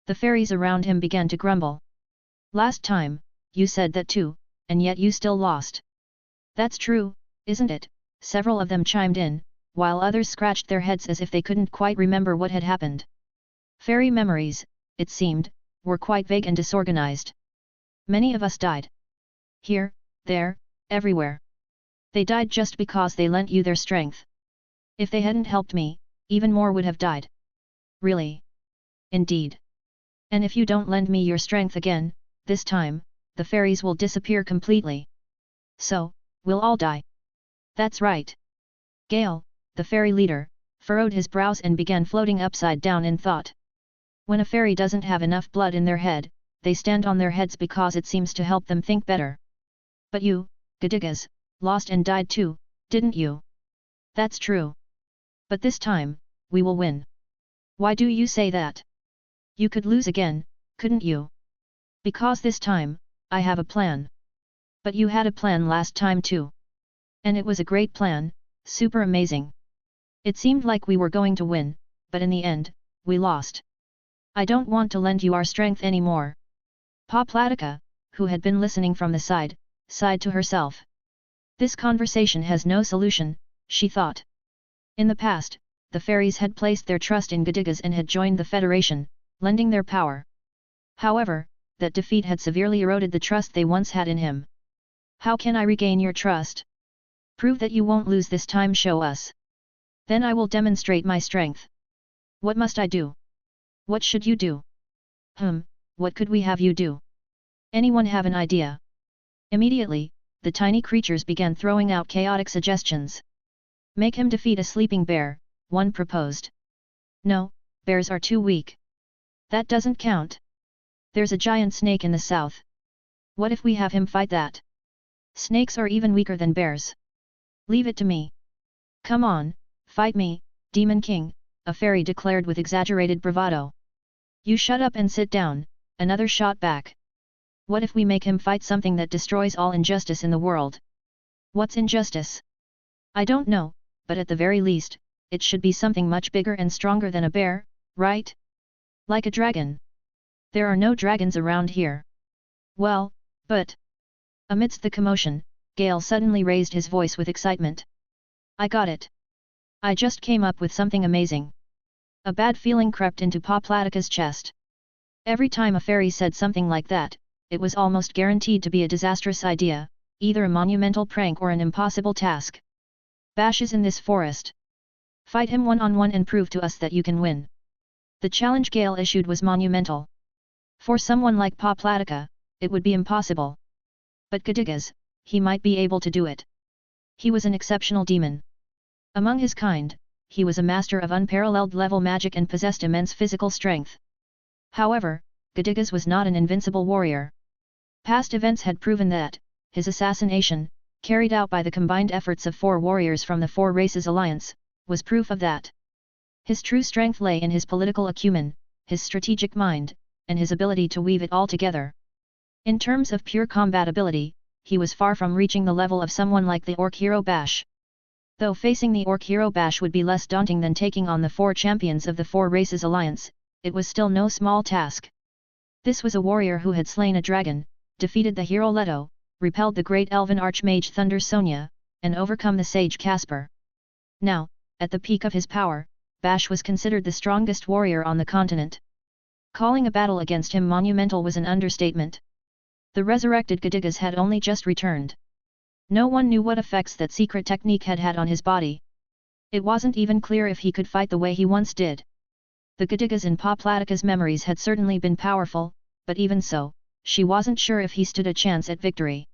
The fairies around him began to grumble. Last time, you said that too, and yet you still lost. That's true, isn't it? Several of them chimed in, while others scratched their heads as if they couldn't quite remember what had happened. Fairy memories, it seemed, were quite vague and disorganized. Many of us died. Here, there, everywhere. They died just because they lent you their strength. If they hadn't helped me, even more would have died. Really? Indeed. And if you don't lend me your strength again, this time, the fairies will disappear completely. So, we'll all die. That's right. Gale, the fairy leader, furrowed his brows and began floating upside down in thought. When a fairy doesn't have enough blood in their head, they stand on their heads because it seems to help them think better. But you, Gadigas, lost and died too, didn't you? That's true. But this time, we will win. Why do you say that? You could lose again, couldn't you? Because this time, I have a plan. But you had a plan last time too. And it was a great plan, super amazing. It seemed like we were going to win, but in the end, we lost. I don't want to lend you our strength anymore. Paplatica, who had been listening from the side, sighed to herself. This conversation has no solution, she thought. In the past, the fairies had placed their trust in Gadigas and had joined the Federation, lending their power. However, that defeat had severely eroded the trust they once had in him. How can I regain your trust? Prove that you won't lose this time, show us. Then I will demonstrate my strength. What must I do? What should you do? What could we have you do? Anyone have an idea? Immediately, the tiny creatures began throwing out chaotic suggestions. Make him defeat a sleeping bear, one proposed. No, bears are too weak. That doesn't count. There's a giant snake in the south. What if we have him fight that? Snakes are even weaker than bears. Leave it to me. Come on, fight me, Demon King, a fairy declared with exaggerated bravado. You shut up and sit down, another shot back. What if we make him fight something that destroys all injustice in the world? What's injustice? I don't know, but at the very least, it should be something much bigger and stronger than a bear, right? Like a dragon. There are no dragons around here. Well, but... Amidst the commotion, Gale suddenly raised his voice with excitement. I got it. I just came up with something amazing. A bad feeling crept into Paplatica's chest. Every time a fairy said something like that, it was almost guaranteed to be a disastrous idea, either a monumental prank or an impossible task. Bash is in this forest. Fight him one-on-one and prove to us that you can win. The challenge Gale issued was monumental. For someone like Paplatica, it would be impossible. But Gedigas, he might be able to do it. He was an exceptional demon. Among his kind, he was a master of unparalleled level magic and possessed immense physical strength. However, Gedigas was not an invincible warrior. Past events had proven that, his assassination, carried out by the combined efforts of 4 warriors from the 4 Races Alliance, was proof of that. His true strength lay in his political acumen, his strategic mind, and his ability to weave it all together. In terms of pure combat ability, he was far from reaching the level of someone like the Orc hero Bash. Though facing the Orc hero Bash would be less daunting than taking on the 4 champions of the 4 Races Alliance, it was still no small task. This was a warrior who had slain a dragon, defeated the hero Leto, repelled the great elven archmage Thunder Sonia, and overcome the sage Casper. Now, at the peak of his power, Bash was considered the strongest warrior on the continent. Calling a battle against him monumental was an understatement. The resurrected Gedigas had only just returned. No one knew what effects that secret technique had had on his body. It wasn't even clear if he could fight the way he once did. The Gedigas in Poplatika's memories had certainly been powerful, but even so, she wasn't sure if he stood a chance at victory.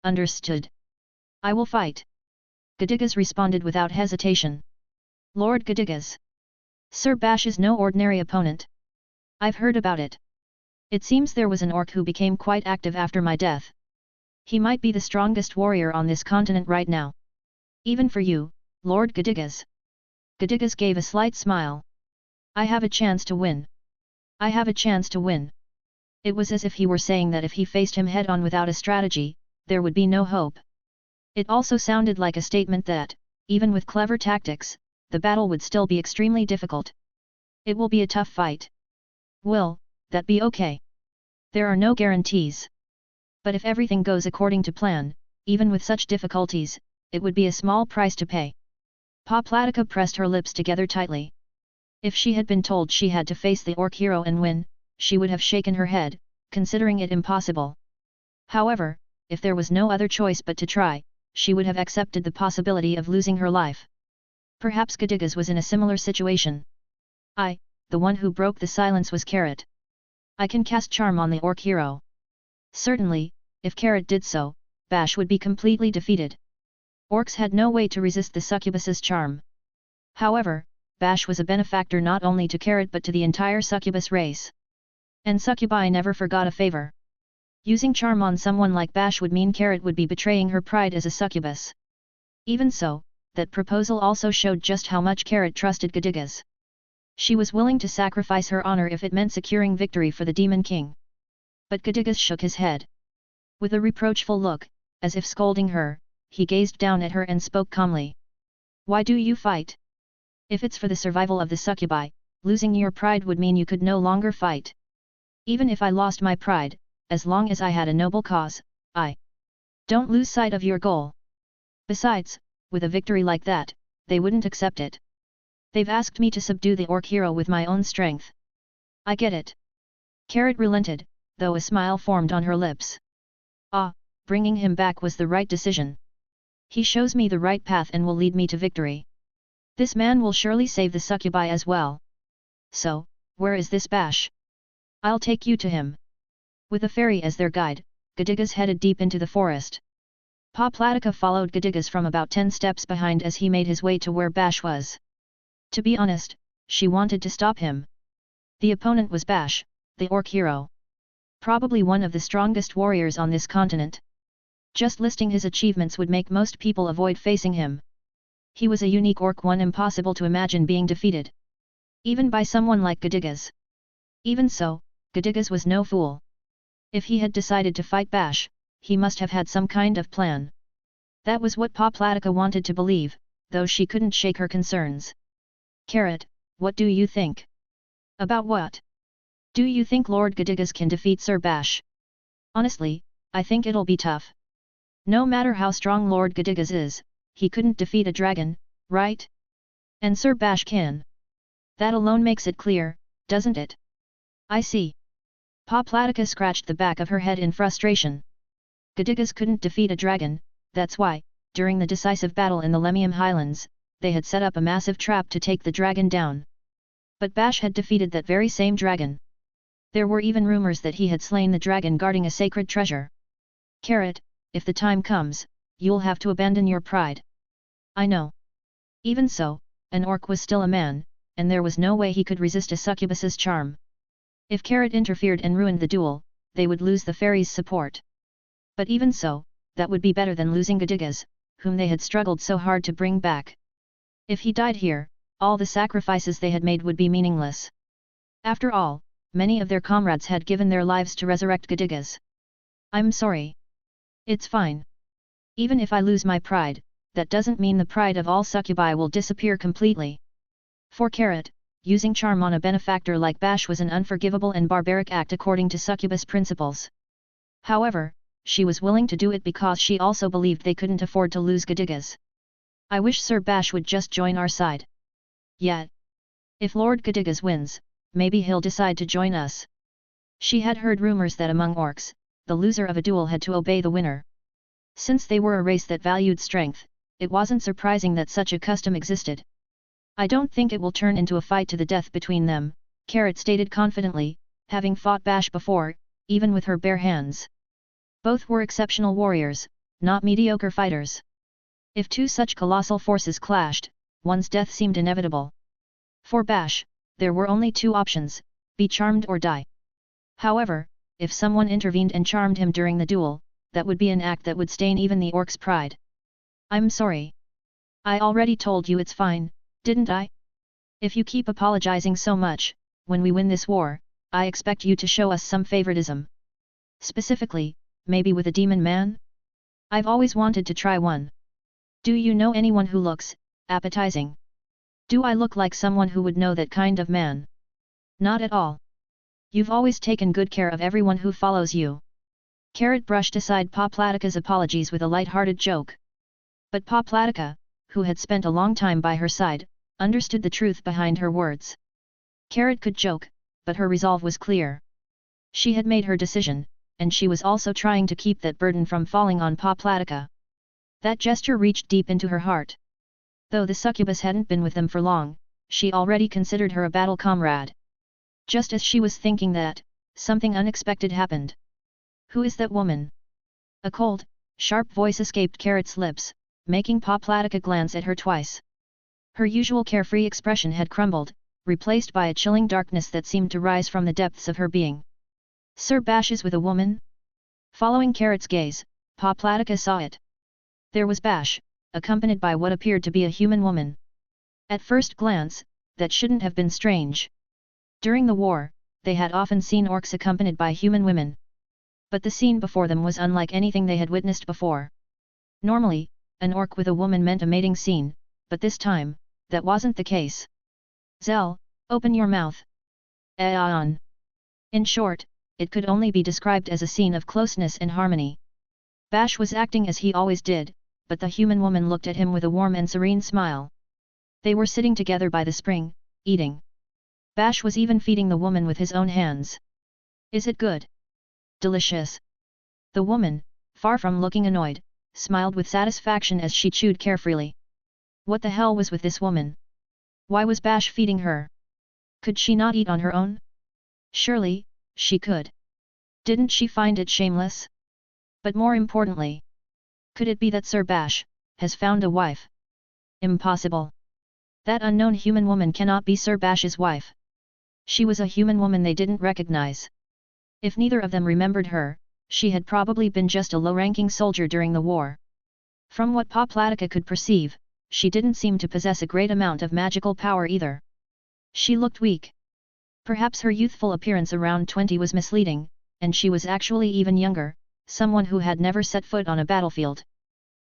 Understood. I will fight. Gedigas responded without hesitation. Lord Gedigas. Sir Bash is no ordinary opponent. I've heard about it. It seems there was an orc who became quite active after my death. He might be the strongest warrior on this continent right now. Even for you, Lord Gedigas. Gedigas gave a slight smile. I have a chance to win. I have a chance to win. It was as if he were saying that if he faced him head-on without a strategy, there would be no hope. It also sounded like a statement that, even with clever tactics, the battle would still be extremely difficult. It will be a tough fight. Will that be okay? There are no guarantees. But if everything goes according to plan, even with such difficulties, it would be a small price to pay. Poplatica pressed her lips together tightly. If she had been told she had to face the orc hero and win, she would have shaken her head, considering it impossible. However, if there was no other choice but to try, she would have accepted the possibility of losing her life. Perhaps Gedigas was in a similar situation. The one who broke the silence was Carrot. I can cast charm on the orc hero. Certainly, if Carrot did so, Bash would be completely defeated. Orcs had no way to resist the succubus's charm. However, Bash was a benefactor not only to Carrot but to the entire succubus race. And succubi never forgot a favor. Using charm on someone like Bash would mean Carrot would be betraying her pride as a succubus. Even so, that proposal also showed just how much Carrot trusted Gedigas. She was willing to sacrifice her honor if it meant securing victory for the Demon King. But Gedigas shook his head. With a reproachful look, as if scolding her, he gazed down at her and spoke calmly. Why do you fight? If it's for the survival of the succubi, losing your pride would mean you could no longer fight. Even if I lost my pride, as long as I had a noble cause, I don't lose sight of your goal. Besides, with a victory like that, they wouldn't accept it. They've asked me to subdue the orc hero with my own strength. I get it. Carrot relented, though a smile formed on her lips. Bringing him back was the right decision. He shows me the right path and will lead me to victory. This man will surely save the succubi as well. So, where is this Bash? I'll take you to him. With a fairy as their guide, Gedigas headed deep into the forest. Poplatica followed Gedigas from about 10 steps behind as he made his way to where Bash was. To be honest, she wanted to stop him. The opponent was Bash, the orc hero. Probably one of the strongest warriors on this continent. Just listing his achievements would make most people avoid facing him. He was a unique orc, one impossible to imagine being defeated. Even by someone like Gedigas. Even so, Gedigas was no fool. If he had decided to fight Bash, he must have had some kind of plan. That was what Poplatica wanted to believe, though she couldn't shake her concerns. Carrot, what do you think? About what? Do you think Lord Gedigas can defeat Sir Bash? Honestly, I think it'll be tough. No matter how strong Lord Gedigas is, he couldn't defeat a dragon, right? And Sir Bash can. That alone makes it clear, doesn't it? I see. Poplatica scratched the back of her head in frustration. Gedigas couldn't defeat a dragon, that's why, during the decisive battle in the Lemium Highlands, they had set up a massive trap to take the dragon down. But Bash had defeated that very same dragon. There were even rumors that he had slain the dragon guarding a sacred treasure. Carrot, if the time comes, you'll have to abandon your pride. I know. Even so, an orc was still a man, and there was no way he could resist a succubus's charm. If Carrot interfered and ruined the duel, they would lose the fairy's support. But even so, that would be better than losing Gadigas, whom they had struggled so hard to bring back. If he died here, all the sacrifices they had made would be meaningless. After all, many of their comrades had given their lives to resurrect Gadigas. I'm sorry. It's fine. Even if I lose my pride, that doesn't mean the pride of all succubi will disappear completely. For Carrot, using charm on a benefactor like Bash was an unforgivable and barbaric act according to succubus principles. However, she was willing to do it because she also believed they couldn't afford to lose Gadigas. I wish Sir Bash would just join our side. Yet, if Lord Gadigas wins, maybe he'll decide to join us. She had heard rumors that among orcs, the loser of a duel had to obey the winner. Since they were a race that valued strength, it wasn't surprising that such a custom existed. I don't think it will turn into a fight to the death between them, Carrot stated confidently, having fought Bash before, even with her bare hands. Both were exceptional warriors, not mediocre fighters. If two such colossal forces clashed, one's death seemed inevitable. For Bash, there were only two options, be charmed or die. However, if someone intervened and charmed him during the duel, that would be an act that would stain even the orc's pride. I'm sorry. I already told you it's fine, didn't I? If you keep apologizing so much, when we win this war, I expect you to show us some favoritism. Specifically, maybe with a demon man? I've always wanted to try one. Do you know anyone who looks appetizing? Do I look like someone who would know that kind of man? Not at all. You've always taken good care of everyone who follows you. Carrot brushed aside Poplatika's apologies with a light-hearted joke. But Poplatika, who had spent a long time by her side, understood the truth behind her words. Carrot could joke, but her resolve was clear. She had made her decision, and she was also trying to keep that burden from falling on Poplatika. That gesture reached deep into her heart. Though the succubus hadn't been with them for long, she already considered her a battle comrade. Just as she was thinking that, something unexpected happened. Who is that woman? A cold, sharp voice escaped Carrot's lips, making Poplatika glance at her twice. Her usual carefree expression had crumbled, replaced by a chilling darkness that seemed to rise from the depths of her being. Sir Bash is with a woman? Following Carrot's gaze, Poplatika saw it. There was Bash, accompanied by what appeared to be a human woman. At first glance, that shouldn't have been strange. During the war, they had often seen orcs accompanied by human women. But the scene before them was unlike anything they had witnessed before. Normally, an orc with a woman meant a mating scene, but this time, that wasn't the case. Zell, open your mouth. Aeon. In short, it could only be described as a scene of closeness and harmony. Bash was acting as he always did, but the human woman looked at him with a warm and serene smile. They were sitting together by the spring, eating. Bash was even feeding the woman with his own hands. Is it good? Delicious. The woman, far from looking annoyed, smiled with satisfaction as she chewed carefreely. What the hell was with this woman? Why was Bash feeding her? Could she not eat on her own? Surely, she could. Didn't she find it shameless? But more importantly, could it be that Sir Bash has found a wife? Impossible. That unknown human woman cannot be Sir Bash's wife. She was a human woman they didn't recognize. If neither of them remembered her, she had probably been just a low-ranking soldier during the war. From what Poplatika could perceive, she didn't seem to possess a great amount of magical power either. She looked weak. Perhaps her youthful appearance around 20 was misleading, and she was actually even younger, someone who had never set foot on a battlefield.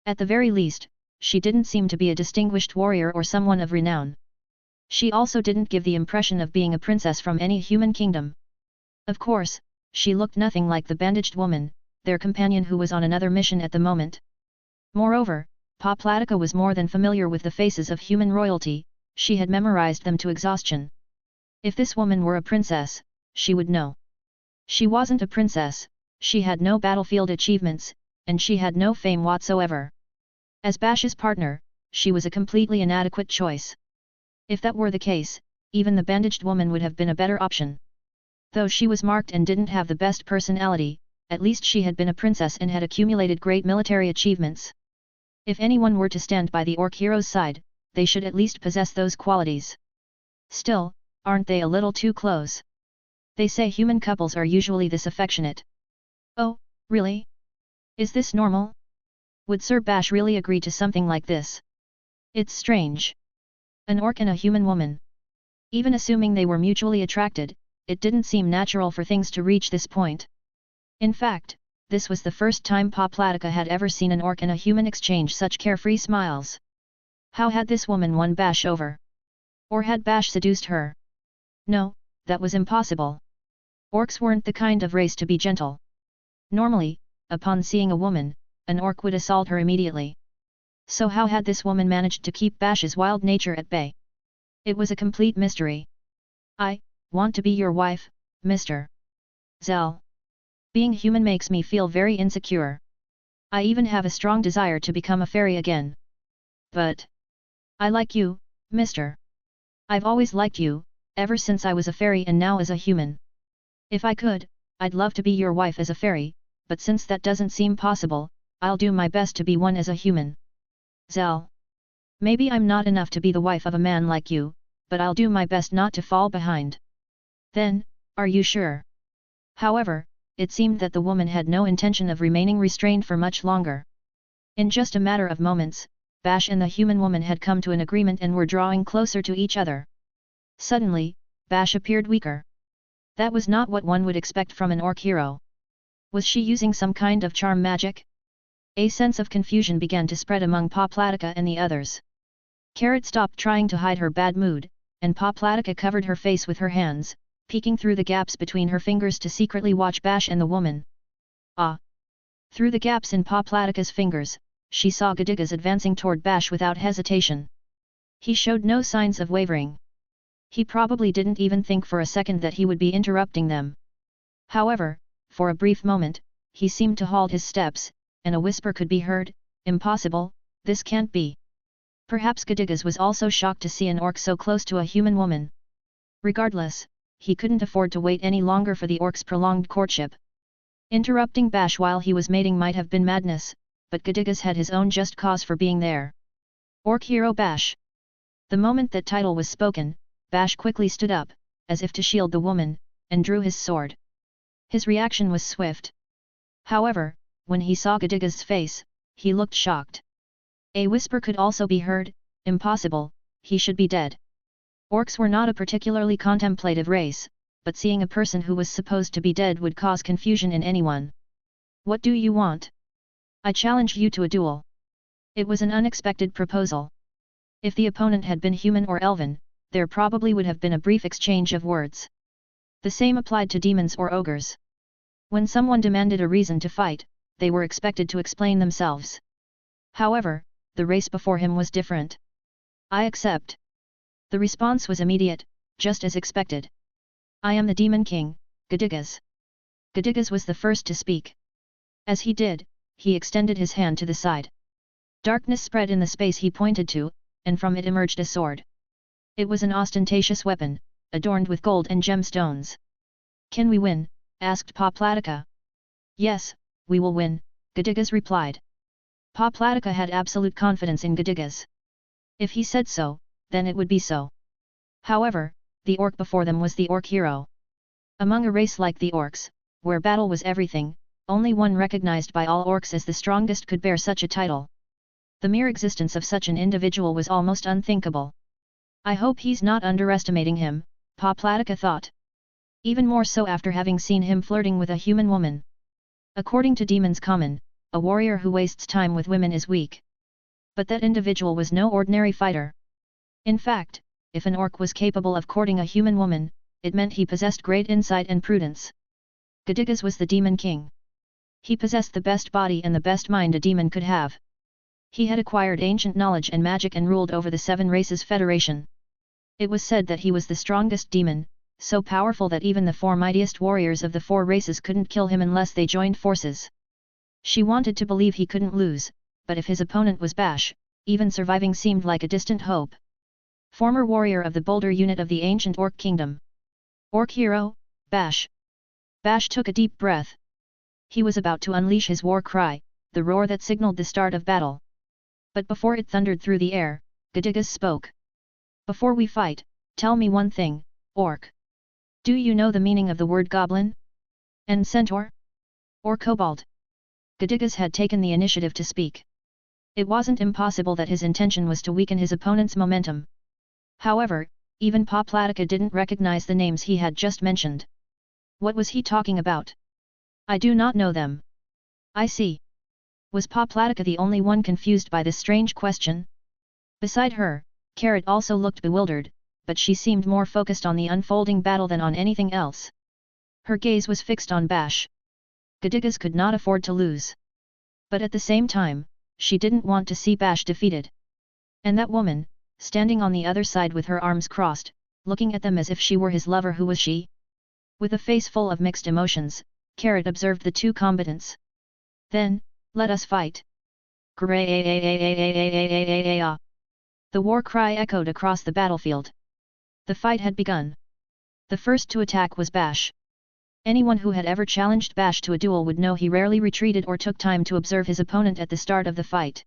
At the very least, she didn't seem to be a distinguished warrior or someone of renown. She also didn't give the impression of being a princess from any human kingdom. Of course, she looked nothing like the bandaged woman, their companion who was on another mission at the moment. Moreover, Poplatika was more than familiar with the faces of human royalty, she had memorized them to exhaustion. If this woman were a princess, she would know. She wasn't a princess, she had no battlefield achievements, and she had no fame whatsoever. As Bash's partner, she was a completely inadequate choice. If that were the case, even the bandaged woman would have been a better option. Though she was marked and didn't have the best personality, at least she had been a princess and had accumulated great military achievements. If anyone were to stand by the orc hero's side, they should at least possess those qualities. Still, aren't they a little too close? They say human couples are usually this affectionate. Oh, really? Is this normal? Would Sir Bash really agree to something like this? It's strange. An orc and a human woman. Even assuming they were mutually attracted, it didn't seem natural for things to reach this point. In fact, this was the first time Poplatica had ever seen an orc and a human exchange such carefree smiles. How had this woman won Bash over? Or had Bash seduced her? No, that was impossible. Orcs weren't the kind of race to be gentle. Normally, upon seeing a woman, an orc would assault her immediately. So how had this woman managed to keep Bash's wild nature at bay? It was a complete mystery. I want to be your wife, Mr. Zell. Being human makes me feel very insecure. I even have a strong desire to become a fairy again. But I like you, Mr. I've always liked you, ever since I was a fairy and now as a human. If I could, I'd love to be your wife as a fairy, but since that doesn't seem possible, I'll do my best to be one as a human. Zell. Maybe I'm not enough to be the wife of a man like you, but I'll do my best not to fall behind. Then, are you sure? However, it seemed that the woman had no intention of remaining restrained for much longer. In just a matter of moments, Bash and the human woman had come to an agreement and were drawing closer to each other. Suddenly, Bash appeared weaker. That was not what one would expect from an orc hero. Was she using some kind of charm magic? A sense of confusion began to spread among Poplatica and the others. Carrot stopped trying to hide her bad mood, and Poplatica covered her face with her hands, peeking through the gaps between her fingers to secretly watch Bash and the woman. Ah! Through the gaps in Poplatica's fingers, she saw Gadigas advancing toward Bash without hesitation. He showed no signs of wavering. He probably didn't even think for a second that he would be interrupting them. However, for a brief moment, he seemed to halt his steps, and a whisper could be heard, "Impossible, this can't be." Perhaps Gadigas was also shocked to see an orc so close to a human woman. Regardless, he couldn't afford to wait any longer for the orc's prolonged courtship. Interrupting Bash while he was mating might have been madness, but Gadigas had his own just cause for being there. Orc hero Bash. The moment that title was spoken, Bash quickly stood up, as if to shield the woman, and drew his sword. His reaction was swift. However, when he saw Gadigas' face, he looked shocked. A whisper could also be heard, "Impossible, he should be dead." Orcs were not a particularly contemplative race, but seeing a person who was supposed to be dead would cause confusion in anyone. "What do you want? I challenge you to a duel." It was an unexpected proposal. If the opponent had been human or elven, there probably would have been a brief exchange of words. The same applied to demons or ogres. When someone demanded a reason to fight, they were expected to explain themselves. However, the race before him was different. "I accept." The response was immediate, just as expected. "I am the Demon King, Gadigas." Gadigas was the first to speak. As he did, he extended his hand to the side. Darkness spread in the space he pointed to, and from it emerged a sword. It was an ostentatious weapon, adorned with gold and gemstones. "Can we win?" asked Poplatica. "Yes, we will win," Gadigas replied. Poplatica had absolute confidence in Gadigas. If he said so, then it would be so. However, the orc before them was the orc hero. Among a race like the orcs, where battle was everything, only one recognized by all orcs as the strongest could bear such a title. The mere existence of such an individual was almost unthinkable. "I hope he's not underestimating him," Poplatica thought. Even more so after having seen him flirting with a human woman. According to Demons Common, a warrior who wastes time with women is weak. But that individual was no ordinary fighter. In fact, if an orc was capable of courting a human woman, it meant he possessed great insight and prudence. Gadigas was the Demon King. He possessed the best body and the best mind a demon could have. He had acquired ancient knowledge and magic and ruled over the 7 Races Federation. It was said that he was the strongest demon, so powerful that even the 4 mightiest warriors of the 4 races couldn't kill him unless they joined forces. She wanted to believe he couldn't lose, but if his opponent was Bash, even surviving seemed like a distant hope. Former warrior of the Boulder unit of the ancient Orc Kingdom. Orc hero, Bash. Bash took a deep breath. He was about to unleash his war cry, the roar that signaled the start of battle. But before it thundered through the air, Gedigas spoke. Before we fight, tell me one thing, orc. Do you know the meaning of the word goblin? And centaur? Or kobold? Gedigas had taken the initiative to speak. It wasn't impossible that his intention was to weaken his opponent's momentum. However, even Poplatica didn't recognize the names he had just mentioned. What was he talking about? I do not know them. I see. Was Poplatica the only one confused by this strange question? Beside her, Carrot also looked bewildered, but she seemed more focused on the unfolding battle than on anything else. Her gaze was fixed on Bash. Gedigas could not afford to lose. But at the same time, she didn't want to see Bash defeated. And that woman, standing on the other side with her arms crossed, looking at them as if she were his lover, who was she? With a face full of mixed emotions, Carrot observed the two combatants. Then, let us fight. The war cry echoed across the battlefield. The fight had begun. The first to attack was Bash. Anyone who had ever challenged Bash to a duel would know he rarely retreated or took time to observe his opponent at the start of the fight.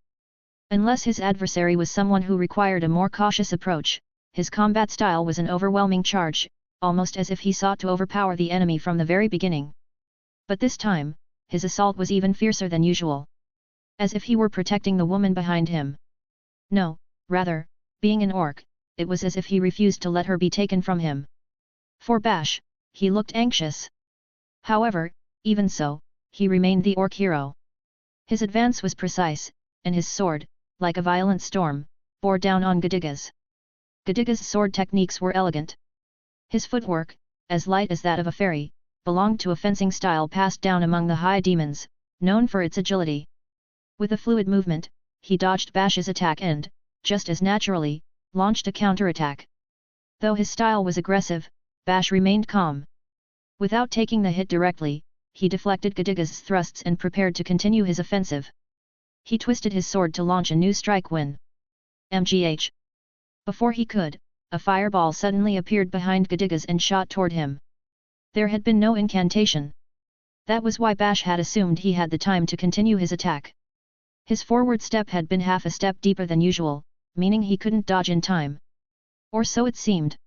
Unless his adversary was someone who required a more cautious approach, his combat style was an overwhelming charge, almost as if he sought to overpower the enemy from the very beginning. But this time, his assault was even fiercer than usual. As if he were protecting the woman behind him. No, rather, being an orc, it was as if he refused to let her be taken from him. For Bash, he looked anxious. However, even so, he remained the orc hero. His advance was precise, and his sword, like a violent storm, bore down on Gedigas. Gedigas' sword techniques were elegant. His footwork, as light as that of a fairy, belonged to a fencing style passed down among the high demons, known for its agility. With a fluid movement, he dodged Bash's attack and, just as naturally, launched a counterattack. Though his style was aggressive, Bash remained calm. Without taking the hit directly, he deflected Gedigas' thrusts and prepared to continue his offensive. He twisted his sword to launch a new strike when MGH. Before he could, a fireball suddenly appeared behind Gedigas and shot toward him. There had been no incantation. That was why Bash had assumed he had the time to continue his attack. His forward step had been half a step deeper than usual, meaning he couldn't dodge in time. Or so it seemed.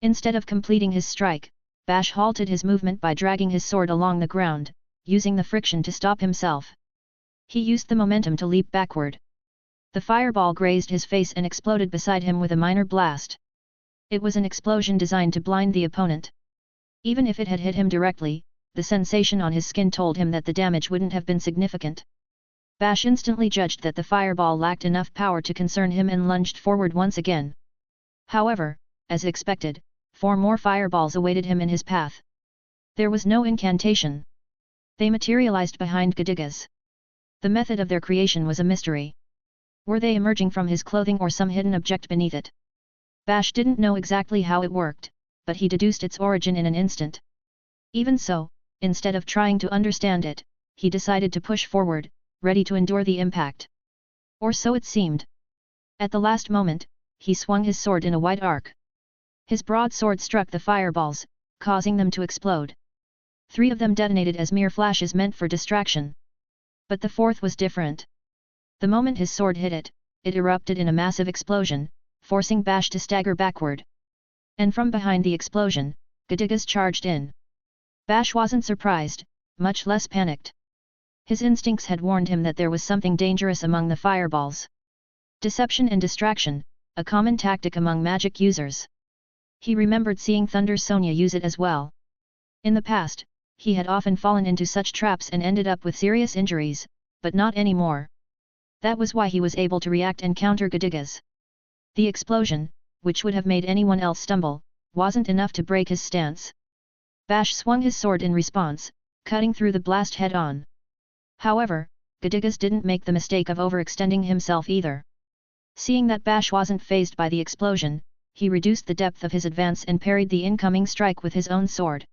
Instead of completing his strike, Bash halted his movement by dragging his sword along the ground, using the friction to stop himself. He used the momentum to leap backward. The fireball grazed his face and exploded beside him with a minor blast. It was an explosion designed to blind the opponent. Even if it had hit him directly, the sensation on his skin told him that the damage wouldn't have been significant. Bash instantly judged that the fireball lacked enough power to concern him and lunged forward once again. However, as expected, 4 more fireballs awaited him in his path. There was no incantation. They materialized behind Gedigas. The method of their creation was a mystery. Were they emerging from his clothing or some hidden object beneath it? Bash didn't know exactly how it worked, but he deduced its origin in an instant. Even so, instead of trying to understand it, he decided to push forward, ready to endure the impact. Or so it seemed. At the last moment, he swung his sword in a wide arc. His broadsword struck the fireballs, causing them to explode. 3 of them detonated as mere flashes meant for distraction. But the 4th was different. The moment his sword hit it, it erupted in a massive explosion, forcing Bash to stagger backward. And from behind the explosion, Gedigas charged in. Bash wasn't surprised, much less panicked. His instincts had warned him that there was something dangerous among the fireballs. Deception and distraction, a common tactic among magic users. He remembered seeing Thunder Sonia use it as well. In the past, he had often fallen into such traps and ended up with serious injuries, but not anymore. That was why he was able to react and counter Gedigas. The explosion, which would have made anyone else stumble, wasn't enough to break his stance. Bash swung his sword in response, cutting through the blast head-on. However, Gedigas didn't make the mistake of overextending himself either. Seeing that Bash wasn't fazed by the explosion, he reduced the depth of his advance and parried the incoming strike with his own sword.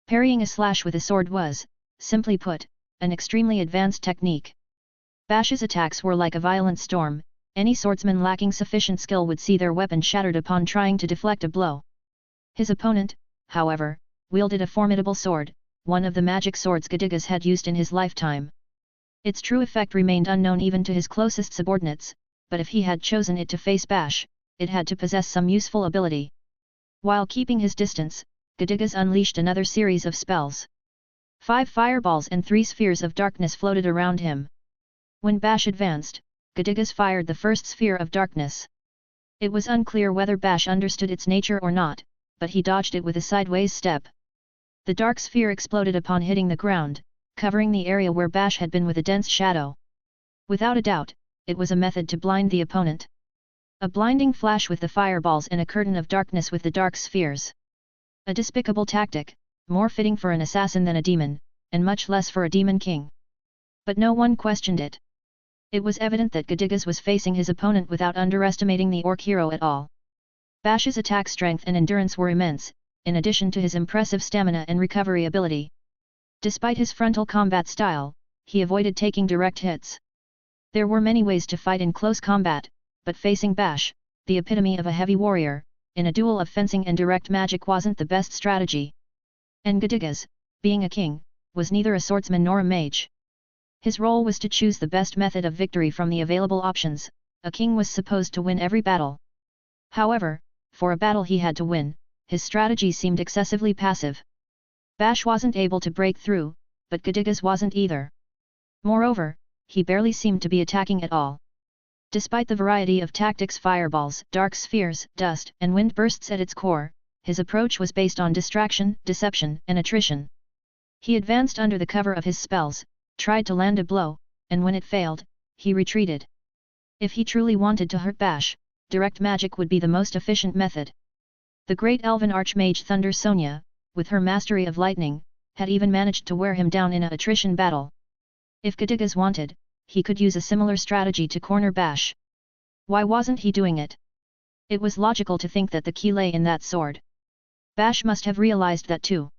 Parrying a slash with a sword was, simply put, an extremely advanced technique. Bash's attacks were like a violent storm. Any swordsman lacking sufficient skill would see their weapon shattered upon trying to deflect a blow. His opponent, however, wielded a formidable sword, one of the magic swords Gedigas had used in his lifetime. Its true effect remained unknown even to his closest subordinates, but if he had chosen it to face Bash, it had to possess some useful ability. While keeping his distance, Gedigas unleashed another series of spells. 5 fireballs and 3 spheres of darkness floated around him. When Bash advanced, Gedigas fired the first sphere of darkness. It was unclear whether Bash understood its nature or not, but he dodged it with a sideways step. The dark sphere exploded upon hitting the ground, covering the area where Bash had been with a dense shadow. Without a doubt, it was a method to blind the opponent. A blinding flash with the fireballs and a curtain of darkness with the dark spheres. A despicable tactic, more fitting for an assassin than a demon, and much less for a demon king. But no one questioned it. It was evident that Gedigas was facing his opponent without underestimating the orc hero at all. Bash's attack strength and endurance were immense, in addition to his impressive stamina and recovery ability. Despite his frontal combat style, he avoided taking direct hits. There were many ways to fight in close combat, but facing Bash, the epitome of a heavy warrior, in a duel of fencing and direct magic wasn't the best strategy. And Gedigas, being a king, was neither a swordsman nor a mage. His role was to choose the best method of victory from the available options. A king was supposed to win every battle. However, for a battle he had to win, his strategy seemed excessively passive. Bash wasn't able to break through, but Gedigas wasn't either. Moreover, he barely seemed to be attacking at all. Despite the variety of tactics, fireballs, dark spheres, dust, and wind bursts at its core, his approach was based on distraction, deception, and attrition. He advanced under the cover of his spells, tried to land a blow, and when it failed, he retreated. If he truly wanted to hurt Bash, direct magic would be the most efficient method. The great elven archmage Thunder Sonia, with her mastery of lightning, had even managed to wear him down in a attrition battle. If Gedigas wanted, he could use a similar strategy to corner Bash. Why wasn't he doing it? It was logical to think that the key lay in that sword. Bash must have realized that too.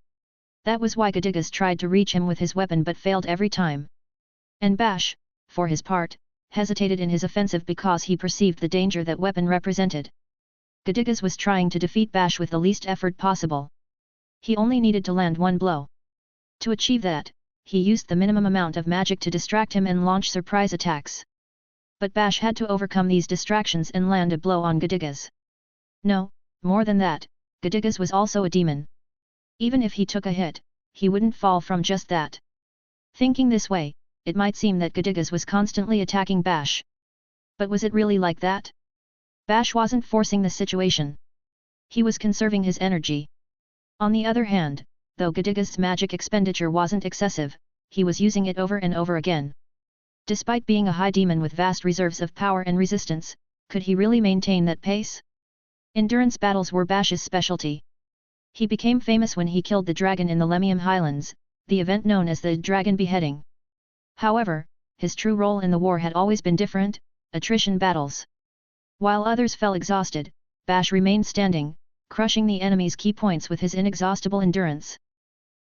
That was why Gedigas tried to reach him with his weapon but failed every time. And Bash, for his part, hesitated in his offensive because he perceived the danger that weapon represented. Gedigas was trying to defeat Bash with the least effort possible. He only needed to land one blow. To achieve that, he used the minimum amount of magic to distract him and launch surprise attacks. But Bash had to overcome these distractions and land a blow on Gedigas. No, more than that, Gedigas was also a demon. Even if he took a hit, he wouldn't fall from just that. Thinking this way, it might seem that Gedigas was constantly attacking Bash. But was it really like that? Bash wasn't forcing the situation. He was conserving his energy. On the other hand, though Gedigas' magic expenditure wasn't excessive, he was using it over and over again. Despite being a high demon with vast reserves of power and resistance, could he really maintain that pace? Endurance battles were Bash's specialty. He became famous when he killed the dragon in the Lemium Highlands, the event known as the Dragon Beheading. However, his true role in the war had always been different: attrition battles. While others fell exhausted, Bash remained standing, crushing the enemy's key points with his inexhaustible endurance.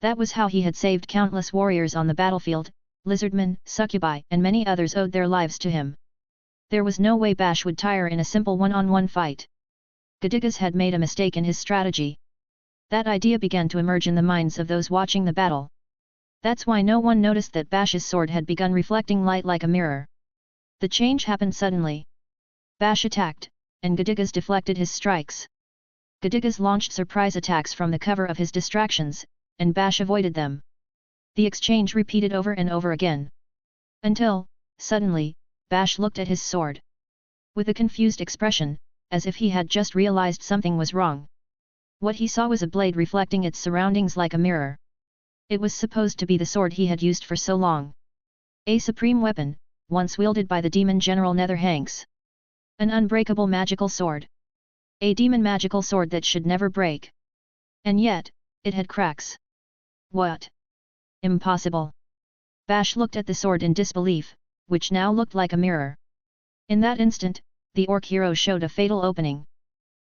That was how he had saved countless warriors on the battlefield. Lizardmen, succubi, and many others owed their lives to him. There was no way Bash would tire in a simple one-on-one fight. Gedigas had made a mistake in his strategy. That idea began to emerge in the minds of those watching the battle. That's why no one noticed that Bash's sword had begun reflecting light like a mirror. The change happened suddenly. Bash attacked, and Gedigas deflected his strikes. Gedigas launched surprise attacks from the cover of his distractions, and Bash avoided them. The exchange repeated over and over again. Until, suddenly, Bash looked at his sword. With a confused expression, as if he had just realized something was wrong. What he saw was a blade reflecting its surroundings like a mirror. It was supposed to be the sword he had used for so long. A supreme weapon, once wielded by the demon general Netherhanks. An unbreakable magical sword. A demon magical sword that should never break. And yet, it had cracks. What? Impossible. Bash looked at the sword in disbelief, which now looked like a mirror. In that instant, the orc hero showed a fatal opening.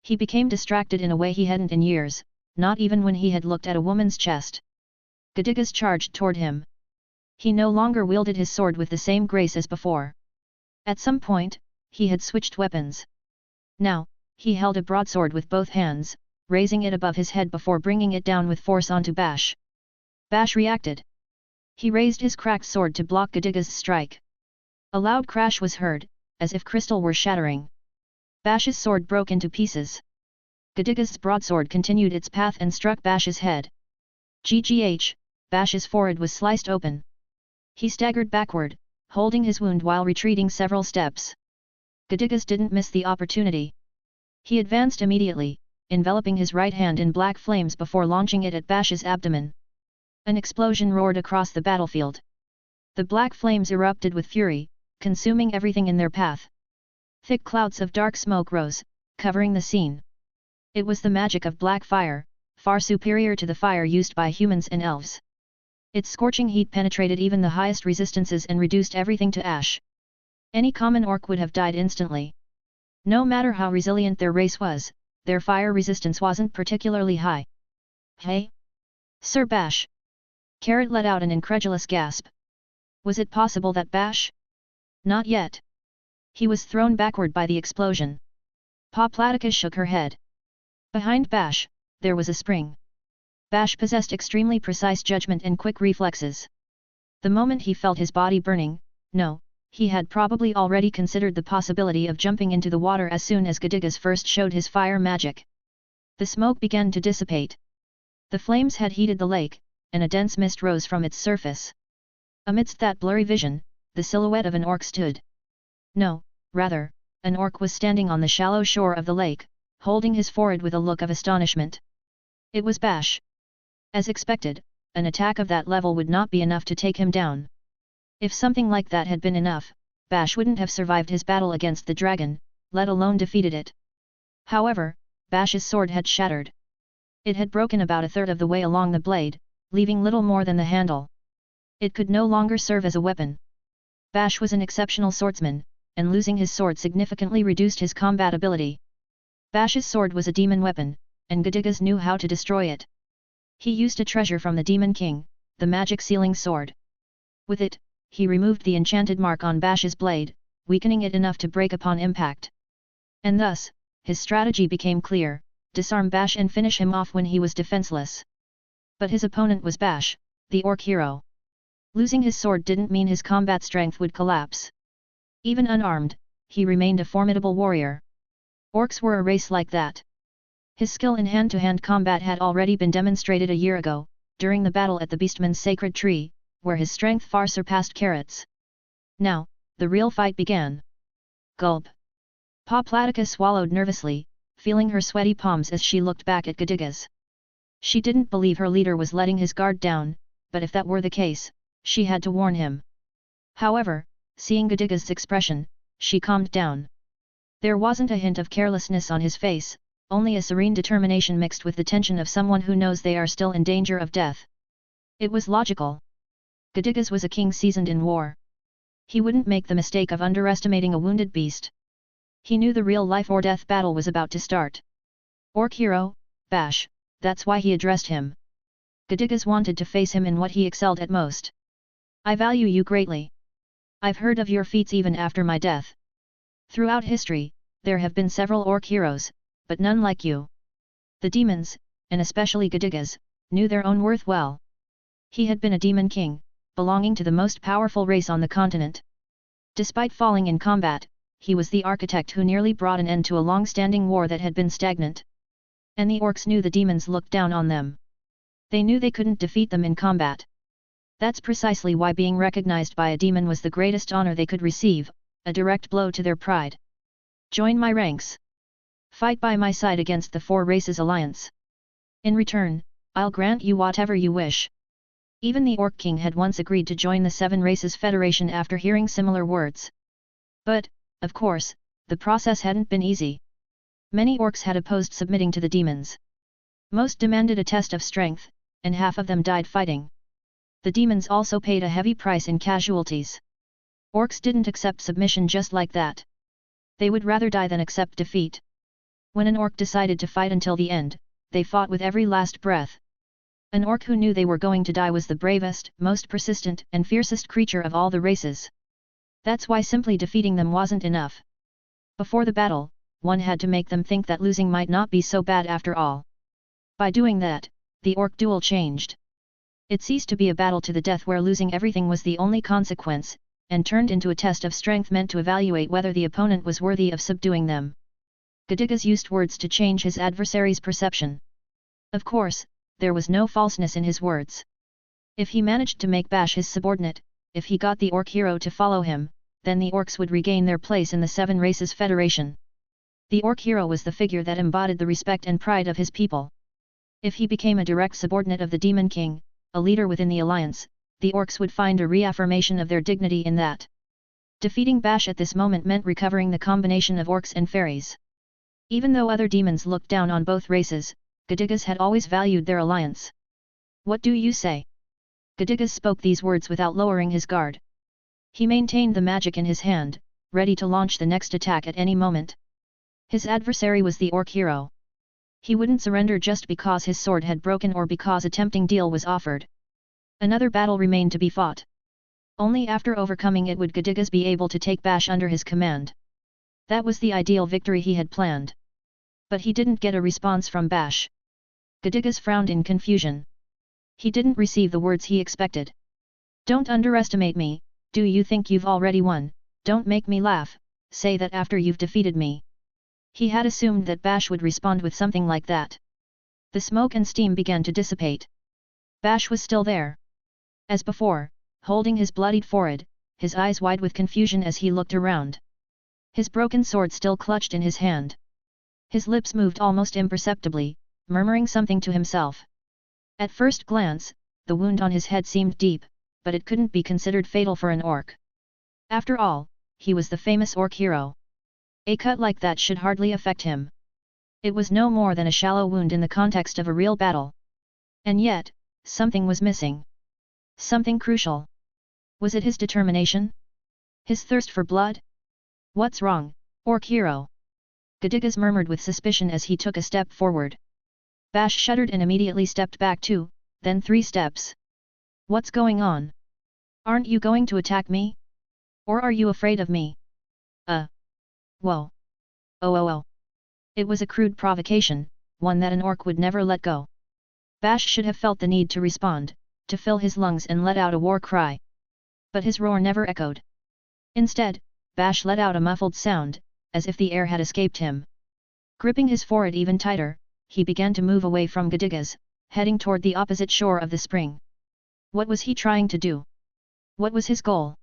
He became distracted in a way he hadn't in years, not even when he had looked at a woman's chest. Gedigas charged toward him. He no longer wielded his sword with the same grace as before. At some point, he had switched weapons. Now, he held a broadsword with both hands, raising it above his head before bringing it down with force onto Bash. Bash reacted. He raised his cracked sword to block Gadiga's strike. A loud crash was heard, as if crystal were shattering. Bash's sword broke into pieces. Gadiga's broadsword continued its path and struck Bash's head. GGH, Bash's forehead was sliced open. He staggered backward, holding his wound while retreating several steps. Gadigas didn't miss the opportunity. He advanced immediately, enveloping his right hand in black flames before launching it at Bash's abdomen. An explosion roared across the battlefield. The black flames erupted with fury, consuming everything in their path. Thick clouds of dark smoke rose, covering the scene. It was the magic of black fire, far superior to the fire used by humans and elves. Its scorching heat penetrated even the highest resistances and reduced everything to ash. Any common orc would have died instantly. No matter how resilient their race was, their fire resistance wasn't particularly high. Hey? Sir Bash! Carrot let out an incredulous gasp. Was it possible that Bash? Not yet. He was thrown backward by the explosion. Pa Platycus shook her head. Behind Bash, there was a spring. Bash possessed extremely precise judgment and quick reflexes. The moment he felt his body burning, he had probably already considered the possibility of jumping into the water as soon as Gadigas first showed his fire magic. The smoke began to dissipate. The flames had heated the lake, and a dense mist rose from its surface. Amidst that blurry vision, the silhouette of an orc stood. An orc was standing on the shallow shore of the lake, holding his forehead with a look of astonishment. It was Bash. As expected, an attack of that level would not be enough to take him down. If something like that had been enough, Bash wouldn't have survived his battle against the dragon, let alone defeated it. However, Bash's sword had shattered. It had broken about a third of the way along the blade, leaving little more than the handle. It could no longer serve as a weapon. Bash was an exceptional swordsman, and losing his sword significantly reduced his combat ability. Bash's sword was a demon weapon, and Gadigas knew how to destroy it. He used a treasure from the Demon King, the magic sealing sword. With it, he removed the enchanted mark on Bash's blade, weakening it enough to break upon impact. And thus, his strategy became clear: disarm Bash and finish him off when he was defenseless. But his opponent was Bash, the orc hero. Losing his sword didn't mean his combat strength would collapse. Even unarmed, he remained a formidable warrior. Orcs were a race like that. His skill in hand-to-hand combat had already been demonstrated a year ago, during the battle at the Beastman's Sacred Tree, where his strength far surpassed Carrot's. Now, the real fight began. Gulp. Pa Platycus swallowed nervously, feeling her sweaty palms as she looked back at Gadigas. She didn't believe her leader was letting his guard down, but if that were the case, she had to warn him. However, seeing Gadigas' expression, she calmed down. There wasn't a hint of carelessness on his face, only a serene determination mixed with the tension of someone who knows they are still in danger of death. It was logical. Gadigas was a king seasoned in war. He wouldn't make the mistake of underestimating a wounded beast. He knew the real life-or-death battle was about to start. Orc hero, Bash, that's why he addressed him. Gadigas wanted to face him in what he excelled at most. I value you greatly. I've heard of your feats even after my death. Throughout history, there have been several orc heroes, but none like you. The demons, and especially Gadigas, knew their own worth well. He had been a demon king, belonging to the most powerful race on the continent. Despite falling in combat, he was the architect who nearly brought an end to a long-standing war that had been stagnant. And the orcs knew the demons looked down on them. They knew they couldn't defeat them in combat. That's precisely why being recognized by a demon was the greatest honor they could receive, a direct blow to their pride. Join my ranks. Fight by my side against the Four Races Alliance. In return, I'll grant you whatever you wish. Even the Orc King had once agreed to join the Seven Races Federation after hearing similar words. But, of course, the process hadn't been easy. Many orcs had opposed submitting to the demons. Most demanded a test of strength, and half of them died fighting. The demons also paid a heavy price in casualties. Orcs didn't accept submission just like that. They would rather die than accept defeat. When an orc decided to fight until the end, they fought with every last breath. An orc who knew they were going to die was the bravest, most persistent, and fiercest creature of all the races. That's why simply defeating them wasn't enough. Before the battle, one had to make them think that losing might not be so bad after all. By doing that, the orc duel changed. It ceased to be a battle to the death where losing everything was the only consequence, and turned into a test of strength meant to evaluate whether the opponent was worthy of subduing them. Gadigas used words to change his adversary's perception. Of course, there was no falseness in his words. If he managed to make Bash his subordinate, if he got the orc hero to follow him, then the orcs would regain their place in the Seven Races Federation. The orc hero was the figure that embodied the respect and pride of his people. If he became a direct subordinate of the Demon King, a leader within the alliance, the orcs would find a reaffirmation of their dignity in that. Defeating Bash at this moment meant recovering the combination of orcs and fairies. Even though other demons looked down on both races, Gadigas had always valued their alliance. What do you say? Gadigas spoke these words without lowering his guard. He maintained the magic in his hand, ready to launch the next attack at any moment. His adversary was the orc hero. He wouldn't surrender just because his sword had broken or because a tempting deal was offered. Another battle remained to be fought. Only after overcoming it would Gadigas be able to take Bash under his command. That was the ideal victory he had planned. But he didn't get a response from Bash. Gadigas frowned in confusion. He didn't receive the words he expected. Don't underestimate me, do you think you've already won? Don't make me laugh, say that after you've defeated me. He had assumed that Bash would respond with something like that. The smoke and steam began to dissipate. Bash was still there. As before, holding his bloodied forehead, his eyes wide with confusion as he looked around. His broken sword still clutched in his hand. His lips moved almost imperceptibly, murmuring something to himself. At first glance, the wound on his head seemed deep, but it couldn't be considered fatal for an orc. After all, he was the famous orc hero. A cut like that should hardly affect him. It was no more than a shallow wound in the context of a real battle. And yet, something was missing. Something crucial. Was it his determination? His thirst for blood? What's wrong, orc hero? Gadigas murmured with suspicion as he took a step forward. Bash shuddered and immediately stepped back 2, then 3 steps. What's going on? Aren't you going to attack me? Or are you afraid of me? Whoa. Oh. It was a crude provocation, one that an orc would never let go. Bash should have felt the need to respond, to fill his lungs and let out a war cry. But his roar never echoed. Instead, Bash let out a muffled sound, as if the air had escaped him. Gripping his forehead even tighter, he began to move away from Gadigas, heading toward the opposite shore of the spring. What was he trying to do? What was his goal?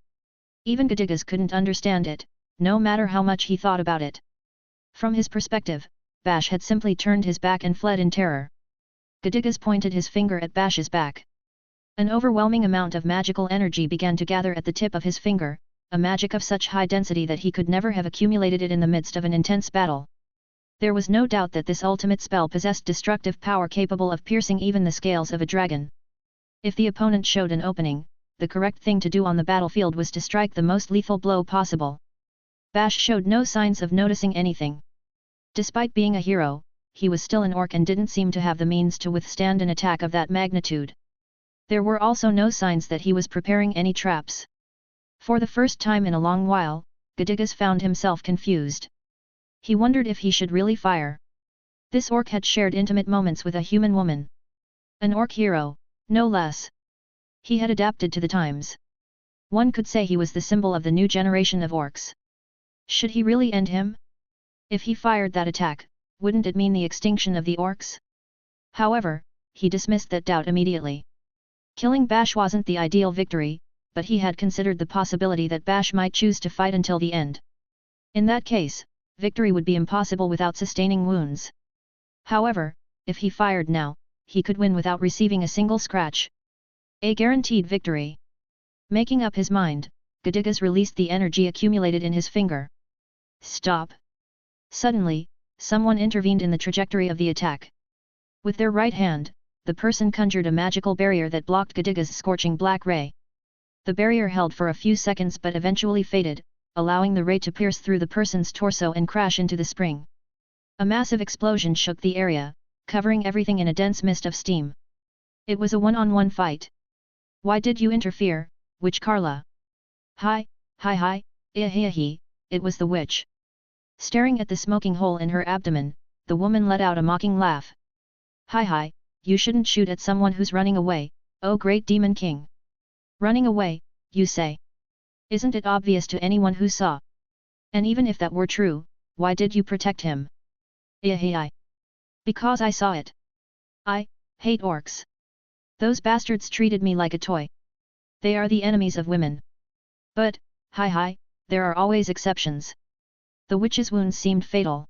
Even Gadigas couldn't understand it, no matter how much he thought about it. From his perspective, Bash had simply turned his back and fled in terror. Gadigas pointed his finger at Bash's back. An overwhelming amount of magical energy began to gather at the tip of his finger, a magic of such high density that he could never have accumulated it in the midst of an intense battle. There was no doubt that this ultimate spell possessed destructive power capable of piercing even the scales of a dragon. If the opponent showed an opening, the correct thing to do on the battlefield was to strike the most lethal blow possible. Bash showed no signs of noticing anything. Despite being a hero, he was still an orc and didn't seem to have the means to withstand an attack of that magnitude. There were also no signs that he was preparing any traps. For the first time in a long while, Gadigas found himself confused. He wondered if he should really fire. This orc had shared intimate moments with a human woman. An orc hero, no less. He had adapted to the times. One could say he was the symbol of the new generation of orcs. Should he really end him? If he fired that attack, wouldn't it mean the extinction of the orcs? However, he dismissed that doubt immediately. Killing Bash wasn't the ideal victory, but he had considered the possibility that Bash might choose to fight until the end. In that case, victory would be impossible without sustaining wounds. However, if he fired now, he could win without receiving a single scratch. A guaranteed victory. Making up his mind, Gadigas released the energy accumulated in his finger. Stop! Suddenly, someone intervened in the trajectory of the attack. With their right hand, the person conjured a magical barrier that blocked Gadigas' scorching black ray. The barrier held for a few seconds but eventually faded, allowing the ray to pierce through the person's torso and crash into the spring. A massive explosion shook the area, covering everything in a dense mist of steam. It was a one-on-one fight. Why did you interfere, Witch Carla? Hi, it was the witch. Staring at the smoking hole in her abdomen, the woman let out a mocking laugh. Hi, you shouldn't shoot at someone who's running away, Oh great demon king! Running away, you say? Isn't it obvious to anyone who saw? And even if that were true, why did you protect him? I. Because I saw it. I hate orcs. Those bastards treated me like a toy. They are the enemies of women. But, hi, there are always exceptions. The witch's wounds seemed fatal.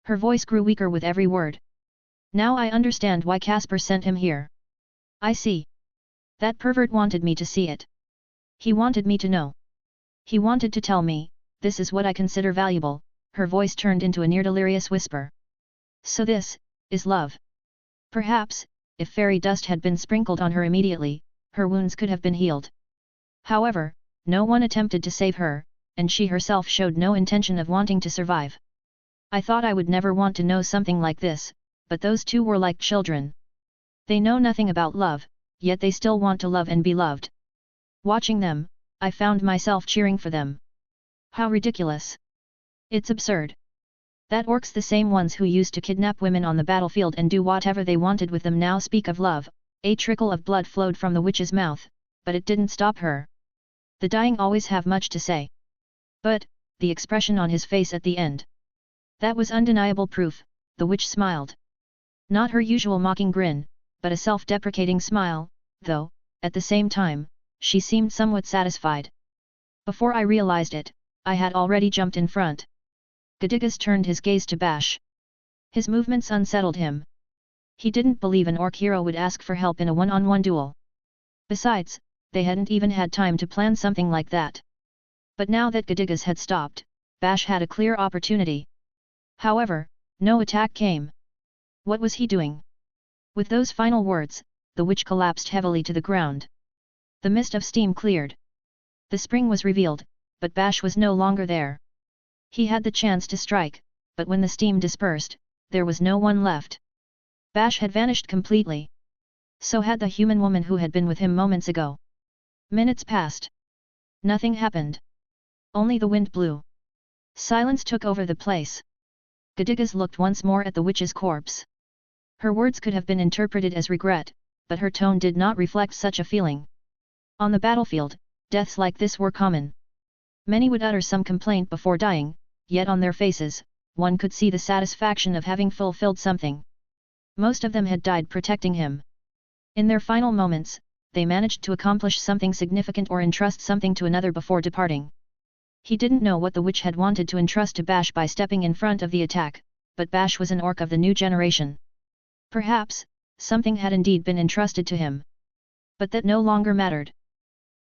Her voice grew weaker with every word. Now I understand why Caspar sent him here. I see. That pervert wanted me to see it. He wanted me to know. He wanted to tell me, this is what I consider valuable. Her voice turned into a near-delirious whisper. So this is love. Perhaps, if fairy dust had been sprinkled on her immediately, her wounds could have been healed. However, no one attempted to save her, and she herself showed no intention of wanting to survive. I thought I would never want to know something like this, but those two were like children. They know nothing about love, yet they still want to love and be loved. Watching them, I found myself cheering for them. How ridiculous! It's absurd. That orcs, the same ones who used to kidnap women on the battlefield and do whatever they wanted with them, now speak of love. A trickle of blood flowed from the witch's mouth, but it didn't stop her. The dying always have much to say. But, the expression on his face at the end. That was undeniable proof. The witch smiled. Not her usual mocking grin, but a self-deprecating smile, though, at the same time, she seemed somewhat satisfied. Before I realized it, I had already jumped in front. Gadigas turned his gaze to Bash. His movements unsettled him. He didn't believe an orc hero would ask for help in a one-on-one duel. Besides, they hadn't even had time to plan something like that. But now that Gadigas had stopped, Bash had a clear opportunity. However, no attack came. What was he doing? With those final words, the witch collapsed heavily to the ground. The mist of steam cleared. The spring was revealed, but Bash was no longer there. He had the chance to strike, but when the steam dispersed, there was no one left. Bash had vanished completely. So had the human woman who had been with him moments ago. Minutes passed. Nothing happened. Only the wind blew. Silence took over the place. Gadigas looked once more at the witch's corpse. Her words could have been interpreted as regret, but her tone did not reflect such a feeling. On the battlefield, deaths like this were common. Many would utter some complaint before dying, yet on their faces, one could see the satisfaction of having fulfilled something. Most of them had died protecting him. In their final moments, they managed to accomplish something significant or entrust something to another before departing. He didn't know what the witch had wanted to entrust to Bash by stepping in front of the attack, but Bash was an orc of the new generation. Perhaps, something had indeed been entrusted to him. But that no longer mattered.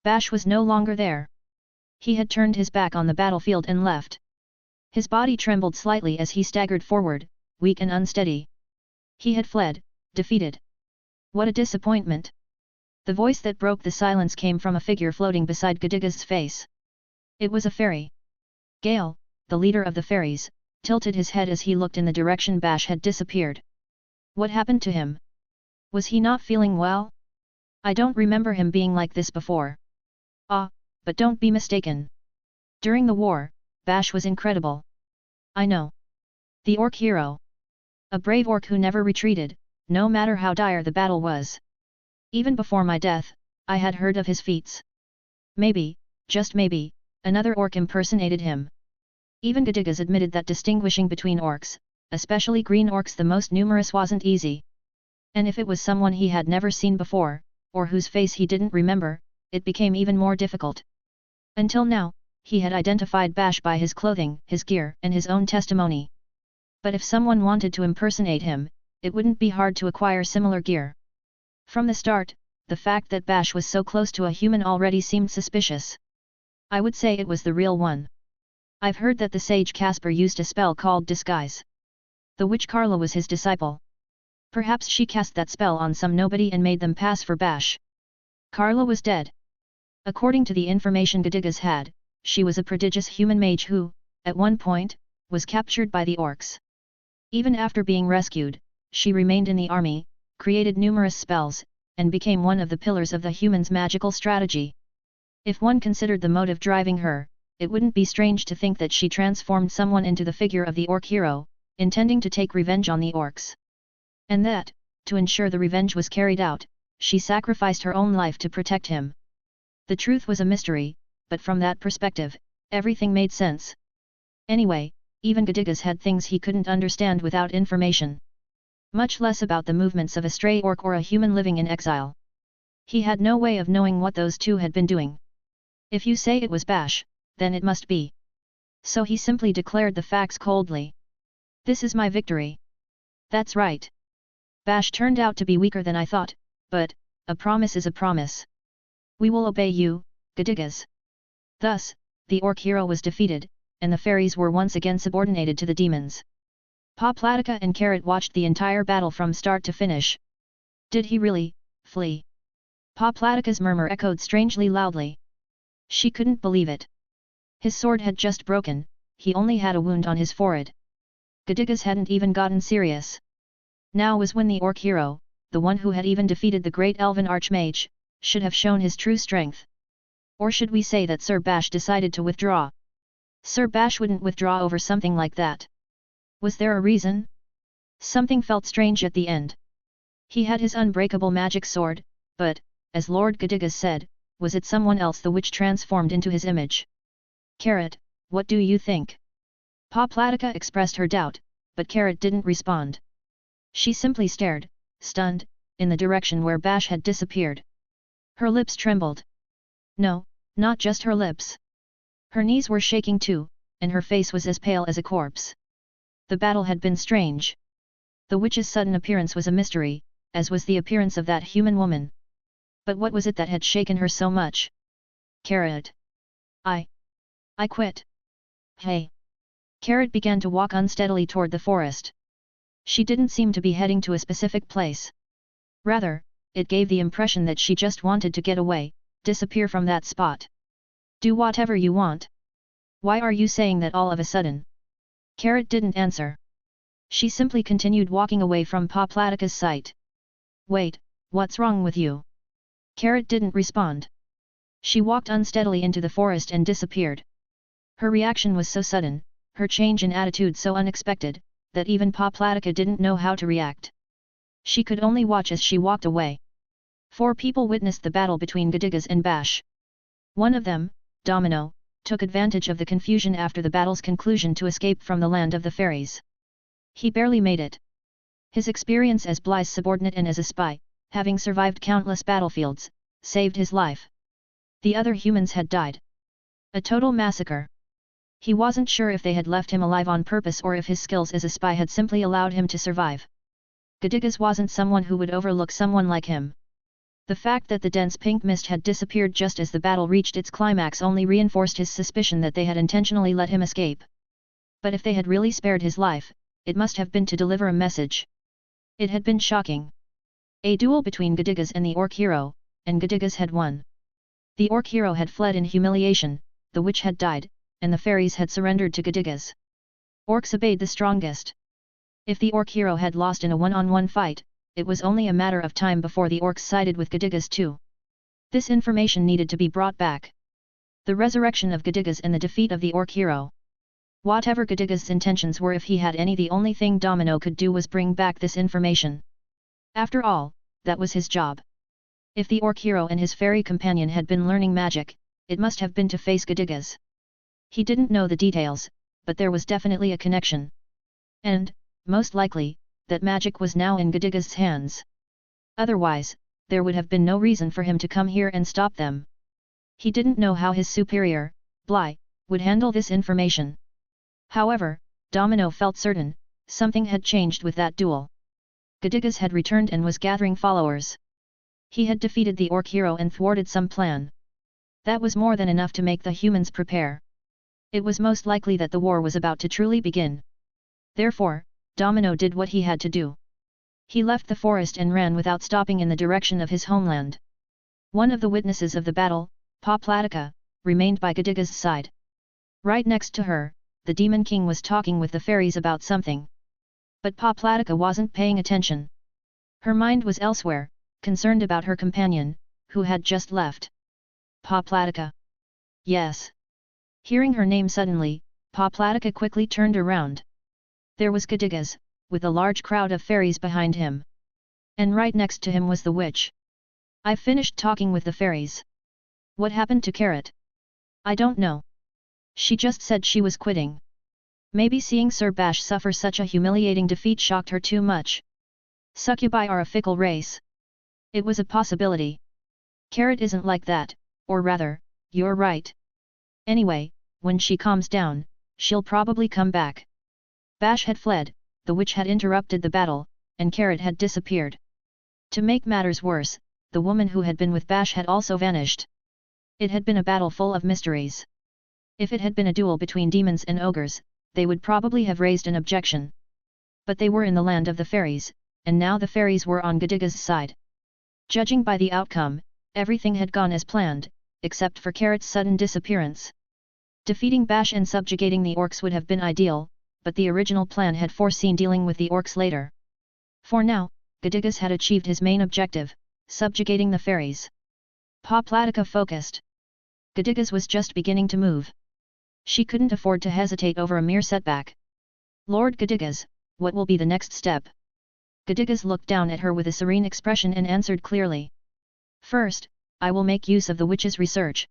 Bash was no longer there. He had turned his back on the battlefield and left. His body trembled slightly as he staggered forward, weak and unsteady. He had fled, defeated. What a disappointment! The voice that broke the silence came from a figure floating beside Gadigas' face. It was a fairy. Gale, the leader of the fairies, tilted his head as he looked in the direction Bash had disappeared. What happened to him? Was he not feeling well? I don't remember him being like this before. Ah, but don't be mistaken. During the war, Bash was incredible. I know. The orc hero. A brave orc who never retreated, no matter how dire the battle was. Even before my death, I had heard of his feats. Maybe, just maybe, another orc impersonated him. Even Gadigas admitted that distinguishing between orcs, especially green orcs the most numerous, wasn't easy. And if it was someone he had never seen before, or whose face he didn't remember, it became even more difficult. Until now, he had identified Bash by his clothing, his gear, and his own testimony. But if someone wanted to impersonate him, it wouldn't be hard to acquire similar gear. From the start, the fact that Bash was so close to a human already seemed suspicious. I would say it was the real one. I've heard that the sage Caspar used a spell called Disguise. The witch Carla was his disciple. Perhaps she cast that spell on some nobody and made them pass for Bash. Carla was dead. According to the information Gadigas had, she was a prodigious human mage who, at one point, was captured by the orcs. Even after being rescued, she remained in the army, created numerous spells, and became one of the pillars of the humans' magical strategy. If one considered the motive driving her, it wouldn't be strange to think that she transformed someone into the figure of the orc hero, intending to take revenge on the orcs. And that, to ensure the revenge was carried out, she sacrificed her own life to protect him. The truth was a mystery, but from that perspective, everything made sense. Anyway, even Gadigas had things he couldn't understand without information. Much less about the movements of a stray orc or a human living in exile. He had no way of knowing what those two had been doing. If you say it was Bash, then it must be. So he simply declared the facts coldly. This is my victory. That's right. Bash turned out to be weaker than I thought, but, a promise is a promise. We will obey you, Gadigas. Thus, the orc hero was defeated, and the fairies were once again subordinated to the demons. Pa Platica and Carrot watched the entire battle from start to finish. Did he really flee? Pa Platica's murmur echoed strangely loudly. She couldn't believe it. His sword had just broken, he only had a wound on his forehead. Gadigas hadn't even gotten serious. Now was when the orc hero, the one who had even defeated the great elven archmage, should have shown his true strength. Or should we say that Sir Bash decided to withdraw? Sir Bash wouldn't withdraw over something like that. Was there a reason? Something felt strange at the end. He had his unbreakable magic sword, but, as Lord Gadigas said, was it someone else the witch transformed into his image? Carrot, what do you think? Pa Platica expressed her doubt, but Carrot didn't respond. She simply stared, stunned, in the direction where Bash had disappeared. Her lips trembled. No, not just her lips. Her knees were shaking too, and her face was as pale as a corpse. The battle had been strange. The witch's sudden appearance was a mystery, as was the appearance of that human woman. But what was it that had shaken her so much? Carrot. I quit. Hey. Carrot began to walk unsteadily toward the forest. She didn't seem to be heading to a specific place. Rather, it gave the impression that she just wanted to get away, disappear from that spot. Do whatever you want. Why are you saying that all of a sudden? Carrot didn't answer. She simply continued walking away from Pa Platica's sight. Wait, what's wrong with you? Carrot didn't respond. She walked unsteadily into the forest and disappeared. Her reaction was so sudden, her change in attitude so unexpected, that even Pa Platica didn't know how to react. She could only watch as she walked away. 4 people witnessed the battle between Gadigas and Bash. One of them, Domino, took advantage of the confusion after the battle's conclusion to escape from the land of the fairies. He barely made it. His experience as Bly's subordinate and as a spy, having survived countless battlefields, saved his life. The other humans had died. A total massacre. He wasn't sure if they had left him alive on purpose or if his skills as a spy had simply allowed him to survive. Gadigas wasn't someone who would overlook someone like him. The fact that the dense pink mist had disappeared just as the battle reached its climax only reinforced his suspicion that they had intentionally let him escape. But if they had really spared his life, it must have been to deliver a message. It had been shocking. A duel between Gadigas and the orc hero, and Gadigas had won. The orc hero had fled in humiliation, the witch had died, and the fairies had surrendered to Gadigas. Orcs obeyed the strongest. If the orc hero had lost in a one-on-one fight, it was only a matter of time before the orcs sided with Gadigas too. This information needed to be brought back. The resurrection of Gadigas and the defeat of the orc hero. Whatever Gadigas' intentions were, if he had any, the only thing Domino could do was bring back this information. After all, that was his job. If the orc hero and his fairy companion had been learning magic, it must have been to face Gadigas. He didn't know the details, but there was definitely a connection. And, most likely, that magic was now in Gadigas' hands. Otherwise, there would have been no reason for him to come here and stop them. He didn't know how his superior, Bly, would handle this information. However, Domino felt certain, something had changed with that duel. Gadigas had returned and was gathering followers. He had defeated the orc hero and thwarted some plan. That was more than enough to make the humans prepare. It was most likely that the war was about to truly begin. Therefore, Domino did what he had to do. He left the forest and ran without stopping in the direction of his homeland. One of the witnesses of the battle, Pa Platica, remained by Gadigas' side. Right next to her, the Demon King was talking with the fairies about something. But Pa Platica wasn't paying attention. Her mind was elsewhere, concerned about her companion, who had just left. Pa Platica. Yes. Hearing her name suddenly, Pa Platica quickly turned around. There was Gadigas, with a large crowd of fairies behind him. And right next to him was the witch. I've finished talking with the fairies. What happened to Carrot? I don't know. She just said she was quitting. Maybe seeing Sir Bash suffer such a humiliating defeat shocked her too much. Succubi are a fickle race. It was a possibility. Carrot isn't like that, or rather, you're right. Anyway, when she calms down, she'll probably come back. Bash had fled, the witch had interrupted the battle, and Carrot had disappeared. To make matters worse, the woman who had been with Bash had also vanished. It had been a battle full of mysteries. If it had been a duel between demons and ogres, they would probably have raised an objection. But they were in the land of the fairies, and now the fairies were on Godiga's side. Judging by the outcome, everything had gone as planned, except for Carrot's sudden disappearance. Defeating Bash and subjugating the orcs would have been ideal, but the original plan had foreseen dealing with the orcs later. For now, Godigas had achieved his main objective, subjugating the fairies. Poplatica focused. Godigas was just beginning to move. She couldn't afford to hesitate over a mere setback. Lord Godigas, what will be the next step? Godigas looked down at her with a serene expression and answered clearly. First, I will make use of the witch's research.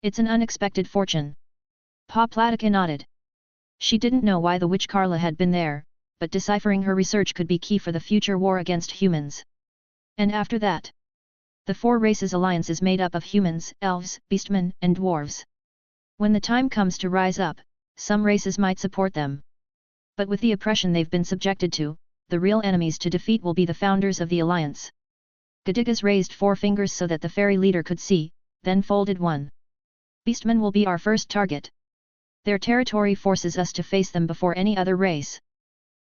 It's an unexpected fortune. Poplatica nodded. She didn't know why the witch Carla had been there, but deciphering her research could be key for the future war against humans. And after that, the four races alliance is made up of humans, elves, beastmen, and dwarves. When the time comes to rise up, some races might support them. But with the oppression they've been subjected to, the real enemies to defeat will be the founders of the alliance. Godigas raised 4 fingers so that the fairy leader could see, then folded one. Beastmen will be our first target. Their territory forces us to face them before any other race.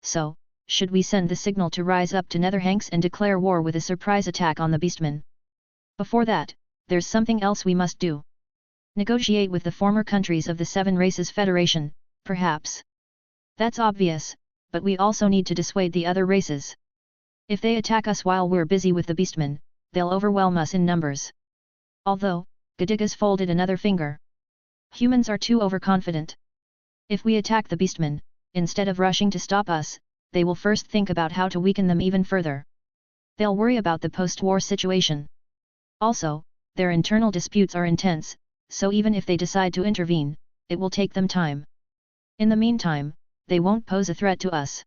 So, should we send the signal to rise up to Netherhanks and declare war with a surprise attack on the beastmen? Before that, there's something else we must do. Negotiate with the former countries of the Seven Races Federation, perhaps. That's obvious, but we also need to dissuade the other races. If they attack us while we're busy with the beastmen, they'll overwhelm us in numbers. Although, Godigas folded another finger. Humans are too overconfident. If we attack the beastmen, instead of rushing to stop us, they will first think about how to weaken them even further. They'll worry about the post-war situation. Also, their internal disputes are intense, so even if they decide to intervene, it will take them time. In the meantime, they won't pose a threat to us.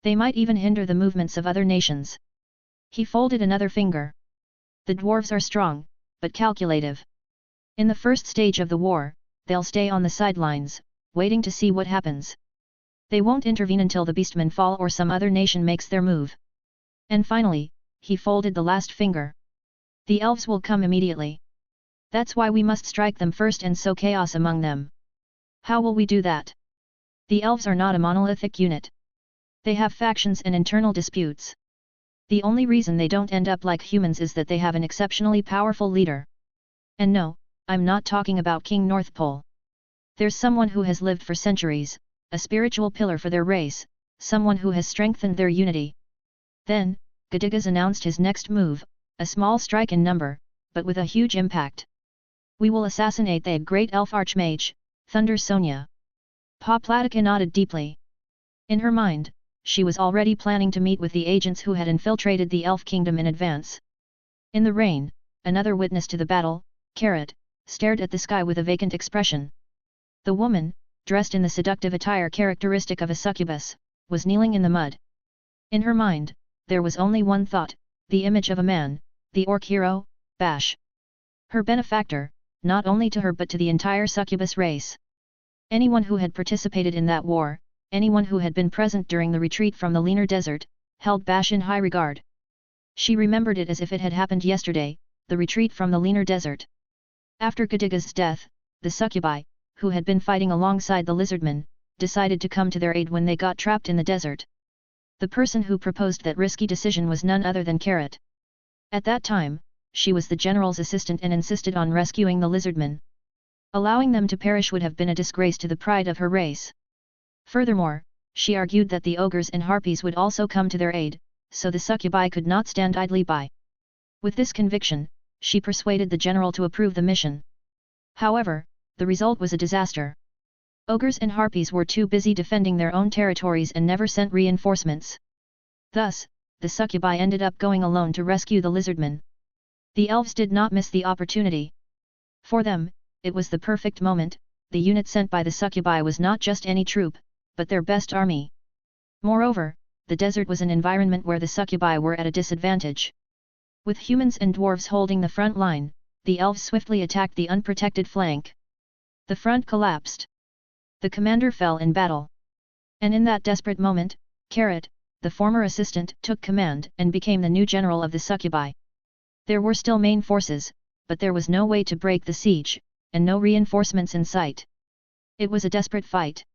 They might even hinder the movements of other nations. He folded another finger. The dwarves are strong, but calculative. In the first stage of the war, they'll stay on the sidelines, waiting to see what happens. They won't intervene until the beastmen fall or some other nation makes their move. And finally, he folded the last finger. The elves will come immediately. That's why we must strike them first and sow chaos among them. How will we do that? The elves are not a monolithic unit. They have factions and internal disputes. The only reason they don't end up like humans is that they have an exceptionally powerful leader. And no, I'm not talking about King Northpole. There's someone who has lived for centuries, a spiritual pillar for their race, someone who has strengthened their unity. Then, Godigas announced his next move, a small strike in number, but with a huge impact. We will assassinate the great elf archmage, Thunder Sonia. Poplatica nodded deeply. In her mind, she was already planning to meet with the agents who had infiltrated the elf kingdom in advance. In the rain, another witness to the battle, Carrot, stared at the sky with a vacant expression. The woman, dressed in the seductive attire characteristic of a succubus, was kneeling in the mud. In her mind, there was only one thought, the image of a man, the orc hero, Bash. Her benefactor, not only to her but to the entire succubus race. Anyone who had participated in that war, anyone who had been present during the retreat from the Lenar Desert, held Bash in high regard. She remembered it as if it had happened yesterday, the retreat from the Lenar Desert. After Godiga's death, the succubi, who had been fighting alongside the lizardmen, decided to come to their aid when they got trapped in the desert. The person who proposed that risky decision was none other than Carrot. At that time, she was the general's assistant and insisted on rescuing the lizardmen. Allowing them to perish would have been a disgrace to the pride of her race. Furthermore, she argued that the ogres and harpies would also come to their aid, so the succubi could not stand idly by. With this conviction, she persuaded the general to approve the mission. However, the result was a disaster. Ogres and harpies were too busy defending their own territories and never sent reinforcements. Thus, the succubi ended up going alone to rescue the lizardmen. The elves did not miss the opportunity. For them, it was the perfect moment. The unit sent by the succubi was not just any troop, but their best army. Moreover, the desert was an environment where the succubi were at a disadvantage. With humans and dwarves holding the front line, the elves swiftly attacked the unprotected flank. The front collapsed. The commander fell in battle. And in that desperate moment, Carrot, the former assistant, took command and became the new general of the succubi. There were still main forces, but there was no way to break the siege, and no reinforcements in sight. It was a desperate fight.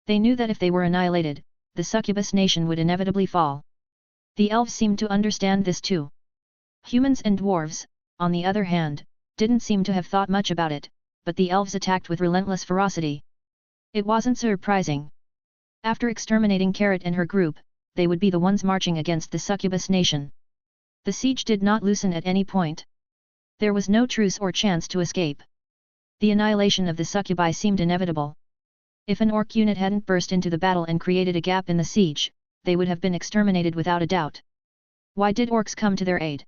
They knew that if they were annihilated, the succubus nation would inevitably fall. The elves seemed to understand this too. Humans and dwarves, on the other hand, didn't seem to have thought much about it, but the elves attacked with relentless ferocity. It wasn't surprising. After exterminating Carrot and her group, they would be the ones marching against the succubus nation. The siege did not loosen at any point. There was no truce or chance to escape. The annihilation of the succubi seemed inevitable. If an orc unit hadn't burst into the battle and created a gap in the siege, they would have been exterminated without a doubt. Why did orcs come to their aid?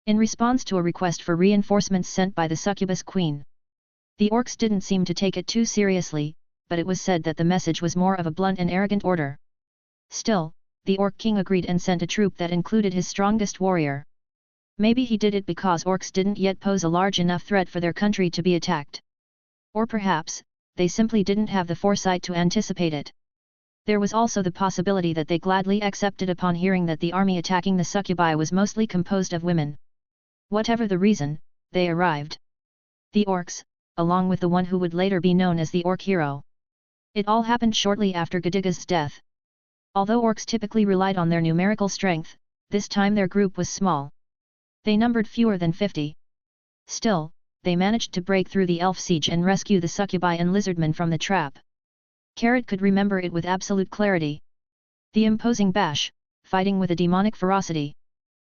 In response to a request for reinforcements sent by the succubus queen. The orcs didn't seem to take it too seriously, but it was said that the message was more of a blunt and arrogant order. Still, the orc king agreed and sent a troop that included his strongest warrior. Maybe he did it because orcs didn't yet pose a large enough threat for their country to be attacked. Or perhaps, they simply didn't have the foresight to anticipate it. There was also the possibility that they gladly accepted upon hearing that the army attacking the succubi was mostly composed of women. Whatever the reason, they arrived. The orcs, along with the one who would later be known as the orc hero. It all happened shortly after Gadiga's death. Although orcs typically relied on their numerical strength, this time their group was small. They numbered fewer than 50. Still, they managed to break through the elf siege and rescue the succubi and lizardmen from the trap. Carrot could remember it with absolute clarity. The imposing Bash, fighting with a demonic ferocity.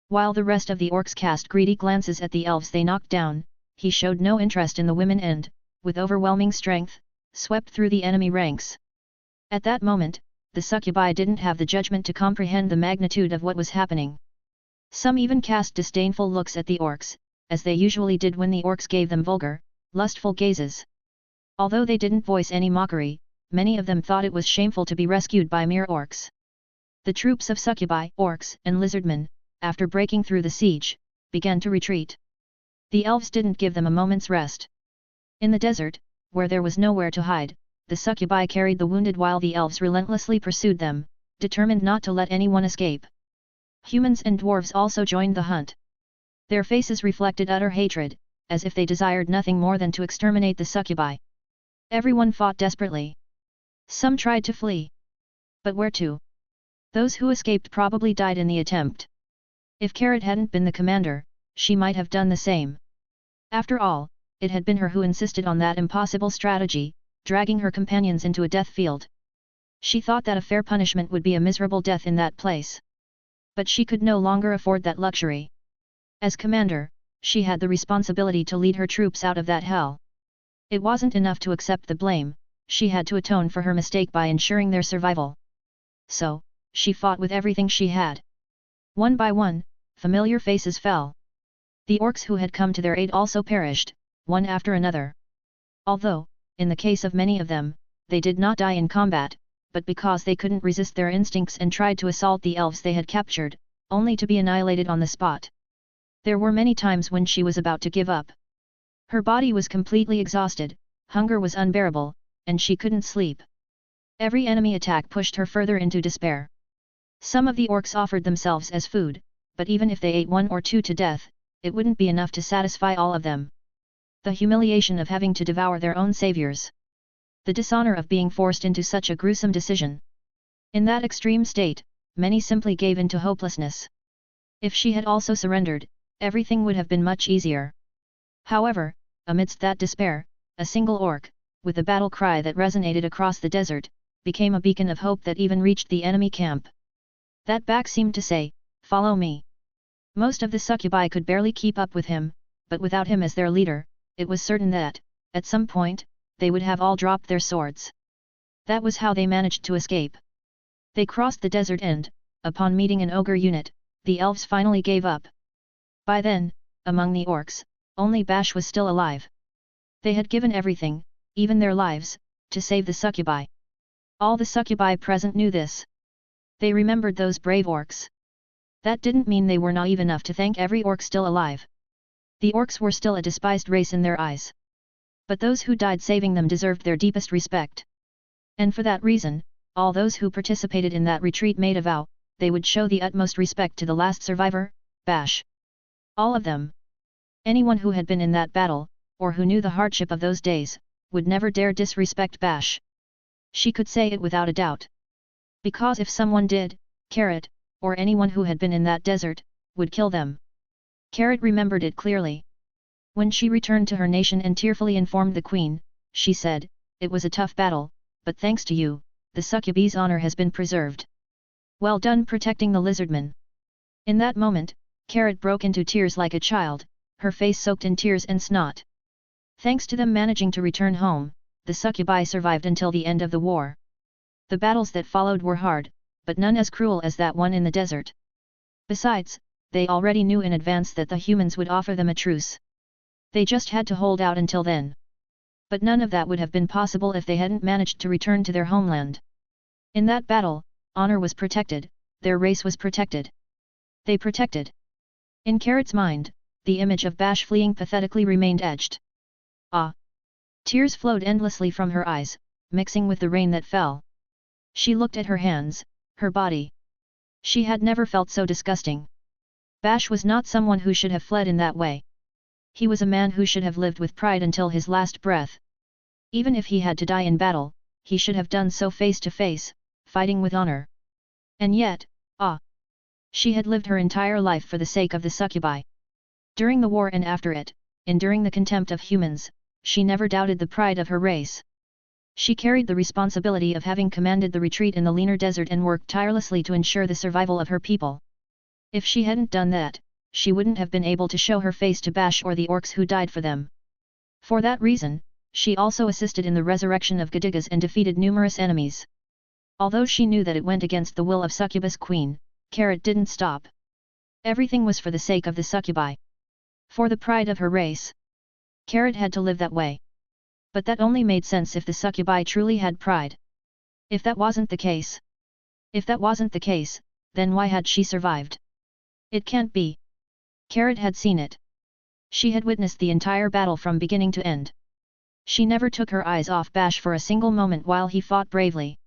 While the rest of the orcs cast greedy glances at the elves they knocked down, he showed no interest in the women and, with overwhelming strength, swept through the enemy ranks. At that moment, the succubi didn't have the judgment to comprehend the magnitude of what was happening. Some even cast disdainful looks at the orcs, as they usually did when the orcs gave them vulgar, lustful gazes. Although they didn't voice any mockery, many of them thought it was shameful to be rescued by mere orcs. The troops of succubi, orcs, and lizardmen, after breaking through the siege, began to retreat. The elves didn't give them a moment's rest. In the desert, where there was nowhere to hide, the succubi carried the wounded while the elves relentlessly pursued them, determined not to let anyone escape. Humans and dwarves also joined the hunt. Their faces reflected utter hatred, as if they desired nothing more than to exterminate the succubi. Everyone fought desperately. Some tried to flee. But where to? Those who escaped probably died in the attempt. If Carrot hadn't been the commander, she might have done the same. After all, it had been her who insisted on that impossible strategy, dragging her companions into a death field. She thought that a fair punishment would be a miserable death in that place. But she could no longer afford that luxury. As commander, she had the responsibility to lead her troops out of that hell. It wasn't enough to accept the blame, she had to atone for her mistake by ensuring their survival. So, she fought with everything she had. One by one, familiar faces fell. The orcs who had come to their aid also perished, one after another. Although, in the case of many of them, they did not die in combat, but because they couldn't resist their instincts and tried to assault the elves they had captured, only to be annihilated on the spot. There were many times when she was about to give up. Her body was completely exhausted, hunger was unbearable, and she couldn't sleep. Every enemy attack pushed her further into despair. Some of the orcs offered themselves as food, but even if they ate one or two to death, it wouldn't be enough to satisfy all of them. The humiliation of having to devour their own saviors. The dishonor of being forced into such a gruesome decision. In that extreme state, many simply gave in to hopelessness. If she had also surrendered, everything would have been much easier. However, amidst that despair, a single orc, with a battle cry that resonated across the desert, became a beacon of hope that even reached the enemy camp. That back seemed to say, "Follow me." Most of the succubi could barely keep up with him, but without him as their leader, it was certain that, at some point, they would have all dropped their swords. That was how they managed to escape. They crossed the desert and, upon meeting an ogre unit, the elves finally gave up. By then, among the orcs, only Bash was still alive. They had given everything, even their lives, to save the succubi. All the succubi present knew this. They remembered those brave orcs. That didn't mean they were naive enough to thank every orc still alive. The orcs were still a despised race in their eyes. But those who died saving them deserved their deepest respect. And for that reason, all those who participated in that retreat made a vow, they would show the utmost respect to the last survivor, Bash. All of them. Anyone who had been in that battle, or who knew the hardship of those days, would never dare disrespect Bash. She could say it without a doubt. Because if someone did, Carrot, or anyone who had been in that desert, would kill them. Carrot remembered it clearly. When she returned to her nation and tearfully informed the queen, she said, "It was a tough battle, but thanks to you, the succubi's honor has been preserved. Well done protecting the lizardmen." In that moment, Carrot broke into tears like a child, her face soaked in tears and snot. Thanks to them managing to return home, the succubi survived until the end of the war. The battles that followed were hard, but none as cruel as that one in the desert. Besides, they already knew in advance that the humans would offer them a truce. They just had to hold out until then. But none of that would have been possible if they hadn't managed to return to their homeland. In that battle, honor was protected, their race was protected. They protected. In Carrot's mind, the image of Bash fleeing pathetically remained etched. Ah! Tears flowed endlessly from her eyes, mixing with the rain that fell. She looked at her hands, her body. She had never felt so disgusting. Bash was not someone who should have fled in that way. He was a man who should have lived with pride until his last breath. Even if he had to die in battle, he should have done so face to face, fighting with honor. And yet, she had lived her entire life for the sake of the succubi. During the war and after it, enduring the contempt of humans, she never doubted the pride of her race. She carried the responsibility of having commanded the retreat in the Leaner Desert and worked tirelessly to ensure the survival of her people. If she hadn't done that, she wouldn't have been able to show her face to Bash or the orcs who died for them. For that reason, she also assisted in the resurrection of Gadigas and defeated numerous enemies. Although she knew that it went against the will of Succubus Queen, Carrot didn't stop. Everything was for the sake of the succubi. For the pride of her race. Carrot had to live that way. But that only made sense if the succubi truly had pride. If that wasn't the case. Then why had she survived? It can't be. Carrot had seen it. She had witnessed the entire battle from beginning to end. She never took her eyes off Bash for a single moment while he fought bravely.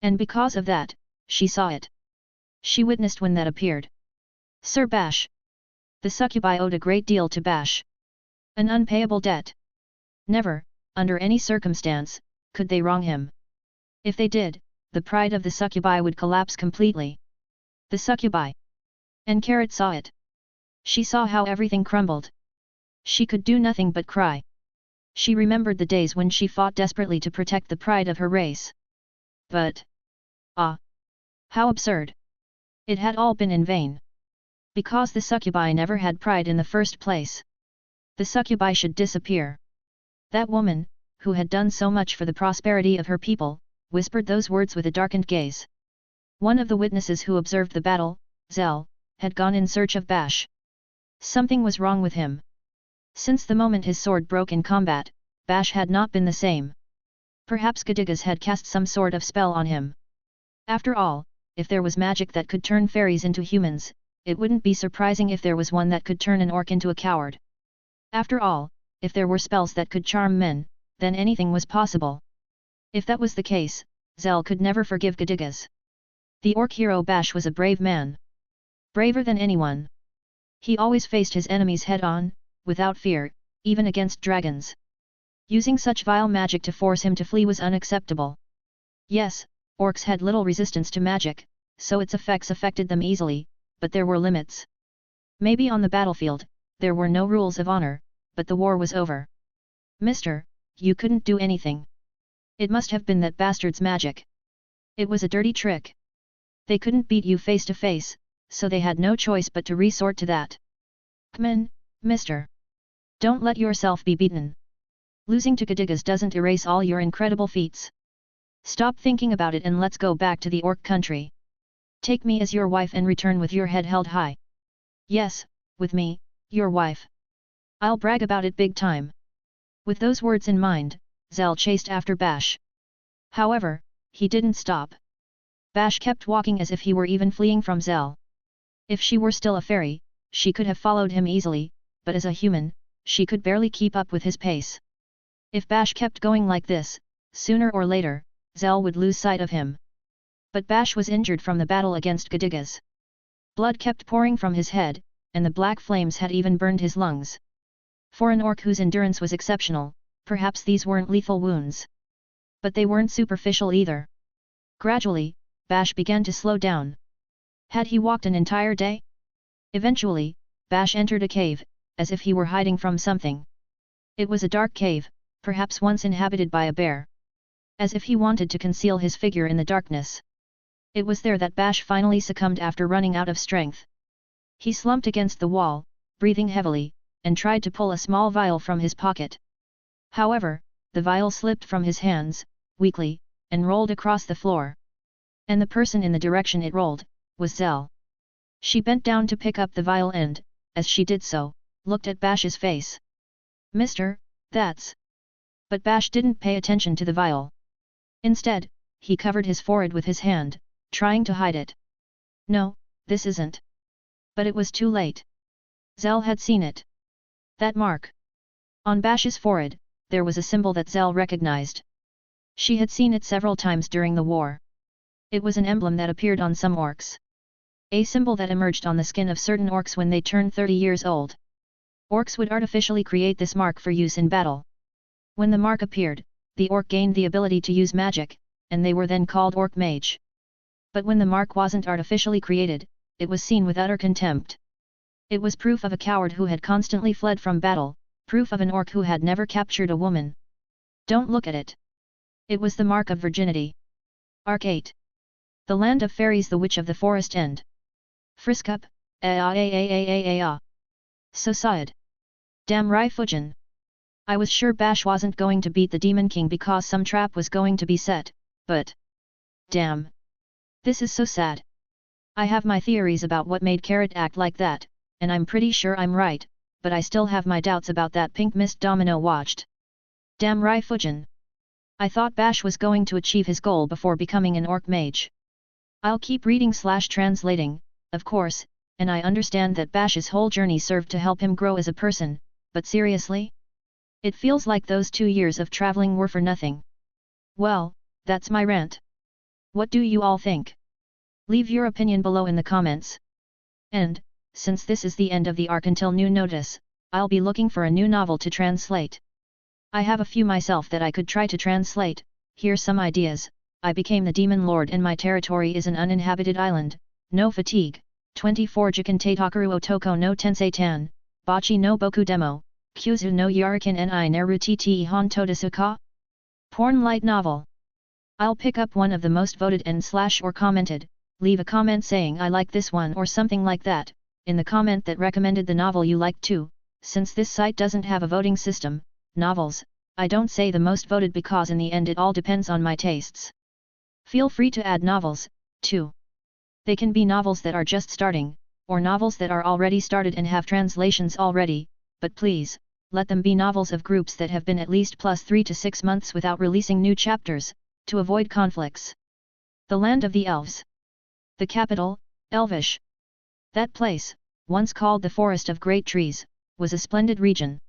And because of that, she saw it. She witnessed when that appeared. Sir Bash. The succubi owed a great deal to Bash. An unpayable debt. Never, under any circumstance, could they wrong him. If they did, the pride of the succubi would collapse completely. The succubi. And Carrot saw it. She saw how everything crumbled. She could do nothing but cry. She remembered the days when she fought desperately to protect the pride of her race. But... how absurd! It had all been in vain. Because the succubi never had pride in the first place. The succubi should disappear. That woman, who had done so much for the prosperity of her people, whispered those words with a darkened gaze. One of the witnesses who observed the battle, Zell, had gone in search of Bash. Something was wrong with him. Since the moment his sword broke in combat, Bash had not been the same. Perhaps Gadigas had cast some sort of spell on him. After all, if there was magic that could turn fairies into humans, it wouldn't be surprising if there was one that could turn an orc into a coward. After all, if there were spells that could charm men, then anything was possible. If that was the case, Zell could never forgive Gadigas. The orc hero Bash was a brave man. Braver than anyone. He always faced his enemies head-on, without fear, even against dragons. Using such vile magic to force him to flee was unacceptable. Yes, orcs had little resistance to magic, so its effects affected them easily, but there were limits. Maybe on the battlefield, there were no rules of honor, but the war was over. Mister, you couldn't do anything. It must have been that bastard's magic. It was a dirty trick. They couldn't beat you face to face, so they had no choice but to resort to that. Come in, mister. Don't let yourself be beaten. Losing to Gadigas doesn't erase all your incredible feats. Stop thinking about it and let's go back to the orc country. Take me as your wife and return with your head held high. Yes, with me, Your wife. I'll brag about it big time. With those words in mind, Zell chased after Bash. However, he didn't stop. Bash kept walking as if he were even fleeing from Zell. If she were still a fairy, she could have followed him easily, but as a human, she could barely keep up with his pace. If Bash kept going like this, sooner or later, Zell would lose sight of him. But Bash was injured from the battle against Gadigas. Blood kept pouring from his head, and the black flames had even burned his lungs. For an orc whose endurance was exceptional, perhaps these weren't lethal wounds. But they weren't superficial either. Gradually, Bash began to slow down. Had he walked an entire day? Eventually, Bash entered a cave, as if he were hiding from something. It was a dark cave, perhaps once inhabited by a bear. As if he wanted to conceal his figure in the darkness. It was there that Bash finally succumbed after running out of strength. He slumped against the wall, breathing heavily, and tried to pull a small vial from his pocket. However, the vial slipped from his hands, weakly, and rolled across the floor. And the person in the direction it rolled, was Zell. She bent down to pick up the vial and, as she did so, looked at Bash's face. "Mister, that's..." But Bash didn't pay attention to the vial. Instead, he covered his forehead with his hand, trying to hide it. "No, this isn't." But it was too late. Zell had seen it. That mark. On Bash's forehead, there was a symbol that Zell recognized. She had seen it several times during the war. It was an emblem that appeared on some orcs. A symbol that emerged on the skin of certain orcs when they turned 30 years old. Orcs would artificially create this mark for use in battle. When the mark appeared, the orc gained the ability to use magic, and they were then called orc mage. But when the mark wasn't artificially created, it was seen with utter contempt. It was proof of a coward who had constantly fled from battle, proof of an orc who had never captured a woman. Don't look at it. It was the mark of virginity. Arc 8. The Land of Fairies, the Witch of the Forest End. Friskup, So sad. Damn Rai Fujin. I was sure Bash wasn't going to beat the Demon King because some trap was going to be set, but... damn. This is so sad. I have my theories about what made Carrot act like that, and I'm pretty sure I'm right, but I still have my doubts about that pink mist Domino watched. Damn Rai Fujin. I thought Bash was going to achieve his goal before becoming an orc mage. I'll keep reading/translating, of course, and I understand that Bash's whole journey served to help him grow as a person, but seriously? It feels like those 2 years of traveling were for nothing. Well, that's my rant. What do you all think? Leave your opinion below in the comments. And, since this is the end of the arc until new notice, I'll be looking for a new novel to translate. I have a few myself that I could try to translate. Here's some ideas. I became the Demon Lord and my territory is an uninhabited island. No fatigue. 24 Jikan Takaru Otoko no Tensei Tan. Bachi no Boku Demo. Kyuzu no Yarikin ni Neru Tte Hon Todasuka? Porn light novel. I'll pick up one of the most voted and/or commented. Leave a comment saying I like this one or something like that, in the comment that recommended the novel you like too. Since this site doesn't have a voting system, novels, I don't say the most voted because in the end it all depends on my tastes. Feel free to add novels, too. They can be novels that are just starting, or novels that are already started and have translations already, but please, let them be novels of groups that have been at least +3 to 6 months without releasing new chapters, to avoid conflicts. The Land of the Elves. The capital, Elvish. That place, once called the Forest of Great Trees, was a splendid region.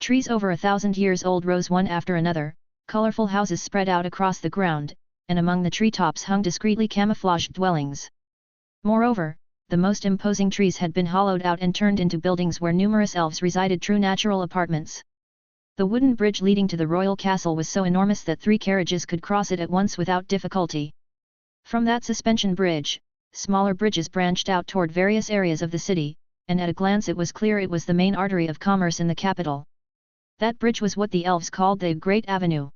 Trees over 1,000 years old rose one after another, colorful houses spread out across the ground, and among the treetops hung discreetly camouflaged dwellings. Moreover, the most imposing trees had been hollowed out and turned into buildings where numerous elves resided, true natural apartments. The wooden bridge leading to the royal castle was so enormous that 3 carriages could cross it at once without difficulty. From that suspension bridge, smaller bridges branched out toward various areas of the city, and at a glance it was clear it was the main artery of commerce in the capital. That bridge was what the elves called the Great Avenue.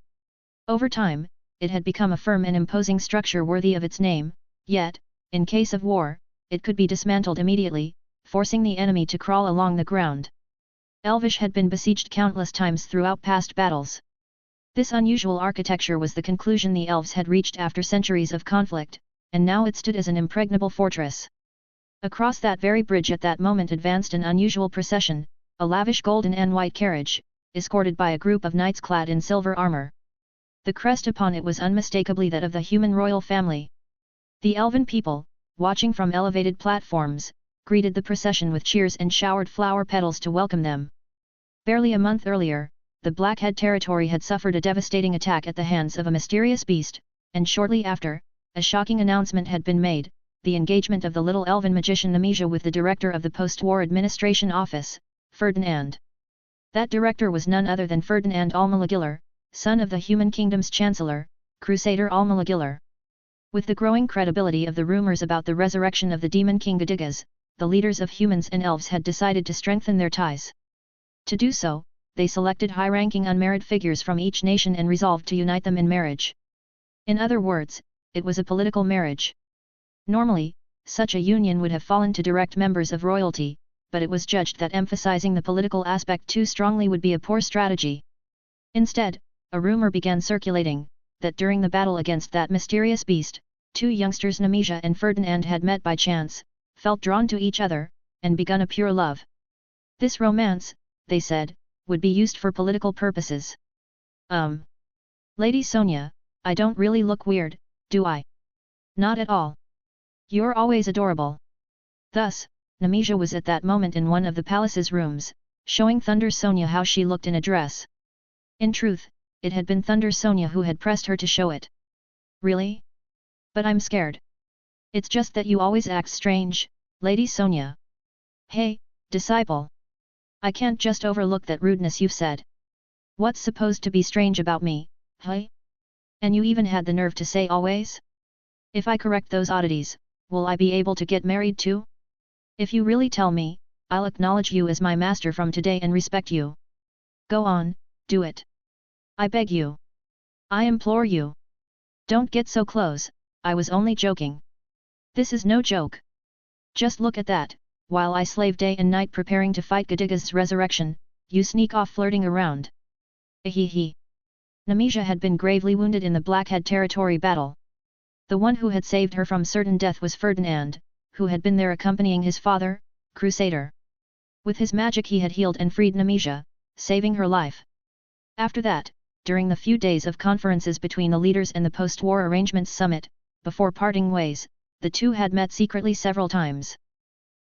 Over time, it had become a firm and imposing structure worthy of its name, yet, in case of war, it could be dismantled immediately, forcing the enemy to crawl along the ground. Elvish had been besieged countless times throughout past battles. This unusual architecture was the conclusion the elves had reached after centuries of conflict, and now it stood as an impregnable fortress. Across that very bridge at that moment advanced an unusual procession, a lavish golden and white carriage, escorted by a group of knights clad in silver armor. The crest upon it was unmistakably that of the human royal family. The elven people, watching from elevated platforms, greeted the procession with cheers and showered flower petals to welcome them. Barely a month earlier, the Blackhead territory had suffered a devastating attack at the hands of a mysterious beast, and shortly after, a shocking announcement had been made, the engagement of the little elven magician Nemesia with the director of the post-war administration office, Ferdinand. That director was none other than Ferdinand Almalagiller, son of the Human Kingdom's Chancellor, Crusader Almalagiller. With the growing credibility of the rumors about the resurrection of the demon king Gadigas, the leaders of humans and elves had decided to strengthen their ties. To do so, they selected high-ranking unmarried figures from each nation and resolved to unite them in marriage. In other words, it was a political marriage. Normally, such a union would have fallen to direct members of royalty, but it was judged that emphasizing the political aspect too strongly would be a poor strategy. Instead, a rumor began circulating, that during the battle against that mysterious beast, two youngsters Nemesia and Ferdinand had met by chance, felt drawn to each other, and begun a pure love. This romance, they said, would be used for political purposes. Lady Sonia, I don't really look weird, do I? Not at all. You're always adorable. Thus, Nemesia was at that moment in one of the palace's rooms, showing Thunder Sonia how she looked in a dress. In truth, it had been Thunder Sonia who had pressed her to show it. Really? But I'm scared. It's just that you always act strange, Lady Sonia. Hey, disciple. I can't just overlook that rudeness you've said. What's supposed to be strange about me, hey? And you even had the nerve to say always? If I correct those oddities, will I be able to get married too? If you really tell me, I'll acknowledge you as my master from today and respect you. Go on, do it. I beg you. I implore you. Don't get so close, I was only joking. This is no joke. Just look at that, while I slave day and night preparing to fight Gadigas' resurrection, you sneak off flirting around. Ahihi. Nemesia had been gravely wounded in the Blackhead territory battle. The one who had saved her from certain death was Ferdinand, who had been there accompanying his father, Crusader. With his magic he had healed and freed Nemesia, saving her life. After that, during the few days of conferences between the leaders and the post-war arrangements summit, before parting ways, the two had met secretly several times.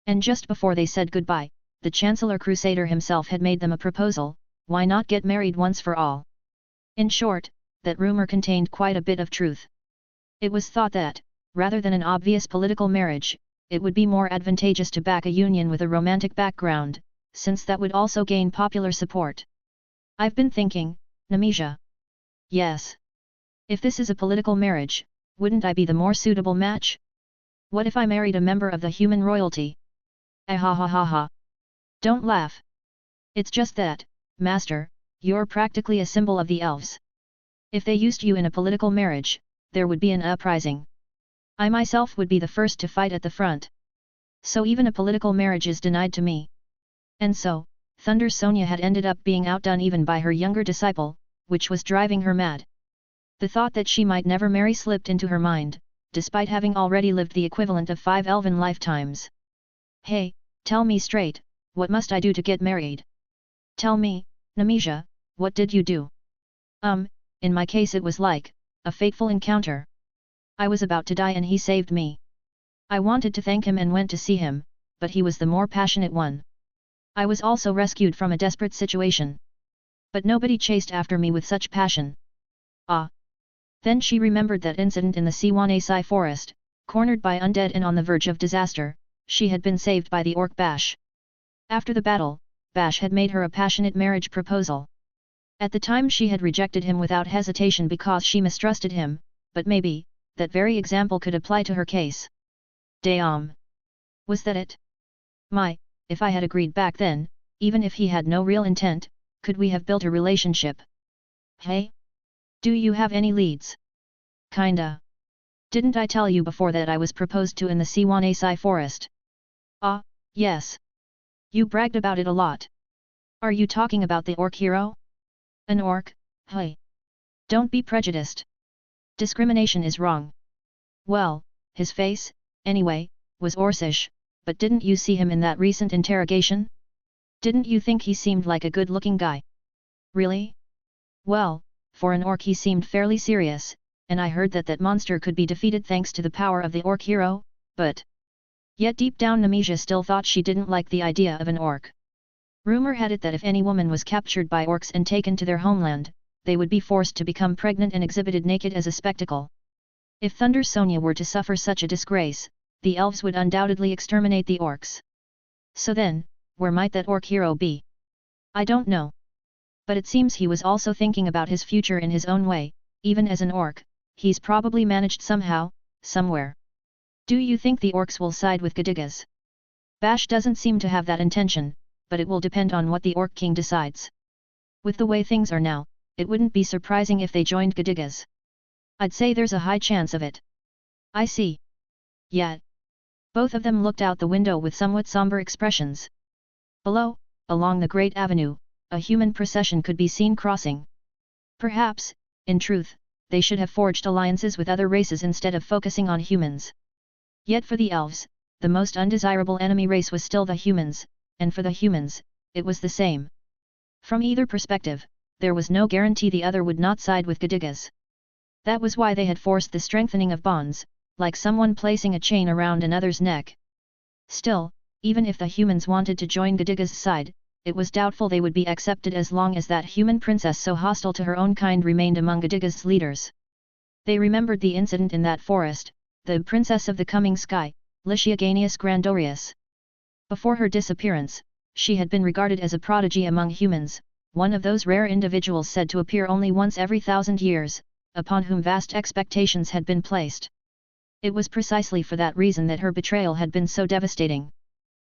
And just before they said goodbye, the Chancellor Crusader himself had made them a proposal: why not get married once for all? In short, that rumor contained quite a bit of truth. It was thought that, rather than an obvious political marriage, it would be more advantageous to back a union with a romantic background, since that would also gain popular support. I've been thinking, Nemesia. Yes. If this is a political marriage, wouldn't I be the more suitable match? What if I married a member of the human royalty? Ah ha ha ha ha. Don't laugh. It's just that, Master, you're practically a symbol of the elves. If they used you in a political marriage, there would be an uprising. I myself would be the first to fight at the front. So even a political marriage is denied to me. And so, Thunder Sonia had ended up being outdone even by her younger disciple, which was driving her mad. The thought that she might never marry slipped into her mind, despite having already lived the equivalent of 5 elven lifetimes. Hey, tell me straight, what must I do to get married? Tell me, Nemesia, what did you do? In my case it was like a fateful encounter. I was about to die and he saved me. I wanted to thank him and went to see him, but he was the more passionate one. I was also rescued from a desperate situation. But nobody chased after me with such passion. Ah! Then she remembered that incident in the Siwanasai forest, cornered by undead and on the verge of disaster. She had been saved by the orc Bash. After the battle, Bash had made her a passionate marriage proposal. At the time she had rejected him without hesitation because she mistrusted him, but maybe, that very example could apply to her case. Damn! Was that it? My, if I had agreed back then, even if he had no real intent, could we have built a relationship? Hey? Do you have any leads? Kinda. Didn't I tell you before that I was proposed to in the Siwanasai forest? Ah, yes. You bragged about it a lot. Are you talking about the orc hero? An orc, hey. Don't be prejudiced. Discrimination is wrong. Well, his face, anyway, was Orcish, but didn't you see him in that recent interrogation? Didn't you think he seemed like a good-looking guy? Really? Well, for an orc he seemed fairly serious, and I heard that that monster could be defeated thanks to the power of the orc hero, but... Yet deep down Nemesia still thought she didn't like the idea of an orc. Rumor had it that if any woman was captured by orcs and taken to their homeland, they would be forced to become pregnant and exhibited naked as a spectacle. If Thunder Sonia were to suffer such a disgrace, the elves would undoubtedly exterminate the orcs. So then, where might that orc hero be? I don't know. But it seems he was also thinking about his future in his own way, even as an orc, he's probably managed somehow, somewhere. Do you think the orcs will side with Gedigas? Bash doesn't seem to have that intention, but it will depend on what the Orc King decides. With the way things are now, it wouldn't be surprising if they joined Gedigas. I'd say there's a high chance of it. I see. Yet. Both of them looked out the window with somewhat somber expressions. Below, along the Great Avenue, a human procession could be seen crossing. Perhaps, in truth, they should have forged alliances with other races instead of focusing on humans. Yet for the elves, the most undesirable enemy race was still the humans, and for the humans, it was the same. From either perspective, there was no guarantee the other would not side with Gedigas. That was why they had forced the strengthening of bonds, like someone placing a chain around another's neck. Still, even if the humans wanted to join Gedigas' side, it was doubtful they would be accepted as long as that human princess so hostile to her own kind remained among Gedigas' leaders. They remembered the incident in that forest, the princess of the coming sky, Lyciaganius Grandorius. Before her disappearance, she had been regarded as a prodigy among humans, one of those rare individuals said to appear only once every 1,000 years, upon whom vast expectations had been placed. It was precisely for that reason that her betrayal had been so devastating.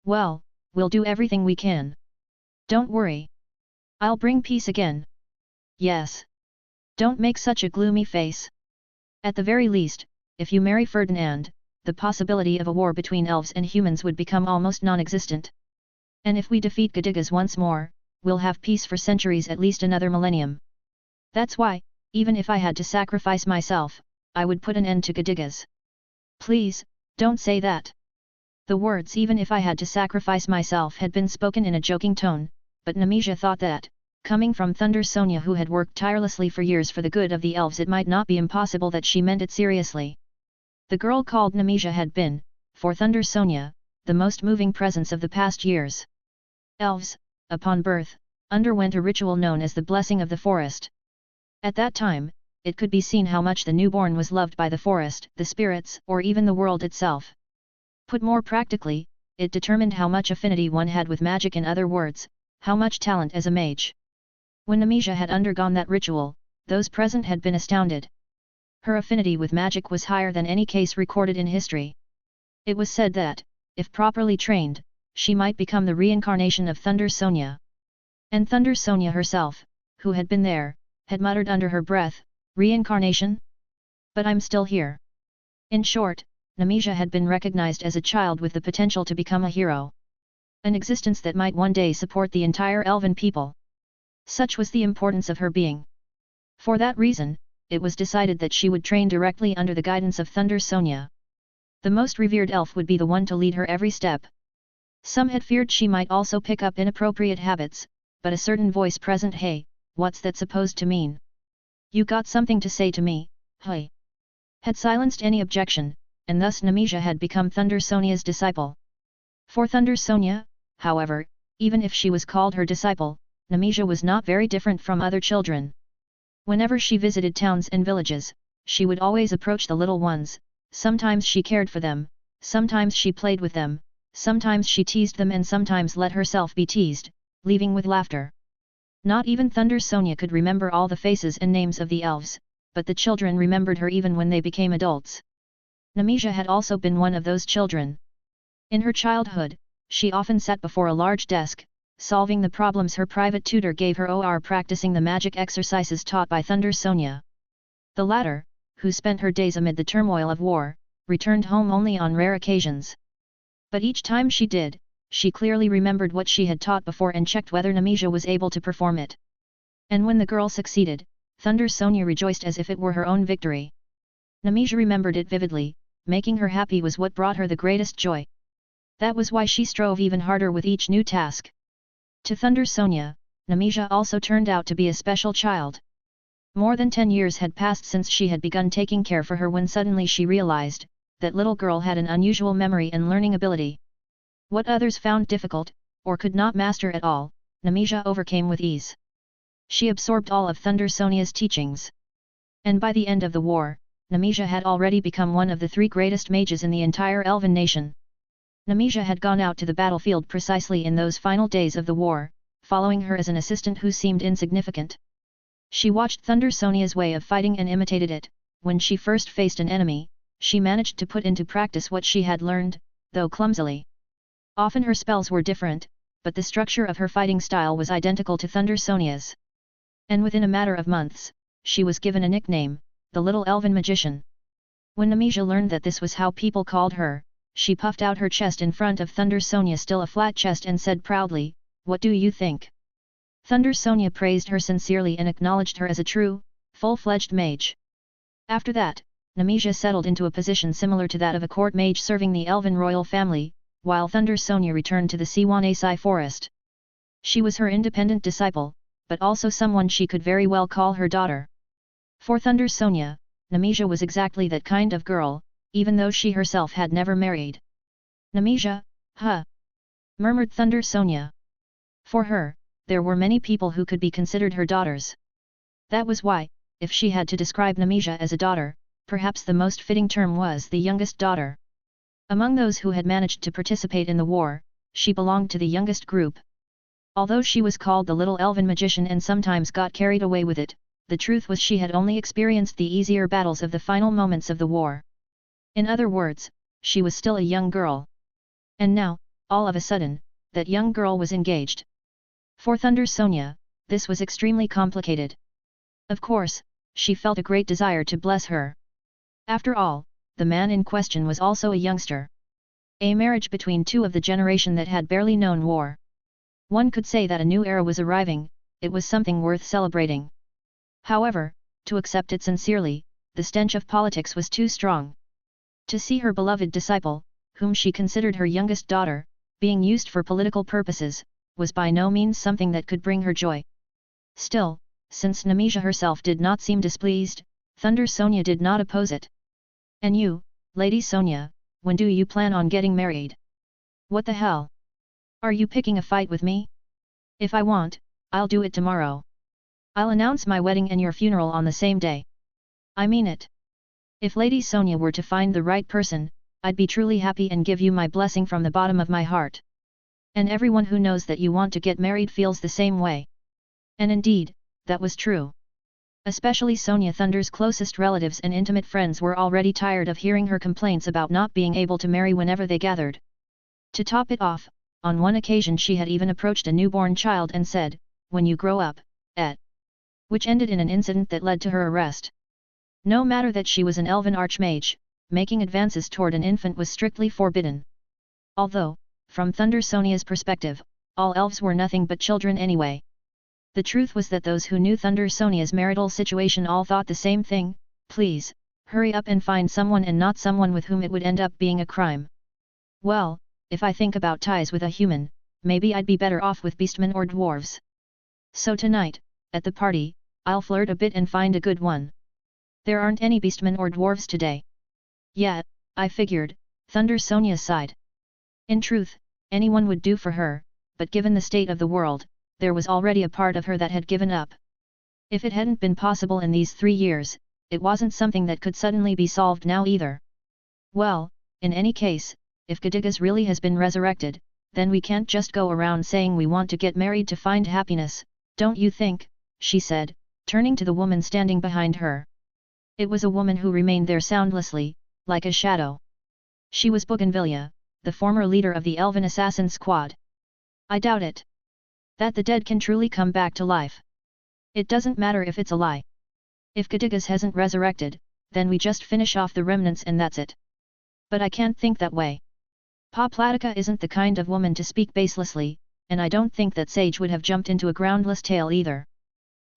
Well, we'll do everything we can. Don't worry. I'll bring peace again. Yes. Don't make such a gloomy face. At the very least, if you marry Ferdinand, the possibility of a war between elves and humans would become almost non-existent. And if we defeat Gedigas once more, we'll have peace for centuries, at least another millennium. That's why, even if I had to sacrifice myself, I would put an end to Gedigas. Please, don't say that. The words "even if I had to sacrifice myself" had been spoken in a joking tone, but Nemesia thought that, coming from Thunder Sonia who had worked tirelessly for years for the good of the elves, it might not be impossible that she meant it seriously. The girl called Nemesia had been, for Thunder Sonia, the most moving presence of the past years. Elves, upon birth, underwent a ritual known as the Blessing of the Forest. At that time, it could be seen how much the newborn was loved by the forest, the spirits, or even the world itself. Put more practically, it determined how much affinity one had with magic, in other words, how much talent as a mage. When Nemesia had undergone that ritual, those present had been astounded. Her affinity with magic was higher than any case recorded in history. It was said that, if properly trained, she might become the reincarnation of Thunder Sonia. And Thunder Sonia herself, who had been there, had muttered under her breath, "Reincarnation? But I'm still here." In short, Nemesia had been recognized as a child with the potential to become a hero. An existence that might one day support the entire elven people. Such was the importance of her being. For that reason, it was decided that she would train directly under the guidance of Thunder Sonia. The most revered elf would be the one to lead her every step. Some had feared she might also pick up inappropriate habits, but a certain voice present, "Hey, what's that supposed to mean? You got something to say to me, hey?" had silenced any objection, and thus Nemesia had become Thunder Sonia's disciple. For Thunder Sonia, however, even if she was called her disciple, Nemesia was not very different from other children. Whenever she visited towns and villages, she would always approach the little ones. Sometimes she cared for them, sometimes she played with them, sometimes she teased them, and sometimes let herself be teased, leaving with laughter. Not even Thunder Sonia could remember all the faces and names of the elves, but the children remembered her even when they became adults. Nemesia had also been one of those children. In her childhood, she often sat before a large desk, solving the problems her private tutor gave her or practicing the magic exercises taught by Thunder Sonia. The latter, who spent her days amid the turmoil of war, returned home only on rare occasions. But each time she did, she clearly remembered what she had taught before and checked whether Nemesia was able to perform it. And when the girl succeeded, Thunder Sonia rejoiced as if it were her own victory. Nemesia remembered it vividly. Making her happy was what brought her the greatest joy. That was why she strove even harder with each new task. To Thunder Sonia, Nemesia also turned out to be a special child. More than 10 years had passed since she had begun taking care for her when suddenly she realized, that little girl had an unusual memory and learning ability. What others found difficult, or could not master at all, Nemesia overcame with ease. She absorbed all of Thunder Sonia's teachings. And by the end of the war, Nemesia had already become one of the 3 greatest mages in the entire Elven nation. Nemesia had gone out to the battlefield precisely in those final days of the war, following her as an assistant who seemed insignificant. She watched Thunder Sonia's way of fighting and imitated it. When she first faced an enemy, she managed to put into practice what she had learned, though clumsily. Often her spells were different, but the structure of her fighting style was identical to Thunder Sonia's. And within a matter of months, she was given a nickname, the Little Elven Magician. When Nemesia learned that this was how people called her, she puffed out her chest in front of Thunder Sonia, still a flat chest, and said proudly, "What do you think?" Thunder Sonia praised her sincerely and acknowledged her as a true, full-fledged mage. After that, Nemesia settled into a position similar to that of a court mage serving the Elven royal family, while Thunder Sonia returned to the Siwanasai forest. She was her independent disciple, but also someone she could very well call her daughter. For Thunder Sonia, Nemesia was exactly that kind of girl, even though she herself had never married. "Nemesia, huh?" murmured Thunder Sonia. For her, there were many people who could be considered her daughters. That was why, if she had to describe Nemesia as a daughter, perhaps the most fitting term was the youngest daughter. Among those who had managed to participate in the war, she belonged to the youngest group. Although she was called the Little Elven Magician and sometimes got carried away with it, the truth was she had only experienced the easier battles of the final moments of the war. In other words, she was still a young girl. And now, all of a sudden, that young girl was engaged. For Thunder Sonia, this was extremely complicated. Of course, she felt a great desire to bless her. After all, the man in question was also a youngster. A marriage between 2 of the generation that had barely known war. One could say that a new era was arriving, it was something worth celebrating. However, to accept it sincerely, the stench of politics was too strong. To see her beloved disciple, whom she considered her youngest daughter, being used for political purposes, was by no means something that could bring her joy. Still, since Nemesia herself did not seem displeased, Thunder Sonia did not oppose it. "And you, Lady Sonia, when do you plan on getting married?" "What the hell? Are you picking a fight with me? If I want, I'll do it tomorrow. I'll announce my wedding and your funeral on the same day. I mean it. If Lady Sonia were to find the right person, I'd be truly happy and give you my blessing from the bottom of my heart. And everyone who knows that you want to get married feels the same way." And indeed, that was true. Especially Sonia Thunder's closest relatives and intimate friends were already tired of hearing her complaints about not being able to marry whenever they gathered. To top it off, on one occasion she had even approached a newborn child and said, "When you grow up, which ended in an incident that led to her arrest. No matter that she was an elven archmage, making advances toward an infant was strictly forbidden. Although, from Thunder Sonia's perspective, all elves were nothing but children anyway. The truth was that those who knew Thunder Sonia's marital situation all thought the same thing: please, hurry up and find someone, and not someone with whom it would end up being a crime. Well, if I think about ties with a human, maybe I'd be better off with beastmen or dwarves. So tonight, at the party, I'll flirt a bit and find a good one. There aren't any beastmen or dwarves today." "Yeah, I figured," Thunder Sonia sighed. In truth, anyone would do for her, but given the state of the world, there was already a part of her that had given up. If it hadn't been possible in these 3 years, it wasn't something that could suddenly be solved now either. "Well, in any case, if Gedigas really has been resurrected, then we can't just go around saying we want to get married to find happiness, don't you think?" she said, turning to the woman standing behind her. It was a woman who remained there soundlessly, like a shadow. She was Bougainvillea, the former leader of the Elven Assassin Squad. "I doubt it. That the dead can truly come back to life. It doesn't matter if it's a lie. If Gedigas hasn't resurrected, then we just finish off the remnants and that's it. But I can't think that way. Pa Platica isn't the kind of woman to speak baselessly, and I don't think that Sage would have jumped into a groundless tale either.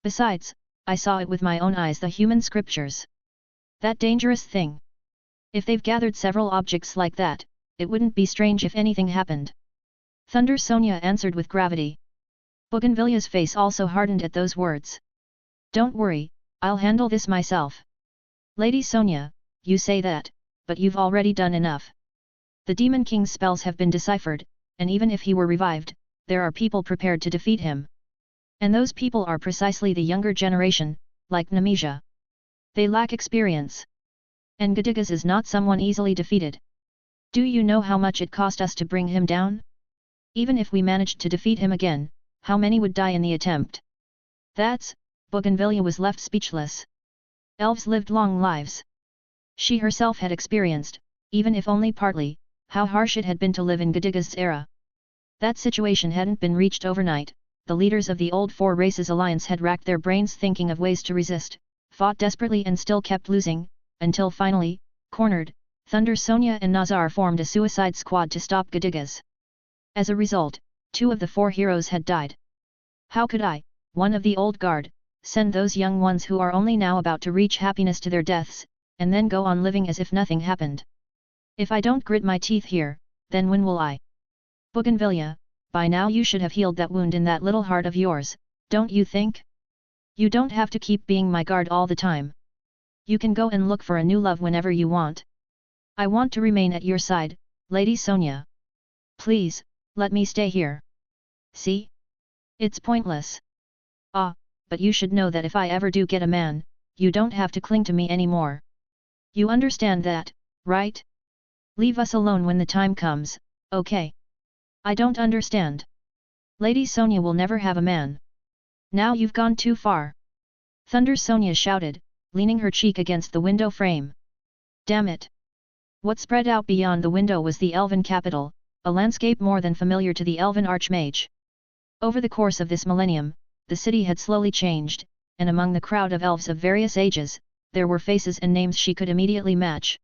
Besides, I saw it with my own eyes, the human scriptures. That dangerous thing. If they've gathered several objects like that, it wouldn't be strange if anything happened. Thunder Sonia answered with gravity. Bougainvillea's face also hardened at those words. Don't worry, I'll handle this myself. Lady Sonia, you say that, but you've already done enough. The Demon King's spells have been deciphered, and even if he were revived, there are people prepared to defeat him. And those people are precisely the younger generation, like Nemesia. They lack experience. And Gadigas is not someone easily defeated. Do you know how much it cost us to bring him down? Even if we managed to defeat him again, how many would die in the attempt? Bougainvillea was left speechless. Elves lived long lives. She herself had experienced, even if only partly, how harsh it had been to live in Gadiga's era. That situation hadn't been reached overnight. The leaders of the Old Four Races Alliance had racked their brains thinking of ways to resist, fought desperately and still kept losing, until finally, cornered, Thunder Sonia and Nazar formed a suicide squad to stop Gadigas. As a result, 2 of the 4 heroes had died. How could I, one of the old guard, send those young ones who are only now about to reach happiness to their deaths, and then go on living as if nothing happened? If I don't grit my teeth here, then when will I? Bougainvillea, by now you should have healed that wound in that little heart of yours, don't you think? You don't have to keep being my guard all the time. You can go and look for a new love whenever you want. I want to remain at your side, Lady Sonia. Please, let me stay here. See? It's pointless. But you should know that if I ever do get a man, you don't have to cling to me anymore. You understand that, right? Leave us alone when the time comes, okay? I don't understand. Lady Sonia will never have a man. Now you've gone too far. Thunder Sonia shouted, leaning her cheek against the window frame. Damn it! What spread out beyond the window was the Elven capital, a landscape more than familiar to the Elven Archmage. Over the course of this millennium, the city had slowly changed, and among the crowd of elves of various ages, there were faces and names she could immediately match.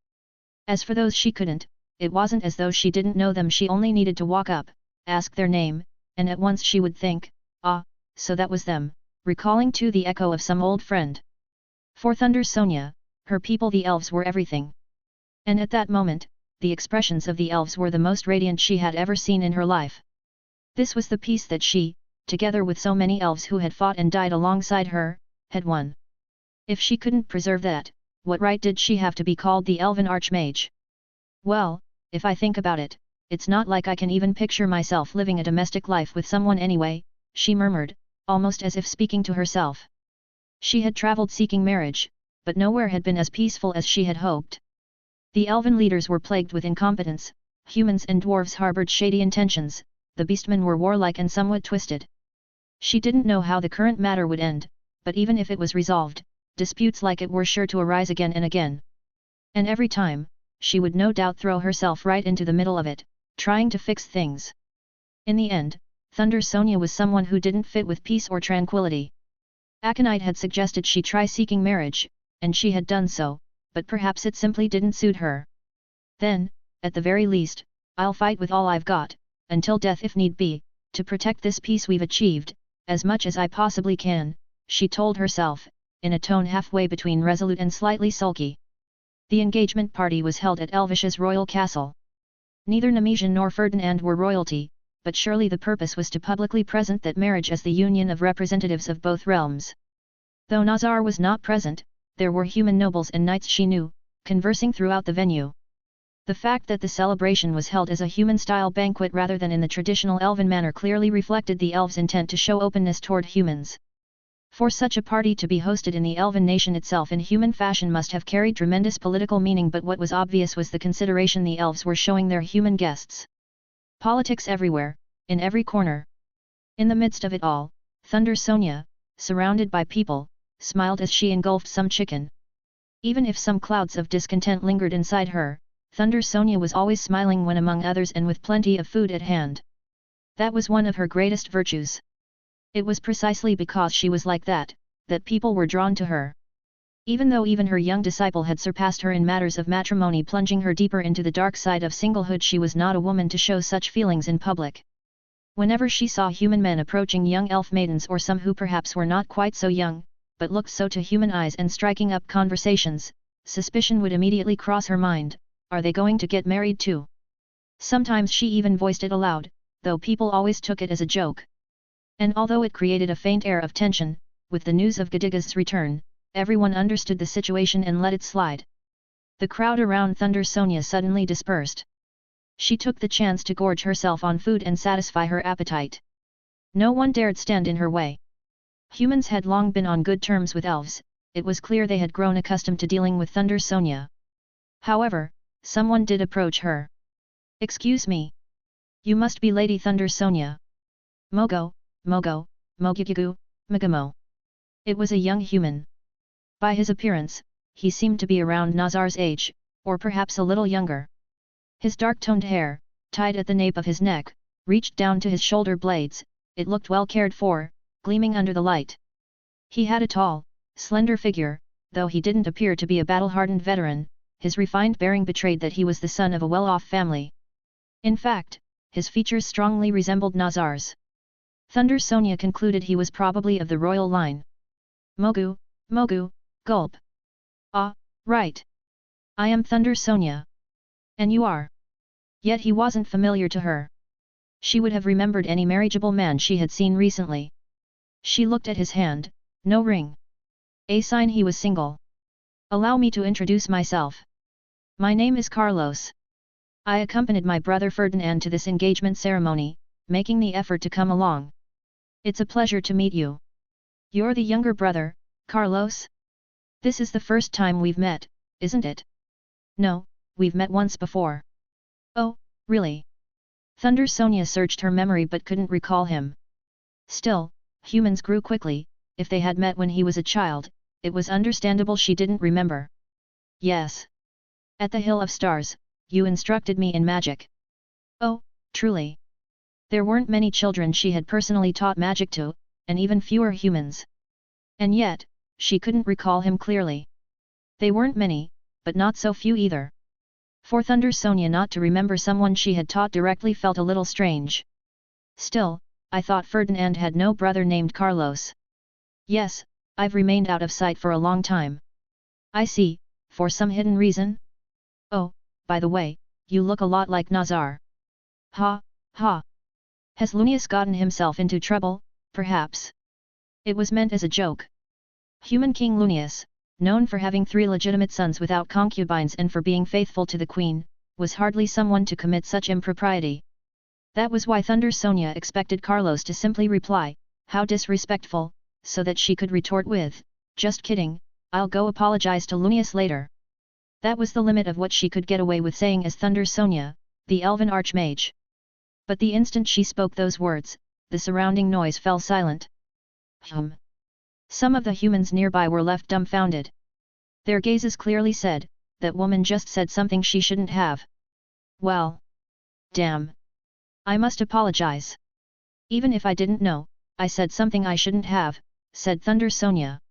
As for those she couldn't, it wasn't as though she didn't know them, she only needed to walk up, ask their name, and at once she would think, so that was them, recalling too the echo of some old friend. For Thunder Sonia, her people the elves were everything. And at that moment, the expressions of the elves were the most radiant she had ever seen in her life. This was the peace that she, together with so many elves who had fought and died alongside her, had won. If she couldn't preserve that, what right did she have to be called the Elven Archmage? Well, if I think about it, it's not like I can even picture myself living a domestic life with someone anyway, she murmured, almost as if speaking to herself. She had traveled seeking marriage, but nowhere had been as peaceful as she had hoped. The elven leaders were plagued with incompetence, humans and dwarves harbored shady intentions, the beastmen were warlike and somewhat twisted. She didn't know how the current matter would end, but even if it was resolved, disputes like it were sure to arise again and again. And every time, she would no doubt throw herself right into the middle of it, trying to fix things. In the end, Thunder Sonia was someone who didn't fit with peace or tranquility. Aconite had suggested she try seeking marriage, and she had done so, but perhaps it simply didn't suit her. Then, at the very least, I'll fight with all I've got, until death if need be, to protect this peace we've achieved, as much as I possibly can, she told herself, in a tone halfway between resolute and slightly sulky. The engagement party was held at Elvish's royal castle. Neither Nemesian nor Ferdinand were royalty, but surely the purpose was to publicly present that marriage as the union of representatives of both realms. Though Nazar was not present, there were human nobles and knights she knew, conversing throughout the venue. The fact that the celebration was held as a human-style banquet rather than in the traditional elven manner clearly reflected the elves' intent to show openness toward humans. For such a party to be hosted in the elven nation itself in human fashion must have carried tremendous political meaning, but what was obvious was the consideration the elves were showing their human guests. Politics everywhere, in every corner. In the midst of it all, Thunder Sonia, surrounded by people, smiled as she engulfed some chicken. Even if some clouds of discontent lingered inside her, Thunder Sonia was always smiling when among others and with plenty of food at hand. That was one of her greatest virtues. It was precisely because she was like that people were drawn to her. Even though even her young disciple had surpassed her in matters of matrimony, plunging her deeper into the dark side of singlehood, she was not a woman to show such feelings in public. Whenever she saw human men approaching young elf maidens, or some who perhaps were not quite so young, but looked so to human eyes, and striking up conversations, suspicion would immediately cross her mind. Are they going to get married too? Sometimes she even voiced it aloud, though people always took it as a joke. And although it created a faint air of tension, with the news of Gadiga's return, everyone understood the situation and let it slide. The crowd around Thunder Sonia suddenly dispersed. She took the chance to gorge herself on food and satisfy her appetite. No one dared stand in her way. Humans had long been on good terms with elves, it was clear they had grown accustomed to dealing with Thunder Sonia. However, someone did approach her. "Excuse me. You must be Lady Thunder Sonia." "Mogo, Mogo, Mogugugu, Megamo." It was a young human. By his appearance, he seemed to be around Nazar's age, or perhaps a little younger. His dark-toned hair, tied at the nape of his neck, reached down to his shoulder blades, it looked well cared for, gleaming under the light. He had a tall, slender figure, though he didn't appear to be a battle-hardened veteran, his refined bearing betrayed that he was the son of a well-off family. In fact, his features strongly resembled Nazar's. Thunder Sonia concluded he was probably of the royal line. "Mogu, Mogu, gulp. Ah, right. I am Thunder Sonia. And you are?" Yet he wasn't familiar to her. She would have remembered any marriageable man she had seen recently. She looked at his hand, no ring. A sign he was single. "Allow me to introduce myself. My name is Carlos. I accompanied my brother Ferdinand to this engagement ceremony, making the effort to come along. It's a pleasure to meet you. You're the younger brother, Carlos? This is the first time we've met, isn't it?" "No, we've met once before." "Oh, really?" Thunder Sonia searched her memory but couldn't recall him. Still, humans grew quickly, if they had met when he was a child, it was understandable she didn't remember. "Yes. At the Hill of Stars, you instructed me in magic." "Oh, truly?" There weren't many children she had personally taught magic to, and even fewer humans. And yet, she couldn't recall him clearly. They weren't many, but not so few either. For Thunder Sonia not to remember someone she had taught directly felt a little strange. "Still, I thought Ferdinand had no brother named Carlos." "Yes, I've remained out of sight for a long time." "I see, for some hidden reason?" "Oh, by the way, you look a lot like Nazar." "Ha, ha. Has Lunius gotten himself into trouble, perhaps?" It was meant as a joke. Human King Lunius, known for having 3 legitimate sons without concubines and for being faithful to the queen, was hardly someone to commit such impropriety. That was why Thunder Sonia expected Carlos to simply reply, "How disrespectful," so that she could retort with, "Just kidding, I'll go apologize to Lunius later." That was the limit of what she could get away with saying as Thunder Sonia, the elven archmage. But the instant she spoke those words, the surrounding noise fell silent. Some of the humans nearby were left dumbfounded. Their gazes clearly said, that woman just said something she shouldn't have. "Well. Damn. I must apologize. Even if I didn't know, I said something I shouldn't have," said Thunder Sonia.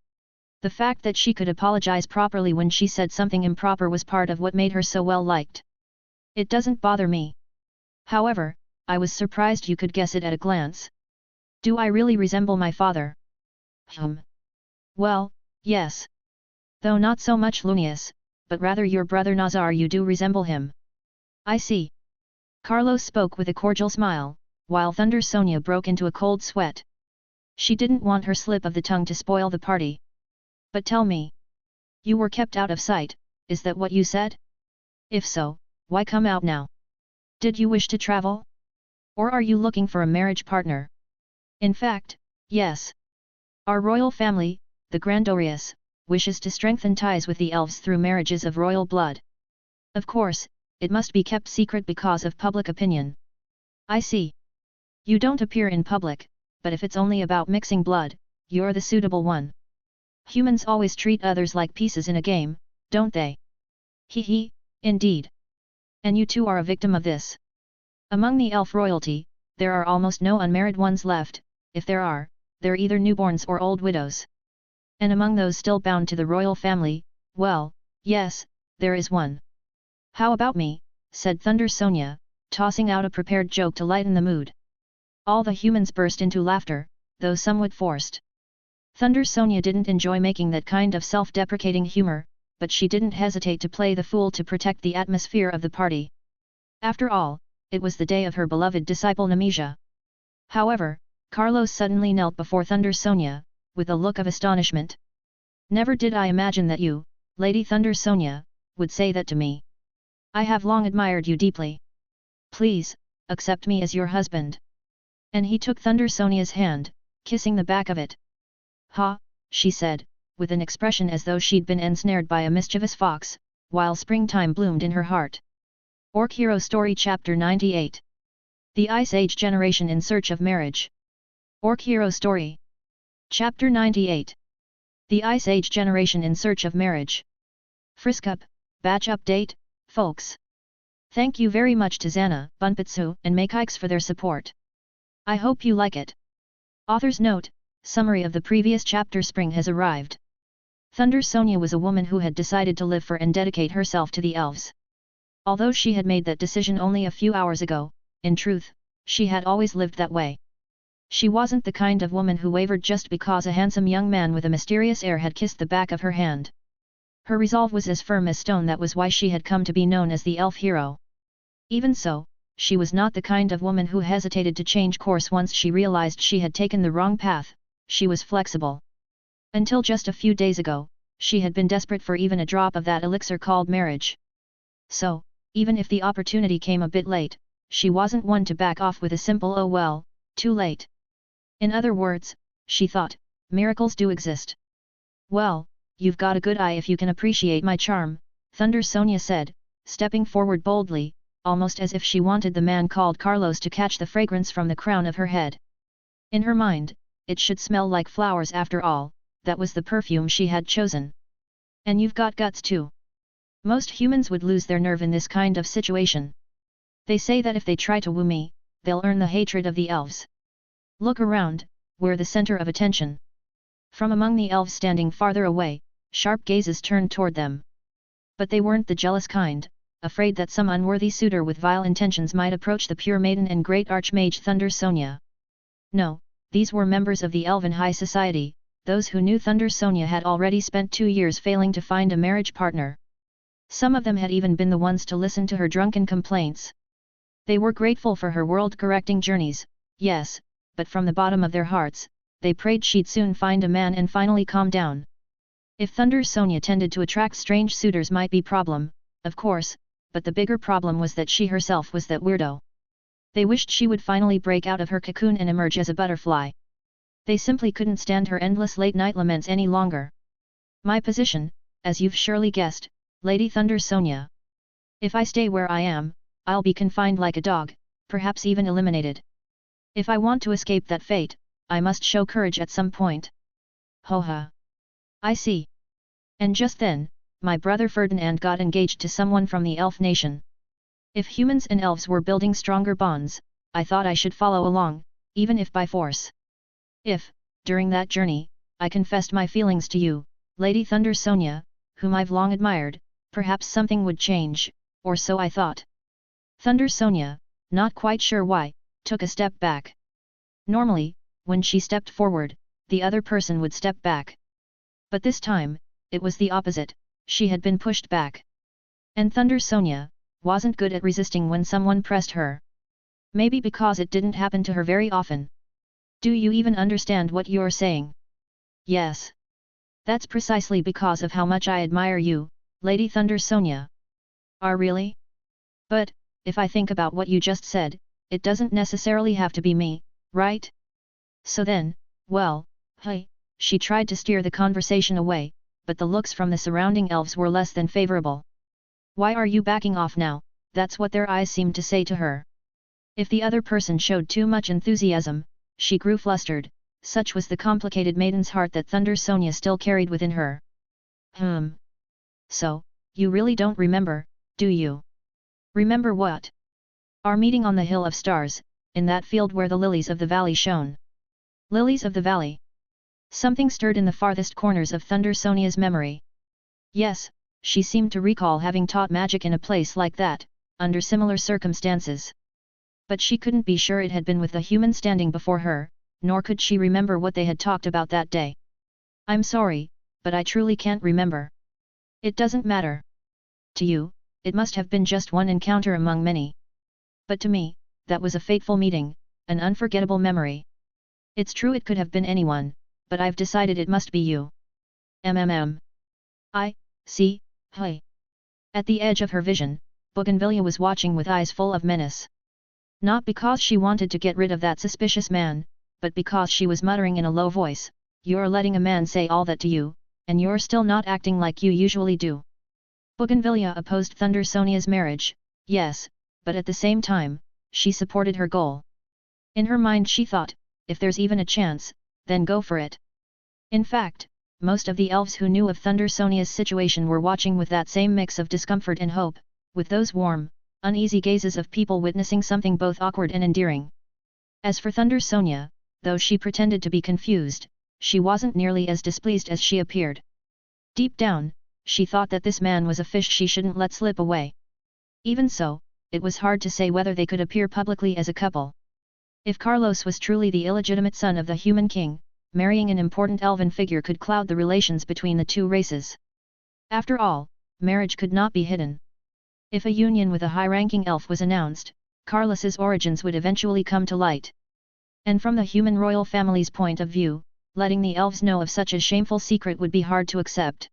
The fact that she could apologize properly when she said something improper was part of what made her so well liked. "It doesn't bother me. However, I was surprised you could guess it at a glance. Do I really resemble my father?" "Well, yes. Though not so much Lunius, but rather your brother Nazar, you do resemble him." "I see." Carlos spoke with a cordial smile, while Thunder Sonia broke into a cold sweat. She didn't want her slip of the tongue to spoil the party. "But tell me. You were kept out of sight, is that what you said? If so, why come out now? Did you wish to travel? Or are you looking for a marriage partner?" "In fact, yes. Our royal family, the Grandorius, wishes to strengthen ties with the elves through marriages of royal blood. Of course, it must be kept secret because of public opinion." "I see. You don't appear in public, but if it's only about mixing blood, you're the suitable one. Humans always treat others like pieces in a game, don't they?" "Hee hee, indeed. And you too are a victim of this. Among the elf royalty, there are almost no unmarried ones left, if there are, they're either newborns or old widows. And among those still bound to the royal family, well, yes, there is one." "How about me?" said Thunder Sonia, tossing out a prepared joke to lighten the mood. All the humans burst into laughter, though somewhat forced. Thunder Sonia didn't enjoy making that kind of self-deprecating humor, but she didn't hesitate to play the fool to protect the atmosphere of the party. After all, it was the day of her beloved disciple Nemesia. However, Carlos suddenly knelt before Thunder Sonia, with a look of astonishment. Never did I imagine that you, Lady Thunder Sonia, would say that to me. I have long admired you deeply. Please, accept me as your husband. And he took Thunder Sonia's hand, kissing the back of it. Ha, she said, with an expression as though she'd been ensnared by a mischievous fox, while springtime bloomed in her heart. Orc Hero Story Chapter 98. The Ice Age Generation in Search of Marriage. Orc Hero Story. Chapter 98. The Ice Age Generation in Search of Marriage. Friskup, batch update, folks. Thank you very much to Zana, Bunpatsu, and Makikes for their support. I hope you like it. Author's note, summary of the previous chapter. Spring has arrived. Thunder Sonia was a woman who had decided to live for and dedicate herself to the elves. Although she had made that decision only a few hours ago, in truth, she had always lived that way. She wasn't the kind of woman who wavered just because a handsome young man with a mysterious air had kissed the back of her hand. Her resolve was as firm as stone. That was why she had come to be known as the elf hero. Even so, she was not the kind of woman who hesitated to change course once she realized she had taken the wrong path. She was flexible. Until just a few days ago, she had been desperate for even a drop of that elixir called marriage. So, even if the opportunity came a bit late, she wasn't one to back off with a simple "oh well, too late." In other words, she thought, miracles do exist. Well, you've got a good eye if you can appreciate my charm, Thunder Sonia said, stepping forward boldly, almost as if she wanted the man called Carlos to catch the fragrance from the crown of her head. In her mind, it should smell like flowers after all, that was the perfume she had chosen. And you've got guts too. Most humans would lose their nerve in this kind of situation. They say that if they try to woo me, they'll earn the hatred of the elves. Look around, we're the center of attention. From among the elves standing farther away, sharp gazes turned toward them. But they weren't the jealous kind, afraid that some unworthy suitor with vile intentions might approach the pure maiden and great archmage Thunder Sonia. No, these were members of the Elven High Society, those who knew Thunder Sonia had already spent 2 years failing to find a marriage partner. Some of them had even been the ones to listen to her drunken complaints. They were grateful for her world-correcting journeys, yes, but from the bottom of their hearts, they prayed she'd soon find a man and finally calm down. If Thunder Sonia tended to attract strange suitors might be problem, of course, but the bigger problem was that she herself was that weirdo. They wished she would finally break out of her cocoon and emerge as a butterfly. They simply couldn't stand her endless late-night laments any longer. My position, as you've surely guessed, Lady Thunder Sonia. If I stay where I am, I'll be confined like a dog, perhaps even eliminated. If I want to escape that fate, I must show courage at some point. Ho ha. I see. And just then, my brother Ferdinand got engaged to someone from the elf nation. If humans and elves were building stronger bonds, I thought I should follow along, even if by force. If, during that journey, I confessed my feelings to you, Lady Thunder Sonia, whom I've long admired, perhaps something would change, or so I thought. Thunder Sonia, not quite sure why, took a step back. Normally, when she stepped forward, the other person would step back. But this time, it was the opposite, she had been pushed back. And Thunder Sonia wasn't good at resisting when someone pressed her. Maybe because it didn't happen to her very often. Do you even understand what you're saying? Yes. That's precisely because of how much I admire you, Lady Thunder Sonia. Really? But, if I think about what you just said, it doesn't necessarily have to be me, right? So then, well, hey, she tried to steer the conversation away, but the looks from the surrounding elves were less than favorable. Why are you backing off now? That's what their eyes seemed to say to her. If the other person showed too much enthusiasm, she grew flustered, such was the complicated maiden's heart that Thunder Sonia still carried within her. So, you really don't remember, do you? Remember what? Our meeting on the Hill of Stars, in that field where the lilies of the valley shone. Lilies of the valley. Something stirred in the farthest corners of Thunder Sonia's memory. Yes, she seemed to recall having taught magic in a place like that, under similar circumstances. But she couldn't be sure it had been with a human standing before her, nor could she remember what they had talked about that day. I'm sorry, but I truly can't remember. It doesn't matter. To you, it must have been just one encounter among many. But to me, that was a fateful meeting, an unforgettable memory. It's true it could have been anyone, but I've decided it must be you. I see, hey. At the edge of her vision, Bougainvillea was watching with eyes full of menace. Not because she wanted to get rid of that suspicious man, but because she was muttering in a low voice, "You're letting a man say all that to you, and you're still not acting like you usually do." Bougainvillea opposed Thunder Sonia's marriage, yes, but at the same time, she supported her goal. In her mind she thought, if there's even a chance, then go for it. In fact, most of the elves who knew of Thunder Sonia's situation were watching with that same mix of discomfort and hope, with those warm, uneasy gazes of people witnessing something both awkward and endearing. As for Thunder Sonia, though she pretended to be confused, she wasn't nearly as displeased as she appeared. Deep down, she thought that this man was a fish she shouldn't let slip away. Even so, it was hard to say whether they could appear publicly as a couple. If Carlos was truly the illegitimate son of the human king, marrying an important elven figure could cloud the relations between the two races. After all, marriage could not be hidden. If a union with a high-ranking elf was announced, Carlos's origins would eventually come to light. And from the human royal family's point of view, letting the elves know of such a shameful secret would be hard to accept.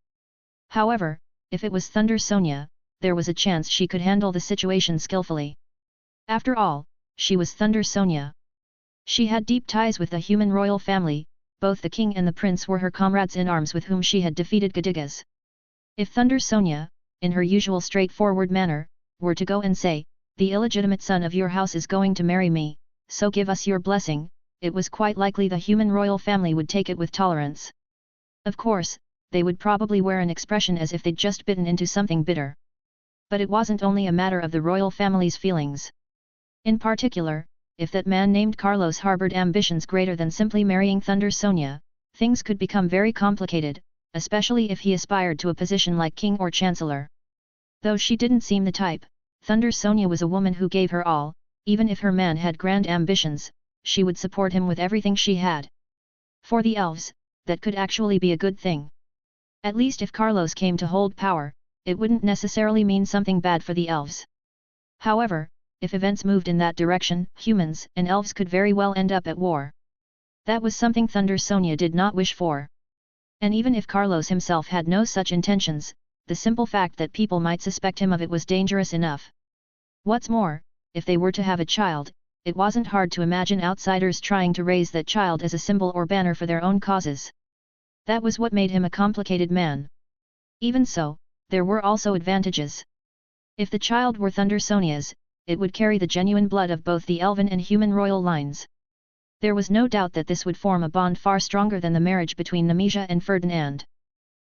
However, if it was Thunder Sonia, there was a chance she could handle the situation skillfully. After all, she was Thunder Sonia. She had deep ties with the human royal family, both the king and the prince were her comrades in arms with whom she had defeated Gadigas. If Thunder Sonia, in her usual straightforward manner, were to go and say, "The illegitimate son of your house is going to marry me, so give us your blessing," it was quite likely the human royal family would take it with tolerance. Of course, they would probably wear an expression as if they'd just bitten into something bitter. But it wasn't only a matter of the royal family's feelings. In particular, if that man named Carlos harbored ambitions greater than simply marrying Thunder Sonia, things could become very complicated, especially if he aspired to a position like king or chancellor. Though she didn't seem the type, Thunder Sonia was a woman who gave her all. Even if her man had grand ambitions, she would support him with everything she had. For the elves, that could actually be a good thing. At least if Carlos came to hold power, it wouldn't necessarily mean something bad for the elves. However, if events moved in that direction, humans and elves could very well end up at war. That was something Thunder Sonia did not wish for. And even if Carlos himself had no such intentions, the simple fact that people might suspect him of it was dangerous enough. What's more, if they were to have a child, it wasn't hard to imagine outsiders trying to raise that child as a symbol or banner for their own causes. That was what made him a complicated man. Even so, there were also advantages. If the child were Thunder Sonia's, it would carry the genuine blood of both the elven and human royal lines. There was no doubt that this would form a bond far stronger than the marriage between Nemesia and Ferdinand.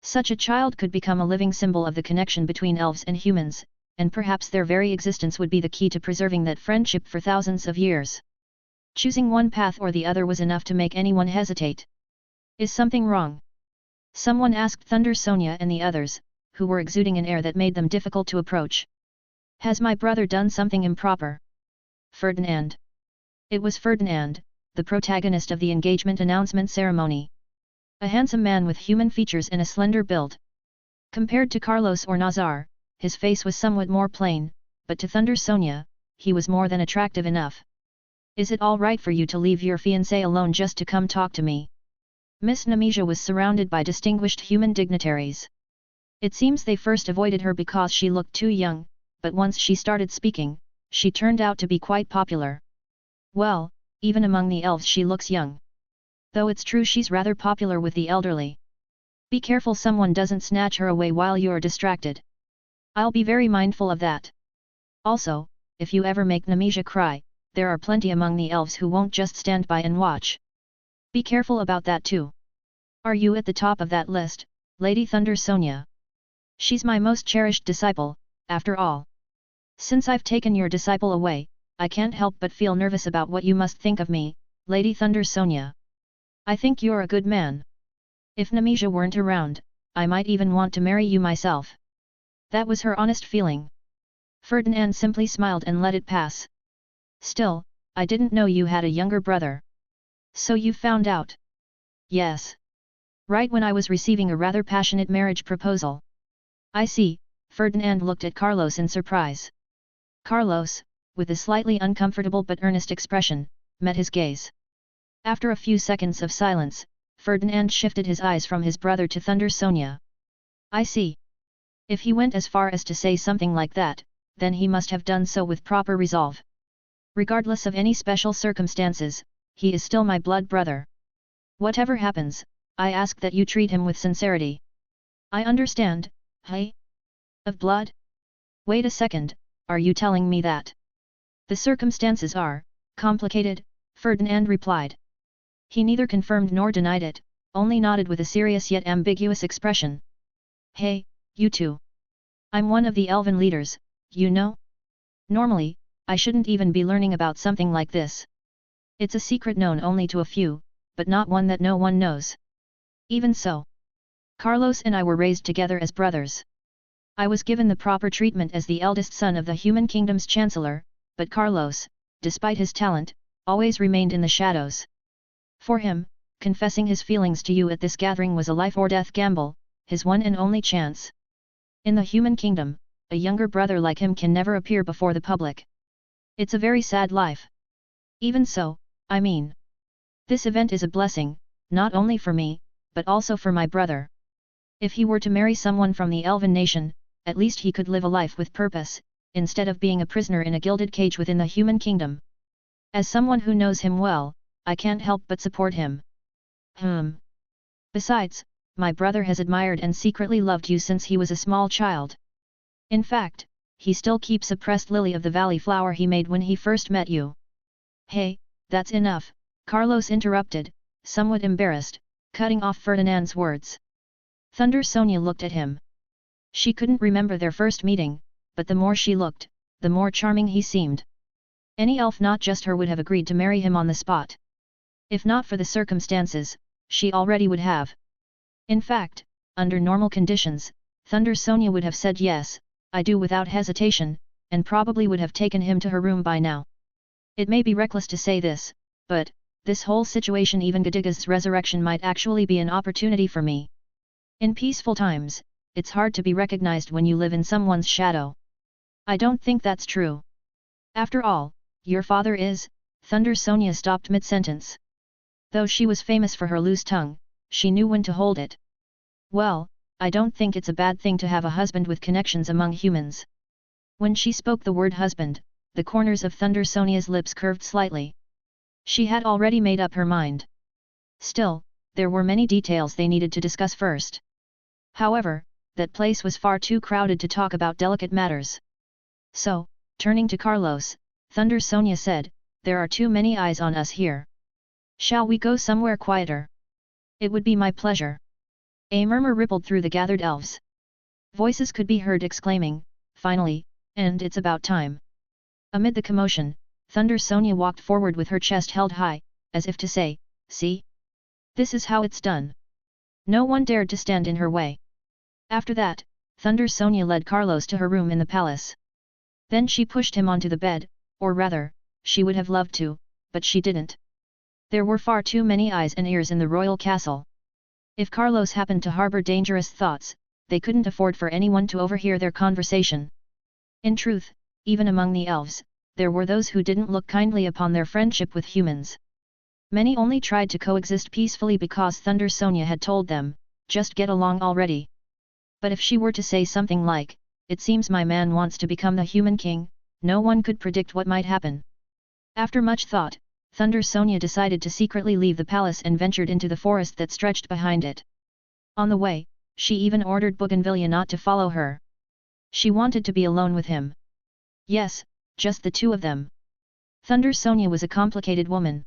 Such a child could become a living symbol of the connection between elves and humans, and perhaps their very existence would be the key to preserving that friendship for thousands of years. Choosing one path or the other was enough to make anyone hesitate. Is something wrong? Someone asked Thunder Sonia and the others, who were exuding an air that made them difficult to approach. Has my brother done something improper? Ferdinand. It was Ferdinand, the protagonist of the engagement announcement ceremony. A handsome man with human features and a slender build. Compared to Carlos or Nazar, his face was somewhat more plain, but to Thunder Sonia, he was more than attractive enough. Is it all right for you to leave your fiancé alone just to come talk to me? Miss Nemesia was surrounded by distinguished human dignitaries. It seems they first avoided her because she looked too young, but once she started speaking, she turned out to be quite popular. Well, even among the elves she looks young. Though it's true she's rather popular with the elderly. Be careful someone doesn't snatch her away while you're distracted. I'll be very mindful of that. Also, if you ever make Nemesia cry, there are plenty among the elves who won't just stand by and watch. Be careful about that too. Are you at the top of that list, Lady Thunder Sonia? She's my most cherished disciple, after all. Since I've taken your disciple away, I can't help but feel nervous about what you must think of me, Lady Thunder Sonia. I think you're a good man. If Nemesia weren't around, I might even want to marry you myself. That was her honest feeling. Ferdinand simply smiled and let it pass. Still, I didn't know you had a younger brother. So you found out? Yes. Right when I was receiving a rather passionate marriage proposal. I see. Ferdinand looked at Carlos in surprise. Carlos, with a slightly uncomfortable but earnest expression, met his gaze. After a few seconds of silence, Ferdinand shifted his eyes from his brother to Thunder Sonia. I see. If he went as far as to say something like that, then he must have done so with proper resolve. Regardless of any special circumstances, he is still my blood brother. Whatever happens, I ask that you treat him with sincerity. I understand, hey? Of blood? Wait a second, are you telling me that? The circumstances are complicated, Ferdinand replied. He neither confirmed nor denied it, only nodded with a serious yet ambiguous expression. Hey, you two. I'm one of the elven leaders, you know? Normally, I shouldn't even be learning about something like this. It's a secret known only to a few, but not one that no one knows. Even so, Carlos and I were raised together as brothers. I was given the proper treatment as the eldest son of the Human Kingdom's Chancellor, but Carlos, despite his talent, always remained in the shadows. For him, confessing his feelings to you at this gathering was a life-or-death gamble, his one and only chance. In the Human Kingdom, a younger brother like him can never appear before the public. It's a very sad life. Even so, I mean, this event is a blessing, not only for me, but also for my brother. If he were to marry someone from the Elven nation, at least he could live a life with purpose, instead of being a prisoner in a gilded cage within the Human Kingdom. As someone who knows him well, I can't help but support him. Besides, my brother has admired and secretly loved you since he was a small child. In fact, he still keeps a pressed lily of the valley flower he made when he first met you. Hey, that's enough, Carlos interrupted, somewhat embarrassed, cutting off Ferdinand's words. Thunder Sonia looked at him. She couldn't remember their first meeting, but the more she looked, the more charming he seemed. Any elf not just her would have agreed to marry him on the spot. If not for the circumstances, she already would have. In fact, under normal conditions, Thunder Sonia would have said yes, I do without hesitation, and probably would have taken him to her room by now. It may be reckless to say this, but, this whole situation, even Gadiga's resurrection, might actually be an opportunity for me. In peaceful times, it's hard to be recognized when you live in someone's shadow. I don't think that's true. After all, your father is. Thunder Sonia stopped mid-sentence. Though she was famous for her loose tongue, she knew when to hold it. Well, I don't think it's a bad thing to have a husband with connections among humans. When she spoke the word husband, the corners of Thunder Sonia's lips curved slightly. She had already made up her mind. Still, there were many details they needed to discuss first. However, that place was far too crowded to talk about delicate matters. So, turning to Carlos, Thunder Sonia said, there are too many eyes on us here. Shall we go somewhere quieter? It would be my pleasure. A murmur rippled through the gathered elves. Voices could be heard exclaiming, finally, and it's about time. Amid the commotion, Thunder Sonia walked forward with her chest held high, as if to say, see? This is how it's done. No one dared to stand in her way. After that, Thunder Sonia led Carlos to her room in the palace. Then she pushed him onto the bed, or rather, she would have loved to, but she didn't. There were far too many eyes and ears in the royal castle. If Carlos happened to harbor dangerous thoughts, they couldn't afford for anyone to overhear their conversation. In truth, even among the elves, there were those who didn't look kindly upon their friendship with humans. Many only tried to coexist peacefully because Thunder Sonia had told them, just get along already. But if she were to say something like, it seems my man wants to become the human king, no one could predict what might happen. After much thought, Thunder Sonia decided to secretly leave the palace and ventured into the forest that stretched behind it. On the way, she even ordered Bougainvillea not to follow her. She wanted to be alone with him. Yes, just the two of them. Thunder Sonia was a complicated woman.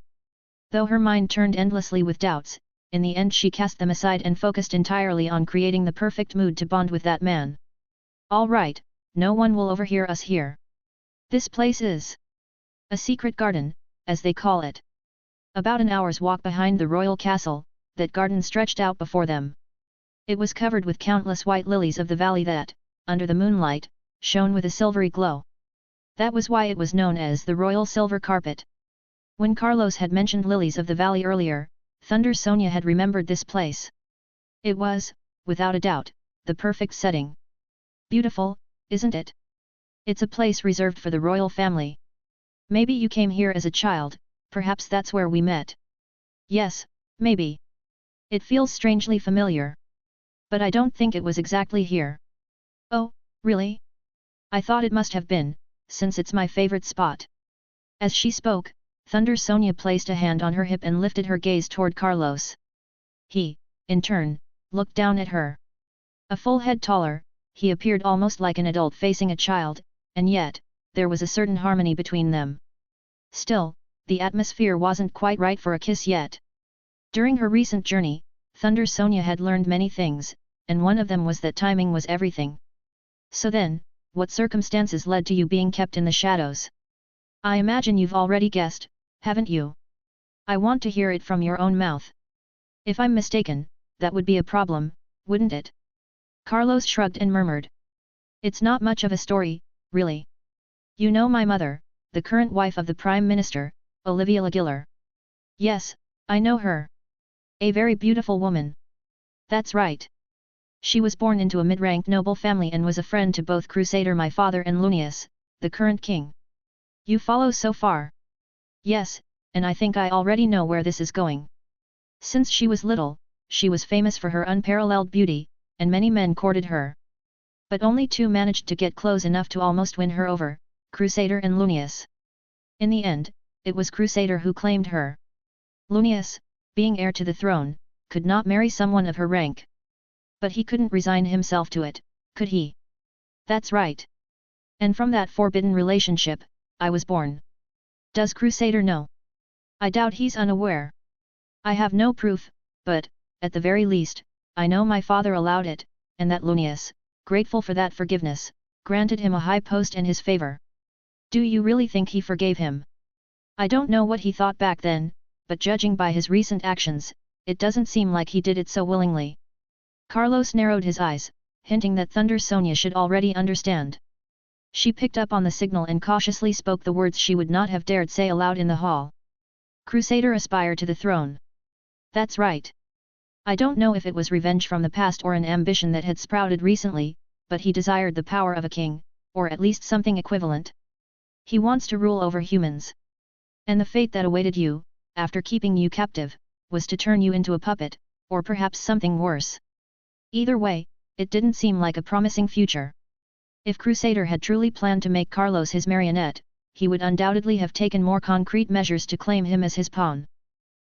Though her mind turned endlessly with doubts, in the end she cast them aside and focused entirely on creating the perfect mood to bond with that man. All right, no one will overhear us here. This place is a secret garden, as they call it. About an hour's walk behind the royal castle, that garden stretched out before them. It was covered with countless white lilies of the valley that, under the moonlight, shone with a silvery glow. That was why it was known as the Royal Silver Carpet. When Carlos had mentioned lilies of the valley earlier, Thunder Sonia had remembered this place. It was, without a doubt, the perfect setting. Beautiful, isn't it? It's a place reserved for the royal family. Maybe you came here as a child, perhaps that's where we met. Yes, maybe. It feels strangely familiar. But I don't think it was exactly here. Oh, really? I thought it must have been, since it's my favorite spot. As she spoke, Thunder Sonia placed a hand on her hip and lifted her gaze toward Carlos. He, in turn, looked down at her. A full head taller, he appeared almost like an adult facing a child, and yet, there was a certain harmony between them. Still, the atmosphere wasn't quite right for a kiss yet. During her recent journey, Thunder Sonia had learned many things, and one of them was that timing was everything. So then, what circumstances led to you being kept in the shadows? I imagine you've already guessed, haven't you? I want to hear it from your own mouth. If I'm mistaken, that would be a problem, wouldn't it? Carlos shrugged and murmured. It's not much of a story, really. You know my mother, the current wife of the Prime Minister, Olivia Laguiller. Yes, I know her. A very beautiful woman. That's right. She was born into a mid-ranked noble family and was a friend to both Crusader my father and Lunius, the current king. You follow so far? Yes, and I think I already know where this is going. Since she was little, she was famous for her unparalleled beauty, and many men courted her. But only two managed to get close enough to almost win her over, Crusader and Lunius. In the end, it was Crusader who claimed her. Lunius, being heir to the throne, could not marry someone of her rank. But he couldn't resign himself to it, could he? That's right. And from that forbidden relationship, I was born. Does Crusader know? I doubt he's unaware. I have no proof, but, at the very least, I know my father allowed it, and that Lunius, grateful for that forgiveness, granted him a high post in his favor. Do you really think he forgave him? I don't know what he thought back then, but judging by his recent actions, it doesn't seem like he did it so willingly. Carlos narrowed his eyes, hinting that Thunder Sonia should already understand. She picked up on the signal and cautiously spoke the words she would not have dared say aloud in the hall. Crusader aspired to the throne. That's right. I don't know if it was revenge from the past or an ambition that had sprouted recently, but he desired the power of a king, or at least something equivalent. He wants to rule over humans. And the fate that awaited you, after keeping you captive, was to turn you into a puppet, or perhaps something worse. Either way, it didn't seem like a promising future. If Crusader had truly planned to make Carlos his marionette, he would undoubtedly have taken more concrete measures to claim him as his pawn.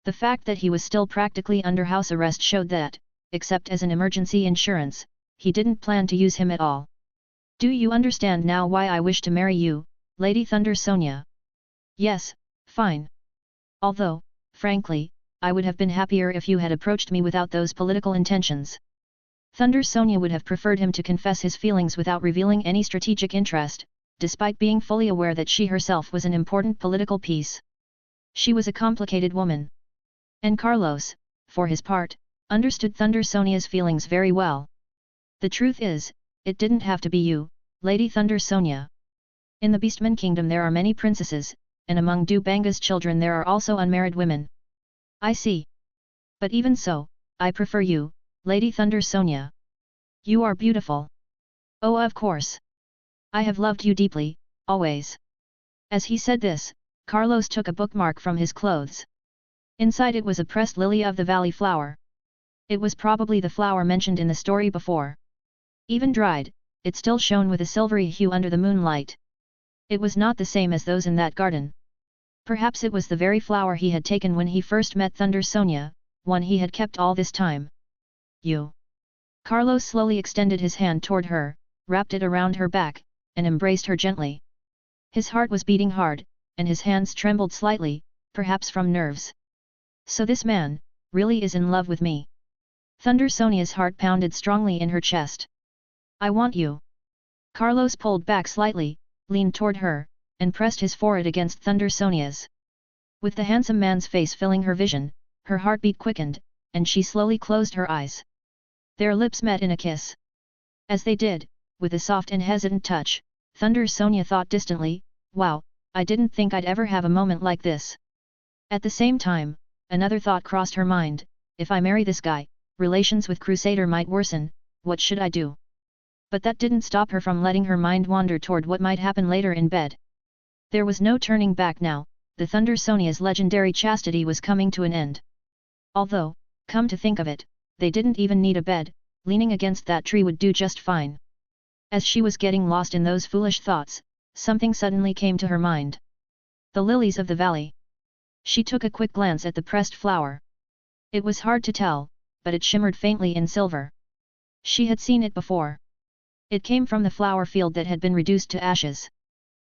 The fact that he was still practically under house arrest showed that, except as an emergency insurance, he didn't plan to use him at all. Do you understand now why I wish to marry you, Lady Thunder Sonia? Yes, fine. Although, frankly, I would have been happier if you had approached me without those political intentions. Thunder Sonia would have preferred him to confess his feelings without revealing any strategic interest, despite being fully aware that she herself was an important political piece. She was a complicated woman. And Carlos, for his part, understood Thunder Sonia's feelings very well. The truth is, it didn't have to be you, Lady Thunder Sonia. In the Beastman Kingdom there are many princesses, and among Dubanga's children there are also unmarried women. I see. But even so, I prefer you, Lady Thunder Sonia. You are beautiful. Oh, of course. I have loved you deeply, always. As he said this, Carlos took a bookmark from his clothes. Inside it was a pressed lily of the valley flower. It was probably the flower mentioned in the story before. Even dried, it still shone with a silvery hue under the moonlight. It was not the same as those in that garden. Perhaps it was the very flower he had taken when he first met Thunder Sonia, one he had kept all this time. You. Carlos slowly extended his hand toward her, wrapped it around her back, and embraced her gently. His heart was beating hard, and his hands trembled slightly, perhaps from nerves. So this man, really is in love with me. Thunder Sonia's heart pounded strongly in her chest. I want you. Carlos pulled back slightly, leaned toward her, and pressed his forehead against Thunder Sonia's. With the handsome man's face filling her vision, her heartbeat quickened, and she slowly closed her eyes. Their lips met in a kiss. As they did, with a soft and hesitant touch, Thunder Sonia thought distantly, wow, I didn't think I'd ever have a moment like this. At the same time, another thought crossed her mind, if I marry this guy, relations with Crusader might worsen, what should I do? But that didn't stop her from letting her mind wander toward what might happen later in bed. There was no turning back now, the Thunder Sonia's legendary chastity was coming to an end. Although, come to think of it, they didn't even need a bed, leaning against that tree would do just fine. As she was getting lost in those foolish thoughts, something suddenly came to her mind. The lilies of the valley. She took a quick glance at the pressed flower. It was hard to tell, but it shimmered faintly in silver. She had seen it before. It came from the flower field that had been reduced to ashes.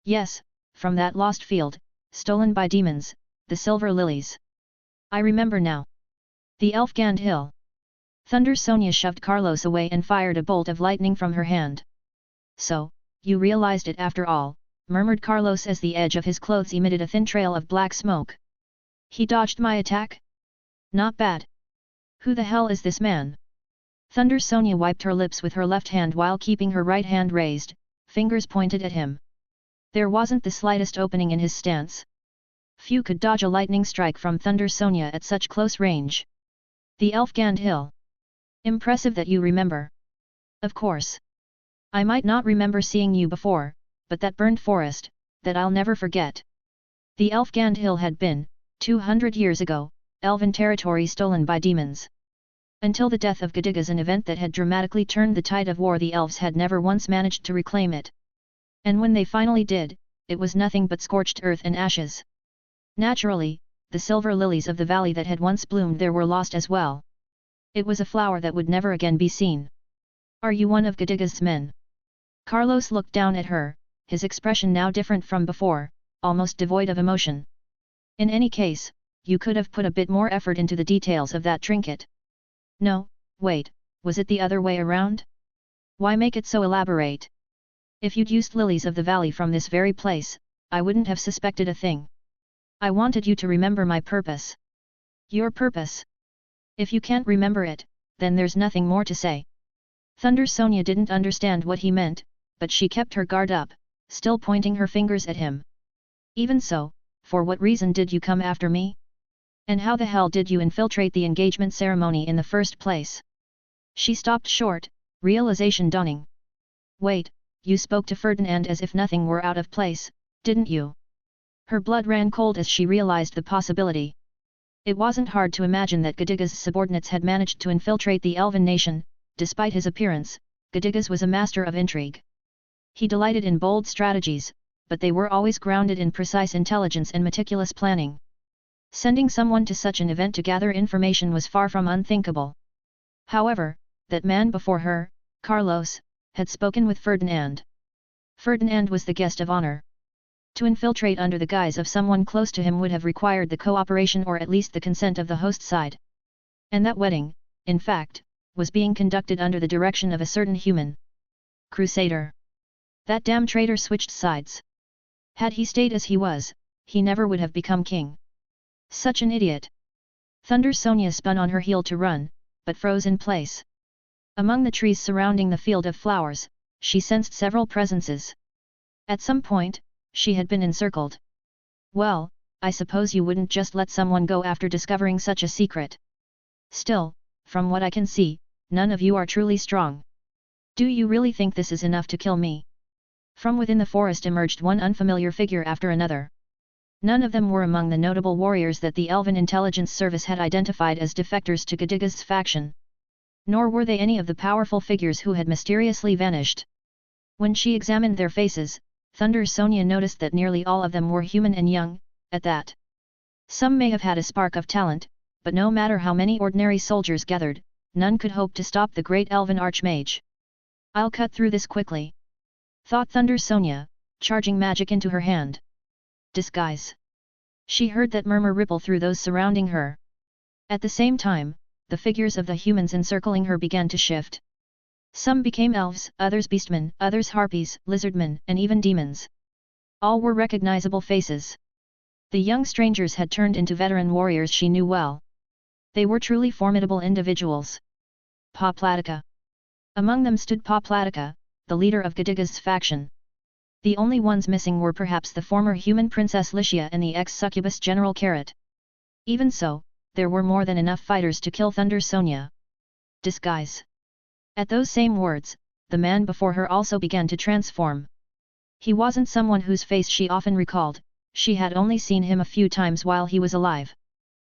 Yes, from that lost field, stolen by demons, the silver lilies. I remember now. The Elfgand Hill. Thunder Sonia shoved Carlos away and fired a bolt of lightning from her hand. So, you realized it after all, murmured Carlos as the edge of his clothes emitted a thin trail of black smoke. He dodged my attack? Not bad. Who the hell is this man? Thunder Sonia wiped her lips with her left hand while keeping her right hand raised, fingers pointed at him. There wasn't the slightest opening in his stance. Few could dodge a lightning strike from Thunder Sonia at such close range. The Elfgand Hill. Impressive that you remember. Of course. I might not remember seeing you before, but that burned forest, that I'll never forget. The Elfgand Hill had been, 200 years ago, elven territory stolen by demons. Until the death of Gedigas, an event that had dramatically turned the tide of war, the elves had never once managed to reclaim it. And when they finally did, it was nothing but scorched earth and ashes. Naturally, the silver lilies of the valley that had once bloomed there were lost as well. It was a flower that would never again be seen. Are you one of Gedigas' men? Carlos looked down at her, his expression now different from before, almost devoid of emotion. In any case, you could have put a bit more effort into the details of that trinket. No, wait, was it the other way around? Why make it so elaborate? If you'd used lilies of the valley from this very place, I wouldn't have suspected a thing. I wanted you to remember my purpose. Your purpose? If you can't remember it, then there's nothing more to say. Thunder Sonia didn't understand what he meant, but she kept her guard up, still pointing her fingers at him. Even so, for what reason did you come after me? And how the hell did you infiltrate the engagement ceremony in the first place? She stopped short, realization dawning. Wait, you spoke to Ferdinand as if nothing were out of place, didn't you? Her blood ran cold as she realized the possibility. It wasn't hard to imagine that Gedigas' subordinates had managed to infiltrate the elven nation. Despite his appearance, Gedigas was a master of intrigue. He delighted in bold strategies, but they were always grounded in precise intelligence and meticulous planning. Sending someone to such an event to gather information was far from unthinkable. However, that man before her, Carlos, had spoken with Ferdinand. Ferdinand was the guest of honor. To infiltrate under the guise of someone close to him would have required the cooperation or at least the consent of the host side. And that wedding, in fact, was being conducted under the direction of a certain human crusader. That damn traitor switched sides. Had he stayed as he was, he never would have become king. Such an idiot. Thunder Sonia spun on her heel to run, but froze in place. Among the trees surrounding the field of flowers, she sensed several presences. At some point, she had been encircled. Well, I suppose you wouldn't just let someone go after discovering such a secret. Still, from what I can see, none of you are truly strong. Do you really think this is enough to kill me? From within the forest emerged one unfamiliar figure after another. None of them were among the notable warriors that the Elven Intelligence Service had identified as defectors to Gedigas' faction. Nor were they any of the powerful figures who had mysteriously vanished. When she examined their faces, Thunder Sonia noticed that nearly all of them were human and young, at that. Some may have had a spark of talent, but no matter how many ordinary soldiers gathered, none could hope to stop the great elven archmage. I'll cut through this quickly, thought Thunder Sonia, charging magic into her hand. Disguise. She heard that murmur ripple through those surrounding her. At the same time, the figures of the humans encircling her began to shift. Some became elves, others beastmen, others harpies, lizardmen, and even demons. All were recognizable faces. The young strangers had turned into veteran warriors she knew well. They were truly formidable individuals. Pa Platica. Among them stood Pa Platica, the leader of Gedigas' faction. The only ones missing were perhaps the former human Princess Lycia and the ex-succubus General Carrot. Even so, there were more than enough fighters to kill Thunder Sonia. Disguise. At those same words, the man before her also began to transform. He wasn't someone whose face she often recalled, she had only seen him a few times while he was alive.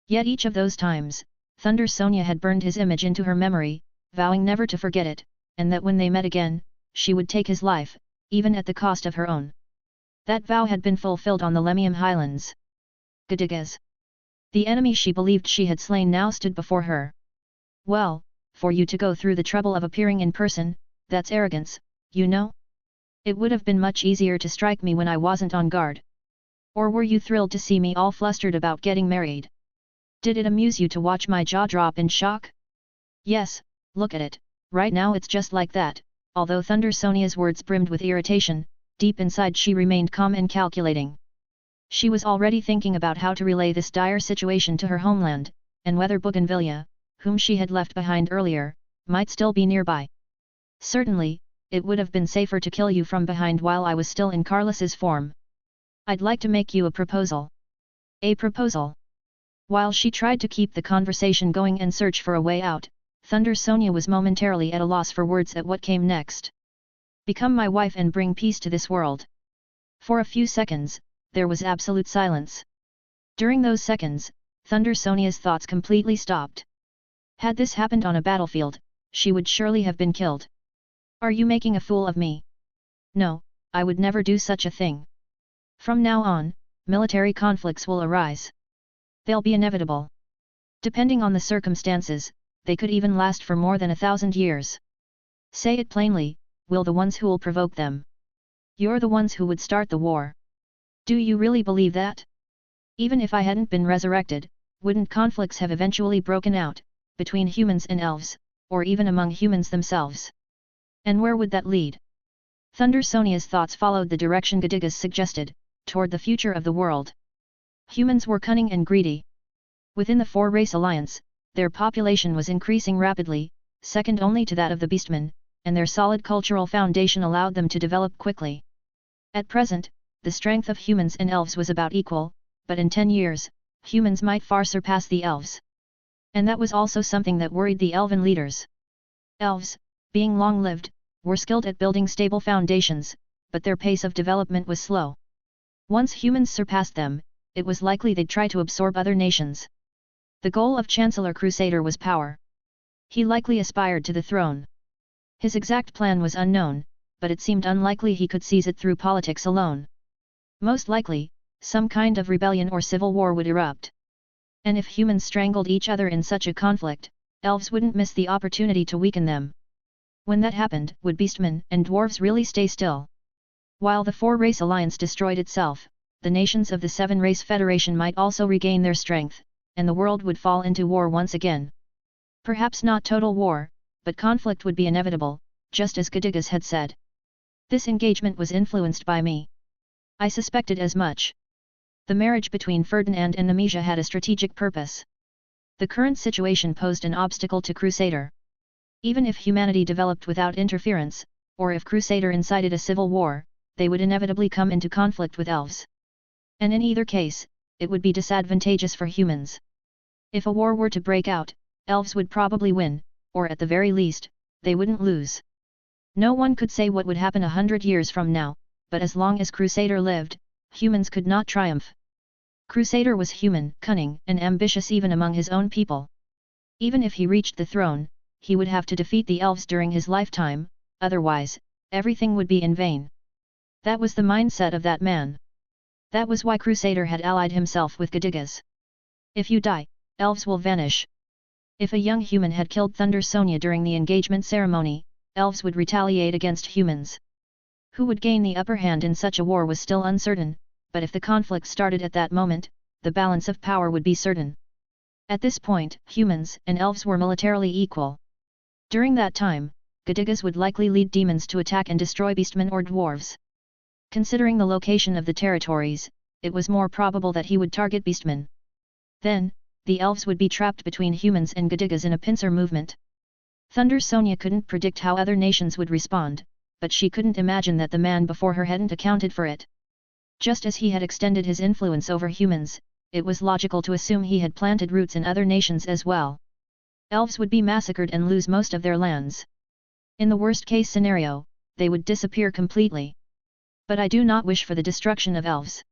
Yet each of those times, Thunder Sonia had burned his image into her memory, vowing never to forget it, and that when they met again, she would take his life, even at the cost of her own. That vow had been fulfilled on the Lemium Highlands. Gedigas. The enemy she believed she had slain now stood before her. Well, for you to go through the trouble of appearing in person, that's arrogance, you know? It would have been much easier to strike me when I wasn't on guard. Or were you thrilled to see me all flustered about getting married? Did it amuse you to watch my jaw drop in shock? Yes, look at it, right now it's just like that. Although Thunder Sonia's words brimmed with irritation, deep inside she remained calm and calculating. She was already thinking about how to relay this dire situation to her homeland, and whether Bougainvillea, whom she had left behind earlier, might still be nearby. Certainly, it would have been safer to kill you from behind while I was still in Carlos's form. I'd like to make you a proposal. A proposal? While she tried to keep the conversation going and search for a way out, Thunder Sonia was momentarily at a loss for words at what came next. Become my wife and bring peace to this world. For a few seconds, there was absolute silence. During those seconds, Thunder Sonia's thoughts completely stopped. Had this happened on a battlefield, she would surely have been killed. Are you making a fool of me? No, I would never do such a thing. From now on, military conflicts will arise. They'll be inevitable. Depending on the circumstances, they could even last for more than 1,000 years. Say it plainly, we'll the ones who'll provoke them. You're the ones who would start the war. Do you really believe that? Even if I hadn't been resurrected, wouldn't conflicts have eventually broken out, between humans and elves, or even among humans themselves? And where would that lead? Thunder Sonia's thoughts followed the direction Gedigas suggested, toward the future of the world. Humans were cunning and greedy. Within the four-race alliance, their population was increasing rapidly, second only to that of the Beastmen, and their solid cultural foundation allowed them to develop quickly. At present, the strength of humans and elves was about equal, but in 10 years, humans might far surpass the elves. And that was also something that worried the elven leaders. Elves, being long-lived, were skilled at building stable foundations, but their pace of development was slow. Once humans surpassed them, it was likely they'd try to absorb other nations. The goal of Chancellor Crusader was power. He likely aspired to the throne. His exact plan was unknown, but it seemed unlikely he could seize it through politics alone. Most likely, some kind of rebellion or civil war would erupt. And if humans strangled each other in such a conflict, elves wouldn't miss the opportunity to weaken them. When that happened, would beastmen and dwarves really stay still? While the four-race alliance destroyed itself, the nations of the seven-race federation might also regain their strength, and the world would fall into war once again. Perhaps not total war, but conflict would be inevitable, just as Gedigas had said. This engagement was influenced by me. I suspected as much. The marriage between Ferdinand and Nemesia had a strategic purpose. The current situation posed an obstacle to Crusader. Even if humanity developed without interference, or if Crusader incited a civil war, they would inevitably come into conflict with elves. And in either case, it would be disadvantageous for humans. If a war were to break out, elves would probably win, or at the very least, they wouldn't lose. No one could say what would happen 100 years from now, but as long as Crusader lived, humans could not triumph. Crusader was human, cunning, and ambitious even among his own people. Even if he reached the throne, he would have to defeat the elves during his lifetime, otherwise, everything would be in vain. That was the mindset of that man. That was why Crusader had allied himself with Gedigas. If you die, elves will vanish. If a young human had killed Thunder Sonia during the engagement ceremony, elves would retaliate against humans. Who would gain the upper hand in such a war was still uncertain, but if the conflict started at that moment, the balance of power would be certain. At this point, humans and elves were militarily equal. During that time, Gedigas would likely lead demons to attack and destroy beastmen or dwarves. Considering the location of the territories, it was more probable that he would target beastmen. Then, the elves would be trapped between humans and Gedigas in a pincer movement. Thunder Sonia couldn't predict how other nations would respond, but she couldn't imagine that the man before her hadn't accounted for it. Just as he had extended his influence over humans, it was logical to assume he had planted roots in other nations as well. Elves would be massacred and lose most of their lands. In the worst-case scenario, they would disappear completely. But I do not wish for the destruction of elves.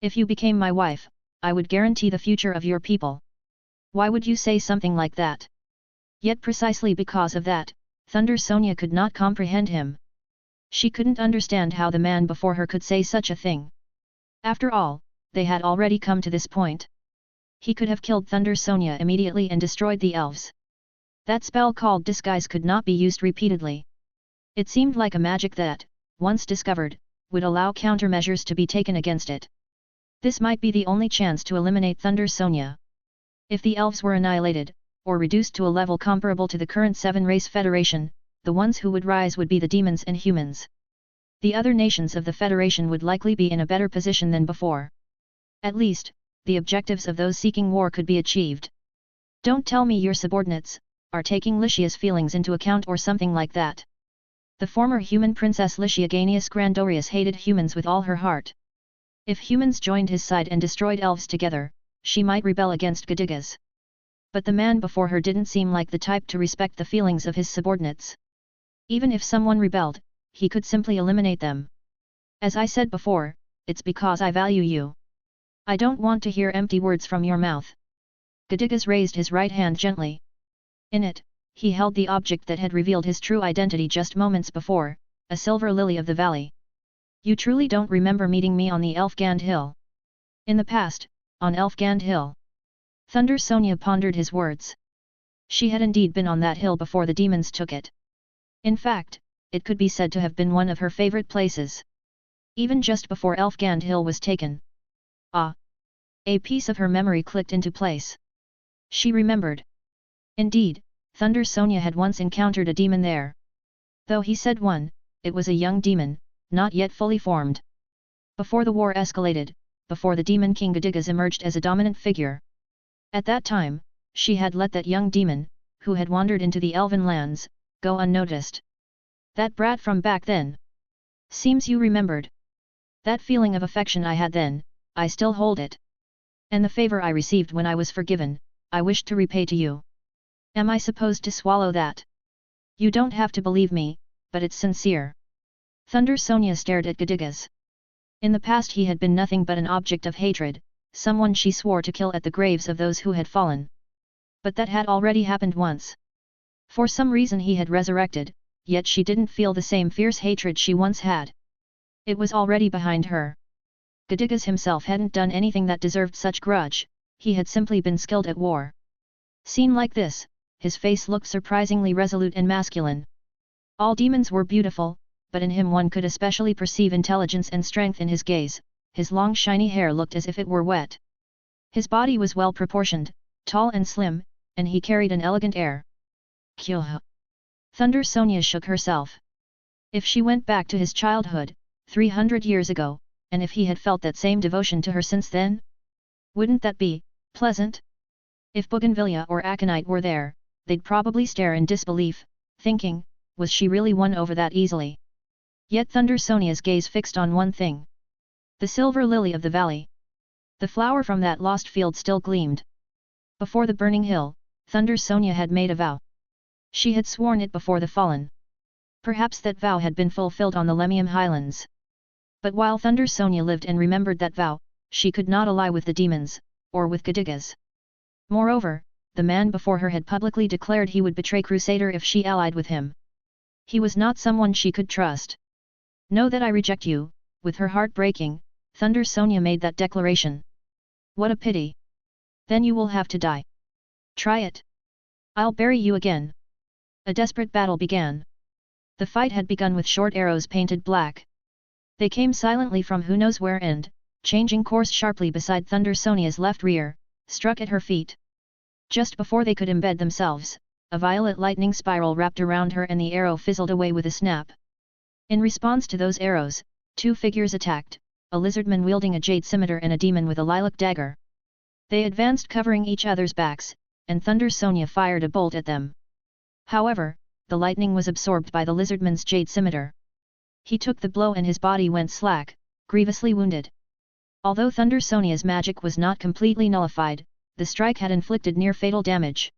If you became my wife, I would guarantee the future of your people. Why would you say something like that? Yet precisely because of that, Thunder Sonia could not comprehend him. She couldn't understand how the man before her could say such a thing. After all, they had already come to this point. He could have killed Thunder Sonia immediately and destroyed the elves. That spell called disguise could not be used repeatedly. It seemed like a magic that, once discovered, would allow countermeasures to be taken against it. This might be the only chance to eliminate Thunder Sonia. If the elves were annihilated, or reduced to a level comparable to the current seven-race federation, the ones who would rise would be the demons and humans. The other nations of the Federation would likely be in a better position than before. At least, the objectives of those seeking war could be achieved. Don't tell me your subordinates are taking Lycia's feelings into account or something like that. The former human princess Lycia Ganius Grandorius hated humans with all her heart. If humans joined his side and destroyed elves together, she might rebel against Gadigas. But the man before her didn't seem like the type to respect the feelings of his subordinates. Even if someone rebelled, he could simply eliminate them. As I said before, it's because I value you. I don't want to hear empty words from your mouth. Gadigas raised his right hand gently. In it, he held the object that had revealed his true identity just moments before, a silver lily of the valley. You truly don't remember meeting me on the Elfgand Hill. In the past, on Elfgand Hill. Thunder Sonia pondered his words. She had indeed been on that hill before the demons took it. In fact, it could be said to have been one of her favorite places. Even just before Elfgand Hill was taken. Ah! A piece of her memory clicked into place. She remembered. Indeed, Thunder Sonia had once encountered a demon there. Though he said one, it was a young demon, not yet fully formed. Before the war escalated, before the demon king Gadigas emerged as a dominant figure. At that time, she had let that young demon, who had wandered into the elven lands, go unnoticed. That brat from back then. Seems you remembered. That feeling of affection I had then, I still hold it. And the favor I received when I was forgiven, I wish to repay to you. Am I supposed to swallow that? You don't have to believe me, but it's sincere. Thunder Sonia stared at Gadigas. In the past he had been nothing but an object of hatred, someone she swore to kill at the graves of those who had fallen. But that had already happened once. For some reason he had resurrected, yet she didn't feel the same fierce hatred she once had. It was already behind her. Gadigas himself hadn't done anything that deserved such grudge, he had simply been skilled at war. Seen like this, his face looked surprisingly resolute and masculine. All demons were beautiful, but in him one could especially perceive intelligence and strength in his gaze. His long shiny hair looked as if it were wet. His body was well proportioned, tall and slim, and he carried an elegant air. Kyoha! Thunder Sonia shook herself. If she went back to his childhood, 300 years ago, and if he had felt that same devotion to her since then? Wouldn't that be pleasant? If Bougainvillea or Aconite were there, they'd probably stare in disbelief, thinking, was she really won over that easily? Yet Thunder Sonia's gaze fixed on one thing. The silver lily of the valley. The flower from that lost field still gleamed. Before the burning hill, Thunder Sonia had made a vow. She had sworn it before the fallen. Perhaps that vow had been fulfilled on the Lemium Highlands. But while Thunder Sonia lived and remembered that vow, she could not ally with the demons, or with Gadigas. Moreover, the man before her had publicly declared he would betray Crusader if she allied with him. He was not someone she could trust. Know that I reject you. With her heart breaking, Thunder Sonia made that declaration. What a pity. Then you will have to die. Try it. I'll bury you again. A desperate battle began. The fight had begun with short arrows painted black. They came silently from who knows where and, changing course sharply beside Thunder Sonia's left rear, struck at her feet. Just before they could embed themselves, a violet lightning spiral wrapped around her and the arrow fizzled away with a snap. In response to those arrows, two figures attacked, a lizardman wielding a jade scimitar and a demon with a lilac dagger. They advanced covering each other's backs, and Thunder Sonia fired a bolt at them. However, the lightning was absorbed by the lizardman's jade scimitar. He took the blow and his body went slack, grievously wounded. Although Thunder Sonia's magic was not completely nullified, the strike had inflicted near-fatal damage.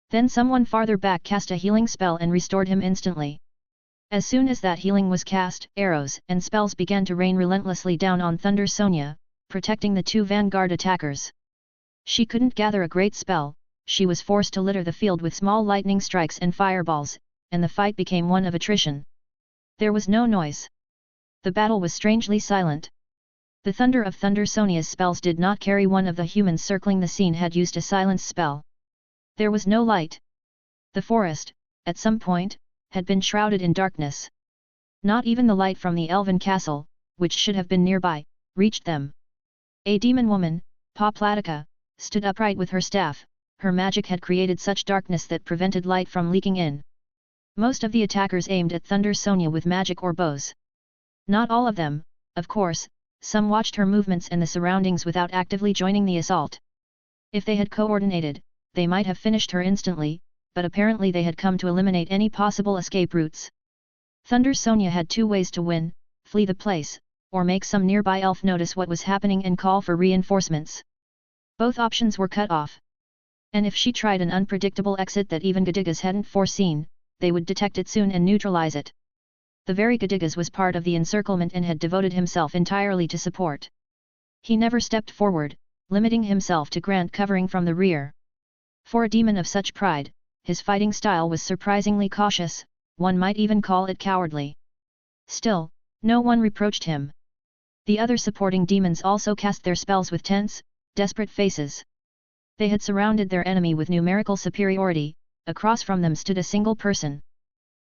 Then someone farther back cast a healing spell and restored him instantly. As soon as that healing was cast, arrows and spells began to rain relentlessly down on Thunder Sonia, protecting the two vanguard attackers. She couldn't gather a great spell, she was forced to litter the field with small lightning strikes and fireballs, and the fight became one of attrition. There was no noise. The battle was strangely silent. The thunder of Thunder Sonia's spells did not carry. One of the humans circling the scene had used a silence spell. There was no light. The forest, at some point, had been shrouded in darkness. Not even the light from the elven castle, which should have been nearby, reached them. A demon woman, Poplatica, stood upright with her staff. Her magic had created such darkness that prevented light from leaking in. Most of the attackers aimed at Thunder Sonia with magic or bows. Not all of them, of course, some watched her movements and the surroundings without actively joining the assault. If they had coordinated, they might have finished her instantly, but apparently they had come to eliminate any possible escape routes. Thunder Sonia had two ways to win: flee the place, or make some nearby elf notice what was happening and call for reinforcements. Both options were cut off. And if she tried an unpredictable exit that even Gadigas hadn't foreseen, they would detect it soon and neutralize it. The very Gadigas was part of the encirclement and had devoted himself entirely to support. He never stepped forward, limiting himself to grant covering from the rear. For a demon of such pride, his fighting style was surprisingly cautious, one might even call it cowardly. Still, no one reproached him. The other supporting demons also cast their spells with tense, desperate faces. They had surrounded their enemy with numerical superiority. Across from them stood a single person.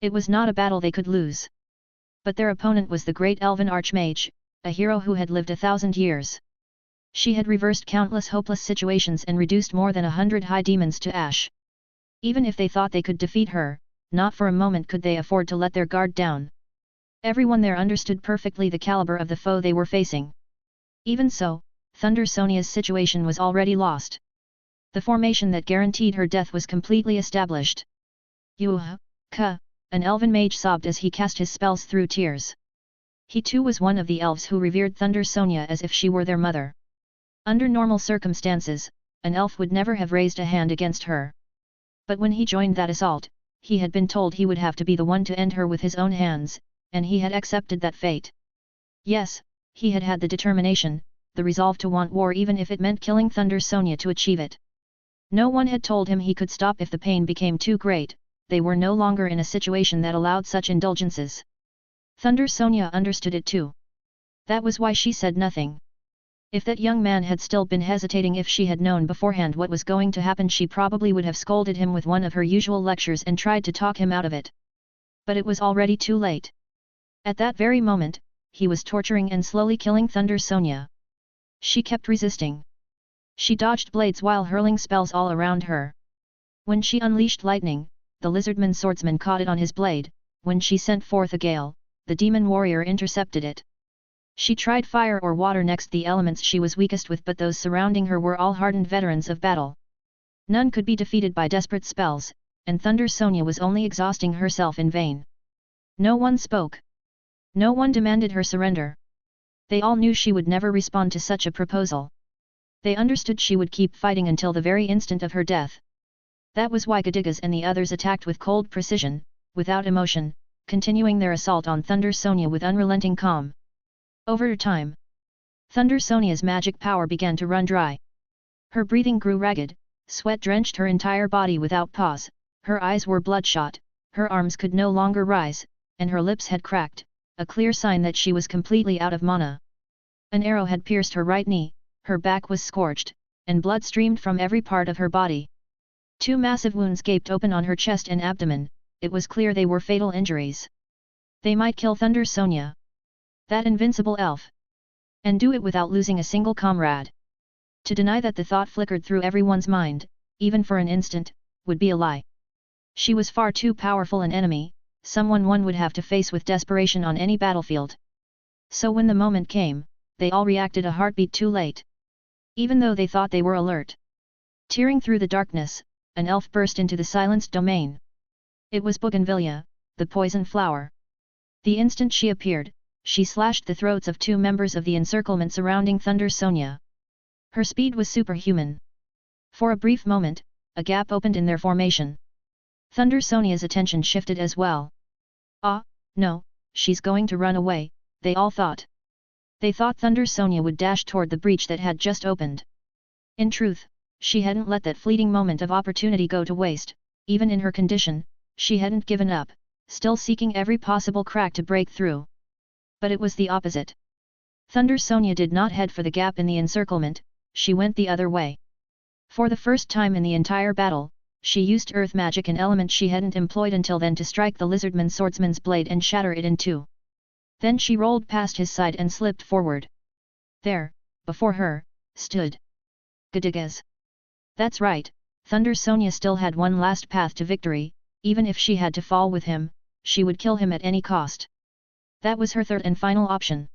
It was not a battle they could lose. But their opponent was the great elven archmage, a hero who had lived 1,000 years. She had reversed countless hopeless situations and reduced more than 100 high demons to ash. Even if they thought they could defeat her, not for a moment could they afford to let their guard down. Everyone there understood perfectly the caliber of the foe they were facing. Even so, Thunder Sonia's situation was already lost. The formation that guaranteed her death was completely established. Yuh-ka, an elven mage sobbed as he cast his spells through tears. He too was one of the elves who revered Thunder Sonia as if she were their mother. Under normal circumstances, an elf would never have raised a hand against her. But when he joined that assault, he had been told he would have to be the one to end her with his own hands, and he had accepted that fate. Yes, he had had the determination, the resolve to want war even if it meant killing Thunder Sonia to achieve it. No one had told him he could stop if the pain became too great. They were no longer in a situation that allowed such indulgences. Thunder Sonia understood it too. That was why she said nothing. If that young man had still been hesitating, if she had known beforehand what was going to happen, she probably would have scolded him with one of her usual lectures and tried to talk him out of it. But it was already too late. At that very moment, he was torturing and slowly killing Thunder Sonia. She kept resisting. She dodged blades while hurling spells all around her. When she unleashed lightning, the lizardman swordsman caught it on his blade. When she sent forth a gale, the demon warrior intercepted it. She tried fire or water next, the elements she was weakest with, but those surrounding her were all hardened veterans of battle. None could be defeated by desperate spells, and Thunder Sonia was only exhausting herself in vain. No one spoke. No one demanded her surrender. They all knew she would never respond to such a proposal. They understood she would keep fighting until the very instant of her death. That was why Gadigas and the others attacked with cold precision, without emotion, continuing their assault on Thunder Sonia with unrelenting calm. Over time, Thunder Sonia's magic power began to run dry. Her breathing grew ragged, sweat drenched her entire body without pause, her eyes were bloodshot, her arms could no longer rise, and her lips had cracked, a clear sign that she was completely out of mana. An arrow had pierced her right knee, her back was scorched, and blood streamed from every part of her body. Two massive wounds gaped open on her chest and abdomen. It was clear they were fatal injuries. They might kill Thunder Sonia, that invincible elf, and do it without losing a single comrade. To deny that the thought flickered through everyone's mind, even for an instant, would be a lie. She was far too powerful an enemy, someone one would have to face with desperation on any battlefield. So when the moment came, they all reacted a heartbeat too late. Even though they thought they were alert. Tearing through the darkness, an elf burst into the silenced domain. It was Bougainvillea, the poison flower. The instant she appeared, she slashed the throats of two members of the encirclement surrounding Thunder Sonia. Her speed was superhuman. For a brief moment, a gap opened in their formation. Thunder Sonia's attention shifted as well. Ah, no, she's going to run away, they all thought. They thought Thunder Sonia would dash toward the breach that had just opened. In truth, she hadn't let that fleeting moment of opportunity go to waste. Even in her condition, she hadn't given up, still seeking every possible crack to break through. But it was the opposite. Thunder Sonia did not head for the gap in the encirclement, she went the other way. For the first time in the entire battle, she used earth magic, an element she hadn't employed until then, to strike the lizardman swordsman's blade and shatter it in two. Then she rolled past his side and slipped forward. There, before her, stood Gedigas. That's right, Thunder Sonia still had one last path to victory. Even if she had to fall with him, she would kill him at any cost. That was her third and final option.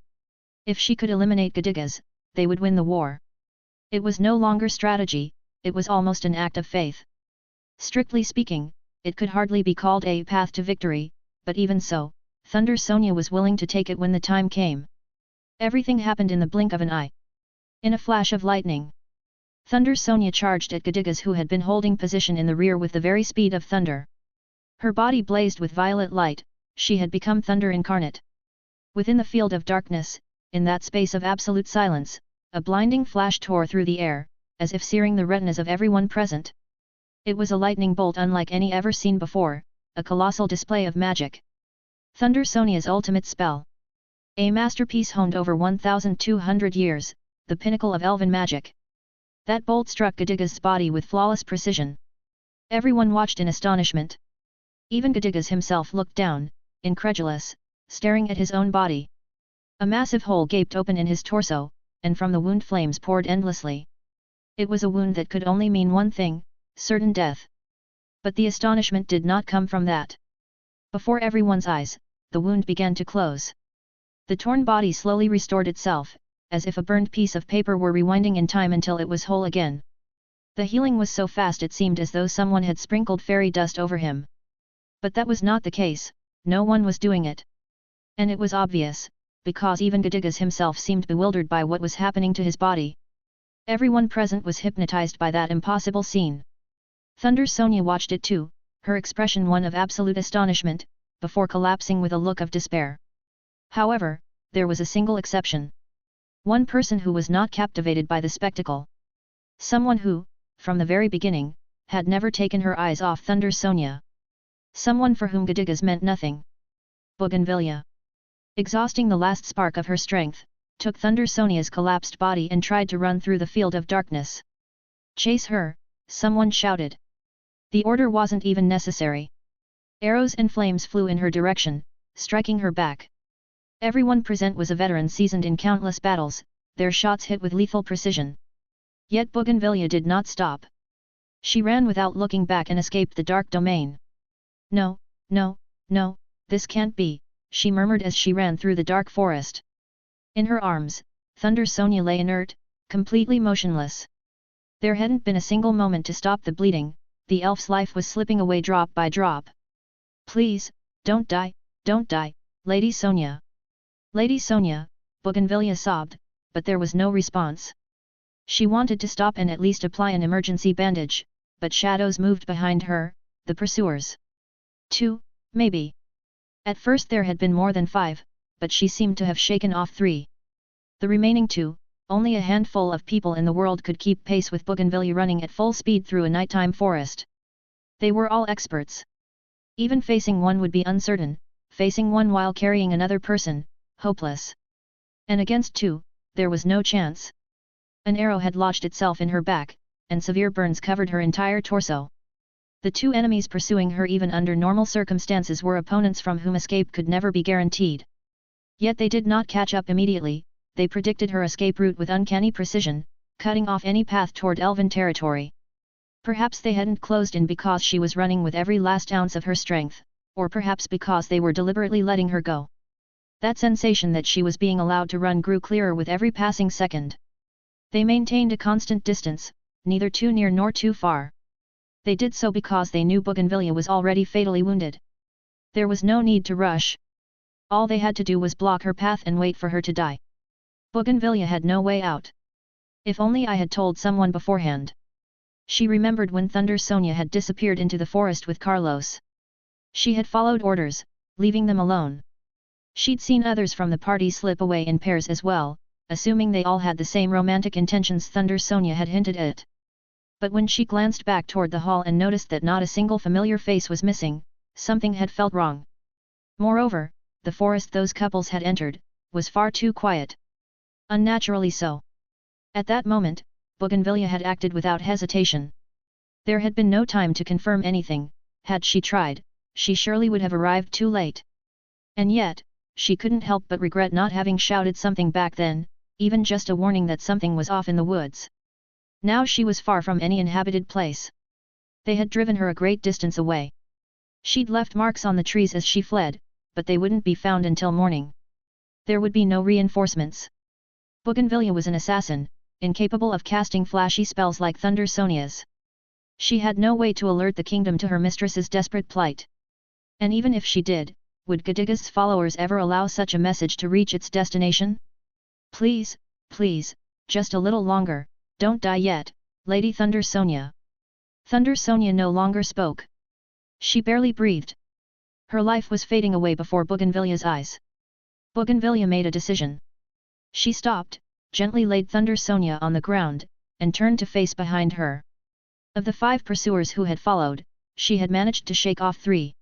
If she could eliminate Gedigas, they would win the war. It was no longer strategy, it was almost an act of faith. Strictly speaking, it could hardly be called a path to victory, but even so, Thunder Sonia was willing to take it when the time came. Everything happened in the blink of an eye. In a flash of lightning, Thunder Sonia charged at Gedigas, who had been holding position in the rear with the very speed of thunder. Her body blazed with violet light, she had become thunder incarnate. Within the field of darkness, in that space of absolute silence, a blinding flash tore through the air, as if searing the retinas of everyone present. It was a lightning bolt unlike any ever seen before, a colossal display of magic. Thunder Sonia's ultimate spell. A masterpiece honed over 1,200 years, the pinnacle of elven magic. That bolt struck Gedigas' body with flawless precision. Everyone watched in astonishment. Even Gedigas himself looked down, incredulous, staring at his own body. A massive hole gaped open in his torso, and from the wound flames poured endlessly. It was a wound that could only mean one thing, certain death. But the astonishment did not come from that. Before everyone's eyes, the wound began to close. The torn body slowly restored itself, as if a burned piece of paper were rewinding in time until it was whole again. The healing was so fast it seemed as though someone had sprinkled fairy dust over him. But that was not the case, no one was doing it. And it was obvious, because even Gedigas himself seemed bewildered by what was happening to his body. Everyone present was hypnotized by that impossible scene. Thunder Sonia watched it too, her expression one of absolute astonishment, before collapsing with a look of despair. However, there was a single exception. One person who was not captivated by the spectacle. Someone who, from the very beginning, had never taken her eyes off Thunder Sonia. Someone for whom Gedigas meant nothing. Bougainvillea. Exhausting the last spark of her strength, took Thunder Sonia's collapsed body and tried to run through the field of darkness. Chase her, someone shouted. The order wasn't even necessary. Arrows and flames flew in her direction, striking her back. Everyone present was a veteran seasoned in countless battles, their shots hit with lethal precision. Yet Bougainvillea did not stop. She ran without looking back and escaped the dark domain. No, no, no, this can't be, she murmured as she ran through the dark forest. In her arms, Thunder Sonia lay inert, completely motionless. There hadn't been a single moment to stop the bleeding, the elf's life was slipping away drop by drop. Please, don't die, Lady Sonia. Lady Sonia, Bougainvillea sobbed, but there was no response. She wanted to stop and at least apply an emergency bandage, but shadows moved behind her, the pursuers. 2, maybe. At first there had been more than 5, but she seemed to have shaken off 3. The remaining 2, only a handful of people in the world could keep pace with Bougainvillea running at full speed through a nighttime forest. They were all experts. Even facing one would be uncertain, facing one while carrying another person, hopeless. And against 2, there was no chance. An arrow had lodged itself in her back, and severe burns covered her entire torso. The 2 enemies pursuing her even under normal circumstances were opponents from whom escape could never be guaranteed. Yet they did not catch up immediately, they predicted her escape route with uncanny precision, cutting off any path toward elven territory. Perhaps they hadn't closed in because she was running with every last ounce of her strength, or perhaps because they were deliberately letting her go. That sensation that she was being allowed to run grew clearer with every passing second. They maintained a constant distance, neither too near nor too far. They did so because they knew Bougainvillea was already fatally wounded. There was no need to rush. All they had to do was block her path and wait for her to die. Bougainvillea had no way out. If only I had told someone beforehand. She remembered when Thunder Sonia had disappeared into the forest with Carlos. She had followed orders, leaving them alone. She'd seen others from the party slip away in pairs as well, assuming they all had the same romantic intentions Thunder Sonia had hinted at. But when she glanced back toward the hall and noticed that not a single familiar face was missing, something had felt wrong. Moreover, the forest those couples had entered was far too quiet. Unnaturally so. At that moment, Bougainvillea had acted without hesitation. There had been no time to confirm anything. Had she tried, she surely would have arrived too late. And yet, she couldn't help but regret not having shouted something back then, even just a warning that something was off in the woods. Now she was far from any inhabited place. They had driven her a great distance away. She'd left marks on the trees as she fled, but they wouldn't be found until morning. There would be no reinforcements. Bougainvillea was an assassin, incapable of casting flashy spells like Thunder Sonia's. She had no way to alert the kingdom to her mistress's desperate plight. And even if she did, would Gadiga's followers ever allow such a message to reach its destination? Please, please, just a little longer, don't die yet, Lady Thunder Sonia. Thunder Sonia no longer spoke. She barely breathed. Her life was fading away before Bougainvillea's eyes. Bougainvillea made a decision. She stopped, gently laid Thunder Sonia on the ground, and turned to face behind her. Of the 5 pursuers who had followed, she had managed to shake off 3.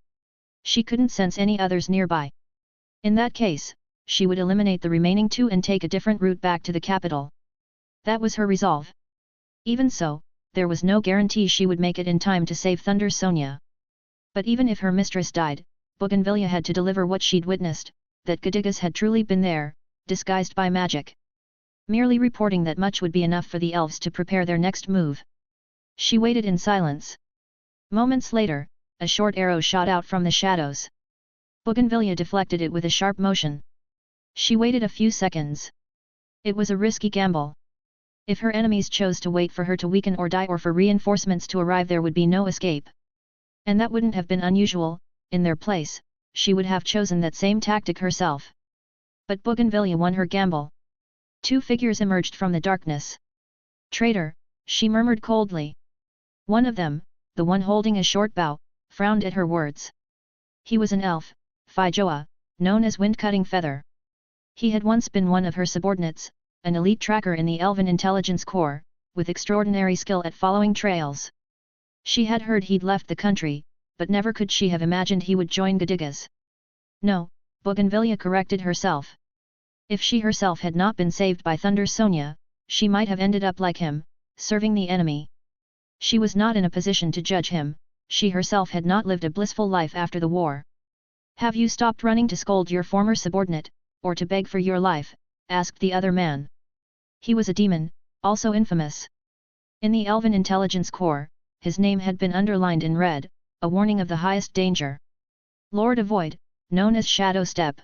She couldn't sense any others nearby. In that case, she would eliminate the remaining 2 and take a different route back to the capital. That was her resolve. Even so, there was no guarantee she would make it in time to save Thunder Sonia. But even if her mistress died, Bougainvillea had to deliver what she'd witnessed, that Gadigas had truly been there, disguised by magic. Merely reporting that much would be enough for the elves to prepare their next move. She waited in silence. Moments later, a short arrow shot out from the shadows. Bougainvillea deflected it with a sharp motion. She waited a few seconds. It was a risky gamble. If her enemies chose to wait for her to weaken or die or for reinforcements to arrive, there would be no escape. And that wouldn't have been unusual. In their place, she would have chosen that same tactic herself. But Bougainvillea won her gamble. 2 figures emerged from the darkness. Traitor, she murmured coldly. One of them, the one holding a short bow, frowned at her words. He was an elf, Fijoa, known as Wind-Cutting Feather. He had once been one of her subordinates, an elite tracker in the Elven Intelligence Corps, with extraordinary skill at following trails. She had heard he'd left the country, but never could she have imagined he would join Gadigas. No, Bougainvillea corrected herself. If she herself had not been saved by Thunder Sonia, she might have ended up like him, serving the enemy. She was not in a position to judge him, she herself had not lived a blissful life after the war. Have you stopped running to scold your former subordinate, or to beg for your life? Asked the other man. He was a demon, also infamous. In the Elven Intelligence Corps, his name had been underlined in red, a warning of the highest danger. Lord Avoid, known as Shadow Step.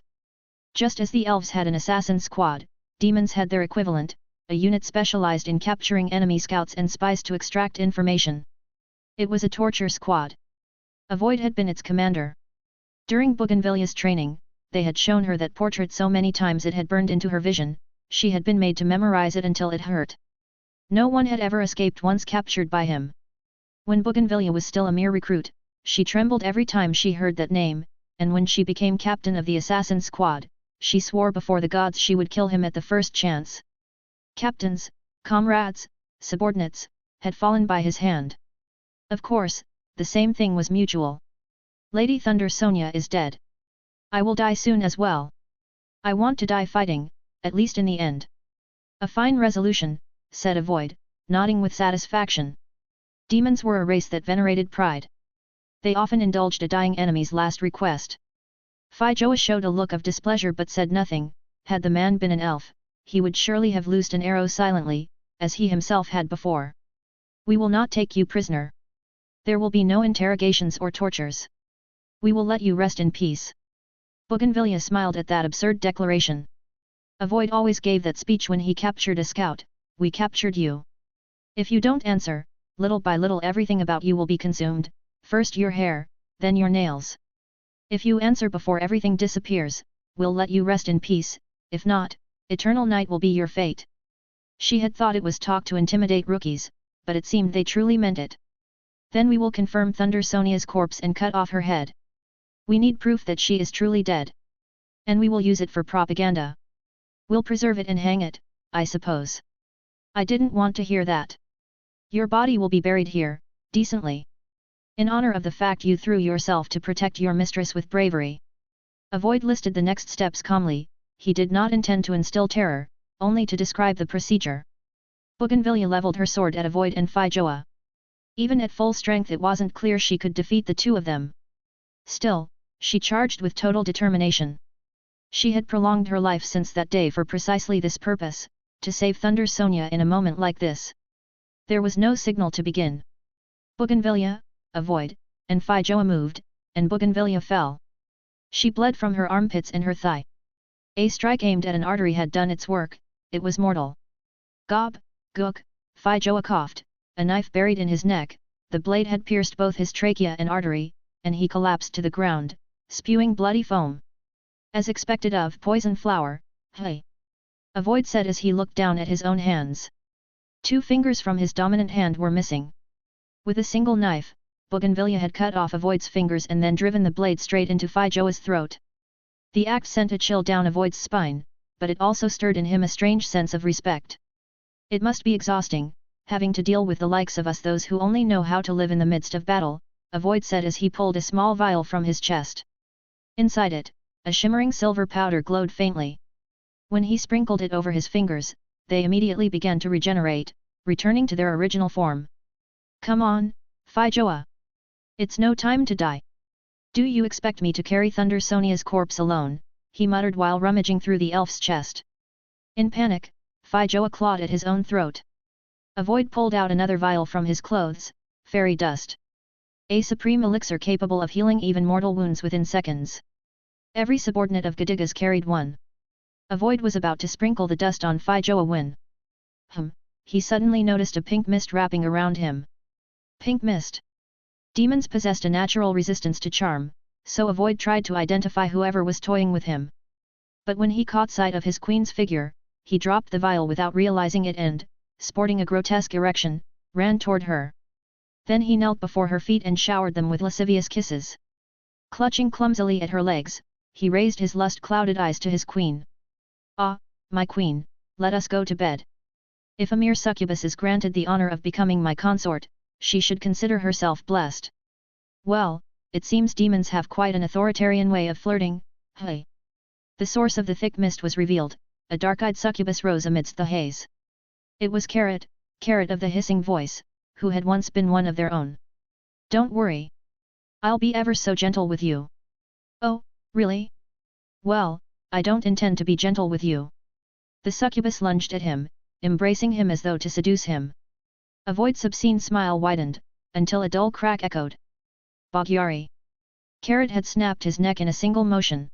Just as the elves had an assassin squad, demons had their equivalent, a unit specialized in capturing enemy scouts and spies to extract information. It was a torture squad. Avoid had been its commander. During Bougainvillea's training, they had shown her that portrait so many times it had burned into her vision, she had been made to memorize it until it hurt. No one had ever escaped once captured by him. When Bougainvillea was still a mere recruit, she trembled every time she heard that name, and when she became captain of the assassin squad, she swore before the gods she would kill him at the first chance. Captains, comrades, subordinates, had fallen by his hand. Of course, the same thing was mutual. Lady Thunder Sonia is dead. I will die soon as well. I want to die fighting, at least in the end. A fine resolution, said Avoid, nodding with satisfaction. Demons were a race that venerated pride. They often indulged a dying enemy's last request. Fijoa showed a look of displeasure but said nothing. Had the man been an elf, he would surely have loosed an arrow silently, as he himself had before. We will not take you prisoner. There will be no interrogations or tortures. We will let you rest in peace. Bougainvillea smiled at that absurd declaration. Avoid always gave that speech when he captured a scout. We captured you. If you don't answer, little by little everything about you will be consumed, first your hair, then your nails. If you answer before everything disappears, we'll let you rest in peace, if not, eternal night will be your fate. She had thought it was talk to intimidate rookies, but it seemed they truly meant it. Then we will confirm Thunder Sonia's corpse and cut off her head. We need proof that she is truly dead. And we will use it for propaganda. We'll preserve it and hang it, I suppose. I didn't want to hear that. Your body will be buried here, decently. In honor of the fact you threw yourself to protect your mistress with bravery. Avoid listed the next steps calmly. He did not intend to instill terror, only to describe the procedure. Bougainvillea leveled her sword at Avoid and Feijoa. Even at full strength it wasn't clear she could defeat the two of them. Still, she charged with total determination. She had prolonged her life since that day for precisely this purpose, to save Thunder Sonia in a moment like this. There was no signal to begin. Bougainvillea, Avoid, and Feijoa moved, and Bougainvillea fell. She bled from her armpits and her thigh. A strike aimed at an artery had done its work, it was mortal. Gob, gook, Feijoa coughed, a knife buried in his neck, the blade had pierced both his trachea and artery, and he collapsed to the ground, spewing bloody foam. As expected of poison flower, hey! Avoid said as he looked down at his own hands. 2 fingers from his dominant hand were missing. With a single knife, Bougainvillea had cut off Avoid's fingers and then driven the blade straight into Feijoa's throat. The act sent a chill down Avoid's spine, but it also stirred in him a strange sense of respect. It must be exhausting, having to deal with the likes of us, those who only know how to live in the midst of battle, Avoid said as he pulled a small vial from his chest. Inside it, a shimmering silver powder glowed faintly. When he sprinkled it over his fingers, they immediately began to regenerate, returning to their original form. Come on, Feijoa! It's no time to die. Do you expect me to carry Thunder Sonia's corpse alone? He muttered while rummaging through the elf's chest. In panic, Feijoa clawed at his own throat. Avoid pulled out another vial from his clothes, fairy dust. A supreme elixir capable of healing even mortal wounds within seconds. Every subordinate of Gadigas carried one. Avoid was about to sprinkle the dust on Feijoa when... he suddenly noticed a pink mist wrapping around him. Pink mist. Demons possessed a natural resistance to charm, so Avoid tried to identify whoever was toying with him. But when he caught sight of his queen's figure, he dropped the vial without realizing it and, sporting a grotesque erection, ran toward her. Then he knelt before her feet and showered them with lascivious kisses. Clutching clumsily at her legs, he raised his lust-clouded eyes to his queen. Ah, my queen, let us go to bed. If a mere succubus is granted the honor of becoming my consort, she should consider herself blessed. Well, it seems demons have quite an authoritarian way of flirting, hey. The source of the thick mist was revealed, a dark-eyed succubus rose amidst the haze. It was Carrot, Carrot of the hissing voice, who had once been one of their own. Don't worry. I'll be ever so gentle with you. Oh, really? Well, I don't intend to be gentle with you. The succubus lunged at him, embracing him as though to seduce him. Avoid's obscene smile widened, until a dull crack echoed. Bogyari. Carrot had snapped his neck in a single motion.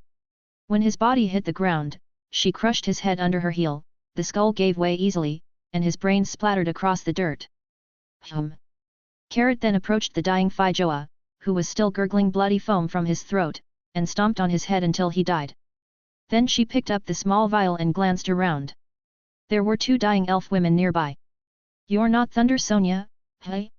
When his body hit the ground, she crushed his head under her heel, the skull gave way easily, and his brains splattered across the dirt. Carrot then approached the dying Feijoa, who was still gurgling bloody foam from his throat, and stomped on his head until he died. Then she picked up the small vial and glanced around. There were 2 dying elf women nearby. You're not Thunder Sonia, hey?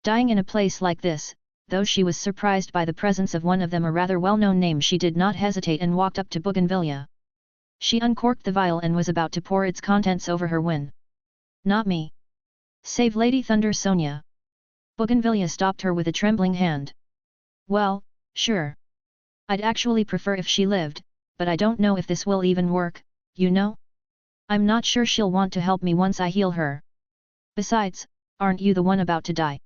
Dying in a place like this, though she was surprised by the presence of one of them, a rather well-known name, she did not hesitate and walked up to Bougainvillea. She uncorked the vial and was about to pour its contents over her when... Not me. Save Lady Thunder Sonia. Bougainvillea stopped her with a trembling hand. Well, sure. I'd actually prefer if she lived, but I don't know if this will even work, you know? I'm not sure she'll want to help me once I heal her. Besides, aren't you the one about to die?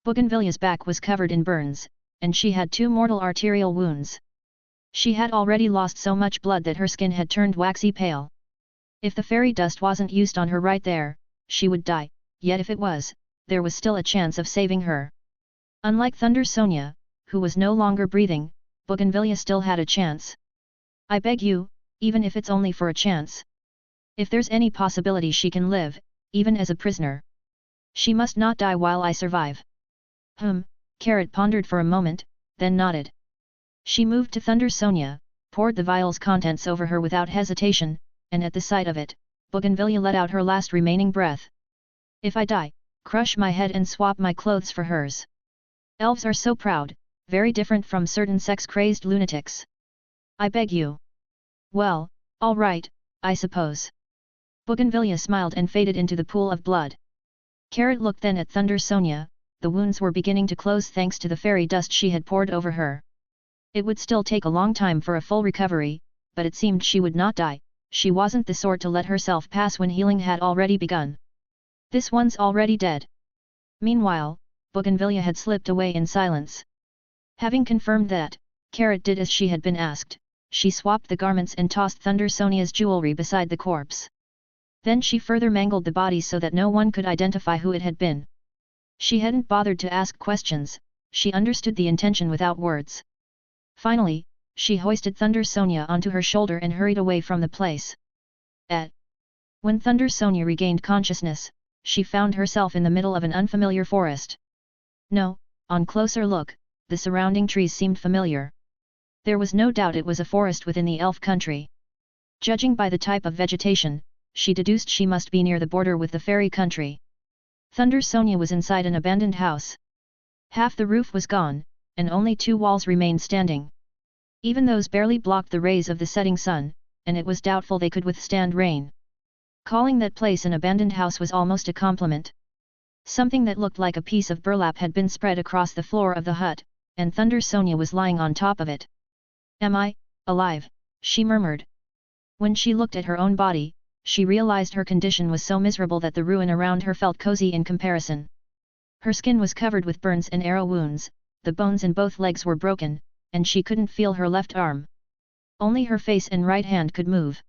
Bougainvillea's back was covered in burns, and she had 2 mortal arterial wounds. She had already lost so much blood that her skin had turned waxy pale. If the fairy dust wasn't used on her right there, she would die, yet if it was, there was still a chance of saving her. Unlike Thunder Sonia, who was no longer breathing, Bougainvillea still had a chance. I beg you, even if it's only for a chance. If there's any possibility she can live, even as a prisoner. She must not die while I survive. Carrot pondered for a moment, then nodded. She moved to Thunder Sonia, poured the vial's contents over her without hesitation, and at the sight of it, Bougainvillea let out her last remaining breath. If I die, crush my head and swap my clothes for hers. Elves are so proud, very different from certain sex-crazed lunatics. I beg you. Well, all right, I suppose. Bougainvillea smiled and faded into the pool of blood. Carrot looked then at Thunder Sonia. The wounds were beginning to close thanks to the fairy dust she had poured over her. It would still take a long time for a full recovery, but it seemed she would not die. She wasn't the sort to let herself pass when healing had already begun. This one's already dead. Meanwhile, Bougainvillea had slipped away in silence. Having confirmed that, Carrot did as she had been asked. She swapped the garments and tossed Thunder Sonia's jewelry beside the corpse. Then she further mangled the body so that no one could identify who it had been. She hadn't bothered to ask questions, she understood the intention without words. Finally, she hoisted Thunder Sonia onto her shoulder and hurried away from the place. When Thunder Sonia regained consciousness, she found herself in the middle of an unfamiliar forest. No, on closer look, the surrounding trees seemed familiar. There was no doubt it was a forest within the elf country. Judging by the type of vegetation, she deduced she must be near the border with the fairy country. Thunder Sonia was inside an abandoned house. Half the roof was gone, and only 2 walls remained standing. Even those barely blocked the rays of the setting sun, and it was doubtful they could withstand rain. Calling that place an abandoned house was almost a compliment. Something that looked like a piece of burlap had been spread across the floor of the hut, and Thunder Sonia was lying on top of it. "Am I alive?" she murmured. When she looked at her own body, she realized her condition was so miserable that the ruin around her felt cozy in comparison. Her skin was covered with burns and arrow wounds, the bones in both legs were broken, and she couldn't feel her left arm. Only her face and right hand could move.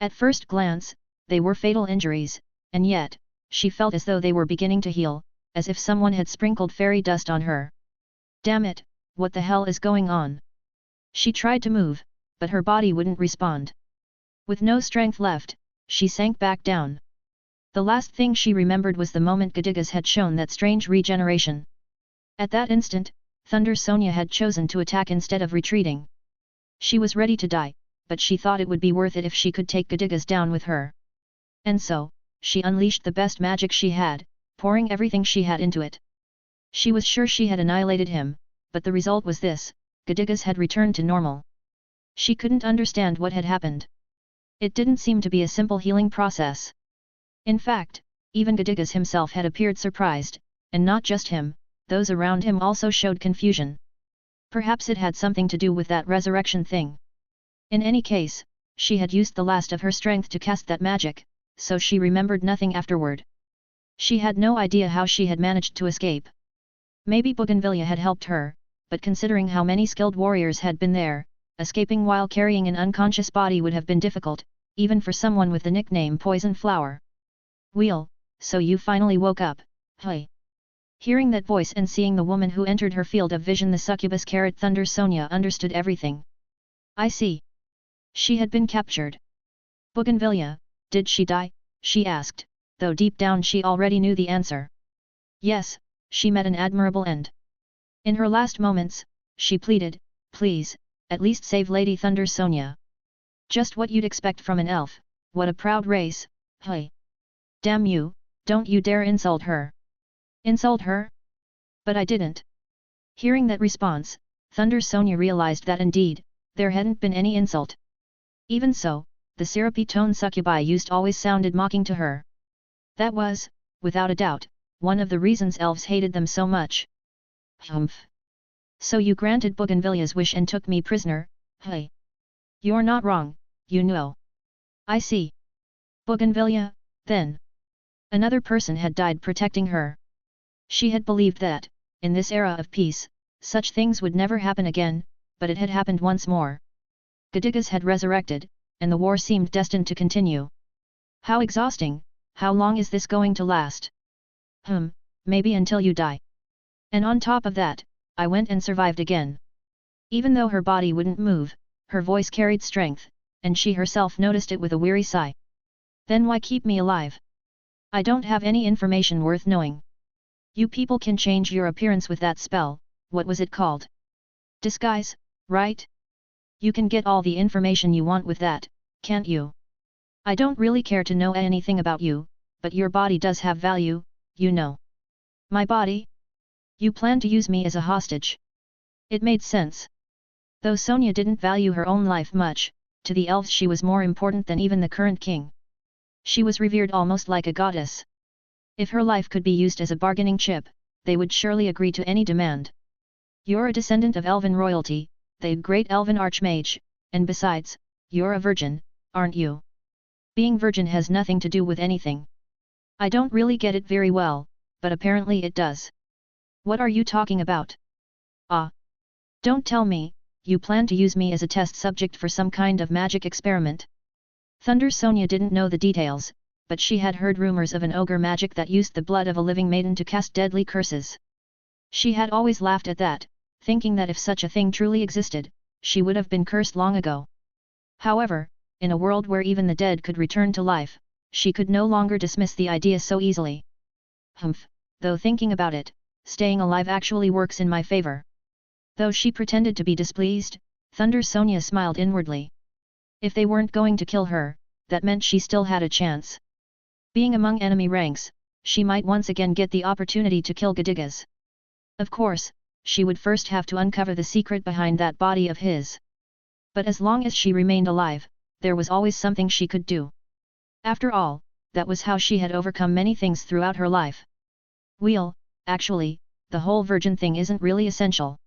At first glance, they were fatal injuries, and yet, she felt as though they were beginning to heal, as if someone had sprinkled fairy dust on her. Damn it, what the hell is going on? She tried to move, but her body wouldn't respond. With no strength left, she sank back down. The last thing she remembered was the moment Gadigas had shown that strange regeneration. At that instant, Thunder Sonia had chosen to attack instead of retreating. She was ready to die, but she thought it would be worth it if she could take Gadigas down with her. And so, she unleashed the best magic she had, pouring everything she had into it. She was sure she had annihilated him, but the result was this: Gadigas had returned to normal. She couldn't understand what had happened. It didn't seem to be a simple healing process. In fact, even Gadigas himself had appeared surprised, and not just him, those around him also showed confusion. Perhaps it had something to do with that resurrection thing. In any case, she had used the last of her strength to cast that magic, so she remembered nothing afterward. She had no idea how she had managed to escape. Maybe Bougainvillea had helped her, but considering how many skilled warriors had been there, escaping while carrying an unconscious body would have been difficult, even for someone with the nickname Poison Flower. "Wheel, so you finally woke up, hey?" Hearing that voice and seeing the woman who entered her field of vision, the succubus Carrot, Thunder Sonia understood everything. "I see. She had been captured." "Bougainvillea, did she die?" she asked, though deep down she already knew the answer. Yes, she met an admirable end. In her last moments, she pleaded, "Please, at least save Lady Thunder Sonia." Just what you'd expect from an elf. What a proud race, hey! "Damn you, don't you dare insult her." "Insult her? But I didn't." Hearing that response, Thunder Sonia realized that indeed, there hadn't been any insult. Even so, the syrupy tone succubi used always sounded mocking to her. That was, without a doubt, one of the reasons elves hated them so much. "Humph! So you granted Bougainvillea's wish and took me prisoner, hey? You're not wrong, you know." "I see. Bougainvillea, then. Another person had died protecting her." She had believed that, in this era of peace, such things would never happen again, but it had happened once more. Gadigas had resurrected, and the war seemed destined to continue. How exhausting! How long is this going to last? Maybe until you die. And on top of that, I went and survived again." Even though her body wouldn't move, her voice carried strength, and she herself noticed it with a weary sigh. "Then why keep me alive? I don't have any information worth knowing." "You people can change your appearance with that spell, what was it called? Disguise, right? You can get all the information you want with that, can't you? I don't really care to know anything about you, but your body does have value, you know." "My body? You plan to use me as a hostage?" It made sense. Though Sonia didn't value her own life much, to the elves she was more important than even the current king. She was revered almost like a goddess. If her life could be used as a bargaining chip, they would surely agree to any demand. You're a descendant of elven royalty, the great elven archmage, and besides, you're a virgin, aren't you? Being virgin has nothing to do with anything. I don't really get it very well, but apparently it does. What are you talking about? Ah! Don't tell me, you plan to use me as a test subject for some kind of magic experiment? Thunder Sonia didn't know the details, but she had heard rumors of an ogre magic that used the blood of a living maiden to cast deadly curses. She had always laughed at that, thinking that if such a thing truly existed, she would have been cursed long ago. However, in a world where even the dead could return to life, she could no longer dismiss the idea so easily. Humph, though thinking about it, staying alive actually works in my favor. Though she pretended to be displeased, Thunder Sonia smiled inwardly. If they weren't going to kill her, that meant she still had a chance. Being among enemy ranks, she might once again get the opportunity to kill Gadigas. Of course, she would first have to uncover the secret behind that body of his. But as long as she remained alive, there was always something she could do. After all, that was how she had overcome many things throughout her life. Well, actually, the whole virgin thing isn't really essential.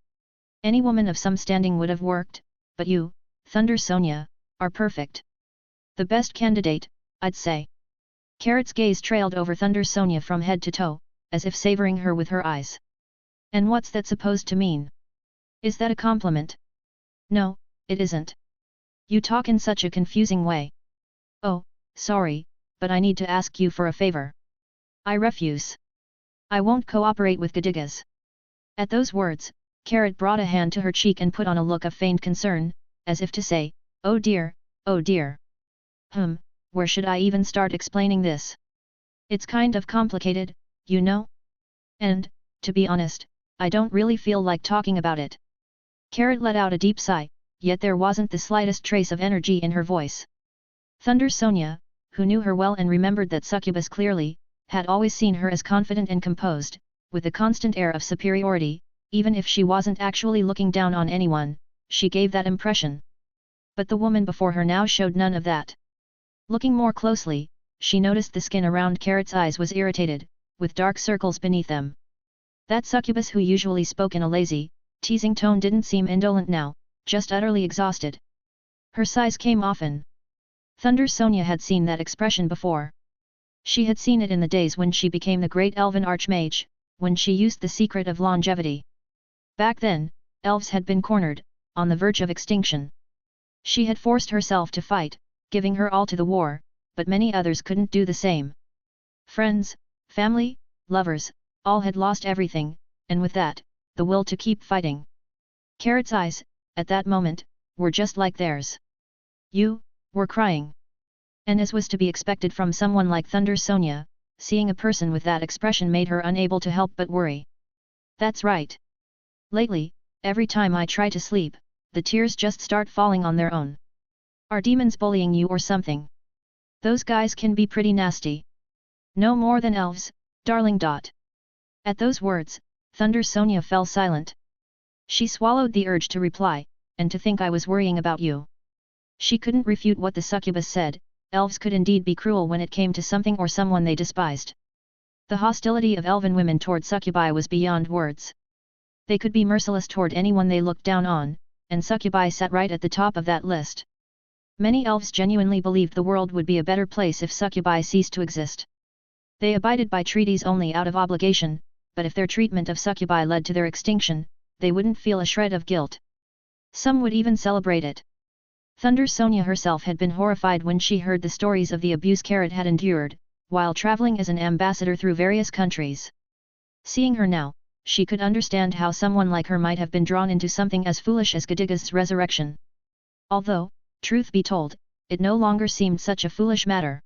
Any woman of some standing would have worked, but you, Thunder Sonia, are perfect. The best candidate, I'd say. Carrot's gaze trailed over Thunder Sonia from head to toe, as if savoring her with her eyes. And what's that supposed to mean? Is that a compliment? No, it isn't. You talk in such a confusing way. Oh, sorry, but I need to ask you for a favor. I refuse. I won't cooperate with Gadigas. At those words, Carrot brought a hand to her cheek and put on a look of feigned concern, as if to say, oh dear, oh dear. Where should I even start explaining this? It's kind of complicated, you know? And, to be honest, I don't really feel like talking about it. Carrot let out a deep sigh, yet there wasn't the slightest trace of energy in her voice. Thunder Sonia, who knew her well and remembered that Succubus clearly, had always seen her as confident and composed, with a constant air of superiority, even if she wasn't actually looking down on anyone, she gave that impression. But the woman before her now showed none of that. Looking more closely, she noticed the skin around Carrot's eyes was irritated, with dark circles beneath them. That succubus who usually spoke in a lazy, teasing tone didn't seem indolent now, just utterly exhausted. Her sighs came often. Thunder Sonia had seen that expression before. She had seen it in the days when she became the great elven archmage, when she used the secret of longevity. Back then, elves had been cornered, on the verge of extinction. She had forced herself to fight, giving her all to the war, but many others couldn't do the same. Friends, family, lovers, all had lost everything, and with that, the will to keep fighting. Carrot's eyes, at that moment, were just like theirs. You, were crying. And as was to be expected from someone like Thunder Sonia, seeing a person with that expression made her unable to help but worry. That's right. Lately, every time I try to sleep, the tears just start falling on their own. Are demons bullying you or something? Those guys can be pretty nasty. No more than elves, darling. At those words, Thunder Sonia fell silent. She swallowed the urge to reply, and to think I was worrying about you. She couldn't refute what the succubus said. Elves could indeed be cruel when it came to something or someone they despised. The hostility of elven women toward succubi was beyond words. They could be merciless toward anyone they looked down on, and succubi sat right at the top of that list. Many elves genuinely believed the world would be a better place if succubi ceased to exist. They abided by treaties only out of obligation, but if their treatment of succubi led to their extinction, they wouldn't feel a shred of guilt. Some would even celebrate it. Thunder Sonia herself had been horrified when she heard the stories of the abuse Carrot had endured, while traveling as an ambassador through various countries. Seeing her now, she could understand how someone like her might have been drawn into something as foolish as Gadiga's resurrection. Although, truth be told, it no longer seemed such a foolish matter.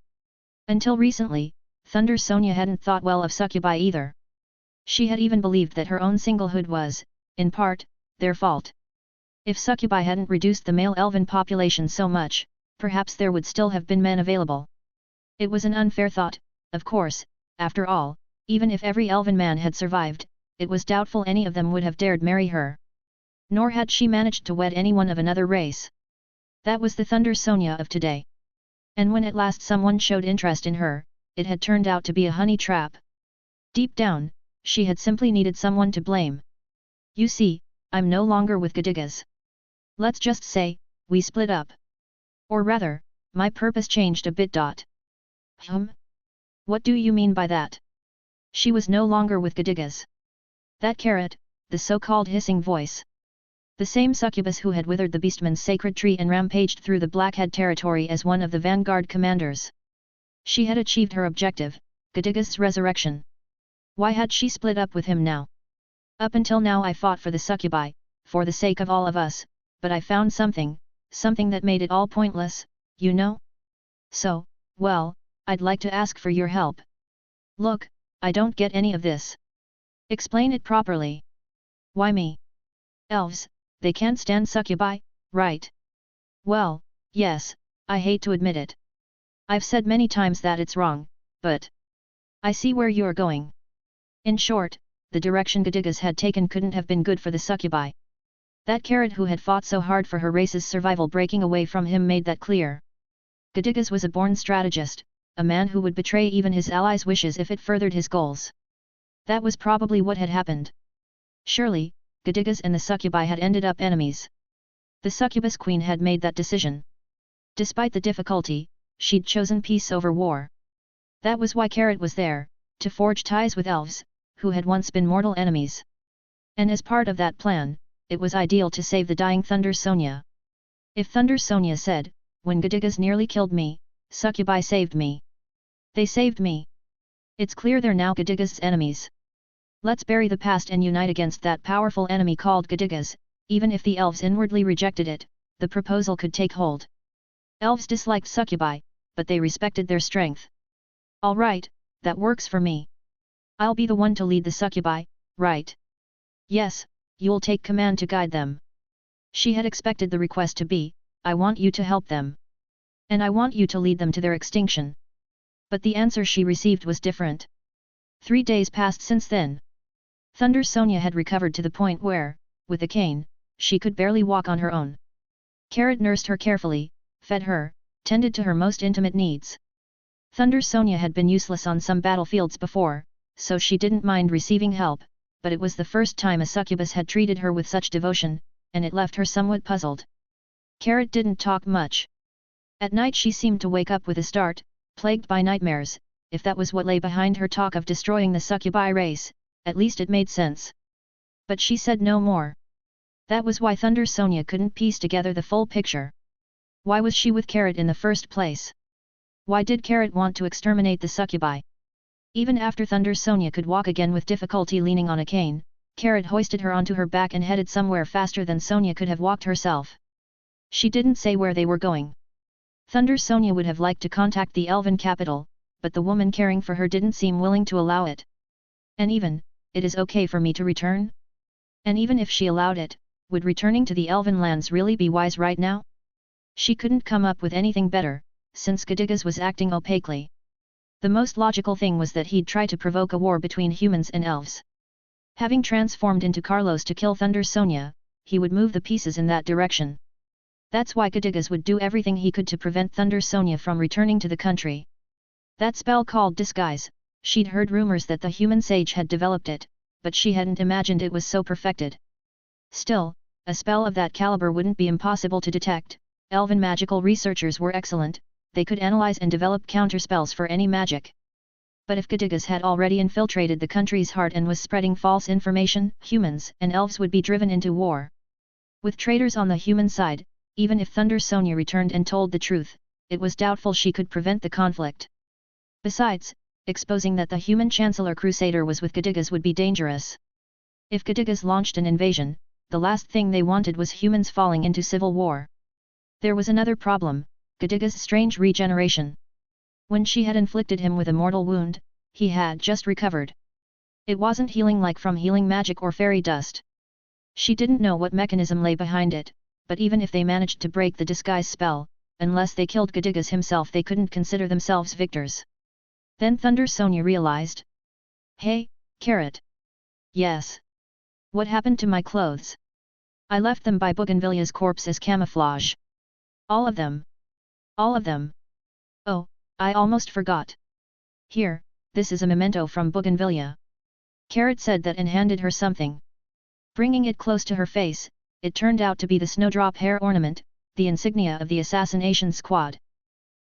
Until recently, Thunder Sonia hadn't thought well of succubi either. She had even believed that her own singlehood was, in part, their fault. If succubi hadn't reduced the male elven population so much, perhaps there would still have been men available. It was an unfair thought, of course. After all, even if every elven man had survived, it was doubtful any of them would have dared marry her. Nor had she managed to wed anyone of another race. That was the Thunder Sonia of today. And when at last someone showed interest in her, it had turned out to be a honey trap. Deep down, she had simply needed someone to blame. You see, I'm no longer with Gadigas. Let's just say, we split up. Or rather, my purpose changed a bit. What do you mean by that? She was no longer with Gadigas. That carrot, the so-called hissing voice. The same succubus who had withered the beastman's sacred tree and rampaged through the Blackhead territory as one of the vanguard commanders. She had achieved her objective, Gadigas' resurrection. Why had she split up with him now? Up until now I fought for the succubi, for the sake of all of us, but I found something that made it all pointless, you know? So, well, I'd like to ask for your help. Look, I don't get any of this. Explain it properly. Why me? Elves, they can't stand succubi, right? Well, yes, I hate to admit it. I've said many times that it's wrong, but I see where you're going. In short, the direction Gadigas had taken couldn't have been good for the succubi. That carrot who had fought so hard for her race's survival breaking away from him made that clear. Gadigas was a born strategist, a man who would betray even his allies' wishes if it furthered his goals. That was probably what had happened. Surely, Gadigas and the succubi had ended up enemies. The succubus queen had made that decision. Despite the difficulty, she'd chosen peace over war. That was why Carrot was there, to forge ties with elves, who had once been mortal enemies. And as part of that plan, it was ideal to save the dying Thunder Sonia. If Thunder Sonia said, when Gadigas nearly killed me, succubi saved me. They saved me. It's clear they're now Gadigas' enemies. Let's bury the past and unite against that powerful enemy called Gadigas. Even if the elves inwardly rejected it, the proposal could take hold. Elves disliked succubi, but they respected their strength. All right, that works for me. I'll be the one to lead the succubi, right? Yes, you'll take command to guide them. She had expected the request to be, I want you to help them. And I want you to lead them to their extinction. But the answer she received was different. 3 days passed since then. Thunder Sonia had recovered to the point where, with a cane, she could barely walk on her own. Carrot nursed her carefully, fed her, tended to her most intimate needs. Thunder Sonia had been useless on some battlefields before, so she didn't mind receiving help, but it was the first time a succubus had treated her with such devotion, and it left her somewhat puzzled. Carrot didn't talk much. At night she seemed to wake up with a start, plagued by nightmares. If that was what lay behind her talk of destroying the succubi race, at least it made sense. But she said no more. That was why Thunder Sonia couldn't piece together the full picture. Why was she with Carrot in the first place? Why did Carrot want to exterminate the succubi? Even after Thunder Sonia could walk again with difficulty leaning on a cane, Carrot hoisted her onto her back and headed somewhere faster than Sonia could have walked herself. She didn't say where they were going. Thunder Sonia would have liked to contact the Elven capital, but the woman caring for her didn't seem willing to allow it. And even, it is okay for me to return? And even if she allowed it, would returning to the Elven lands really be wise right now? She couldn't come up with anything better, since Gadigas was acting opaquely. The most logical thing was that he'd try to provoke a war between humans and elves. Having transformed into Carlos to kill Thunder Sonia, he would move the pieces in that direction. That's why Gadigas would do everything he could to prevent Thunder Sonia from returning to the country. That spell called Disguise, she'd heard rumors that the human sage had developed it, but she hadn't imagined it was so perfected. Still, a spell of that caliber wouldn't be impossible to detect. Elven magical researchers were excellent, they could analyze and develop counterspells for any magic. But if Gadigas had already infiltrated the country's heart and was spreading false information, humans and elves would be driven into war. With traitors on the human side, even if Thunder Sonia returned and told the truth, it was doubtful she could prevent the conflict. Besides, exposing that the human Chancellor Crusader was with Gadigas would be dangerous. If Gadigas launched an invasion, the last thing they wanted was humans falling into civil war. There was another problem, Gadigas' strange regeneration. When she had inflicted him with a mortal wound, he had just recovered. It wasn't healing like from healing magic or fairy dust. She didn't know what mechanism lay behind it, but even if they managed to break the disguise spell, unless they killed Gadigas himself they couldn't consider themselves victors. Then Thunder Sonia realized. Hey, Carrot. Yes. What happened to my clothes? I left them by Bougainvillea's corpse as camouflage. All of them. All of them. Oh, I almost forgot. Here, this is a memento from Bougainvillea. Carrot said that and handed her something. Bringing it close to her face, it turned out to be the snowdrop hair ornament, the insignia of the assassination squad.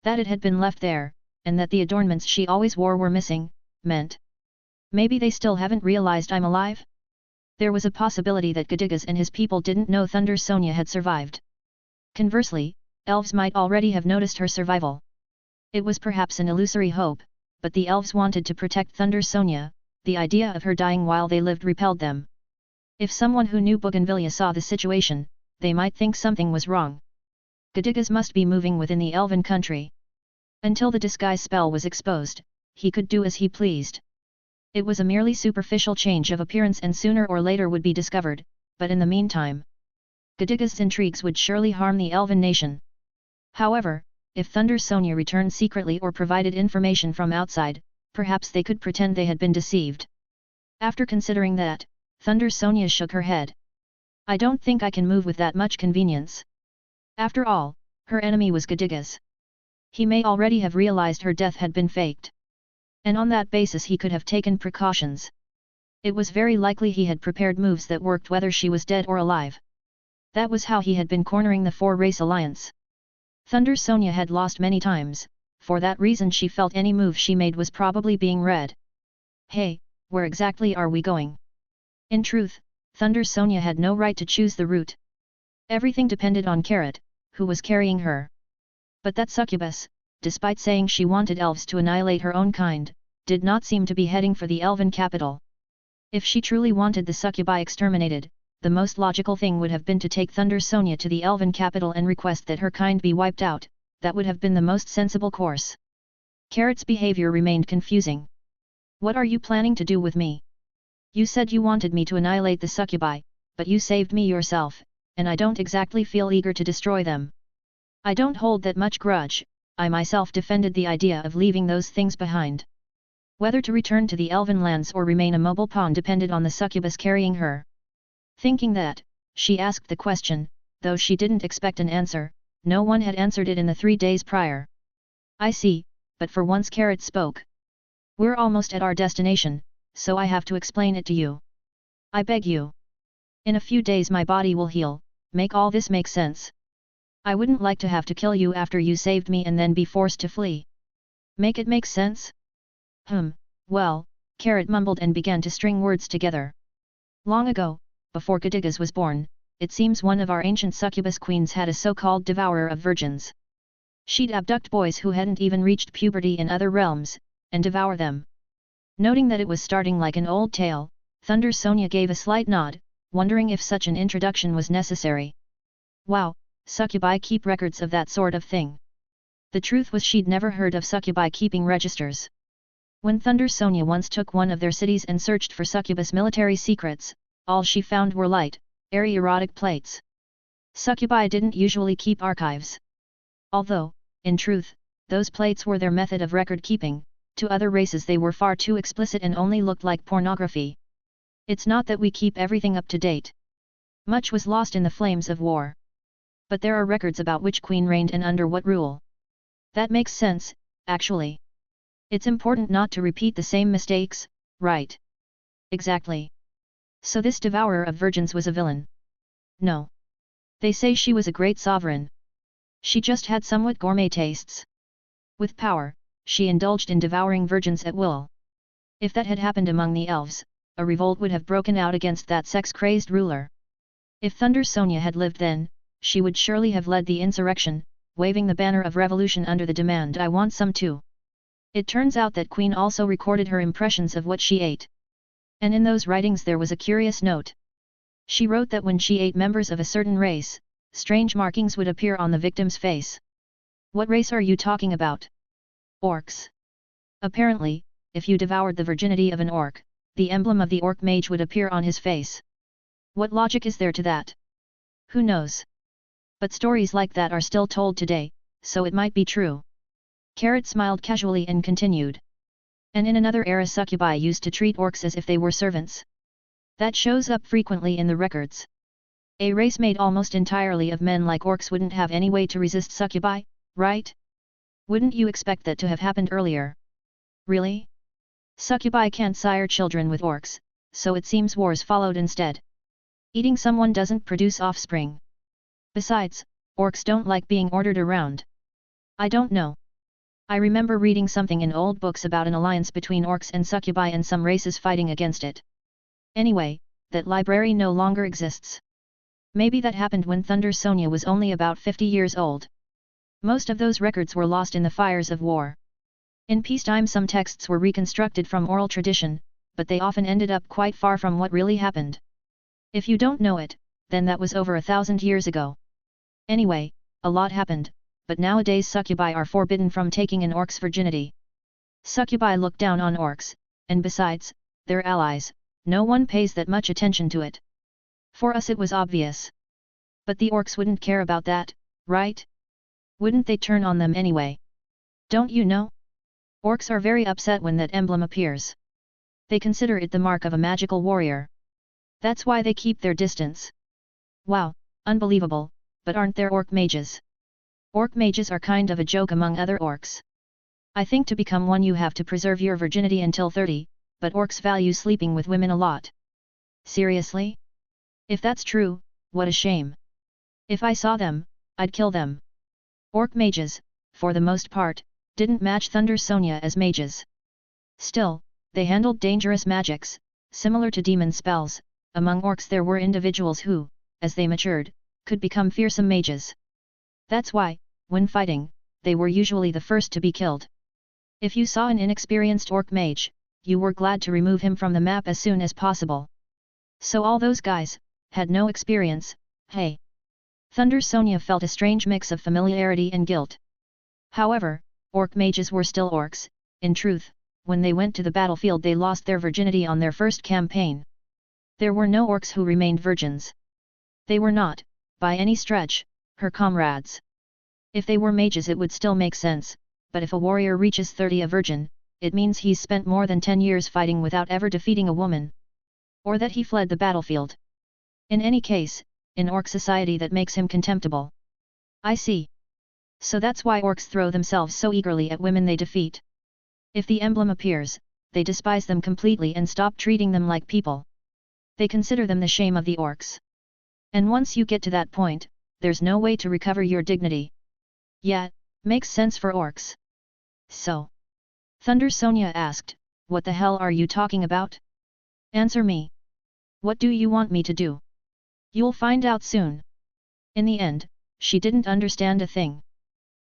That it had been left there, and that the adornments she always wore were missing, meant. Maybe they still haven't realized I'm alive? There was a possibility that Gadigas and his people didn't know Thunder Sonia had survived. Conversely, elves might already have noticed her survival. It was perhaps an illusory hope, but the elves wanted to protect Thunder Sonia. The idea of her dying while they lived repelled them. If someone who knew Bougainvillea saw the situation, they might think something was wrong. Gadigas must be moving within the elven country. Until the disguise spell was exposed, he could do as he pleased. It was a merely superficial change of appearance and sooner or later would be discovered, but in the meantime, Gadigas' intrigues would surely harm the elven nation. However, if Thunder Sonia returned secretly or provided information from outside, perhaps they could pretend they had been deceived. After considering that, Thunder Sonia shook her head. I don't think I can move with that much convenience. After all, her enemy was Gadigas. He may already have realized her death had been faked. And on that basis he could have taken precautions. It was very likely he had prepared moves that worked whether she was dead or alive. That was how he had been cornering the four-race alliance. Thunder Sonia had lost many times. For that reason she felt any move she made was probably being read. Hey, where exactly are we going? In truth, Thunder Sonia had no right to choose the route. Everything depended on Carrot, who was carrying her. But that succubus, despite saying she wanted elves to annihilate her own kind, did not seem to be heading for the elven capital. If she truly wanted the succubi exterminated, the most logical thing would have been to take Thunder Sonia to the elven capital and request that her kind be wiped out. That would have been the most sensible course. Carrot's behavior remained confusing. What are you planning to do with me? You said you wanted me to annihilate the succubi, but you saved me yourself, and I don't exactly feel eager to destroy them. I don't hold that much grudge. I myself defended the idea of leaving those things behind. Whether to return to the elven lands or remain a mobile pawn depended on the succubus carrying her. Thinking that, she asked the question, though she didn't expect an answer. No one had answered it in the 3 days prior. I see, but for once Carrot spoke. We're almost at our destination, so I have to explain it to you. I beg you. In a few days my body will heal, make all this make sense. I wouldn't like to have to kill you after you saved me and then be forced to flee. Make it make sense? Well, Carrot mumbled and began to string words together. Long ago, before Gadigas was born, it seems one of our ancient succubus queens had a so-called devourer of virgins. She'd abduct boys who hadn't even reached puberty in other realms, and devour them. Noting that it was starting like an old tale, Thunder Sonia gave a slight nod, wondering if such an introduction was necessary. Wow, succubi keep records of that sort of thing. The truth was she'd never heard of succubi keeping registers. When Thunder Sonia once took one of their cities and searched for succubus military secrets, all she found were light, airy erotic plates. Succubi didn't usually keep archives. Although, in truth, those plates were their method of record-keeping, to other races they were far too explicit and only looked like pornography. It's not that we keep everything up to date. Much was lost in the flames of war. But there are records about which queen reigned and under what rule. That makes sense, actually. It's important not to repeat the same mistakes, right? Exactly. So this devourer of virgins was a villain? No. They say she was a great sovereign. She just had somewhat gourmet tastes. With power, she indulged in devouring virgins at will. If that had happened among the elves, a revolt would have broken out against that sex-crazed ruler. If Thunder Sonia had lived then, she would surely have led the insurrection, waving the banner of revolution under the demand "I want some too." It turns out that Queen also recorded her impressions of what she ate. And in those writings there was a curious note. She wrote that when she ate members of a certain race, strange markings would appear on the victim's face. What race are you talking about? Orcs. Apparently, if you devoured the virginity of an orc, the emblem of the orc mage would appear on his face. What logic is there to that? Who knows? But stories like that are still told today, so it might be true. Carrot smiled casually and continued. And in another era succubi used to treat orcs as if they were servants. That shows up frequently in the records. A race made almost entirely of men like orcs wouldn't have any way to resist succubi, right? Wouldn't you expect that to have happened earlier? Really? Succubi can't sire children with orcs, so it seems wars followed instead. Eating someone doesn't produce offspring. Besides, orcs don't like being ordered around. I don't know. I remember reading something in old books about an alliance between orcs and succubi and some races fighting against it. Anyway, that library no longer exists. Maybe that happened when Thunder Sonia was only about 50 years old. Most of those records were lost in the fires of war. In peacetime some texts were reconstructed from oral tradition, but they often ended up quite far from what really happened. If you don't know it, then that was over 1,000 years ago. Anyway, a lot happened, but nowadays succubi are forbidden from taking an orc's virginity. Succubi look down on orcs, and besides, they're allies, no one pays that much attention to it. For us it was obvious. But the orcs wouldn't care about that, right? Wouldn't they turn on them anyway? Don't you know? Orcs are very upset when that emblem appears. They consider it the mark of a magical warrior. That's why they keep their distance. Wow, unbelievable, but aren't there orc mages? Orc mages are kind of a joke among other orcs. I think to become one you have to preserve your virginity until 30, but orcs value sleeping with women a lot. Seriously? If that's true, what a shame. If I saw them, I'd kill them. Orc mages, for the most part, didn't match Thunder Sonia as mages. Still, they handled dangerous magics, similar to demon spells. Among orcs there were individuals who, as they matured, could become fearsome mages. That's why, when fighting, they were usually the first to be killed. If you saw an inexperienced orc mage, you were glad to remove him from the map as soon as possible. So all those guys had no experience, hey. Thunder Sonia felt a strange mix of familiarity and guilt. However, orc mages were still orcs. In truth, when they went to the battlefield they lost their virginity on their first campaign. There were no orcs who remained virgins. They were not, by any stretch, her comrades. If they were mages it would still make sense, but if a warrior reaches 30 a virgin, it means he's spent more than 10 years fighting without ever defeating a woman. Or that he fled the battlefield. In any case, in orc society that makes him contemptible. I see. So that's why orcs throw themselves so eagerly at women they defeat. If the emblem appears, they despise them completely and stop treating them like people. They consider them the shame of the orcs. And once you get to that point, there's no way to recover your dignity. Yeah, makes sense for orcs. So? Thunder Sonia asked, what the hell are you talking about? Answer me. What do you want me to do? You'll find out soon. In the end, she didn't understand a thing.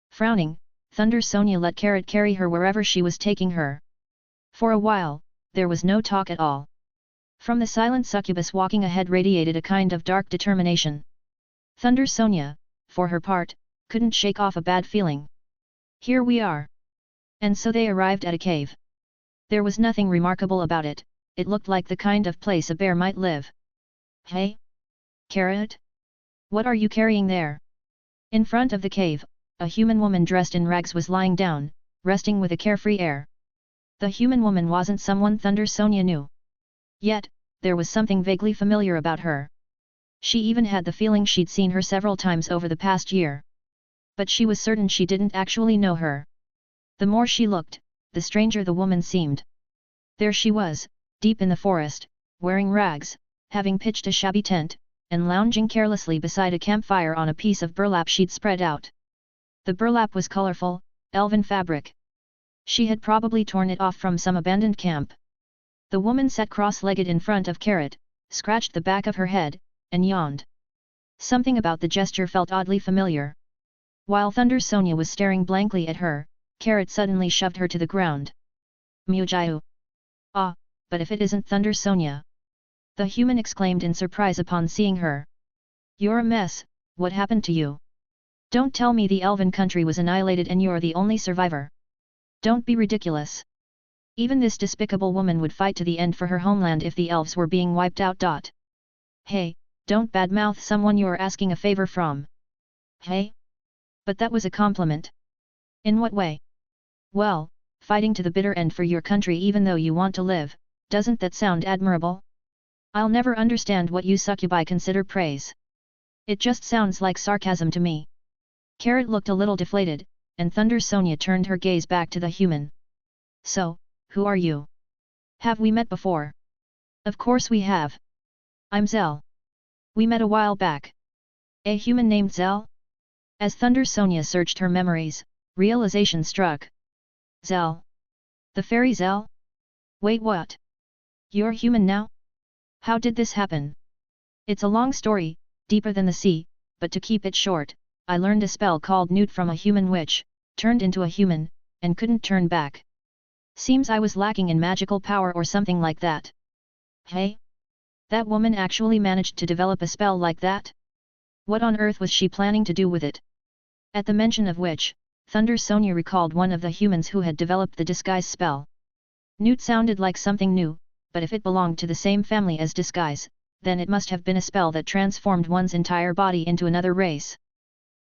Frowning, Thunder Sonia let Carrot carry her wherever she was taking her. For a while, there was no talk at all. From the silent succubus walking ahead radiated a kind of dark determination. Thunder Sonia, for her part, couldn't shake off a bad feeling. Here we are. And so they arrived at a cave. There was nothing remarkable about it, it looked like the kind of place a bear might live. Hey? Carrot? What are you carrying there? In front of the cave, a human woman dressed in rags was lying down, resting with a carefree air. The human woman wasn't someone Thunder Sonia knew. Yet, there was something vaguely familiar about her. She even had the feeling she'd seen her several times over the past year. But she was certain she didn't actually know her. The more she looked, the stranger the woman seemed. There she was, deep in the forest, wearing rags, having pitched a shabby tent, and lounging carelessly beside a campfire on a piece of burlap she'd spread out. The burlap was colorful, elven fabric. She had probably torn it off from some abandoned camp. The woman sat cross-legged in front of Carrot, scratched the back of her head, and yawned. Something about the gesture felt oddly familiar. While Thunder Sonia was staring blankly at her, Carrot suddenly shoved her to the ground. Mujiu! Ah, but if it isn't Thunder Sonia! The human exclaimed in surprise upon seeing her. You're a mess, what happened to you? Don't tell me the elven country was annihilated and you're the only survivor. Don't be ridiculous. Even this despicable woman would fight to the end for her homeland if the elves were being wiped out. Hey, don't badmouth someone you're asking a favor from. Hey? But that was a compliment. In what way? Well, fighting to the bitter end for your country even though you want to live, doesn't that sound admirable? I'll never understand what you succubi consider praise. It just sounds like sarcasm to me. Carrot looked a little deflated, and Thunder Sonia turned her gaze back to the human. So, who are you? Have we met before? Of course we have. I'm Zell. We met a while back. A human named Zell? As Thunder Sonia searched her memories, realization struck. Zell? The fairy Zell? Wait, what? You're human now? How did this happen? It's a long story, deeper than the sea, but to keep it short, I learned a spell called Newt from a human witch, turned into a human, and couldn't turn back. Seems I was lacking in magical power or something like that. Hey? That woman actually managed to develop a spell like that? What on earth was she planning to do with it? At the mention of which, Thunder Sonia recalled one of the humans who had developed the disguise spell. Newt sounded like something new, but if it belonged to the same family as disguise, then it must have been a spell that transformed one's entire body into another race.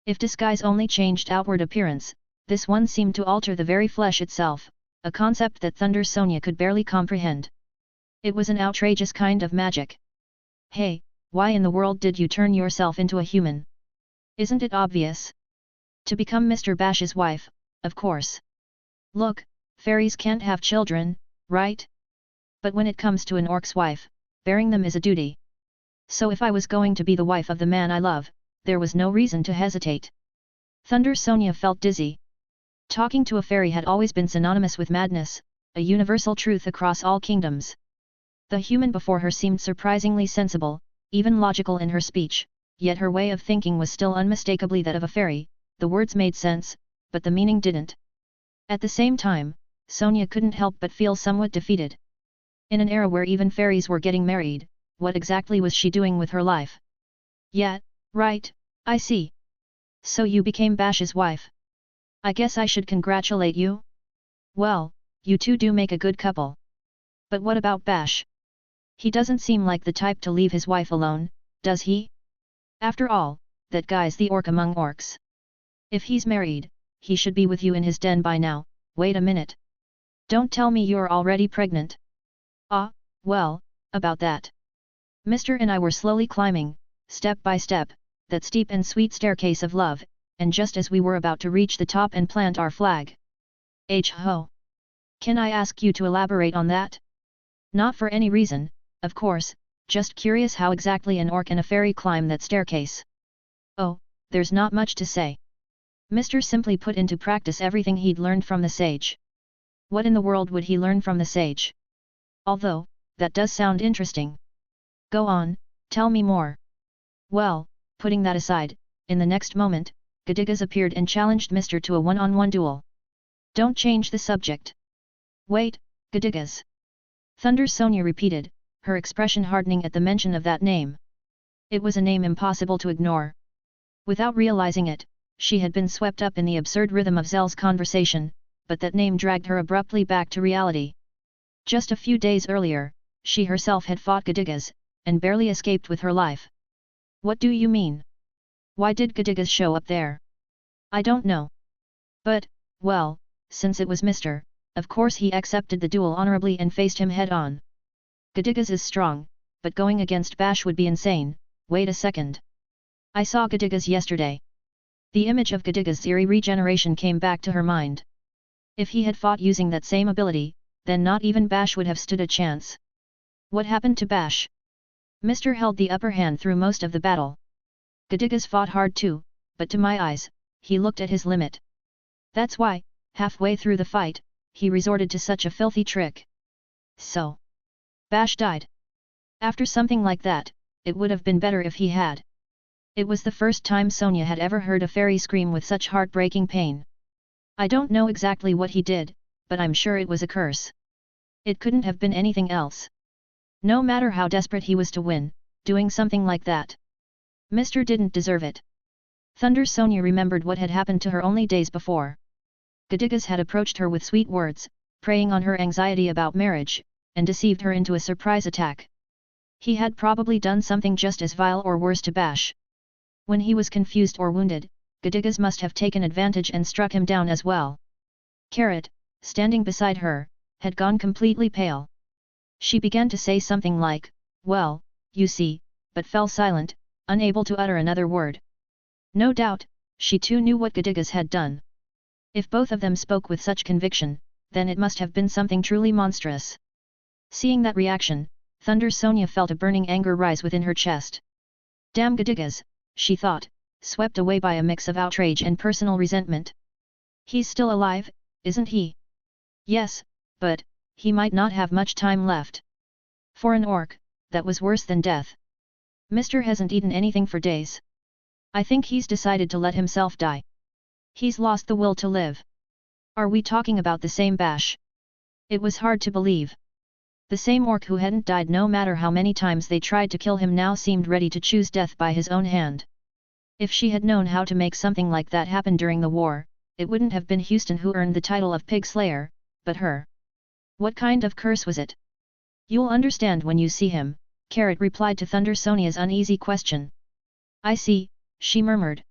If disguise only changed outward appearance, this one seemed to alter the very flesh itself, a concept that Thunder Sonia could barely comprehend. It was an outrageous kind of magic. Hey, why in the world did you turn yourself into a human? Isn't it obvious? To become Mr. Bash's wife, of course. Look, fairies can't have children, right? But when it comes to an orc's wife, bearing them is a duty. So if I was going to be the wife of the man I love, there was no reason to hesitate. Thunder Sonia felt dizzy. Talking to a fairy had always been synonymous with madness, a universal truth across all kingdoms. The human before her seemed surprisingly sensible, even logical in her speech, yet her way of thinking was still unmistakably that of a fairy. The words made sense, but the meaning didn't. At the same time, Sonia couldn't help but feel somewhat defeated. In an era where even fairies were getting married, what exactly was she doing with her life? Yeah, right, I see. So you became Bash's wife. I guess I should congratulate you? Well, you two do make a good couple. But what about Bash? He doesn't seem like the type to leave his wife alone, does he? After all, that guy's the orc among orcs. If he's married, he should be with you in his den by now. Wait a minute. Don't tell me you're already pregnant. Ah, well, about that. Mr. and I were slowly climbing, step by step, that steep and sweet staircase of love, and just as we were about to reach the top and plant our flag. Ho! Can I ask you to elaborate on that? Not for any reason, of course, just curious how exactly an orc and a fairy climb that staircase. Oh, there's not much to say. Mr. simply put into practice everything he'd learned from the sage. What in the world would he learn from the sage? Although, that does sound interesting. Go on, tell me more. Well, putting that aside, in the next moment, Gadigas appeared and challenged Mr. to a one-on-one duel. Don't change the subject. Wait, Gadigas. Thunder Sonia repeated, her expression hardening at the mention of that name. It was a name impossible to ignore. Without realizing it, she had been swept up in the absurd rhythm of Zell's conversation, but that name dragged her abruptly back to reality. Just a few days earlier, she herself had fought Gadigas, and barely escaped with her life. What do you mean? Why did Gadigas show up there? I don't know. But, well, since it was Mr., of course he accepted the duel honorably and faced him head-on. Gadigas is strong, but going against Bash would be insane. Wait a second. I saw Gadigas yesterday. The image of Gadigas' eerie regeneration came back to her mind. If he had fought using that same ability, then not even Bash would have stood a chance. What happened to Bash? Mr. held the upper hand through most of the battle. Gadigas fought hard too, but to my eyes, he looked at his limit. That's why, halfway through the fight, he resorted to such a filthy trick. So, Bash died. After something like that, it would have been better if he had. It was the first time Sonia had ever heard a fairy scream with such heartbreaking pain. I don't know exactly what he did, but I'm sure it was a curse. It couldn't have been anything else. No matter how desperate he was to win, doing something like that. Mr. didn't deserve it. Thunder Sonia remembered what had happened to her only days before. Gadigas had approached her with sweet words, preying on her anxiety about marriage, and deceived her into a surprise attack. He had probably done something just as vile or worse to Bash. When he was confused or wounded, Gadigas must have taken advantage and struck him down as well. Carrot, standing beside her, had gone completely pale. She began to say something like, well, you see, but fell silent, unable to utter another word. No doubt, she too knew what Gadigas had done. If both of them spoke with such conviction, then it must have been something truly monstrous. Seeing that reaction, Thunder Sonia felt a burning anger rise within her chest. Damn Gadigas, she thought, swept away by a mix of outrage and personal resentment. He's still alive, isn't he? Yes, but he might not have much time left. For an orc, that was worse than death. Mr. hasn't eaten anything for days. I think he's decided to let himself die. He's lost the will to live. Are we talking about the same Bash? It was hard to believe. The same orc who hadn't died no matter how many times they tried to kill him now seemed ready to choose death by his own hand. If she had known how to make something like that happen during the war, it wouldn't have been Houston who earned the title of Pig Slayer, but her. What kind of curse was it? You'll understand when you see him, Carrot replied to Thunder Sonia's uneasy question. I see, she murmured.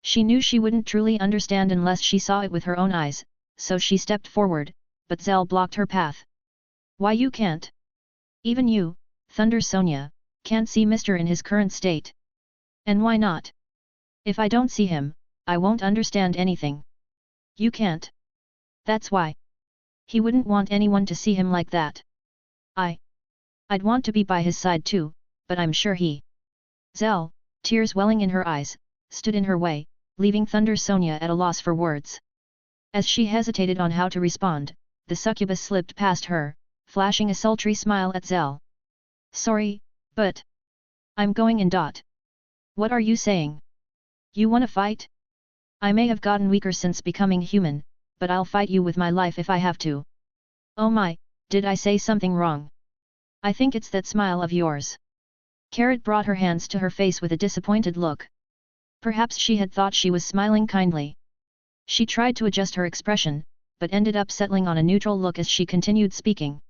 She knew she wouldn't truly understand unless she saw it with her own eyes, so she stepped forward, but Zell blocked her path. Why you can't? Even you, Thunder Sonia, can't see Mr. in his current state. And why not? If I don't see him, I won't understand anything. You can't. That's why. He wouldn't want anyone to see him like that. I'd want to be by his side too, but I'm sure he. Zell, tears welling in her eyes, stood in her way, leaving Thunder Sonia at a loss for words. As she hesitated on how to respond, the succubus slipped past her, flashing a sultry smile at Zell. Sorry, but I'm going in. What are you saying? You wanna fight? I may have gotten weaker since becoming human, but I'll fight you with my life if I have to. Oh my, did I say something wrong? I think it's that smile of yours. Carrot brought her hands to her face with a disappointed look. Perhaps she had thought she was smiling kindly. She tried to adjust her expression, but ended up settling on a neutral look as she continued speaking.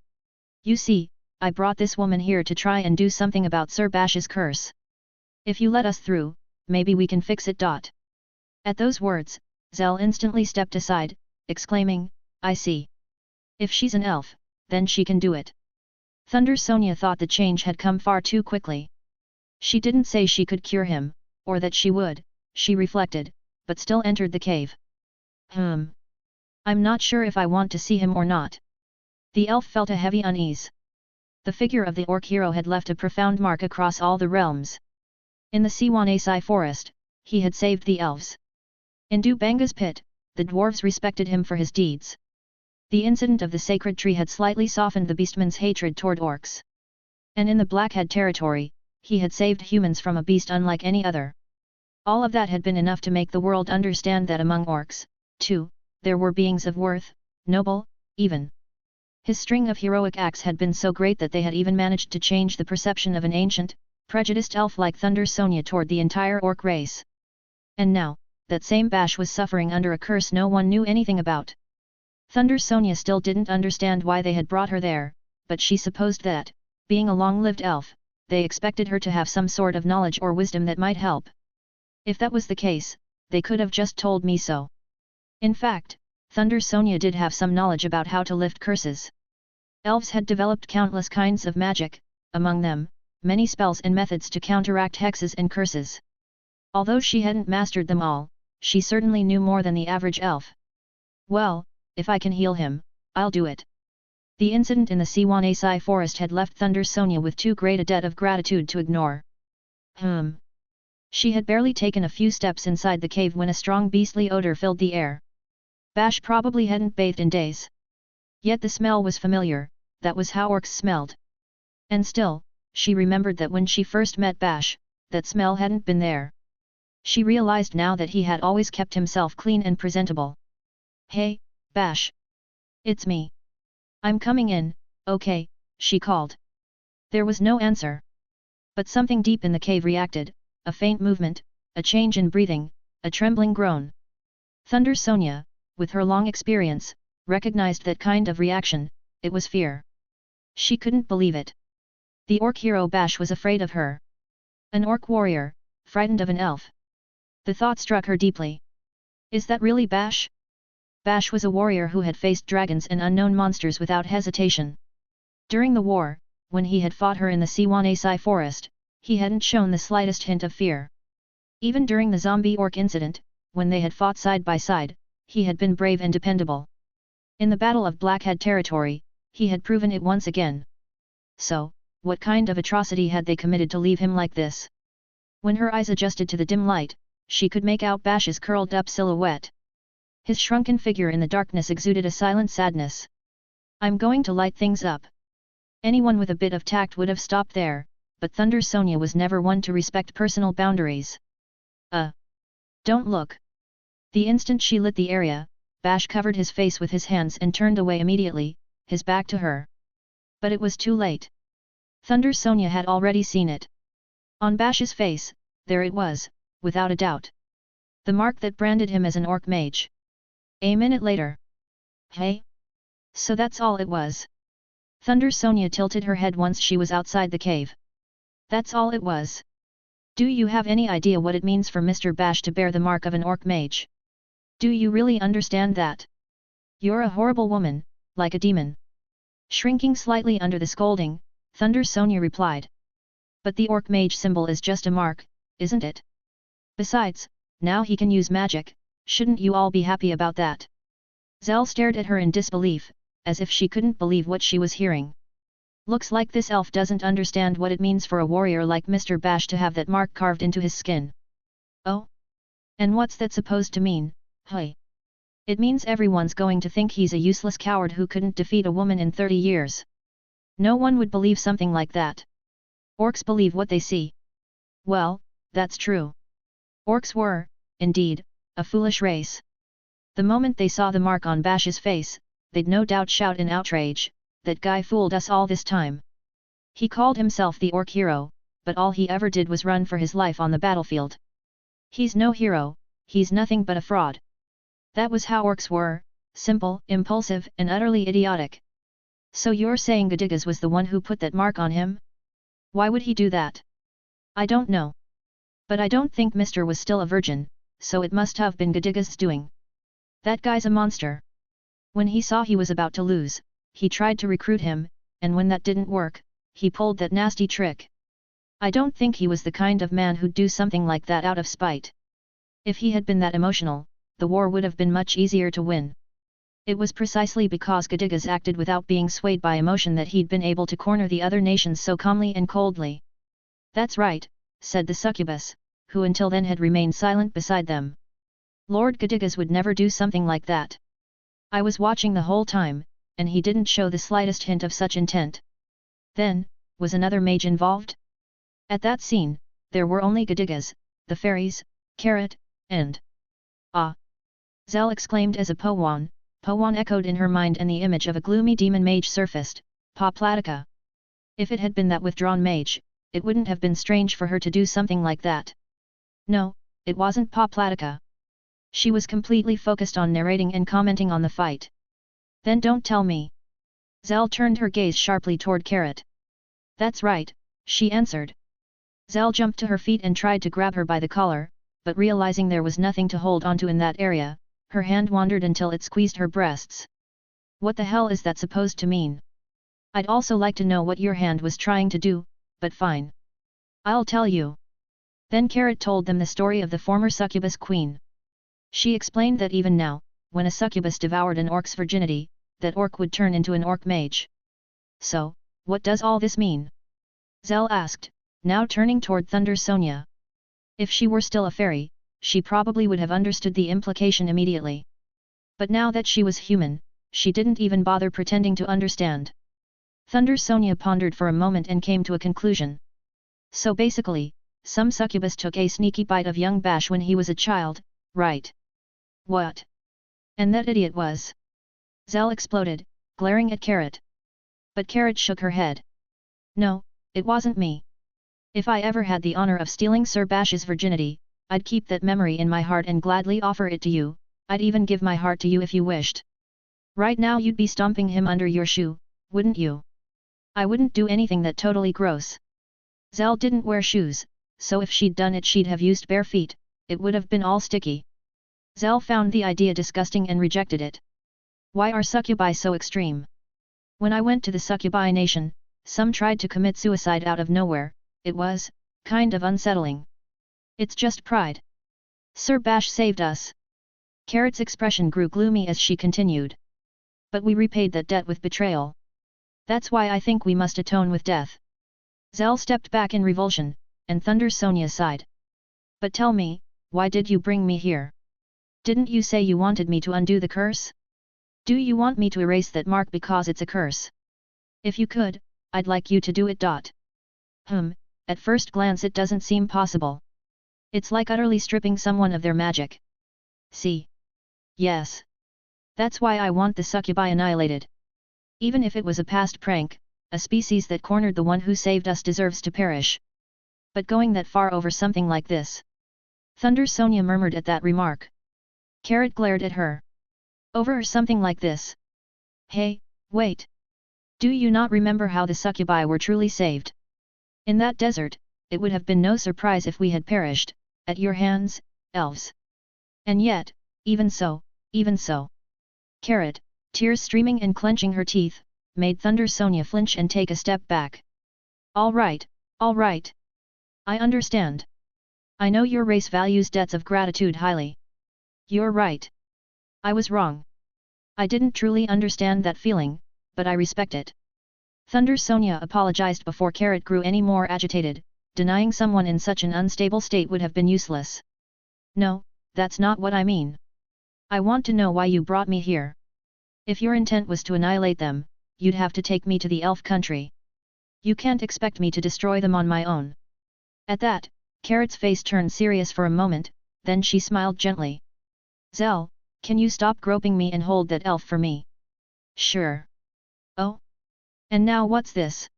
You see, I brought this woman here to try and do something about Sir Bash's curse. If you let us through, maybe we can fix it. At those words, Zell instantly stepped aside, exclaiming, I see. If she's an elf, then she can do it. Thunder Sonia thought the change had come far too quickly. She didn't say she could cure him, or that she would, she reflected, but still entered the cave. I'm not sure if I want to see him or not. The elf felt a heavy unease. The figure of the orc hero had left a profound mark across all the realms. In the Siwanasai forest, he had saved the elves. In Dubanga's pit, the dwarves respected him for his deeds. The incident of the sacred tree had slightly softened the beastman's hatred toward orcs. And in the Blackhead territory, he had saved humans from a beast unlike any other. All of that had been enough to make the world understand that among orcs, too, there were beings of worth, noble, even. His string of heroic acts had been so great that they had even managed to change the perception of an ancient, prejudiced elf like Thunder Sonia toward the entire orc race. And now, that same Bash was suffering under a curse no one knew anything about. Thunder Sonia still didn't understand why they had brought her there, but she supposed that, being a long-lived elf, they expected her to have some sort of knowledge or wisdom that might help. If that was the case, they could have just told me so. In fact, Thunder Sonia did have some knowledge about how to lift curses. Elves had developed countless kinds of magic, among them, many spells and methods to counteract hexes and curses. Although she hadn't mastered them all, she certainly knew more than the average elf. Well, if I can heal him, I'll do it. The incident in the Siwanasai forest had left Thunder Sonia with too great a debt of gratitude to ignore. She had barely taken a few steps inside the cave when a strong beastly odor filled the air. Bash probably hadn't bathed in days. Yet the smell was familiar, that was how orcs smelled. And still, she remembered that when she first met Bash, that smell hadn't been there. She realized now that he had always kept himself clean and presentable. Hey, Bash. It's me. I'm coming in, okay, she called. There was no answer. But something deep in the cave reacted, a faint movement, a change in breathing, a trembling groan. Thunder Sonia, with her long experience, recognized that kind of reaction, it was fear. She couldn't believe it. The orc hero Bash was afraid of her. An orc warrior, frightened of an elf. The thought struck her deeply. Is that really Bash? Bash was a warrior who had faced dragons and unknown monsters without hesitation. During the war, when he had fought her in the Siwanasai forest, he hadn't shown the slightest hint of fear. Even during the zombie orc incident, when they had fought side by side, he had been brave and dependable. In the Battle of Blackhead territory, he had proven it once again. So, what kind of atrocity had they committed to leave him like this? When her eyes adjusted to the dim light, she could make out Bash's curled-up silhouette. His shrunken figure in the darkness exuded a silent sadness. "I'm going to light things up." Anyone with a bit of tact would have stopped there, but Thunder Sonia was never one to respect personal boundaries. Don't look." The instant she lit the area, Bash covered his face with his hands and turned away immediately, his back to her. But it was too late. Thunder Sonia had already seen it. On Bash's face, there it was, without a doubt. The mark that branded him as an orc mage. A minute later. "Hey? So that's all it was?" Thunder Sonia tilted her head once she was outside the cave. "That's all it was? Do you have any idea what it means for Mr. Bash to bear the mark of an orc mage? Do you really understand that? You're a horrible woman, like a demon." Shrinking slightly under the scolding, Thunder Sonia replied. "But the orc mage symbol is just a mark, isn't it? Besides, now he can use magic, shouldn't you all be happy about that?" Zell stared at her in disbelief, as if she couldn't believe what she was hearing. "Looks like this elf doesn't understand what it means for a warrior like Mr. Bash to have that mark carved into his skin." "Oh? And what's that supposed to mean, hey?" "It means everyone's going to think he's a useless coward who couldn't defeat a woman in 30 years. No one would believe something like that. Orcs believe what they see." "Well, that's true. Orcs were, indeed, a foolish race. The moment they saw the mark on Bash's face, they'd no doubt shout in outrage, 'That guy fooled us all this time.' He called himself the orc hero, but all he ever did was run for his life on the battlefield. He's no hero, he's nothing but a fraud." That was how orcs were, simple, impulsive and utterly idiotic. "So you're saying Gadigas was the one who put that mark on him? Why would he do that?" "I don't know. But I don't think Mr. was still a virgin, so it must have been Gadigas' doing. That guy's a monster. When he saw he was about to lose, he tried to recruit him, and when that didn't work, he pulled that nasty trick. I don't think he was the kind of man who'd do something like that out of spite. If he had been that emotional, the war would have been much easier to win. It was precisely because Gadigas acted without being swayed by emotion that he'd been able to corner the other nations so calmly and coldly." "That's right," said the succubus, who until then had remained silent beside them. "Lord Gadigas would never do something like that. I was watching the whole time, and he didn't show the slightest hint of such intent." "Then, was another mage involved?" At that scene, there were only Gadigas, the fairies, Carrot, and... "Ah!" Zell exclaimed as a Powan echoed in her mind and the image of a gloomy demon mage surfaced, Pa Platica. If it had been that withdrawn mage, it wouldn't have been strange for her to do something like that. No, it wasn't Pa Platica. She was completely focused on narrating and commenting on the fight. "Then don't tell me." Zell turned her gaze sharply toward Carrot. "That's right," she answered. Zell jumped to her feet and tried to grab her by the collar, but realizing there was nothing to hold onto in that area, her hand wandered until it squeezed her breasts. "What the hell is that supposed to mean? I'd also like to know what your hand was trying to do, but fine. I'll tell you." Then Carrot told them the story of the former succubus queen. She explained that even now, when a succubus devoured an orc's virginity, that orc would turn into an orc mage. "So, what does all this mean?" Zell asked, now turning toward Thunder Sonia. If she were still a fairy, she probably would have understood the implication immediately. But now that she was human, she didn't even bother pretending to understand. Thunder Sonia pondered for a moment and came to a conclusion. "So basically, some succubus took a sneaky bite of young Bash when he was a child, right?" "What? And that idiot was?" Zell exploded, glaring at Carrot. But Carrot shook her head. "No, it wasn't me. If I ever had the honor of stealing Sir Bash's virginity, I'd keep that memory in my heart and gladly offer it to you, I'd even give my heart to you if you wished. Right now you'd be stomping him under your shoe, wouldn't you?" "I wouldn't do anything that totally gross." Zell didn't wear shoes, so if she'd done it she'd have used bare feet, it would have been all sticky. Zell found the idea disgusting and rejected it. Why are succubi so extreme? "When I went to the succubi nation, some tried to commit suicide out of nowhere. It was, Kind of unsettling. It's just pride. Sir Bash saved us. Carrot's expression grew gloomy as she continued. But we repaid that debt with betrayal. That's why I think we must atone with death. Zell stepped back in revulsion, and Thunder Sonia sighed. But tell me, why did you bring me here? Didn't you say you wanted me to undo the curse? Do you want me to erase that mark because it's a curse? If you could, I'd like you to do it. At first glance it doesn't seem possible. It's like utterly stripping someone of their magic. See? Yes. That's why I want the succubi annihilated. Even if it was a past prank, a species that cornered the one who saved us deserves to perish. But going that far over something like this? Thunder Sonia murmured at that remark. Carrot glared at her. Over something like this? Hey, wait. Do you not remember how the succubi were truly saved? In that desert, it would have been no surprise if we had perished, at your hands, elves. And yet, even so. Carrot, tears streaming and clenching her teeth, made Thunder Sonia flinch and take a step back. All right. I understand. I know your race values debts of gratitude highly. You're right. I was wrong. I didn't truly understand that feeling, but I respect it. Thunder Sonia apologized before Carrot grew any more agitated. Denying someone in such an unstable state would have been useless. No, that's not what I mean. I want to know why you brought me here. If your intent was to annihilate them, you'd have to take me to the elf country. You can't expect me to destroy them on my own. At that, Carrot's face turned serious for a moment, then she smiled gently. Zell, can you stop groping me and hold that elf for me? Sure. Oh? And now what's this?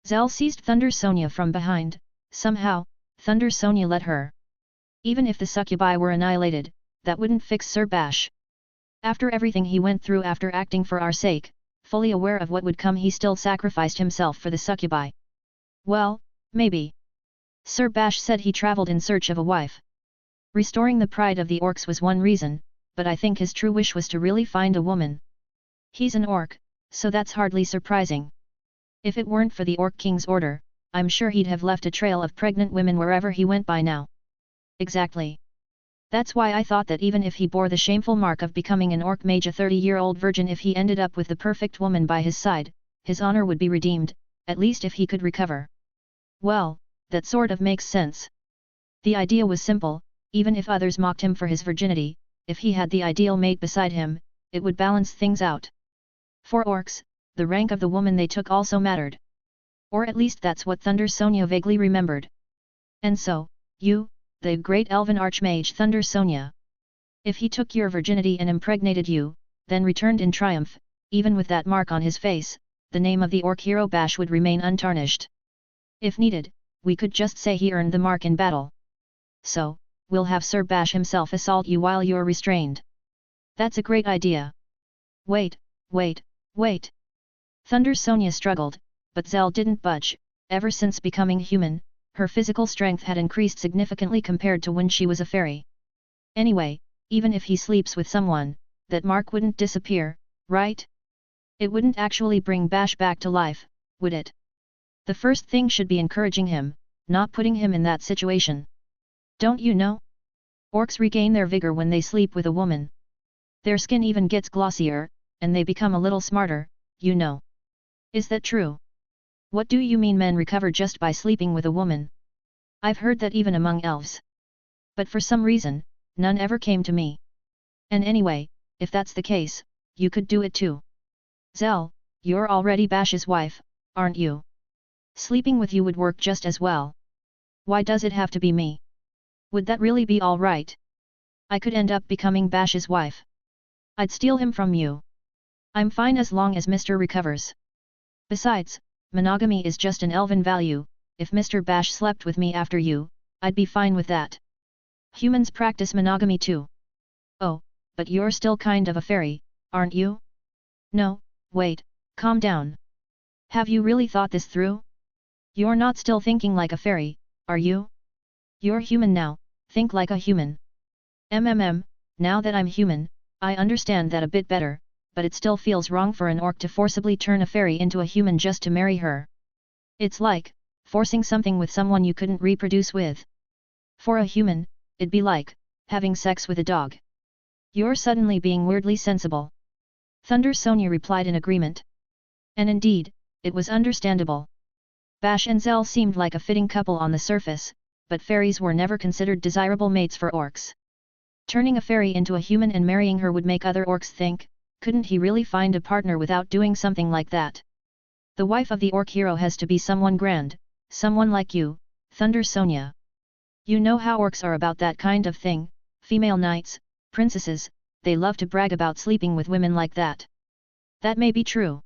Zell seized Thunder Sonia from behind. Somehow, Thunder Sonia let her. Even if the succubi were annihilated, that wouldn't fix Sir Bash. After everything he went through after acting for our sake, fully aware of what would come, he still sacrificed himself for the succubi. Well, maybe. Sir Bash said he traveled in search of a wife. Restoring the pride of the orcs was one reason, but I think his true wish was to really find a woman. He's an orc, so that's hardly surprising. If it weren't for the Orc King's order, I'm sure he'd have left a trail of pregnant women wherever he went by now. Exactly. That's why I thought that even if he bore the shameful mark of becoming an orc mage, a 30-year-old virgin, if he ended up with the perfect woman by his side, his honor would be redeemed, at least if he could recover. Well, that sort of makes sense. The idea was simple. Even if others mocked him for his virginity, if he had the ideal mate beside him, it would balance things out. For orcs, the rank of the woman they took also mattered. Or at least that's what Thunder Sonia vaguely remembered. And so, you, the great elven archmage Thunder Sonia. If he took your virginity and impregnated you, then returned in triumph, even with that mark on his face, the name of the orc hero Bash would remain untarnished. If needed, we could just say he earned the mark in battle. So, we'll have Sir Bash himself assault you while you're restrained. That's a great idea. Wait. Thunder Sonia struggled, but Zell didn't budge. Ever since becoming human, her physical strength had increased significantly compared to when she was a fairy. Anyway, even if he sleeps with someone, that mark wouldn't disappear, right? It wouldn't actually bring Bash back to life, would it? The first thing should be encouraging him, not putting him in that situation. Don't you know? Orcs regain their vigor when they sleep with a woman. Their skin even gets glossier, and they become a little smarter, you know. Is that true? What do you mean men recover just by sleeping with a woman? I've heard that even among elves. But for some reason, none ever came to me. And anyway, if that's the case, you could do it too. Zell, you're already Bash's wife, aren't you? Sleeping with you would work just as well. Why does it have to be me? Would that really be all right? I could end up becoming Bash's wife. I'd steal him from you. I'm fine as long as Mr. recovers. Besides, monogamy is just an elven value. If Mr. Bash slept with me after you, I'd be fine with that. Humans practice monogamy too. Oh, but you're still kind of a fairy, aren't you? No, wait, calm down. Have you really thought this through? You're not still thinking like a fairy, are you? You're human now, think like a human. Now that I'm human, I understand that a bit better, but it still feels wrong for an orc to forcibly turn a fairy into a human just to marry her. It's like, forcing something with someone you couldn't reproduce with. For a human, it'd be like having sex with a dog. You're suddenly being weirdly sensible. Thunder Sonia replied in agreement. And indeed, it was understandable. Bash and Zell seemed like a fitting couple on the surface, but fairies were never considered desirable mates for orcs. Turning a fairy into a human and marrying her would make other orcs think, couldn't he really find a partner without doing something like that? The wife of the orc hero has to be someone grand, someone like you, Thunder Sonia. You know how orcs are about that kind of thing, female knights, princesses, they love to brag about sleeping with women like that. That may be true.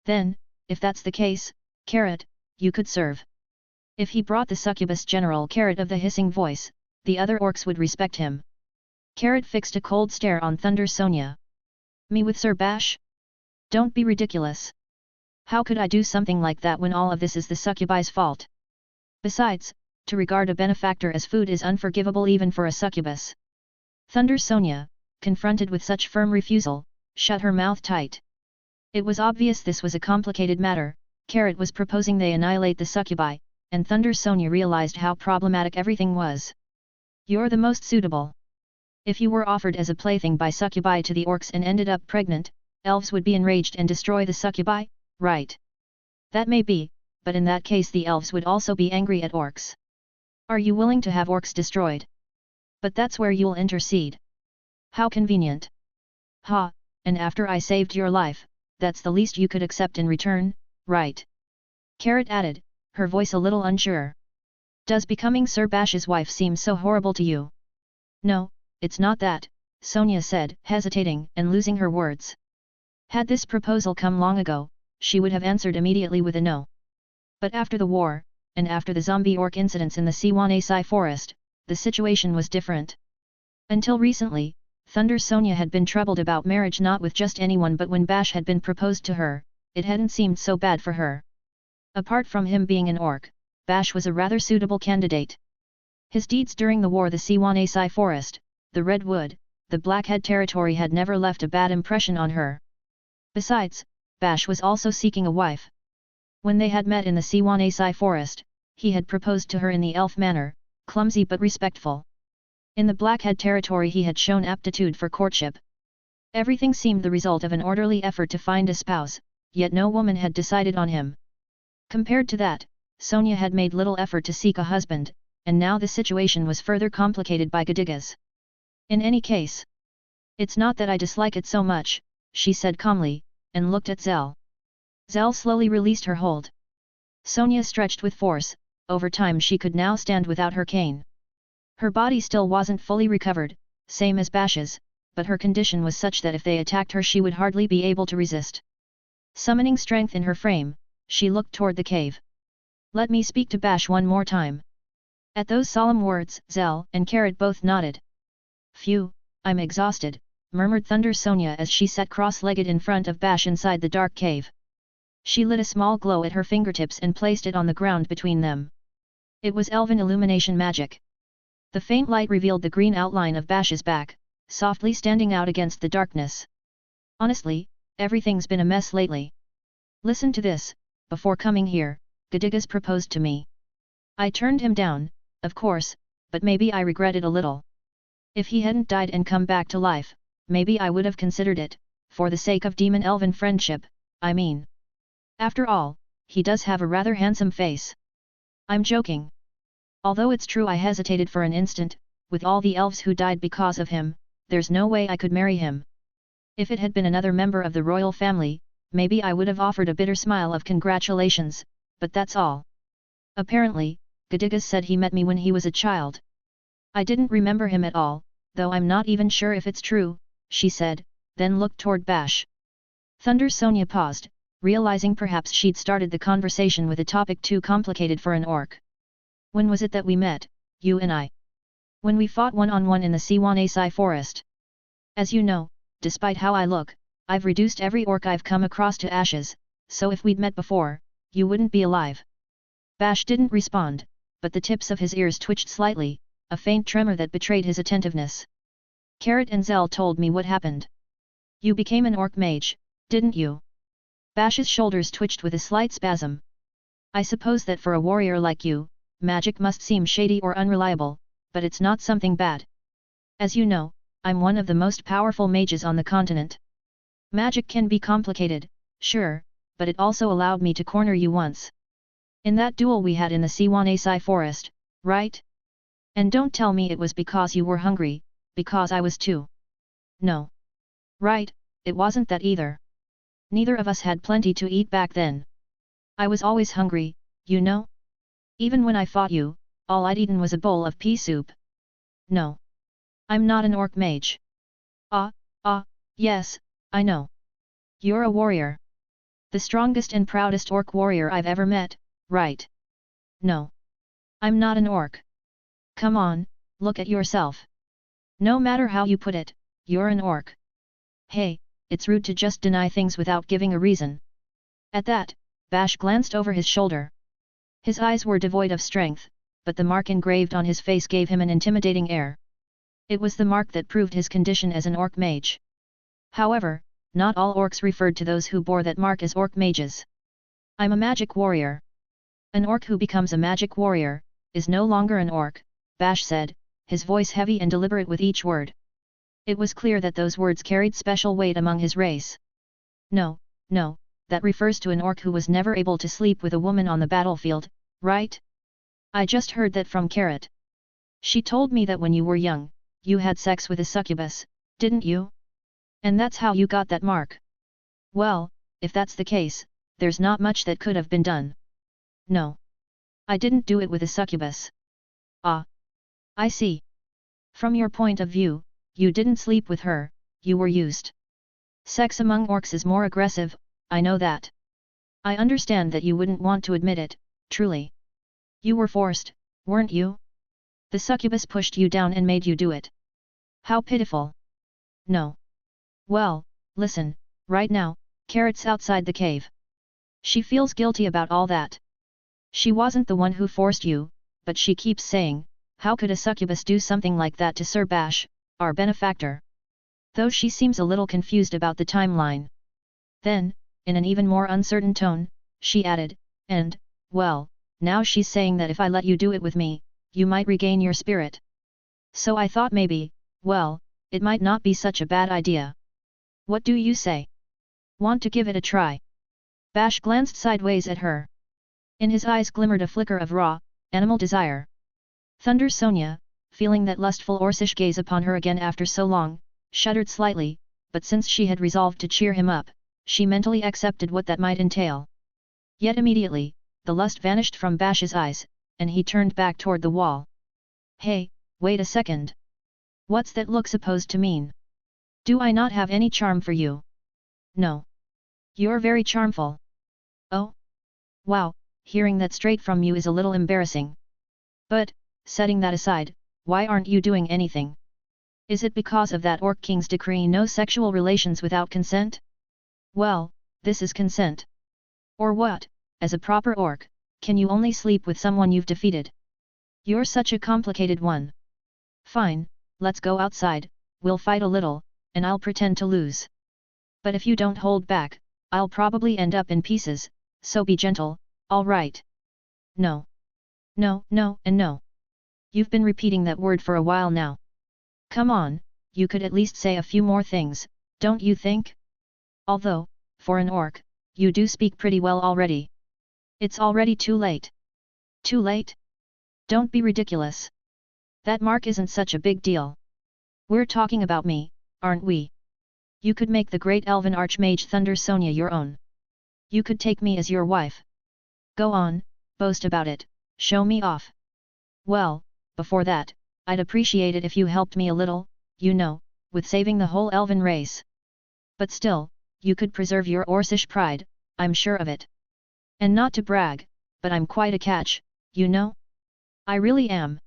Then, if that's the case, Carrot, you could serve. If he brought the succubus general Carrot of the hissing voice, the other orcs would respect him. Carrot fixed a cold stare on Thunder Sonia. Me with Sir Bash? Don't be ridiculous. How could I do something like that when all of this is the succubi's fault? Besides, to regard a benefactor as food is unforgivable even for a succubus. Thunder Sonia, confronted with such firm refusal, shut her mouth tight. It was obvious this was a complicated matter. Carrot was proposing they annihilate the succubi, and Thunder Sonia realized how problematic everything was. You're the most suitable. If you were offered as a plaything by succubi to the orcs and ended up pregnant, elves would be enraged and destroy the succubi, right? That may be, but in that case the elves would also be angry at orcs. Are you willing to have orcs destroyed? But that's where you'll intercede. How convenient. Ha, and after I saved your life, that's the least you could accept in return, right? Carrot added, her voice a little unsure. Does becoming Sir Bash's wife seem so horrible to you? No, it's not that, Sonia said, hesitating and losing her words. Had this proposal come long ago, she would have answered immediately with a no. But after the war, and after the zombie orc incidents in the Siwanasai forest, the situation was different. Until recently, Thunder Sonia had been troubled about marriage not with just anyone but when Bash had been proposed to her, it hadn't seemed so bad for her. Apart from him being an orc, Bash was a rather suitable candidate. His deeds during the war, the Siwanasai forest, the Redwood, the Blackhead territory had never left a bad impression on her. Besides, Bash was also seeking a wife. When they had met in the Siwanasai forest, he had proposed to her in the elf manner, clumsy but respectful. In the Blackhead territory he had shown aptitude for courtship. Everything seemed the result of an orderly effort to find a spouse, yet no woman had decided on him. Compared to that, Sonia had made little effort to seek a husband, and now the situation was further complicated by Gadigas. In any case, it's not that I dislike it so much, she said calmly, and looked at Zell. Zell slowly released her hold. Sonia stretched with force, over time she could now stand without her cane. Her body still wasn't fully recovered, same as Bash's, but her condition was such that if they attacked her she would hardly be able to resist. Summoning strength in her frame, she looked toward the cave. Let me speak to Bash one more time. At those solemn words, Zell and Carrot both nodded. Phew, I'm exhausted, murmured Thunder Sonia as she sat cross-legged in front of Bash inside the dark cave. She lit a small glow at her fingertips and placed it on the ground between them. It was elven illumination magic. The faint light revealed the green outline of Bash's back, softly standing out against the darkness. Honestly, everything's been a mess lately. Listen to this, before coming here, Gadigas proposed to me. I turned him down, of course, but maybe I regret it a little. If he hadn't died and come back to life, maybe I would have considered it, for the sake of demon-elven friendship, I mean. After all, he does have a rather handsome face. I'm joking. Although it's true I hesitated for an instant, with all the elves who died because of him, there's no way I could marry him. If it had been another member of the royal family, maybe I would have offered a bitter smile of congratulations, but that's all. Apparently, Gadigas said he met me when he was a child. I didn't remember him at all, though I'm not even sure if it's true, she said, then looked toward Bash. Thunder Sonia paused, realizing perhaps she'd started the conversation with a topic too complicated for an orc. When was it that we met, you and I? When we fought one-on-one in the Siwanasai forest. As you know, despite how I look, I've reduced every orc I've come across to ashes, so if we'd met before, you wouldn't be alive. Bash didn't respond, but the tips of his ears twitched slightly, a faint tremor that betrayed his attentiveness. Carrot and Zell told me what happened. You became an orc mage, didn't you? Bash's shoulders twitched with a slight spasm. I suppose that for a warrior like you, magic must seem shady or unreliable, but it's not something bad. As you know, I'm one of the most powerful mages on the continent. Magic can be complicated, sure, but it also allowed me to corner you once. In that duel we had in the Siwanasai forest, right? And don't tell me it was because you were hungry, because I was too. No. Right, it wasn't that either. Neither of us had plenty to eat back then. I was always hungry, you know? Even when I fought you, all I'd eaten was a bowl of pea soup. No. I'm not an orc mage. Yes, I know. You're a warrior. The strongest and proudest orc warrior I've ever met, right? No. I'm not an orc. Come on, look at yourself. No matter how you put it, you're an orc. Hey, it's rude to just deny things without giving a reason. At that, Bash glanced over his shoulder. His eyes were devoid of strength, but the mark engraved on his face gave him an intimidating air. It was the mark that proved his condition as an orc mage. However, not all orcs referred to those who bore that mark as orc mages. I'm a magic warrior. An orc who becomes a magic warrior, is no longer an orc, Bash said, his voice heavy and deliberate with each word. It was clear that those words carried special weight among his race. No, that refers to an orc who was never able to sleep with a woman on the battlefield, right? I just heard that from Carrot. She told me that when you were young, you had sex with a succubus, didn't you? And that's how you got that mark. Well, if that's the case, there's not much that could have been done. No. I didn't do it with a succubus. Ah. I see. From your point of view, you didn't sleep with her, you were used. Sex among orcs is more aggressive, I know that. I understand that you wouldn't want to admit it, truly. You were forced, weren't you? The succubus pushed you down and made you do it. How pitiful. No. Well, listen, right now, Carrot's outside the cave. She feels guilty about all that. She wasn't the one who forced you, but she keeps saying, how could a succubus do something like that to Sir Bash, our benefactor? Though she seems a little confused about the timeline. Then, in an even more uncertain tone, she added, and, well, now she's saying that if I let you do it with me, you might regain your spirit. So I thought maybe, well, it might not be such a bad idea. What do you say? Want to give it a try? Bash glanced sideways at her. In his eyes glimmered a flicker of raw, animal desire. Thunder Sonia, feeling that lustful Orcish gaze upon her again after so long, shuddered slightly, but since she had resolved to cheer him up, she mentally accepted what that might entail. Yet immediately, the lust vanished from Bash's eyes, and he turned back toward the wall. Hey, wait a second. What's that look supposed to mean? Do I not have any charm for you? No. You're very charmful. Oh? Wow, hearing that straight from you is a little embarrassing. But, setting that aside, why aren't you doing anything? Is it because of that Orc King's decree no sexual relations without consent? Well, this is consent. Or what, as a proper orc, can you only sleep with someone you've defeated? You're such a complicated one. Fine, let's go outside, we'll fight a little, and I'll pretend to lose. But if you don't hold back, I'll probably end up in pieces, so be gentle, all right? No. No, and no. You've been repeating that word for a while now. Come on, you could at least say a few more things, don't you think? Although, for an orc, you do speak pretty well already. It's already too late. Too late? Don't be ridiculous. That mark isn't such a big deal. We're talking about me, aren't we? You could make the great elven archmage Thunder Sonia your own. You could take me as your wife. Go on, boast about it, show me off. Well, before that, I'd appreciate it if you helped me a little, you know, with saving the whole elven race. But still, you could preserve your Orcish pride, I'm sure of it. And not to brag, but I'm quite a catch, you know? I really am.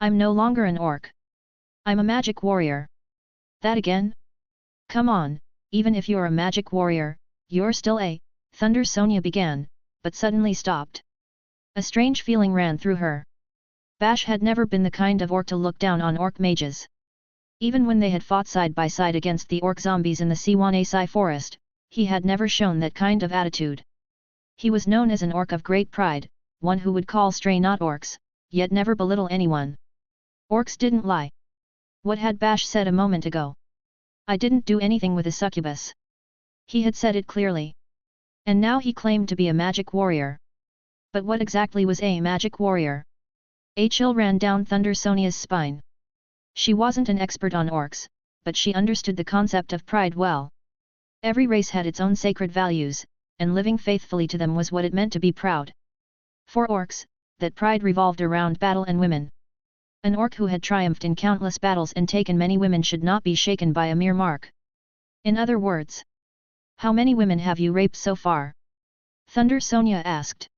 I'm no longer an orc. I'm a magic warrior. That again? Come on, even if you're a magic warrior, you're still a... Thunder Sonia began, but suddenly stopped. A strange feeling ran through her. Bash had never been the kind of orc to look down on orc mages. Even when they had fought side by side against the orc zombies in the Siwanasai forest, he had never shown that kind of attitude. He was known as an orc of great pride, one who would call stray not orcs, yet never belittle anyone. Orcs didn't lie. What had Bash said a moment ago? I didn't do anything with a succubus. He had said it clearly. And now he claimed to be a magic warrior. But what exactly was a magic warrior? A chill ran down Thunder Sonia's spine. She wasn't an expert on orcs, but she understood the concept of pride well. Every race had its own sacred values, and living faithfully to them was what it meant to be proud. For orcs, that pride revolved around battle and women. An orc who had triumphed in countless battles and taken many women should not be shaken by a mere mark. In other words, how many women have you raped so far? Thunder Sonia asked.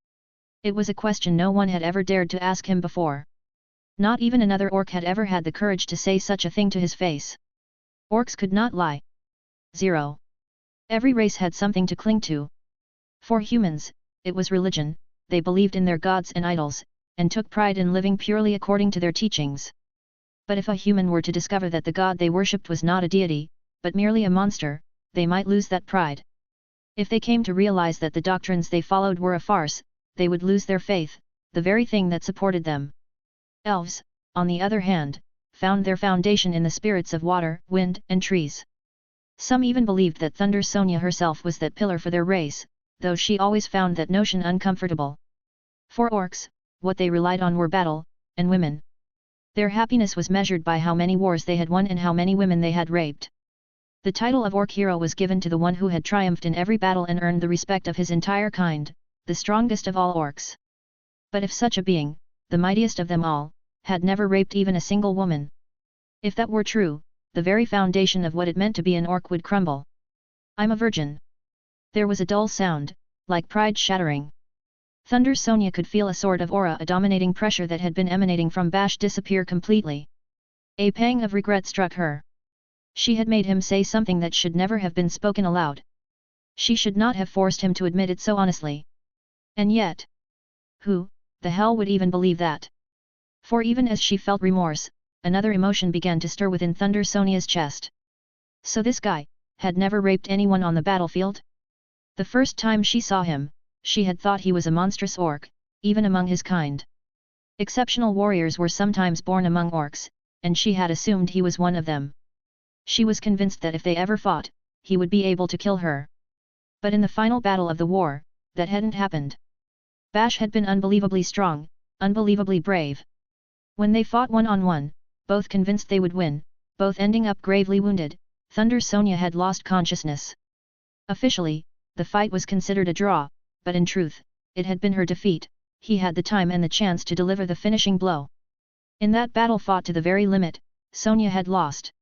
It was a question no one had ever dared to ask him before. Not even another orc had ever had the courage to say such a thing to his face. Orcs could not lie. 0. Every race had something to cling to. For humans, it was religion. They believed in their gods and idols, and took pride in living purely according to their teachings. But if a human were to discover that the god they worshipped was not a deity, but merely a monster, they might lose that pride. If they came to realize that the doctrines they followed were a farce, they would lose their faith, the very thing that supported them. Elves, on the other hand, found their foundation in the spirits of water, wind, and trees. Some even believed that Thunder Sonia herself was that pillar for their race, though she always found that notion uncomfortable. For orcs, what they relied on were battle, and women. Their happiness was measured by how many wars they had won and how many women they had raped. The title of Orc Hero was given to the one who had triumphed in every battle and earned the respect of his entire kind, the strongest of all orcs. But if such a being, the mightiest of them all, had never raped even a single woman. If that were true, the very foundation of what it meant to be an orc would crumble. I'm a virgin. There was a dull sound, like pride shattering. Thunder Sonia could feel a sort of aura, a dominating pressure that had been emanating from Bash disappear completely. A pang of regret struck her. She had made him say something that should never have been spoken aloud. She should not have forced him to admit it so honestly. And yet, who the hell would even believe that? For even as she felt remorse, another emotion began to stir within Thunder Sonia's chest. So this guy had never raped anyone on the battlefield? The first time she saw him, she had thought he was a monstrous orc, even among his kind. Exceptional warriors were sometimes born among orcs, and she had assumed he was one of them. She was convinced that if they ever fought, he would be able to kill her. But in the final battle of the war, that hadn't happened. Bash had been unbelievably strong, unbelievably brave. When they fought one-on-one, both convinced they would win, both ending up gravely wounded, Thunder Sonia had lost consciousness. Officially, the fight was considered a draw, but in truth, it had been her defeat. He had the time and the chance to deliver the finishing blow. In that battle fought to the very limit, Sonia had lost.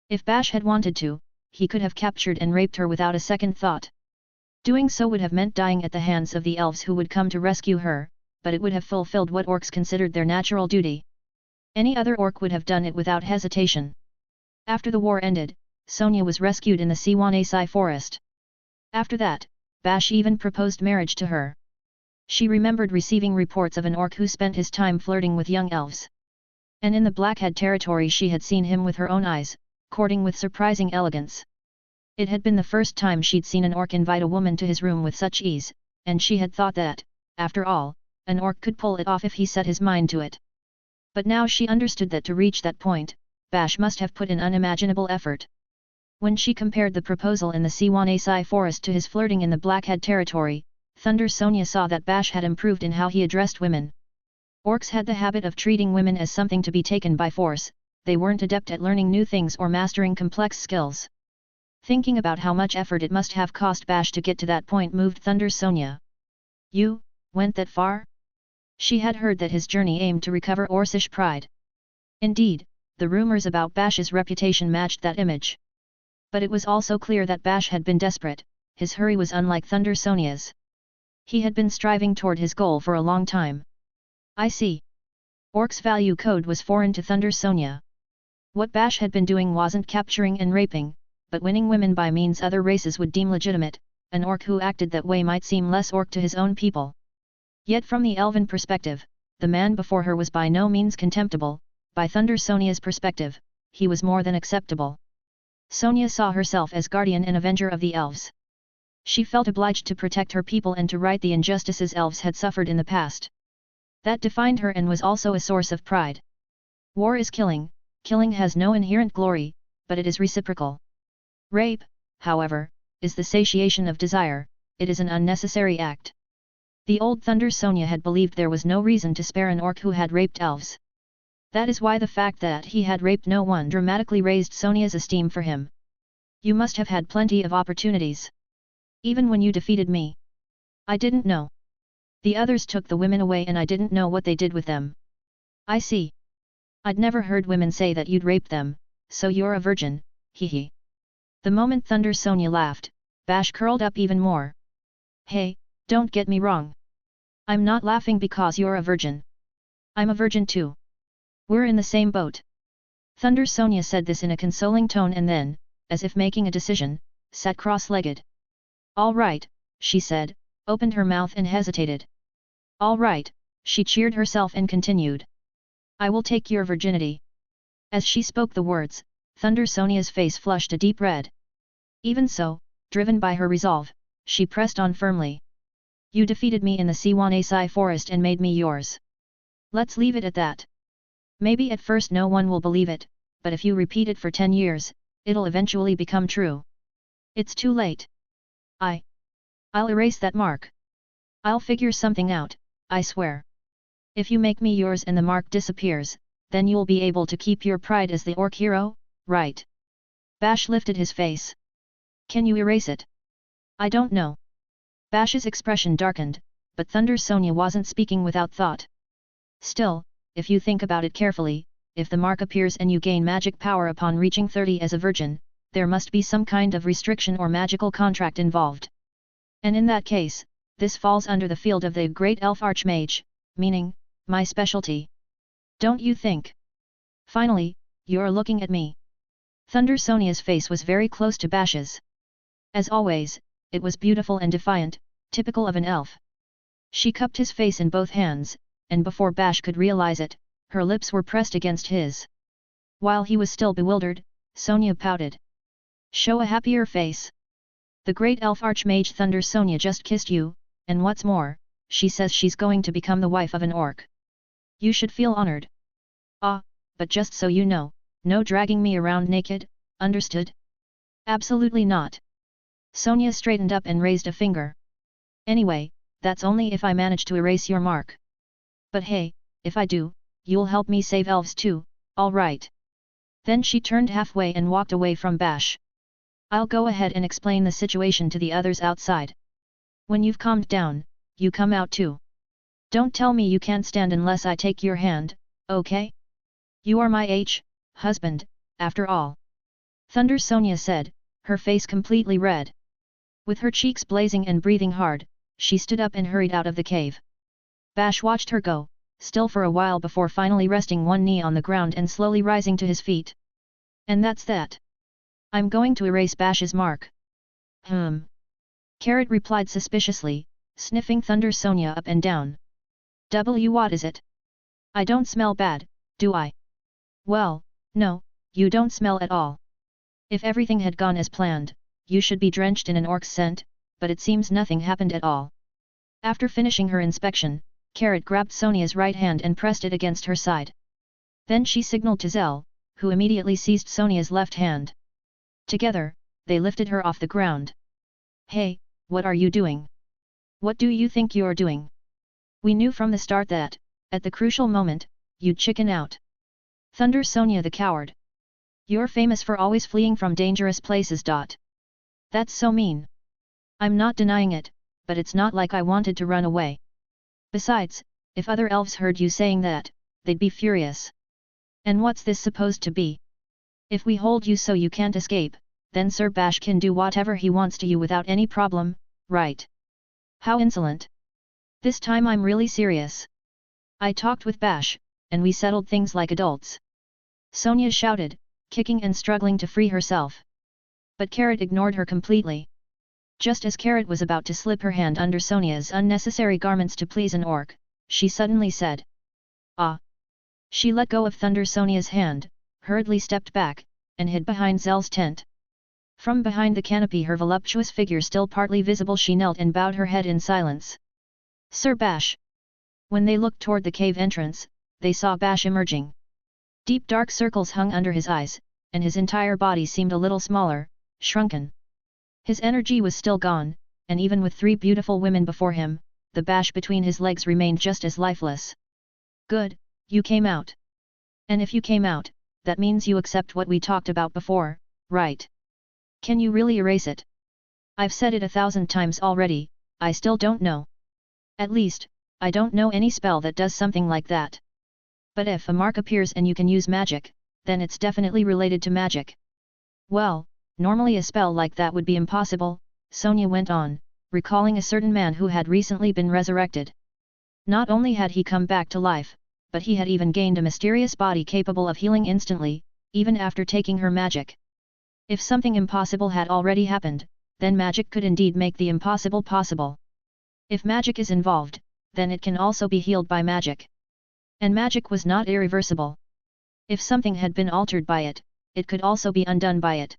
If Bash had wanted to, he could have captured and raped her without a second thought. Doing so would have meant dying at the hands of the elves who would come to rescue her, but it would have fulfilled what orcs considered their natural duty. Any other orc would have done it without hesitation. After the war ended, Sonia was rescued in the Siwanasai forest. After that, Bash even proposed marriage to her. She remembered receiving reports of an orc who spent his time flirting with young elves. And in the Blackhead territory she had seen him with her own eyes, courting with surprising elegance. It had been the first time she'd seen an orc invite a woman to his room with such ease, and she had thought that, after all, an orc could pull it off if he set his mind to it. But now she understood that to reach that point, Bash must have put in unimaginable effort. When she compared the proposal in the Siwanasai forest to his flirting in the Blackhead territory, Thunder Sonia saw that Bash had improved in how he addressed women. Orcs had the habit of treating women as something to be taken by force. They weren't adept at learning new things or mastering complex skills. Thinking about how much effort it must have cost Bash to get to that point moved Thunder Sonia. You went that far? She had heard that his journey aimed to recover Orcish pride. Indeed, the rumors about Bash's reputation matched that image. But it was also clear that Bash had been desperate. His hurry was unlike Thunder Sonia's. He had been striving toward his goal for a long time. I see. Orc's value code was foreign to Thunder Sonia. What Bash had been doing wasn't capturing and raping, but winning women by means other races would deem legitimate. An orc who acted that way might seem less orc to his own people. Yet from the elven perspective, the man before her was by no means contemptible. By Thunder Sonia's perspective, he was more than acceptable. Sonia saw herself as guardian and avenger of the elves. She felt obliged to protect her people and to right the injustices elves had suffered in the past. That defined her and was also a source of pride. War is killing, killing has no inherent glory, but it is reciprocal. Rape, however, is the satiation of desire, it is an unnecessary act. The old Thunder Sonia had believed there was no reason to spare an orc who had raped elves. That is why the fact that he had raped no one dramatically raised Sonia's esteem for him. You must have had plenty of opportunities. Even when you defeated me. I didn't know. The others took the women away and I didn't know what they did with them. I see. I'd never heard women say that you'd raped them, so you're a virgin, hee hee. The moment Thunder Sonia laughed, Bash curled up even more. Hey, don't get me wrong. I'm not laughing because you're a virgin. I'm a virgin too. We're in the same boat. Thunder Sonia said this in a consoling tone and then, as if making a decision, sat cross-legged. All right, she said, opened her mouth and hesitated. All right, she cheered herself and continued. I will take your virginity. As she spoke the words, Thunder Sonia's face flushed a deep red. Even so, driven by her resolve, she pressed on firmly. You defeated me in the Siwanasai forest and made me yours. Let's leave it at that. Maybe at first no one will believe it, but if you repeat it for 10 years, it'll eventually become true. It's too late. I'll erase that mark. I'll figure something out, I swear. If you make me yours and the mark disappears, then you'll be able to keep your pride as the orc hero, right? Bash lifted his face. Can you erase it? I don't know. Bash's expression darkened, but Thunder Sonia wasn't speaking without thought. Still, if you think about it carefully, if the mark appears and you gain magic power upon reaching 30 as a virgin, there must be some kind of restriction or magical contract involved. And in that case, this falls under the field of the Great Elf Archmage, meaning, my specialty. Don't you think? Finally, you're looking at me. Thunder Sonia's face was very close to Bash's. As always, it was beautiful and defiant, typical of an elf. She cupped his face in both hands, and before Bash could realize it, her lips were pressed against his. While he was still bewildered, Sonia pouted. Show a happier face. The Great Elf Archmage Thunder Sonia just kissed you, and what's more, she says she's going to become the wife of an orc. You should feel honored. Ah, but just so you know, no dragging me around naked, understood? Absolutely not. Sonia straightened up and raised a finger. Anyway, that's only if I manage to erase your mark. But hey, if I do, you'll help me save elves too, all right. Then she turned halfway and walked away from Bash. I'll go ahead and explain the situation to the others outside. When you've calmed down, you come out too. Don't tell me you can't stand unless I take your hand, okay? You are my husband, after all. Thunder Sonia said, her face completely red. With her cheeks blazing and breathing hard, she stood up and hurried out of the cave. Bash watched her go, still for a while before finally resting one knee on the ground and slowly rising to his feet. And that's that. I'm going to erase Bash's mark. Carrot replied suspiciously, sniffing Thunder Sonia up and down. What is it? I don't smell bad, do I? Well, no, you don't smell at all. If everything had gone as planned, you should be drenched in an orc's scent, but it seems nothing happened at all. After finishing her inspection, Carrot grabbed Sonia's right hand and pressed it against her side. Then she signaled to Zell, who immediately seized Sonia's left hand. Together, they lifted her off the ground. Hey, what are you doing? What do you think you're doing? We knew from the start that, at the crucial moment, you'd chicken out. Thunder Sonia the coward. You're famous for always fleeing from dangerous places. That's so mean. I'm not denying it, but it's not like I wanted to run away. Besides, if other elves heard you saying that, they'd be furious. And what's this supposed to be? If we hold you so you can't escape, then Sir Bash can do whatever he wants to you without any problem, right? How insolent. This time I'm really serious. I talked with Bash, and we settled things like adults. Sonia shouted, kicking and struggling to free herself. But Carrot ignored her completely. Just as Carrot was about to slip her hand under Sonia's unnecessary garments to please an orc, she suddenly said, Ah! She let go of Thunder Sonia's hand, hurriedly stepped back, and hid behind Zell's tent. From behind the canopy, her voluptuous figure still partly visible, she knelt and bowed her head in silence. Sir Bash. When they looked toward the cave entrance, they saw Bash emerging. Deep dark circles hung under his eyes, and his entire body seemed a little smaller, shrunken. His energy was still gone, and even with 3 beautiful women before him, the Bash between his legs remained just as lifeless. Good, you came out. And if you came out, that means you accept what we talked about before, right? Can you really erase it? I've said it 1,000 times already, I still don't know. At least, I don't know any spell that does something like that. But if a mark appears and you can use magic, then it's definitely related to magic. Well, normally a spell like that would be impossible, Sonia went on, recalling a certain man who had recently been resurrected. Not only had he come back to life, but he had even gained a mysterious body capable of healing instantly, even after taking her magic. If something impossible had already happened, then magic could indeed make the impossible possible. If magic is involved, then it can also be healed by magic. And magic was not irreversible. If something had been altered by it, it could also be undone by it.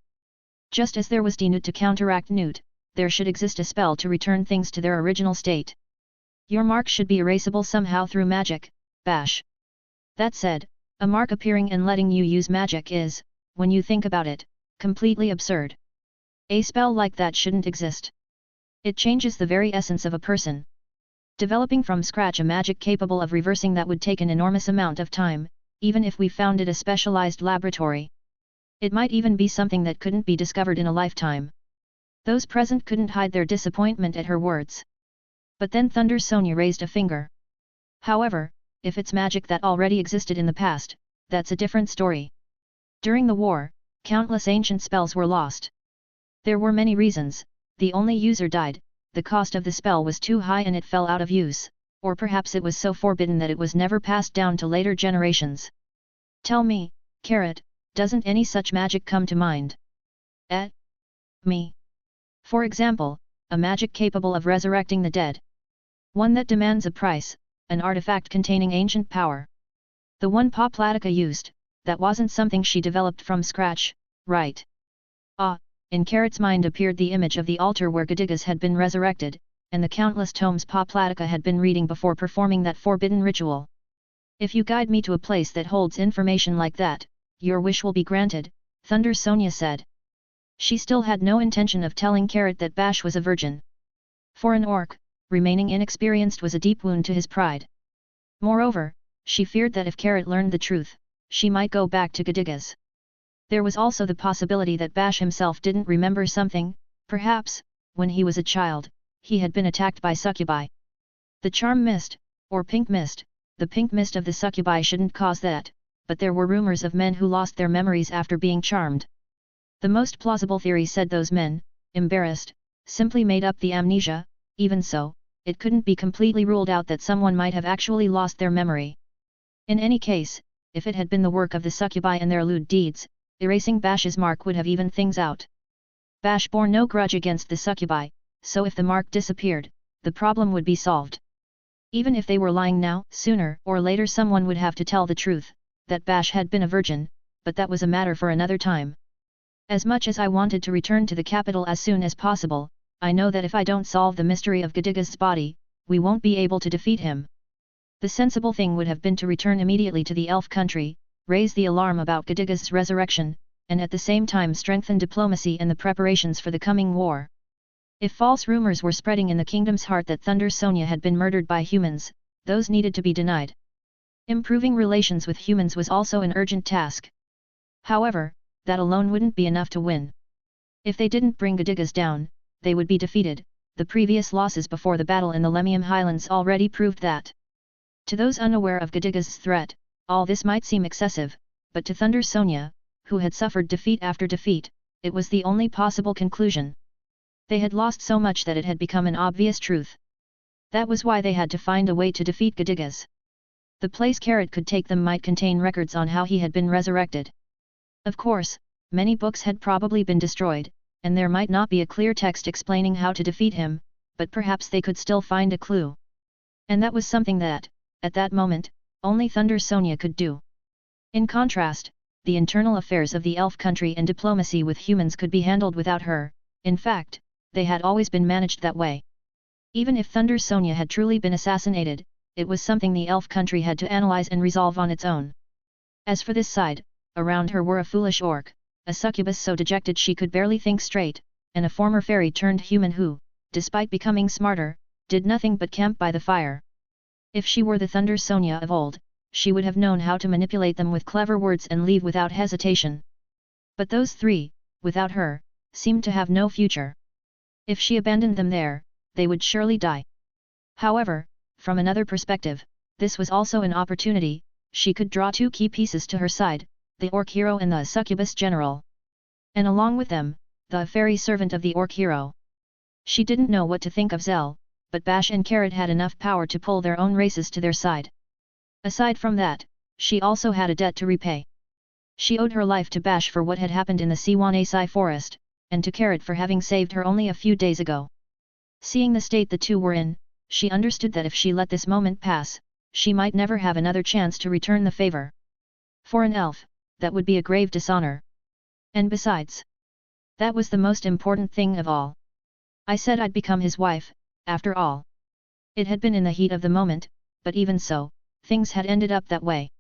Just as there was Denut to counteract Newt, there should exist a spell to return things to their original state. Your mark should be erasable somehow through magic, Bash. That said, a mark appearing and letting you use magic is, when you think about it, completely absurd. A spell like that shouldn't exist. It changes the very essence of a person. Developing from scratch a magic capable of reversing that would take an enormous amount of time, even if we founded a specialized laboratory. It might even be something that couldn't be discovered in a lifetime. Those present couldn't hide their disappointment at her words. But then Thunder Sonia raised a finger. However, if it's magic that already existed in the past, that's a different story. During the war, countless ancient spells were lost. There were many reasons. The only user died, the cost of the spell was too high and it fell out of use, or perhaps it was so forbidden that it was never passed down to later generations. Tell me, Carrot, doesn't any such magic come to mind? Me. For example, a magic capable of resurrecting the dead. One that demands a price, an artifact containing ancient power. The one Poplatica used, that wasn't something she developed from scratch, right? Ah, in Carrot's mind appeared the image of the altar where Gadigas had been resurrected, and the countless tomes Poplatica had been reading before performing that forbidden ritual. If you guide me to a place that holds information like that, your wish will be granted, Thunder Sonia said. She still had no intention of telling Carrot that Bash was a virgin. For an orc, remaining inexperienced was a deep wound to his pride. Moreover, she feared that if Carrot learned the truth, she might go back to Gadigas. There was also the possibility that Bash himself didn't remember something, perhaps, when he was a child, he had been attacked by succubi. The charm mist, or pink mist, the pink mist of the succubi shouldn't cause that, but there were rumors of men who lost their memories after being charmed. The most plausible theory said those men, embarrassed, simply made up the amnesia. Even so, it couldn't be completely ruled out that someone might have actually lost their memory. In any case, if it had been the work of the succubi and their lewd deeds, erasing Bash's mark would have evened things out. Bash bore no grudge against the succubi, so if the mark disappeared, the problem would be solved. Even if they were lying now, sooner or later someone would have to tell the truth, that Bash had been a virgin, but that was a matter for another time. As much as I wanted to return to the capital as soon as possible, I know that if I don't solve the mystery of Gadigas' body, we won't be able to defeat him. The sensible thing would have been to return immediately to the elf country, raise the alarm about Gadigas' resurrection, and at the same time strengthen diplomacy and the preparations for the coming war. If false rumors were spreading in the kingdom's heart that Thunder Sonia had been murdered by humans, those needed to be denied. Improving relations with humans was also an urgent task. However, that alone wouldn't be enough to win. If they didn't bring Gadigas down, they would be defeated. The previous losses before the battle in the Lemium Highlands already proved that. To those unaware of Gadigas' threat, all this might seem excessive, but to Thunder Sonia, who had suffered defeat after defeat, it was the only possible conclusion. They had lost so much that it had become an obvious truth. That was why they had to find a way to defeat Gadigas. The place Carrot could take them might contain records on how he had been resurrected. Of course, many books had probably been destroyed, and there might not be a clear text explaining how to defeat him, but perhaps they could still find a clue. And that was something that, at that moment, only Thunder Sonia could do. In contrast, the internal affairs of the elf country and diplomacy with humans could be handled without her. In fact, they had always been managed that way. Even if Thunder Sonia had truly been assassinated, it was something the elf country had to analyze and resolve on its own. As for this side, around her were a foolish orc, a succubus so dejected she could barely think straight, and a former fairy turned human who, despite becoming smarter, did nothing but camp by the fire. If she were the Thunder Sonia of old, she would have known how to manipulate them with clever words and leave without hesitation. But those three, without her, seemed to have no future. If she abandoned them there, they would surely die. However, from another perspective, this was also an opportunity. She could draw two key pieces to her side, the orc hero and the succubus general. And along with them, the fairy servant of the orc hero. She didn't know what to think of Zell, but Bash and Carrot had enough power to pull their own races to their side. Aside from that, she also had a debt to repay. She owed her life to Bash for what had happened in the Siwanasai forest, and to Carrot for having saved her only a few days ago. Seeing the state the two were in, she understood that if she let this moment pass, she might never have another chance to return the favor. For an elf, that would be a grave dishonor. And besides, that was the most important thing of all. I said I'd become his wife, after all. It had been in the heat of the moment, but even so, things had ended up that way.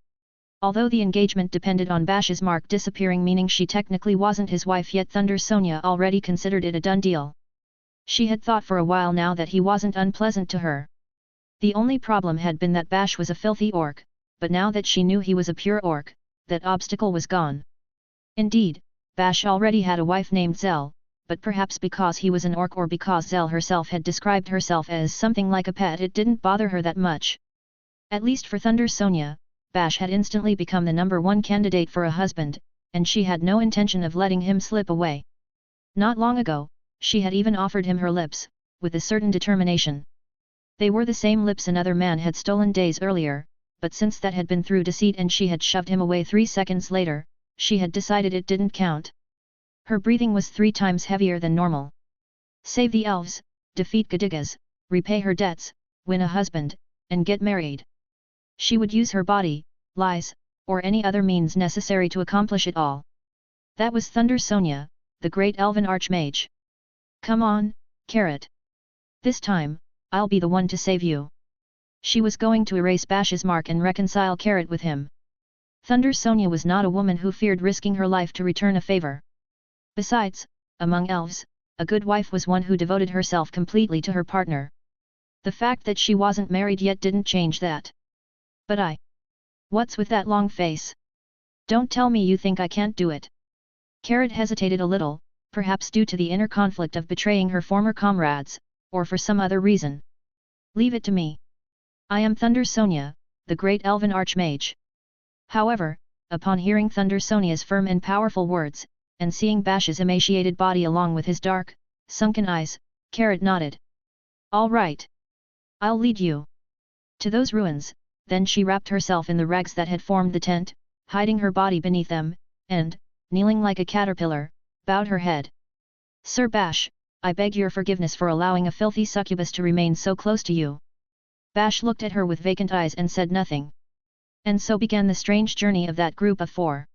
Although the engagement depended on Bash's mark disappearing, meaning she technically wasn't his wife yet, Thunder Sonia already considered it a done deal. She had thought for a while now that he wasn't unpleasant to her. The only problem had been that Bash was a filthy orc, but now that she knew he was a pure orc, that obstacle was gone. Indeed, Bash already had a wife named Zell, but perhaps because he was an orc or because Zell herself had described herself as something like a pet, it didn't bother her that much. At least for Thunder Sonia, Bash had instantly become the #1 candidate for a husband, and she had no intention of letting him slip away. Not long ago, she had even offered him her lips, with a certain determination. They were the same lips another man had stolen days earlier, but since that had been through deceit and she had shoved him away 3 seconds later, she had decided it didn't count. Her breathing was 3 times heavier than normal. Save the elves, defeat Gadigas, repay her debts, win a husband, and get married. She would use her body, lies, or any other means necessary to accomplish it all. That was Thunder Sonia, the great elven archmage. Come on, Carrot. This time, I'll be the one to save you. She was going to erase Bash's mark and reconcile Carrot with him. Thunder Sonia was not a woman who feared risking her life to return a favor. Besides, among elves, a good wife was one who devoted herself completely to her partner. The fact that she wasn't married yet didn't change that. But what's with that long face? Don't tell me you think I can't do it. Carrot hesitated a little, perhaps due to the inner conflict of betraying her former comrades, or for some other reason. Leave it to me. I am Thunder Sonia, the great elven archmage. However, upon hearing Thunder Sonia's firm and powerful words, and seeing Bash's emaciated body along with his dark, sunken eyes, Carrot nodded. All right. I'll lead you to those ruins. Then she wrapped herself in the rags that had formed the tent, hiding her body beneath them, and, kneeling like a caterpillar, bowed her head. Sir Bash, I beg your forgiveness for allowing a filthy succubus to remain so close to you. Bash looked at her with vacant eyes and said nothing. And so began the strange journey of that group of 4.